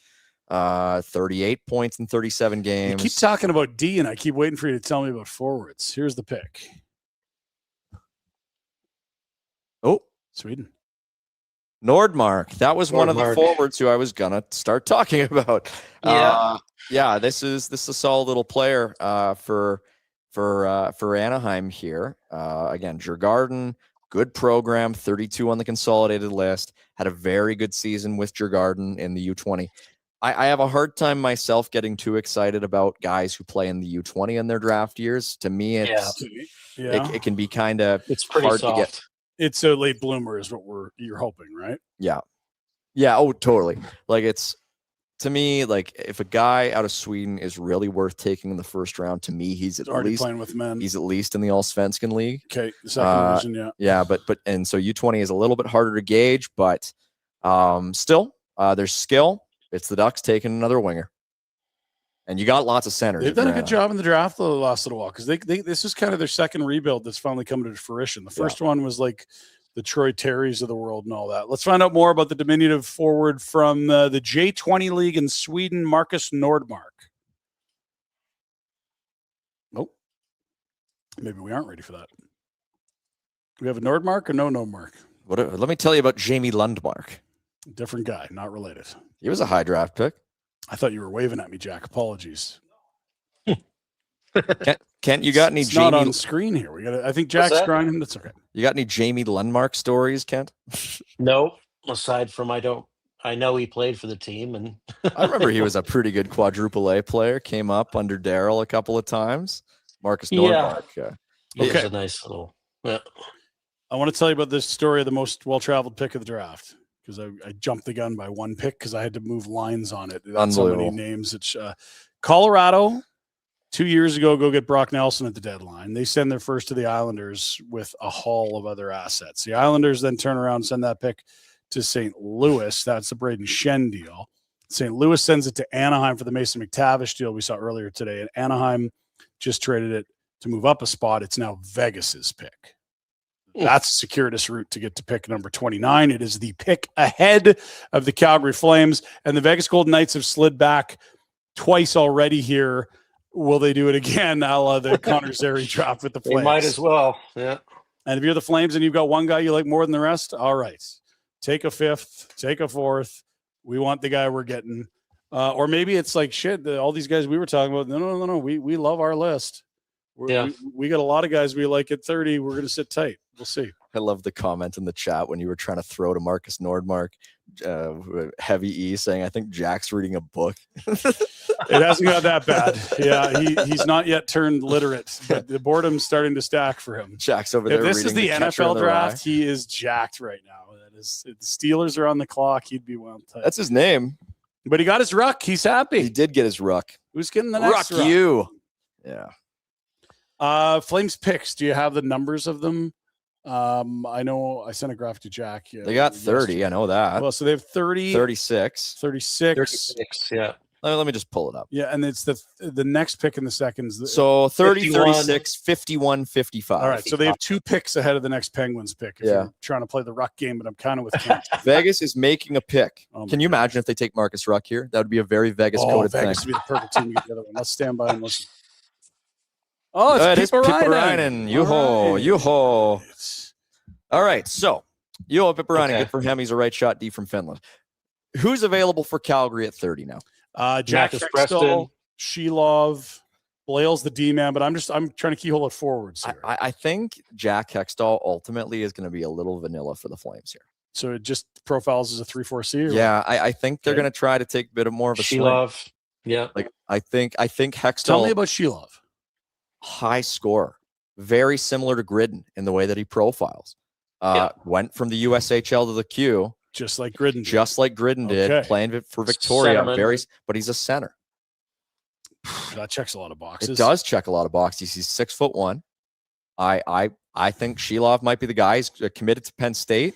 38 points in 37 games. You keep talking about D, and I keep waiting for you to tell me about forwards. Here's the pick. Oh, Sweden. Nordmark. That was one of the forwards who I was gonna start talking about. This is a solid little player for Anaheim here. Again, Djurgården, good program, 32 on the consolidated list. Had a very good season with Djurgården in the U20. I have a hard time myself getting too excited about guys who play in the U20 in their draft years. To me, it can be kind of hard to get. It's a late bloomer is what you're hoping, right? Yeah. Oh, totally. To me, if a guy out of Sweden is really worth taking in the first round, to me, he's at least playing with men. He's at least in the Allsvenskan league. Okay, the second division, yeah. But so U20 is a little bit harder to gauge, but still, there's skill. It's the Ducks taking another winger, and you got lots of centers. They've done a good job in the draft the last little while because this is kind of their second rebuild that's finally coming to fruition. The first one was like the Troy Terrys of the world and all that. Let's find out more about the diminutive forward from the J20 League in Sweden, Marcus Nordmark. Nope. Maybe we aren't ready for that. We have a Nordmark or no Nordmark? Let me tell you about Jamie Lundmark. Different guy, not related. He was a high draft pick. I thought you were waving at me, Jack. Apologies. Kent, you got any It's Jamie? not on screen here. I think Jack's grinding. That's okay. You got any Jamie Lundmark stories, Kent? No, aside from I know he played for the team, and I remember he was a pretty good quadruple A player. Came up under Daryl a couple of times. Marcus Nordmark. He was a nice little. Yeah. I want to tell you about this story of the most well-traveled pick of the draft because I jumped the gun by one pick because I had to move lines on it. That's so many names. It's Colorado 2 years ago. Go get Brock Nelson at the deadline. They send their first to the Islanders with a haul of other assets. The Islanders then turn around and send that pick to St. Louis. That's the Braden Shen deal. St. Louis sends it to Anaheim for the Mason McTavish deal we saw earlier today. And Anaheim just traded it to move up a spot. It's now Vegas's pick. That's a circuitous route to get to pick number 29. It is the pick ahead of the Calgary Flames. And the Vegas Golden Knights have slid back twice already here. Will they do it again? A la the Connor Zary drop with the Flames. They might as well. Yeah. And if you're the Flames and you've got one guy you like more than the rest, all right. Take a fifth, take a fourth. We want the guy we're getting. Or maybe it's like, shit, all these guys we were talking about, no. We love our list. We got a lot of guys we like at 30. We're going to sit tight. We'll see. I love the comment in the chat when you were trying to throw to Marcus Nordmark, Heavy E saying, I think Jack's reading a book. It hasn't got that bad. Yeah, he's not yet turned literate, but the boredom's starting to stack for him. Jack's over there. If this is the NFL draft, he is jacked right now. That is, if the Steelers are on the clock, he'd be well tight. That's his name. But he got his ruck. He's happy. He did get his ruck. Who's getting the next ruck? You. Yeah. Flames picks. Do you have the numbers of them? I know I sent a graphic to Jack. They got 30. I know that. Well, so they have 30, 36, 36. Yeah. Let me just pull it up. Yeah. And it's the next pick in the seconds. So 30, 51. 36, 51, 55. All right. So they have 2 picks ahead of the next Penguins pick. If you're trying to play the ruck game, but I'm kind of with Kent. Vegas is making a pick. Can you imagine if they take Marcus Ruck here? That would be a very Vegas-coded thing. Vegas would be the perfect team to get the other one. Let's stand by and listen. Oh, it's Pipparainen. Yoo-ho. All right, so Juho Pipparainen, good for him. He's a right shot D from Finland. Who's available for Calgary at 30 now? Jack Hextall, Sheilov, Blale's the D-man, but I'm trying to keyhole it forwards here. I think Jack Hextall ultimately is going to be a little vanilla for the Flames here. So it just profiles as a 3-4C? Yeah, I think they're going to try to take a bit of more of a Sheilov. Yeah. Like I think Hextall. Tell me about Sheilov. High scorer, very similar to Gridden in the way that he profiles. Went from the USHL to the Q, just like Gridden did, playing for Victoria. But he's a center. That checks a lot of boxes. It does check a lot of boxes. He's 6'1". I think Sheilov might be the guy. He's committed to Penn State.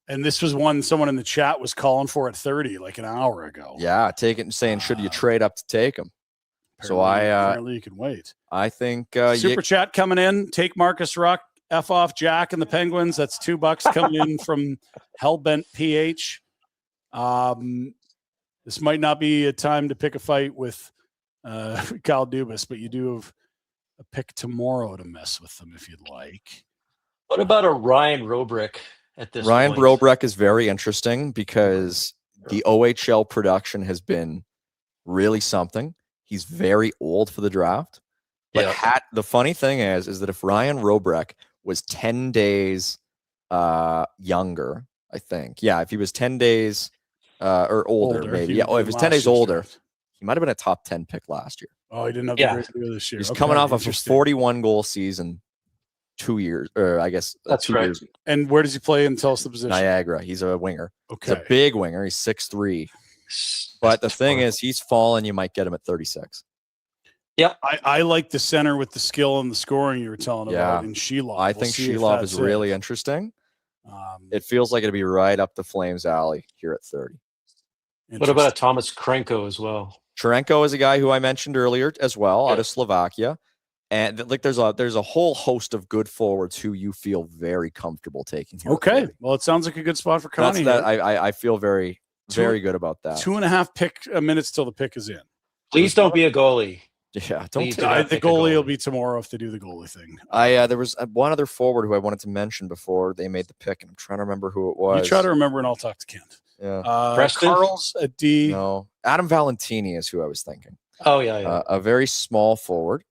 And this was one someone in the chat was calling for at 30, like an hour ago. Yeah, saying should you trade up to take him? Apparently you can wait. I think Super chat coming in. Take Marcus Ruck. F off Jack and the Penguins. That's $2 coming in from Hellbent PH. This might not be a time to pick a fight with Kyle Dubas, but you do have a pick tomorrow to mess with them if you'd like. What about a Ryan Robrick at this Ryan point? Robrick is very interesting because the OHL production has been really something. He's very old for the draft. But the funny thing is that if Ryan Robrick was 10 days younger, I think. Yeah, if he was 10 days or older maybe. Yeah, if he was 10 days older, he might have been a top 10 pick last year. Oh, he didn't have the great year this year. He's coming off of a 41-goal season 2 years, or I guess that's 2 right. years. And where does he play? And tell us the position. Niagara. He's a winger. Okay. He's a big winger. He's 6'3". But the thing is, he's fallen. You might get him at 36. Yep. I like the center with the skill and the scoring you were telling about in Sheilov. I think Sheilov is really interesting. It feels like it'd be right up the Flames' alley here at 30. What about a Thomas Krenko as well? Cherenko is a guy who I mentioned earlier as well, out of Slovakia. And like there's a whole host of good forwards who you feel very comfortable taking here. Okay. Well, it sounds like a good spot for Connie. I feel very good about that. 2.5 minutes till the pick is in. Please don't be a goalie. Yeah, the goalie will be tomorrow if they do the goalie thing. There was one other forward who I wanted to mention before they made the pick, and I'm trying to remember who it was. You try to remember, and I'll talk to Kent. Yeah, Carl's a D. No, Adam Valentini is who I was thinking. Oh, yeah. A very small forward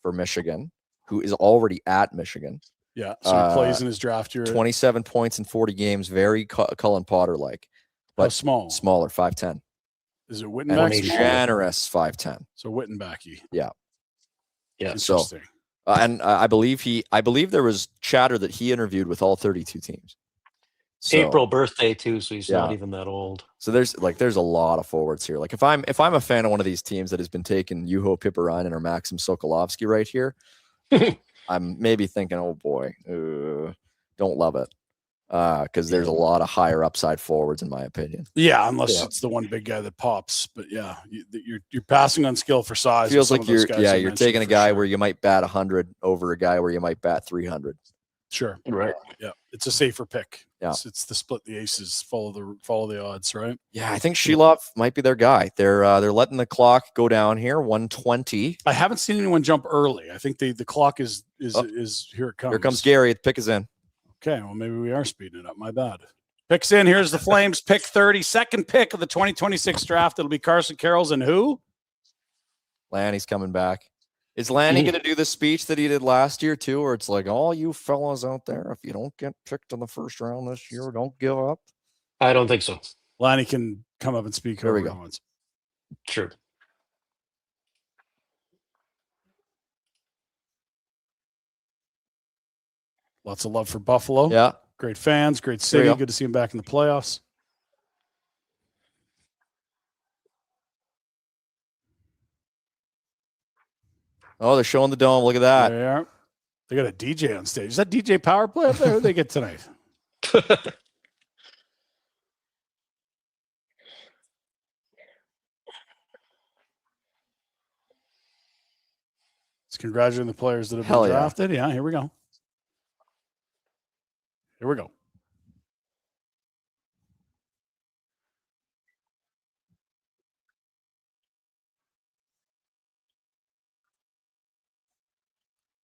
for Michigan, who is already at Michigan. Yeah, so he plays in his draft year. 27 points in 40 games, very Cullen Potter-like. But how small? Smaller, 5'10". Is it Wittenbach? Generous 5'10". So Wittenbach-y. Yeah. Yeah. Interesting. So, and I believe there was chatter that he interviewed with all 32 teams. So, April birthday too, so he's not even that old. So there's a lot of forwards here. Like if I'm a fan of one of these teams that has been taking Juho Pipparainen or Maxim Sokolovsky right here, I'm maybe thinking, oh boy, don't love it. Because there's a lot of higher upside forwards, in my opinion. Yeah, unless it's the one big guy that pops. But yeah, you're passing on skill for size. Feels like you're taking a guy sure. where you might bat 100 over a guy where you might bat 300. Sure. Right. Yeah, it's a safer pick. Yeah, it's the split the aces, follow the odds, right? Yeah, I think Sheilov might be their guy. They're letting the clock go down here, 1:20. I haven't seen anyone jump early. I think the clock is here it comes. Here comes Gary. The pick is in. Okay, well maybe we are speeding it up. My bad. Picks in. Here's the Flames pick 30, second pick of the 2026 draft. It'll be Carson Carrolls and who? Lanny's coming back. Is Lanny going to do the speech that he did last year too, where it's like, all you fellas out there, if you don't get picked in the first round this year, don't give up? I don't think so. Lanny can come up and speak. There we go. Once. Sure. Lots of love for Buffalo. Yeah. Great fans, great city. Good to see him back in the playoffs. Oh, they're showing the dome. Look at that. They are. They got a DJ on stage. Is that DJ Power Play up there? Who they get tonight? It's congratulating the players that have been drafted. Yeah, here we go. Here we go.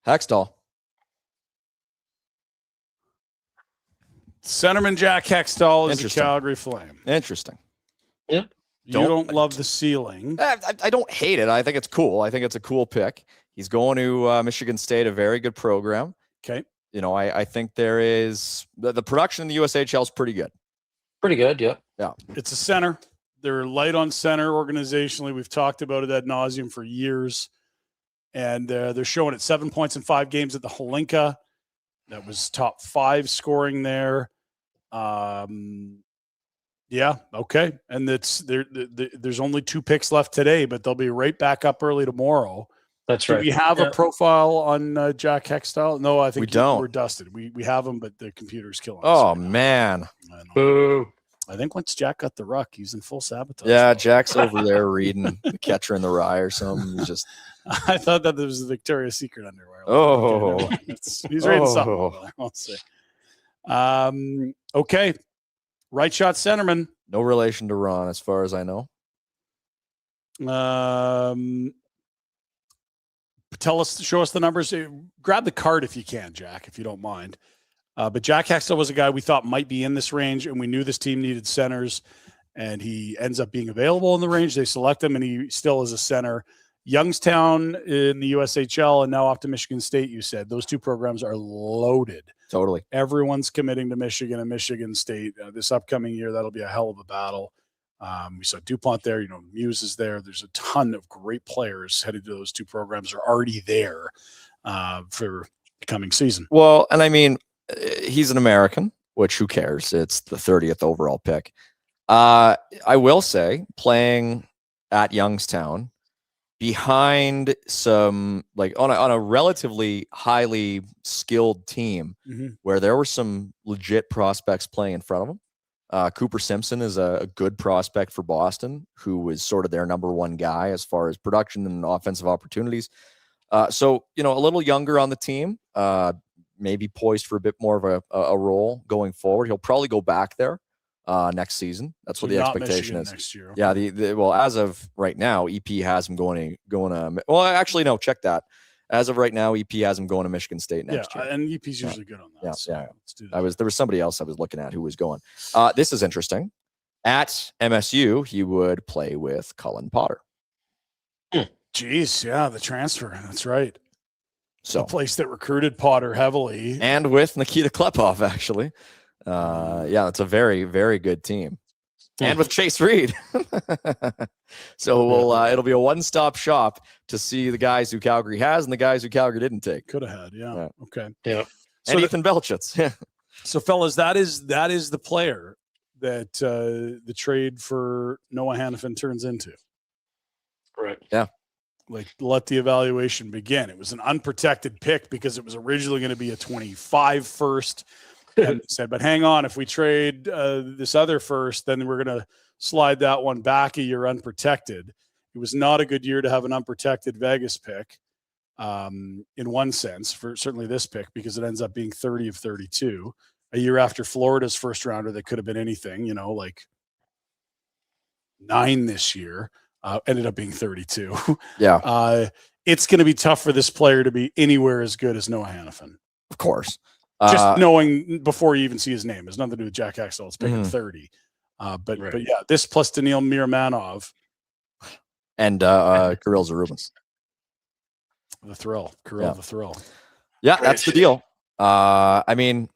Hextall. Centerman Jack Hextall is a Calgary Flame. Interesting. Yeah. You don't love the ceiling. I don't hate it. I think it's cool. I think it's a cool pick. He's going to Michigan State, a very good program. Okay. You know, I think there is the production in the USHL is pretty good. Pretty good, yeah. Yeah. It's a center. They're light on center organizationally. We've talked about it ad nauseum for years. And they're showing it 7 points in 5 games at the Holinka. That was top 5 scoring there. Yeah, okay. And there's only 2 picks left today, but they'll be right back up early tomorrow. That's right. Do we have a profile on Jack Hextall? No, I think we don't. We're dusted. We have him, but the computer's killing us. Oh, man. Boo. I think once Jack got the ruck, he's in full sabotage. Yeah, Jack's over there reading The Catcher in the Rye or something. He's just. I thought that there was a Victoria's Secret underwear. Oh. He's reading something. I'll say. Okay. Right shot centerman. No relation to Ron, as far as I know. Show us the numbers. Grab the card if you can, Jack, if you don't mind. But Jack Hextall was a guy we thought might be in this range, and we knew this team needed centers, and he ends up being available in the range. They select him, and he still is a center. Youngstown in the USHL and now off to Michigan State, you said. Those 2 programs are loaded. Totally. Everyone's committing to Michigan and Michigan State. This upcoming year, that'll be a hell of a battle. We saw DuPont there. Muse is there. There's a ton of great players headed to those 2 programs are already there for the coming season. Well, and I mean, he's an American, which who cares? It's the 30th overall pick. I will say, playing at Youngstown, behind some on a relatively highly skilled team where there were some legit prospects playing in front of them. Cooper Simpson is a good prospect for Boston, who was sort of their number 1 guy as far as production and offensive opportunities. So, a little younger on the team, maybe poised for a bit more of a role going forward. He'll probably go back there next season. That's what the expectation is. Next year. Yeah. Well, as of right now, EP has him going well, actually, no, check that. As of right now, EP has him going to Michigan State next year. And EP's usually good on that. Yeah. So let's do that. There was somebody else I was looking at who was going. This is interesting. At MSU, he would play with Cullen Potter. Geez, yeah, the transfer. That's right. So the place that recruited Potter heavily. And with Nikita Klepov, actually. Yeah, it's a very, very good team. And with Chase Reed. So it'll be a one-stop shop to see the guys who Calgary has and the guys who Calgary didn't take. Could have had, yeah. Okay. Yeah. So and Ethan Belchitz. So, fellas, that is the player that the trade for Noah Hannafin turns into. Correct. Yeah. Like, let the evaluation begin. It was an unprotected pick because it was originally going to be a 25 first. And they said, but hang on, if we trade this other first, then we're going to slide that one back a year unprotected. It was not a good year to have an unprotected Vegas pick in one sense, for certainly this pick, because it ends up being 30 of 32. A year after Florida's first rounder that could have been anything, like 9 this year, ended up being 32. Yeah. It's going to be tough for this player to be anywhere as good as Noah Hannafin. Of course. Just knowing before you even see his name. It's nothing to do with Jack Hextall. It's picking 30. But yeah, this plus Daniil Miramanov. And Kirill Zarubin. The thrill. Kirill, the thrill. Yeah, that's the deal. I mean,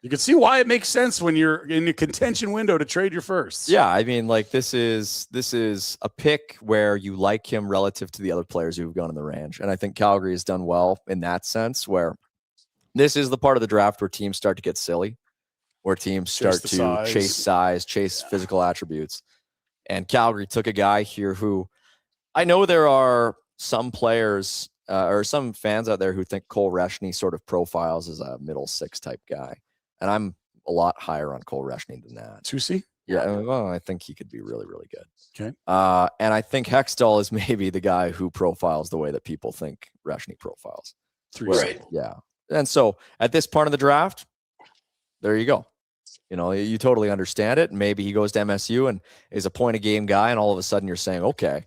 you can see why it makes sense when you're in a contention window to trade your firsts. Yeah, I mean, like this is a pick where you like him relative to the other players who've gone in the range. And I think Calgary has done well in that sense, where this is the part of the draft where teams start to get silly, where teams start to chase size, chase physical attributes. And Calgary took a guy here who I know there are some players or some fans out there who think Cole Reshny sort of profiles as a middle 6 type guy. And I'm a lot higher on Cole Reshny than that. Tusi? Yeah, well, I think he could be really, really good. Okay. And I think Hextall is maybe the guy who profiles the way that people think Reshny profiles. Right. Yeah. And so at this part of the draft, there you go. You totally understand it. Maybe he goes to MSU and is a point a game guy, and all of a sudden you're saying, okay,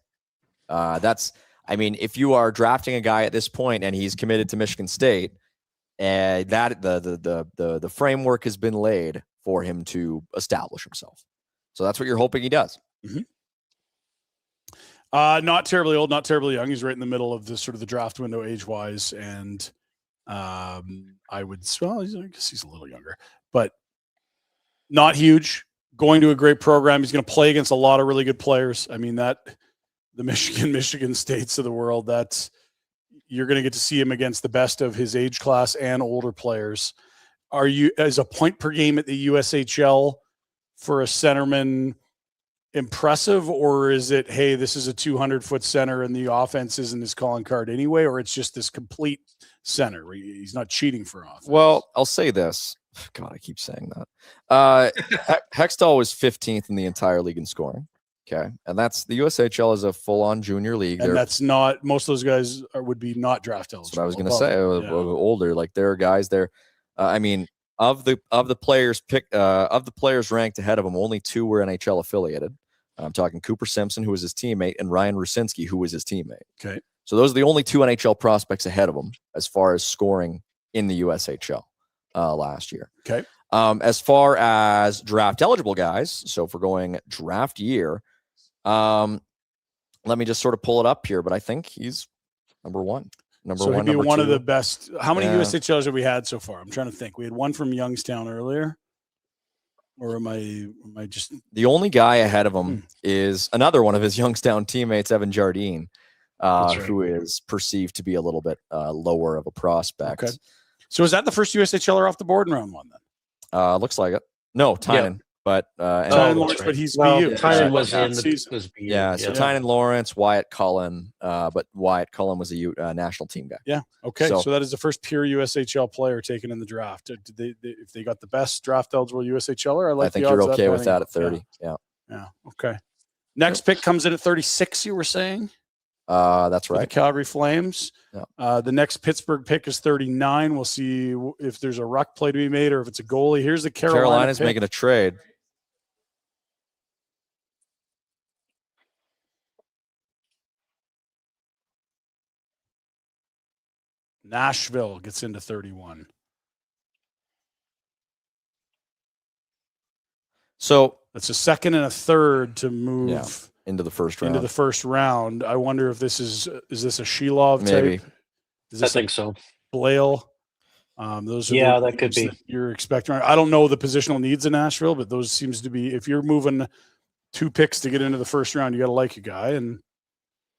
if you are drafting a guy at this point and he's committed to Michigan State, that the framework has been laid for him to establish himself. So that's what you're hoping he does. Mm-hmm. Not terribly old, not terribly young. He's right in the middle of the sort of the draft window age-wise, and I guess he's a little younger, but not huge. Going to a great program. He's going to play against a lot of really good players. I mean, the Michigan States of the world, you're going to get to see him against the best of his age class and older players. Are you, as a point per game at the USHL for a centerman, impressive, or is it, hey, this is a 200-foot center and the offense isn't his calling card anyway, or it's just this complete center where he's not cheating for offense? Well, I'll say this. God, I keep saying that. Hextall was 15th in the entire league in scoring. Okay. And that's the USHL is a full-on junior league. And that's not, most of those guys would be not draft eligible. That's what I was going to say. Older, like there are guys there. Of the players ranked ahead of him, only 2 were NHL affiliated. I'm talking Cooper Simpson, who was his teammate, and Ryan Rusinski, who was his teammate. Okay. So those are the only 2 NHL prospects ahead of him as far as scoring in the USHL last year. Okay. As far as draft eligible guys, so if we're going draft year, let me just sort of pull it up here, but I think he's number 1. So he'd be one of the best. How many USHLs have we had so far? I'm trying to think. We had one from Youngstown earlier. Or am I just... The only guy ahead of him is another one of his Youngstown teammates, Evan Jardine, who is perceived to be a little bit lower of a prospect. Okay. So is that the first USHLer off the board in round 1 then? Looks like it. No, Tynan. But Lawrence, but he's BU. Tynan was in the season. BU. Yeah, so Tynan Lawrence, Wyatt Cullen, but Wyatt Cullen was a national team guy. Yeah. Okay. So that is the first pure USHL player taken in the draft. If they got the best draft eligible USHLer, I think you're okay with that at 30. Yeah. Okay. Next pick comes in at 36. You were saying? That's right. The Calgary Flames. Yeah. The next Pittsburgh pick is 39. We'll see if there's a ruck play to be made or if it's a goalie. Here's the Carolina's pick. making a trade. Nashville gets into 31. So that's a second and a third to move into the first round. Into the first round. I wonder if this is this a Shilov Maybe. type? Is this I think so. Blale? Those are Yeah, the that could names be. you're expecting. I don't know the positional needs in Nashville, but those seems to be, if you're moving 2 picks to get into the first round, you got to like a guy. And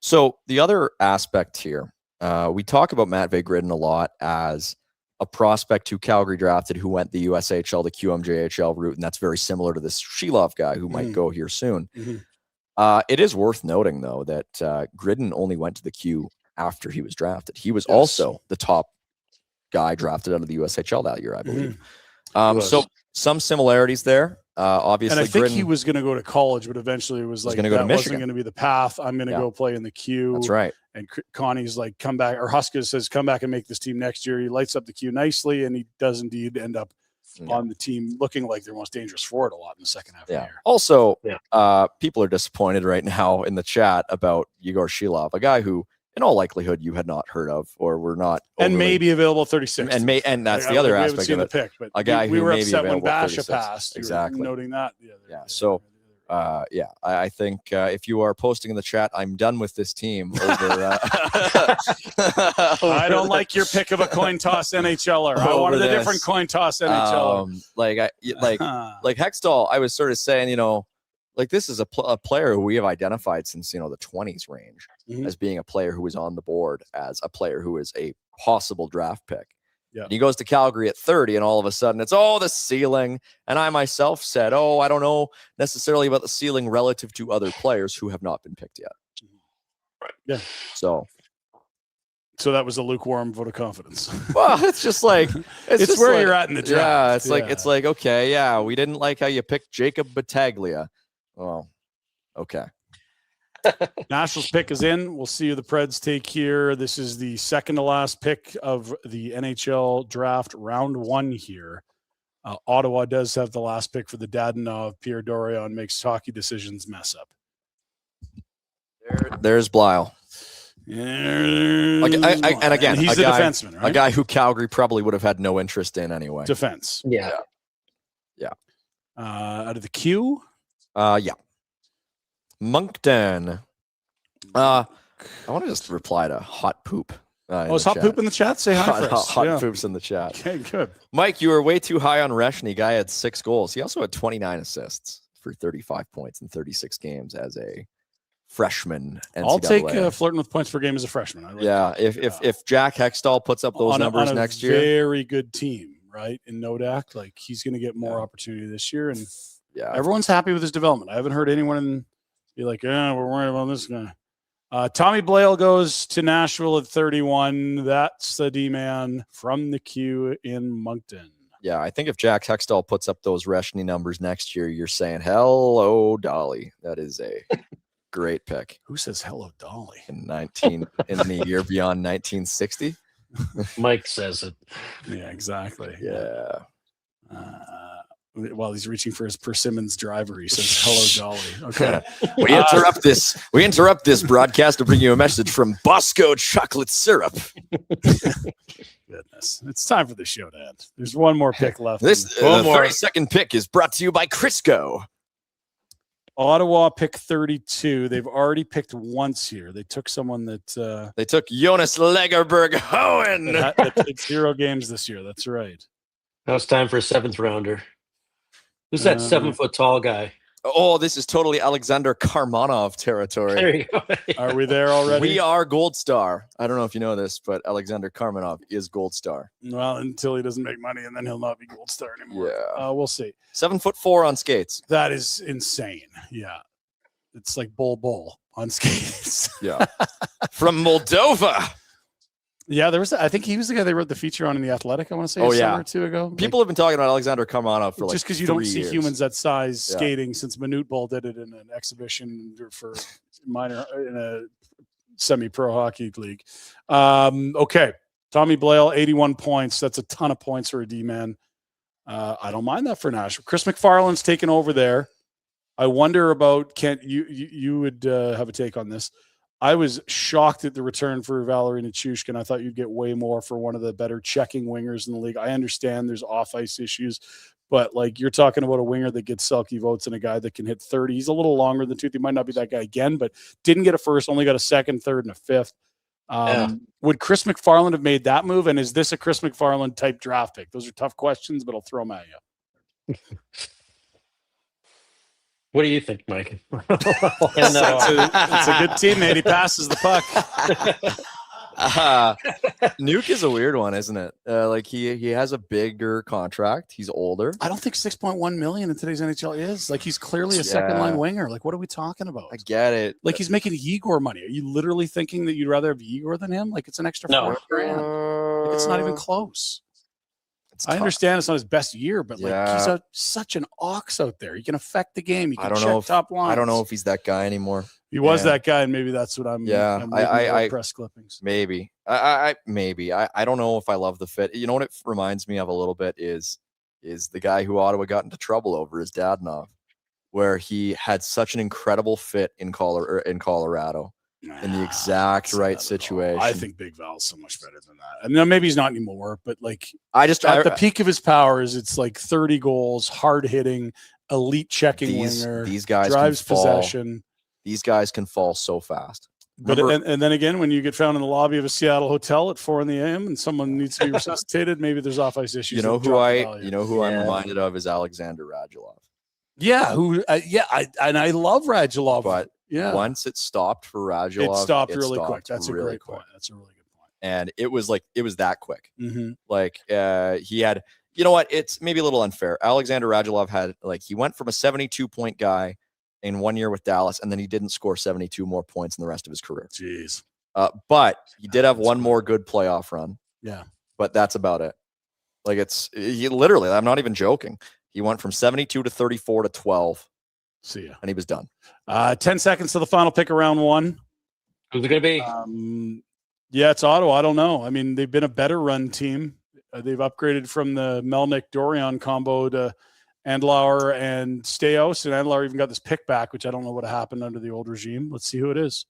so the other aspect here, we talk about Matvei Gridin a lot as a prospect who Calgary drafted, who went the USHL, the QMJHL route, and that's very similar to this Shilov guy who might go here soon. It is worth noting, though, that Gridin only went to the Q after he was drafted. He was also the top guy drafted out of the USHL that year, I believe. So some similarities there. Obviously, and I think Gridin, he was going to go to college, but eventually it was like, gonna go to that Michigan. wasn't going to be the path. I'm going to go play in the Q. That's right. And Connie's like, come back, or Huska says, come back and make this team next year. He lights up the Q nicely, and he does indeed end up on the team looking like their most dangerous forward a lot in the second half of the year. Also, people are disappointed right now in the chat about Yegor Shilov, a guy who, in all likelihood, you had not heard of or were not And maybe available 36. and that's the other aspect of it. The pick, but a guy we who were may be upset when available Basha 36. passed. Exactly. Noting that. So, I think if you are posting in the chat, I'm done with this team. Over, I don't like your pick of a coin toss NHLer. I wanted a different coin toss NHLer. Like Hextall, I was sort of saying, like this is a player who we have identified since the 20s range as being a player who is on the board as a player who is a possible draft pick. Yeah. And he goes to Calgary at 30, and all of a sudden it's the ceiling. And I myself said, I don't know necessarily about the ceiling relative to other players who have not been picked yet. Right. Yeah. So that was a lukewarm vote of confidence. Well, it's just like it's just where like, you're at in the draft. Yeah, it's like okay, yeah, we didn't like how you picked Jacob Battaglia. Well, okay. Nationals pick is in. We'll see who the Preds take here. This is the second to last pick of the NHL draft, round 1 here. Ottawa does have the last pick for the Dadonov. Pierre Dorion makes hockey decisions mess up. There's Blyle. And again, he's a defenseman, right? A guy who Calgary probably would have had no interest in anyway. Defense. Yeah. Out of the Q? Yeah. Moncton. I want to just reply to Hot Poop. Is Hot Poop in the chat? Say hi for us. Hot Poop's in the chat. Okay, good. Mike, you were way too high on Reshny. Guy had 6 goals. He also had 29 assists for 35 points in 36 games as a freshman. NCAA. I'll take flirting with points per game as a freshman. If Jack Hextall puts up those numbers next year, very good team, right? In Nodak, like he's going to get more opportunity this year, and everyone's happy with his development. I haven't heard anyone be like, we're worried about this guy. Tommy Blale goes to Nashville at 31. That's the D-man from the Q in Moncton. Yeah, I think if Jack Hextall puts up those Reshny numbers next year, you're saying, hello, Dolly. That is a great pick. Who says hello, Dolly? In the year beyond 1960? Mike says it. Yeah, exactly. Yeah. While he's reaching for his Persimmons driver, he says, hello, Dolly. Okay. We interrupt this broadcast to bring you a message from Bosco chocolate syrup. Goodness. It's time for the show to end. There's one more pick left. The 32nd pick is brought to you by Crisco. Ottawa pick 32. They've already picked once here. They took someone that they took Jonas Lagerberg-Hohen. that played 0 games this year. That's right. Now it's time for a 7th rounder. Who's that 7-foot tall guy? Oh, this is totally Alexander Karmanov territory. There you go. Are we there already? We are Gold Star. I don't know if you know this, but Alexander Karmanov is Gold Star. Well, until he doesn't make money, and then he'll not be Gold Star anymore. Yeah. We'll see. 7'4" on skates. That is insane. Yeah. It's like Bull on skates. Yeah. From Moldova. Yeah, there was. I think he was the guy they wrote the feature on in The Athletic. I want to say a summer or 2 ago. People have been talking about Alexander Karmanov for just because you don't see humans that size skating since Manute Ball did it in an exhibition for minor in a semi-pro hockey league. Okay, Tommy Blale, 81 points. That's a ton of points for a D-man. I don't mind that for Nashville. Chris McFarland's taken over there. I wonder about Kent. You would have a take on this. I was shocked at the return for Valeri Nichushkin. I thought you'd get way more for one of the better checking wingers in the league. I understand there's off-ice issues, But like you're talking about a winger that gets Selke votes and a guy that can hit 30. He's a little longer than tooth. He might not be that guy again, but didn't get a first, only got a second, third, and a fifth. Would Chris McFarland have made that move? And is this a Chris McFarland type draft pick? Those are tough questions, but I'll throw them at you. What do you think, Mike? It's a good teammate. He passes the puck. Nuke is a weird one, isn't it? Like he has a bigger contract. He's older. I don't think 6.1 million in today's NHL is. Like he's clearly a second line winger. Like what are we talking about? I get it. Like he's making Igor money. Are you literally thinking that you'd rather have Igor than him? Like it's an extra $4 grand. Like, it's not even close. I understand it's not his best year, but like he's such an ox out there. He can affect the game. He can check top lines. I don't know if he's that guy anymore. He was that guy, and maybe that's what I'm. I press clippings. Maybe. I don't know if I love the fit. You know what it reminds me of a little bit is the guy who Ottawa got into trouble over, is Dadonov, where he had such an incredible fit in Colorado. In the exact right situation. I think Big Val's so much better than that. I mean, maybe he's not anymore, but like at the peak of his powers, it's like 30 goals, hard hitting, elite checking winger. These guys drives can fall. possession. These guys can fall so fast. But and then again, when you get found in the lobby of a Seattle hotel at 4 a.m. and someone needs to be resuscitated, maybe there's off ice issues. You know who I'm reminded of is Alexander Radulov. Yeah, I love Radulov, but once it stopped for Radulov, it stopped really quick. That's a great point. That's a really good point. And it was that quick. Mm-hmm. Like he had, you know what? It's maybe a little unfair. Alexander Radulov had he went from a 72-point guy in 1 year with Dallas, and then he didn't score 72 more points in the rest of his career. Jeez. But he did have one more good playoff run. Yeah. But that's about it. Like he literally, I'm not even joking. He went from 72 to 34 to 12. See ya. And he was done. 10 seconds to the final pick of round one. Who's it going to be? It's Ottawa. I don't know. I mean, they've been a better run team. They've upgraded from the Melnick-Dorion combo to Andlauer and Staios. And Andlauer even got this pick back, which I don't know what happened under the old regime. Let's see who it is.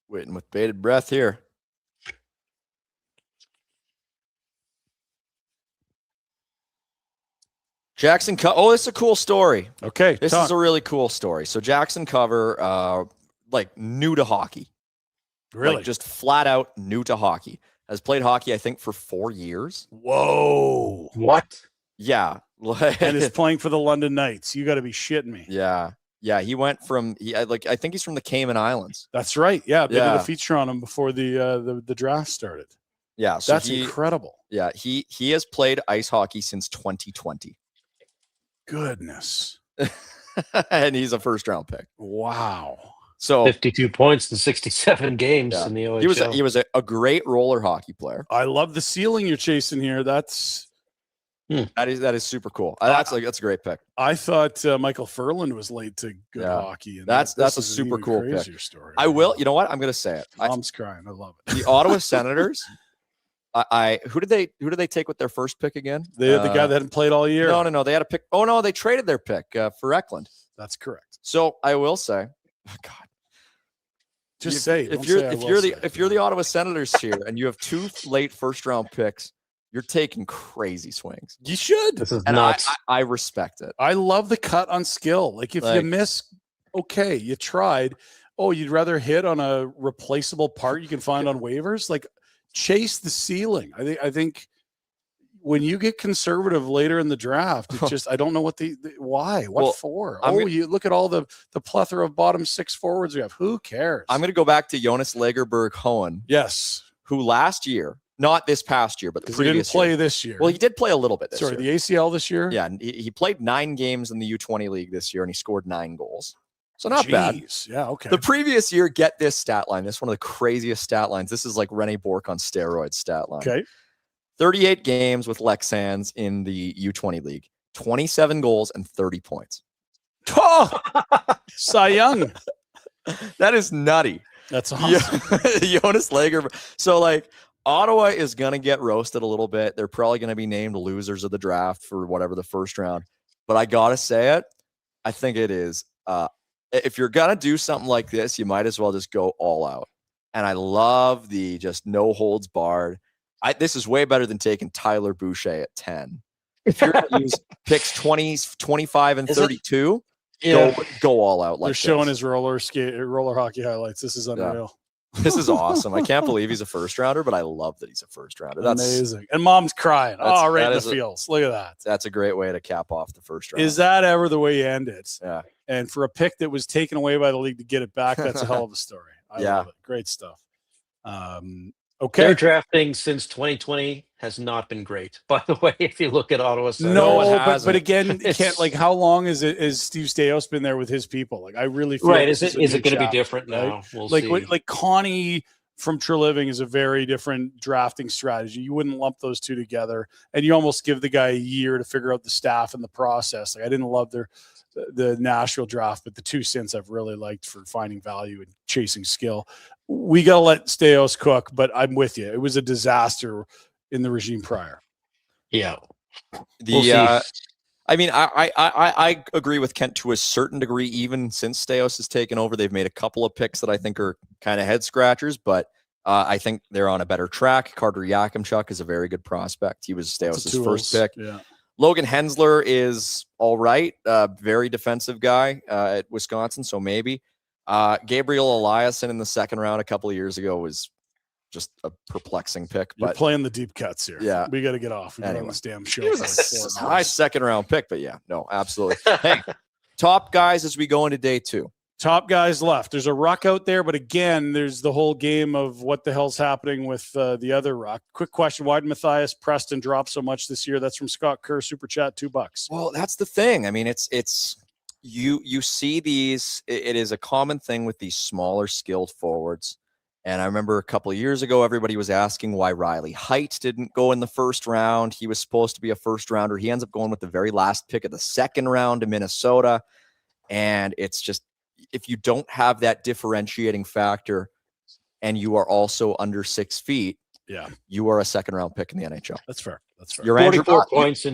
Waiting with bated breath here. Jackson this is a cool story. Okay. This is a really cool story. So Jackson Cover, new to hockey. Really? Just flat out new to hockey. Has played hockey, I think, for 4 years. Whoa. What? Yeah. And is playing for the London Knights. You got to be shitting me. Yeah. Yeah, he went from I think he's from the Cayman Islands. That's right. Yeah, they did a feature on him before the draft started. Yeah, so that's incredible. Yeah, he has played ice hockey since 2020. Goodness. And he's a first round pick. Wow. So 52 points in 67 games in the OHL. He was a great roller hockey player. I love the ceiling you're chasing here. That's that is super cool. That's a great pick. I thought Michael Furland was late to good hockey. And that's a super cool pick. Story. I will. You know what? I'm going to say it. Mom's crying. I love it. The Ottawa Senators. Who did they take with their first pick again? The guy that hadn't played all year. No. They had a pick. Oh no, they traded their pick for Eklund. That's correct. So I will say, God. Just say if you're the Ottawa Senators here and you have 2 late first round picks, you're taking crazy swings. You should. This is and nuts. I respect it. I love the cut on skill. Like if you miss, okay, you tried. Oh, you'd rather hit on a replaceable part you can find on waivers? Like chase the ceiling. I think when you get conservative later in the draft, it's just I don't know what why. What for? You look at all the plethora of bottom 6 forwards we have. Who cares? I'm going to go back to Jonas Lagerberg-Hohen. Yes. Who last year, not this past year, but the previous he didn't play year. This year. Well, he did play a little bit this year. The ACL this year? Yeah, and he played 9 games in the U20 league this year, and he scored 9 goals. So not bad. Yeah, okay. The previous year, get this stat line. This is one of the craziest stat lines. This is like Rene Bourque on steroids stat line. Okay. 38 games with Lex Sands in the U20 league, 27 goals and 30 points. Oh, Cy Young. That is nutty. That's awesome. Jonas Lager. So Ottawa is going to get roasted a little bit. They're probably going to be named losers of the draft for whatever the first round. But I got to say it. I think it is if you're gonna do something like this, you might as well just go all out. And I love the just no holds barred. This is way better than taking Tyler Boucher at 10. If you're going to use picks 20, 25, and 32, go all out. They're showing his roller hockey highlights. This is unreal. Yeah. This is awesome. I can't believe he's a first rounder, but I love that he's a first rounder. That's amazing. And mom's crying. Right in the feels. Look at that. That's a great way to cap off the first round. Is that ever the way you end it? Yeah. And for a pick that was taken away by the league to get it back, that's a hell of a story. I love it. Great stuff. Okay. Their drafting since 2020 has not been great, by the way, if you look at Ottawa. No, but again, can't how long is Steve Staios been there with his people? Like, I really feel is it going to be different now? Right? We'll see. Like Connie from Treliving is a very different drafting strategy. You wouldn't lump those two together, and you almost give the guy a year to figure out the staff and the process. Like, I didn't love the Nashville draft, but the 2 cents I've really liked for finding value and chasing skill. We got to let Staios cook, but I'm with you. It was a disaster in the regime prior. Yeah. I mean, I agree with Kent to a certain degree. Even since Staios has taken over, they've made a couple of picks that I think are kind of head scratchers, but I think they're on a better track. Carter Yakimchuk is a very good prospect. He was Staios' first pick. Yeah. Logan Hensler is all right. Very defensive guy at Wisconsin, so maybe. Gabriel Eliasson in the second round a couple of years ago was just a perplexing pick. You're playing the deep cuts here. Yeah. We got to get off. We've been on this damn show. He was a high second round pick, but yeah, no, absolutely. Hey, top guys as we go into day 2. Top guys left. There's a ruck out there, but again, there's the whole game of what the hell's happening with the other ruck. Quick question: why did Matthias Preston drop so much this year? That's from Scott Kerr, Super Chat, $2. Well, that's the thing. I mean, it's you see these. It is a common thing with these smaller, skilled forwards. And I remember a couple of years ago, everybody was asking why Riley Height didn't go in the first round. He was supposed to be a first rounder. He ends up going with the very last pick of the second round to Minnesota. And it's just, if you don't have that differentiating factor and you are also under 6 feet, you are a second round pick in the NHL. That's fair. That's fair. You're 44 points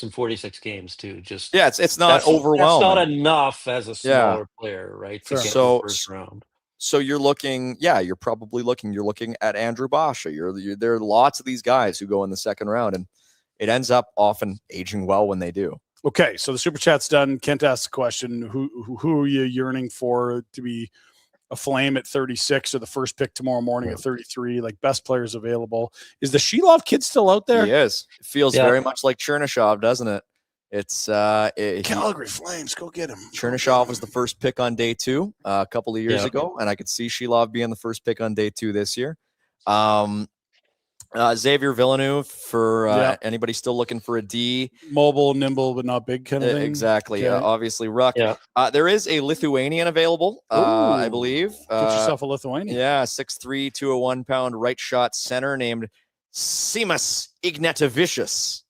in 46 games too. Just it's not overwhelming. That's not enough as a smaller player, right? To get to the first round. So you're looking, you're probably looking at Andrew Basha. There are lots of these guys who go in the second round, and it ends up often aging well when they do. Okay, so the super chat's done. Kent asked the question: Who are you yearning for to be a Flame at 36 or the first pick tomorrow morning at 33? Like, best players available. Is the Sheilov kid still out there? He is. It feels very much like Chernyshov, doesn't it? It's Calgary Flames. Go get him. Chernyshov was the first pick on day 2 a couple of years ago, and I could see Sheilov being the first pick on day 2 this year. Xavier Villeneuve for anybody still looking for a D. Mobile, nimble, but not big kind of thing. Exactly. Okay. Obviously, ruck. There is a Lithuanian available, I believe. Get yourself a Lithuanian. 6'3", 201-pound right shot center named Simas Ignatavicius.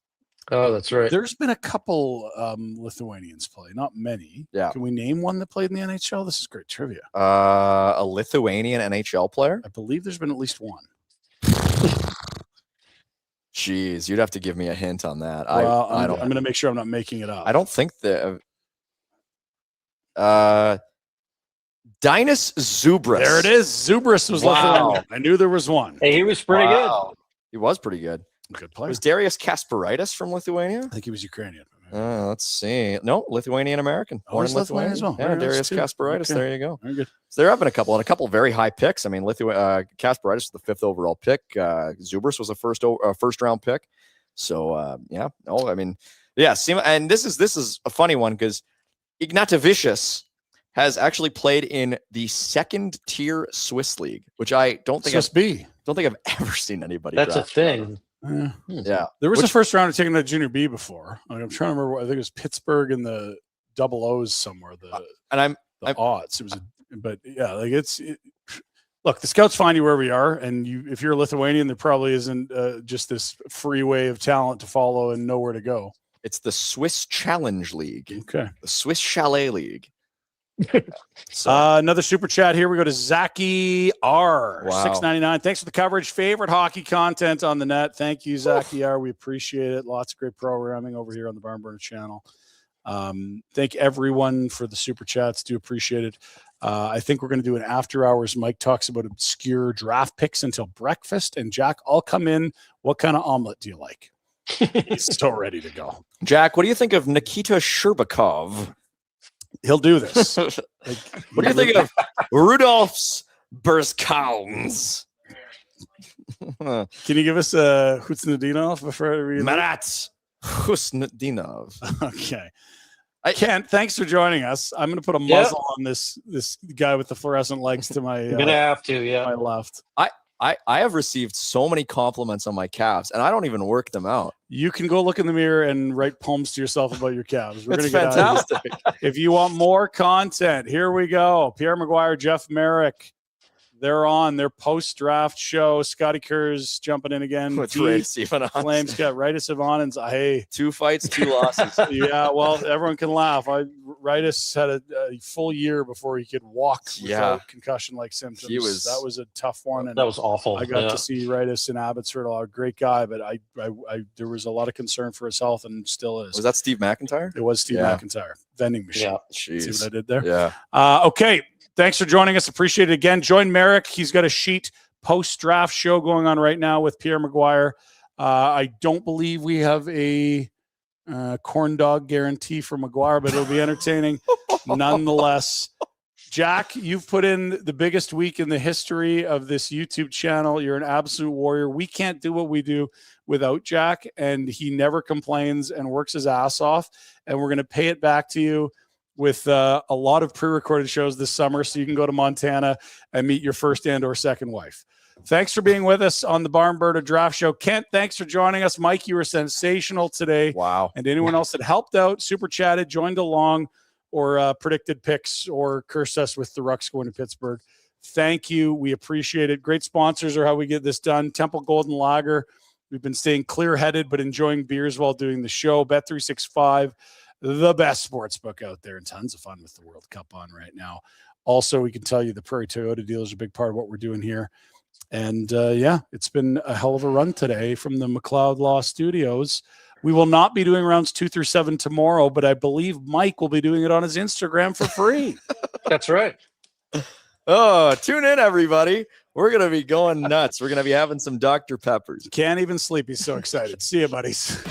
Oh, that's right. There's been a couple Lithuanians play, not many. Yeah. Can we name one that played in the NHL? This is great trivia. A Lithuanian NHL player? I believe there's been at least one. Jeez, you'd have to give me a hint on that. Well, I'm going to make sure I'm not making it up. I don't think that. Dinas Zubris. There it is. Zubris was Lithuanian. I knew there was one. Hey, he was pretty good. He was pretty good. Good player. Was Darius Kasparaitis from Lithuania? I think he was Ukrainian. Let's see. No, Lithuanian American. Born in Lithuania as well. Yeah, Darius Kasparaitis. Okay. There you go. Very good. So there have been a couple very high picks. I mean, Kasparaitis was the 5th overall pick. Zubris was a first round pick. So and this is a funny one because Ignatavicius has actually played in the 2nd tier Swiss league, which I don't think I've ever seen anybody. That's a thing. Yeah, there was a first rounder taken at Junior B before. I'm trying to remember. I think it was Pittsburgh and the double O's somewhere. The odds. It was, look, the scouts find you wherever you are, and if you're a Lithuanian, there probably isn't just this freeway of talent to follow and nowhere to go. It's the Swiss Challenge League. Okay, the Swiss Chalet League. Another super chat here. We go to Zaki R. Wow. $6.99. Thanks for the coverage. Favorite hockey content on the net. Thank you, Zaki R. We appreciate it. Lots of great programming over here on the Barn Burner channel. Thank everyone for the super chats. Do appreciate it. I think we're going to do an after hours. Mike talks about obscure draft picks until breakfast. And Jack, I'll come in. What kind of omelet do you like? He's so ready to go. Jack, what do you think of Nikita Sherbakov? He'll do this. What do you think of Rudolph's Burskowns? Can you give us a Husnudinov before we Marat Husnudinov. Okay. Kent, thanks for joining us. I'm going to put a muzzle on this guy with the fluorescent legs to my I'm gonna have to, my left. I have received so many compliments on my calves, and I don't even work them out. You can go look in the mirror and write poems to yourself about your calves. We're That's going to get fantastic. If you want more content, here we go. Pierre Maguire, Jeff Merrick. They're on their post-draft show. Scotty Kerr's jumping in again. With Ritus Ivanov. Flames got Ritus Ivanov. Hey, 2 fights, 2 losses. Yeah, well, everyone can laugh. Ritus had a full year before he could walk without concussion-like symptoms. That was a tough one. And that was awful. I got to see Ritus in Abbotsford. A great guy, but I there was a lot of concern for his health, and still is. Was that Steve McIntyre? It was Steve McIntyre. Vending machine. Yeah. See what I did there? Yeah. Okay. Thanks for joining us. Appreciate it again. Join Merrick. He's got a sheet post-draft show going on right now with Pierre Maguire. I don't believe we have a corn dog guarantee for Maguire, but it'll be entertaining nonetheless. Jack, you've put in the biggest week in the history of this YouTube channel. You're an absolute warrior. We can't do what we do without Jack, and he never complains and works his ass off, and we're going to pay it back to you with a lot of pre-recorded shows this summer, so you can go to Montana and meet your first and or second wife. Thanks for being with us on the Barnberta Draft Show. Kent, thanks for joining us. Mike, you were sensational today. Wow. And anyone else that helped out, super chatted, joined along, or predicted picks, or cursed us with the Rucks going to Pittsburgh, thank you. We appreciate it. Great sponsors are how we get this done. Temple Golden Lager. We've been staying clear-headed but enjoying beers while doing the show. Bet365. The best sports book out there, and tons of fun with the World Cup on right now. Also, we can tell you the Prairie Toyota deal is a big part of what we're doing here. And it's been a hell of a run today from the McLeod Law Studios. We will not be doing rounds 2 through 7 tomorrow, but I believe Mike will be doing it on his Instagram for free. That's right. Oh, tune in, everybody. We're going to be going nuts. We're going to be having some Dr. Peppers. Can't even sleep. He's so excited. See you, buddies.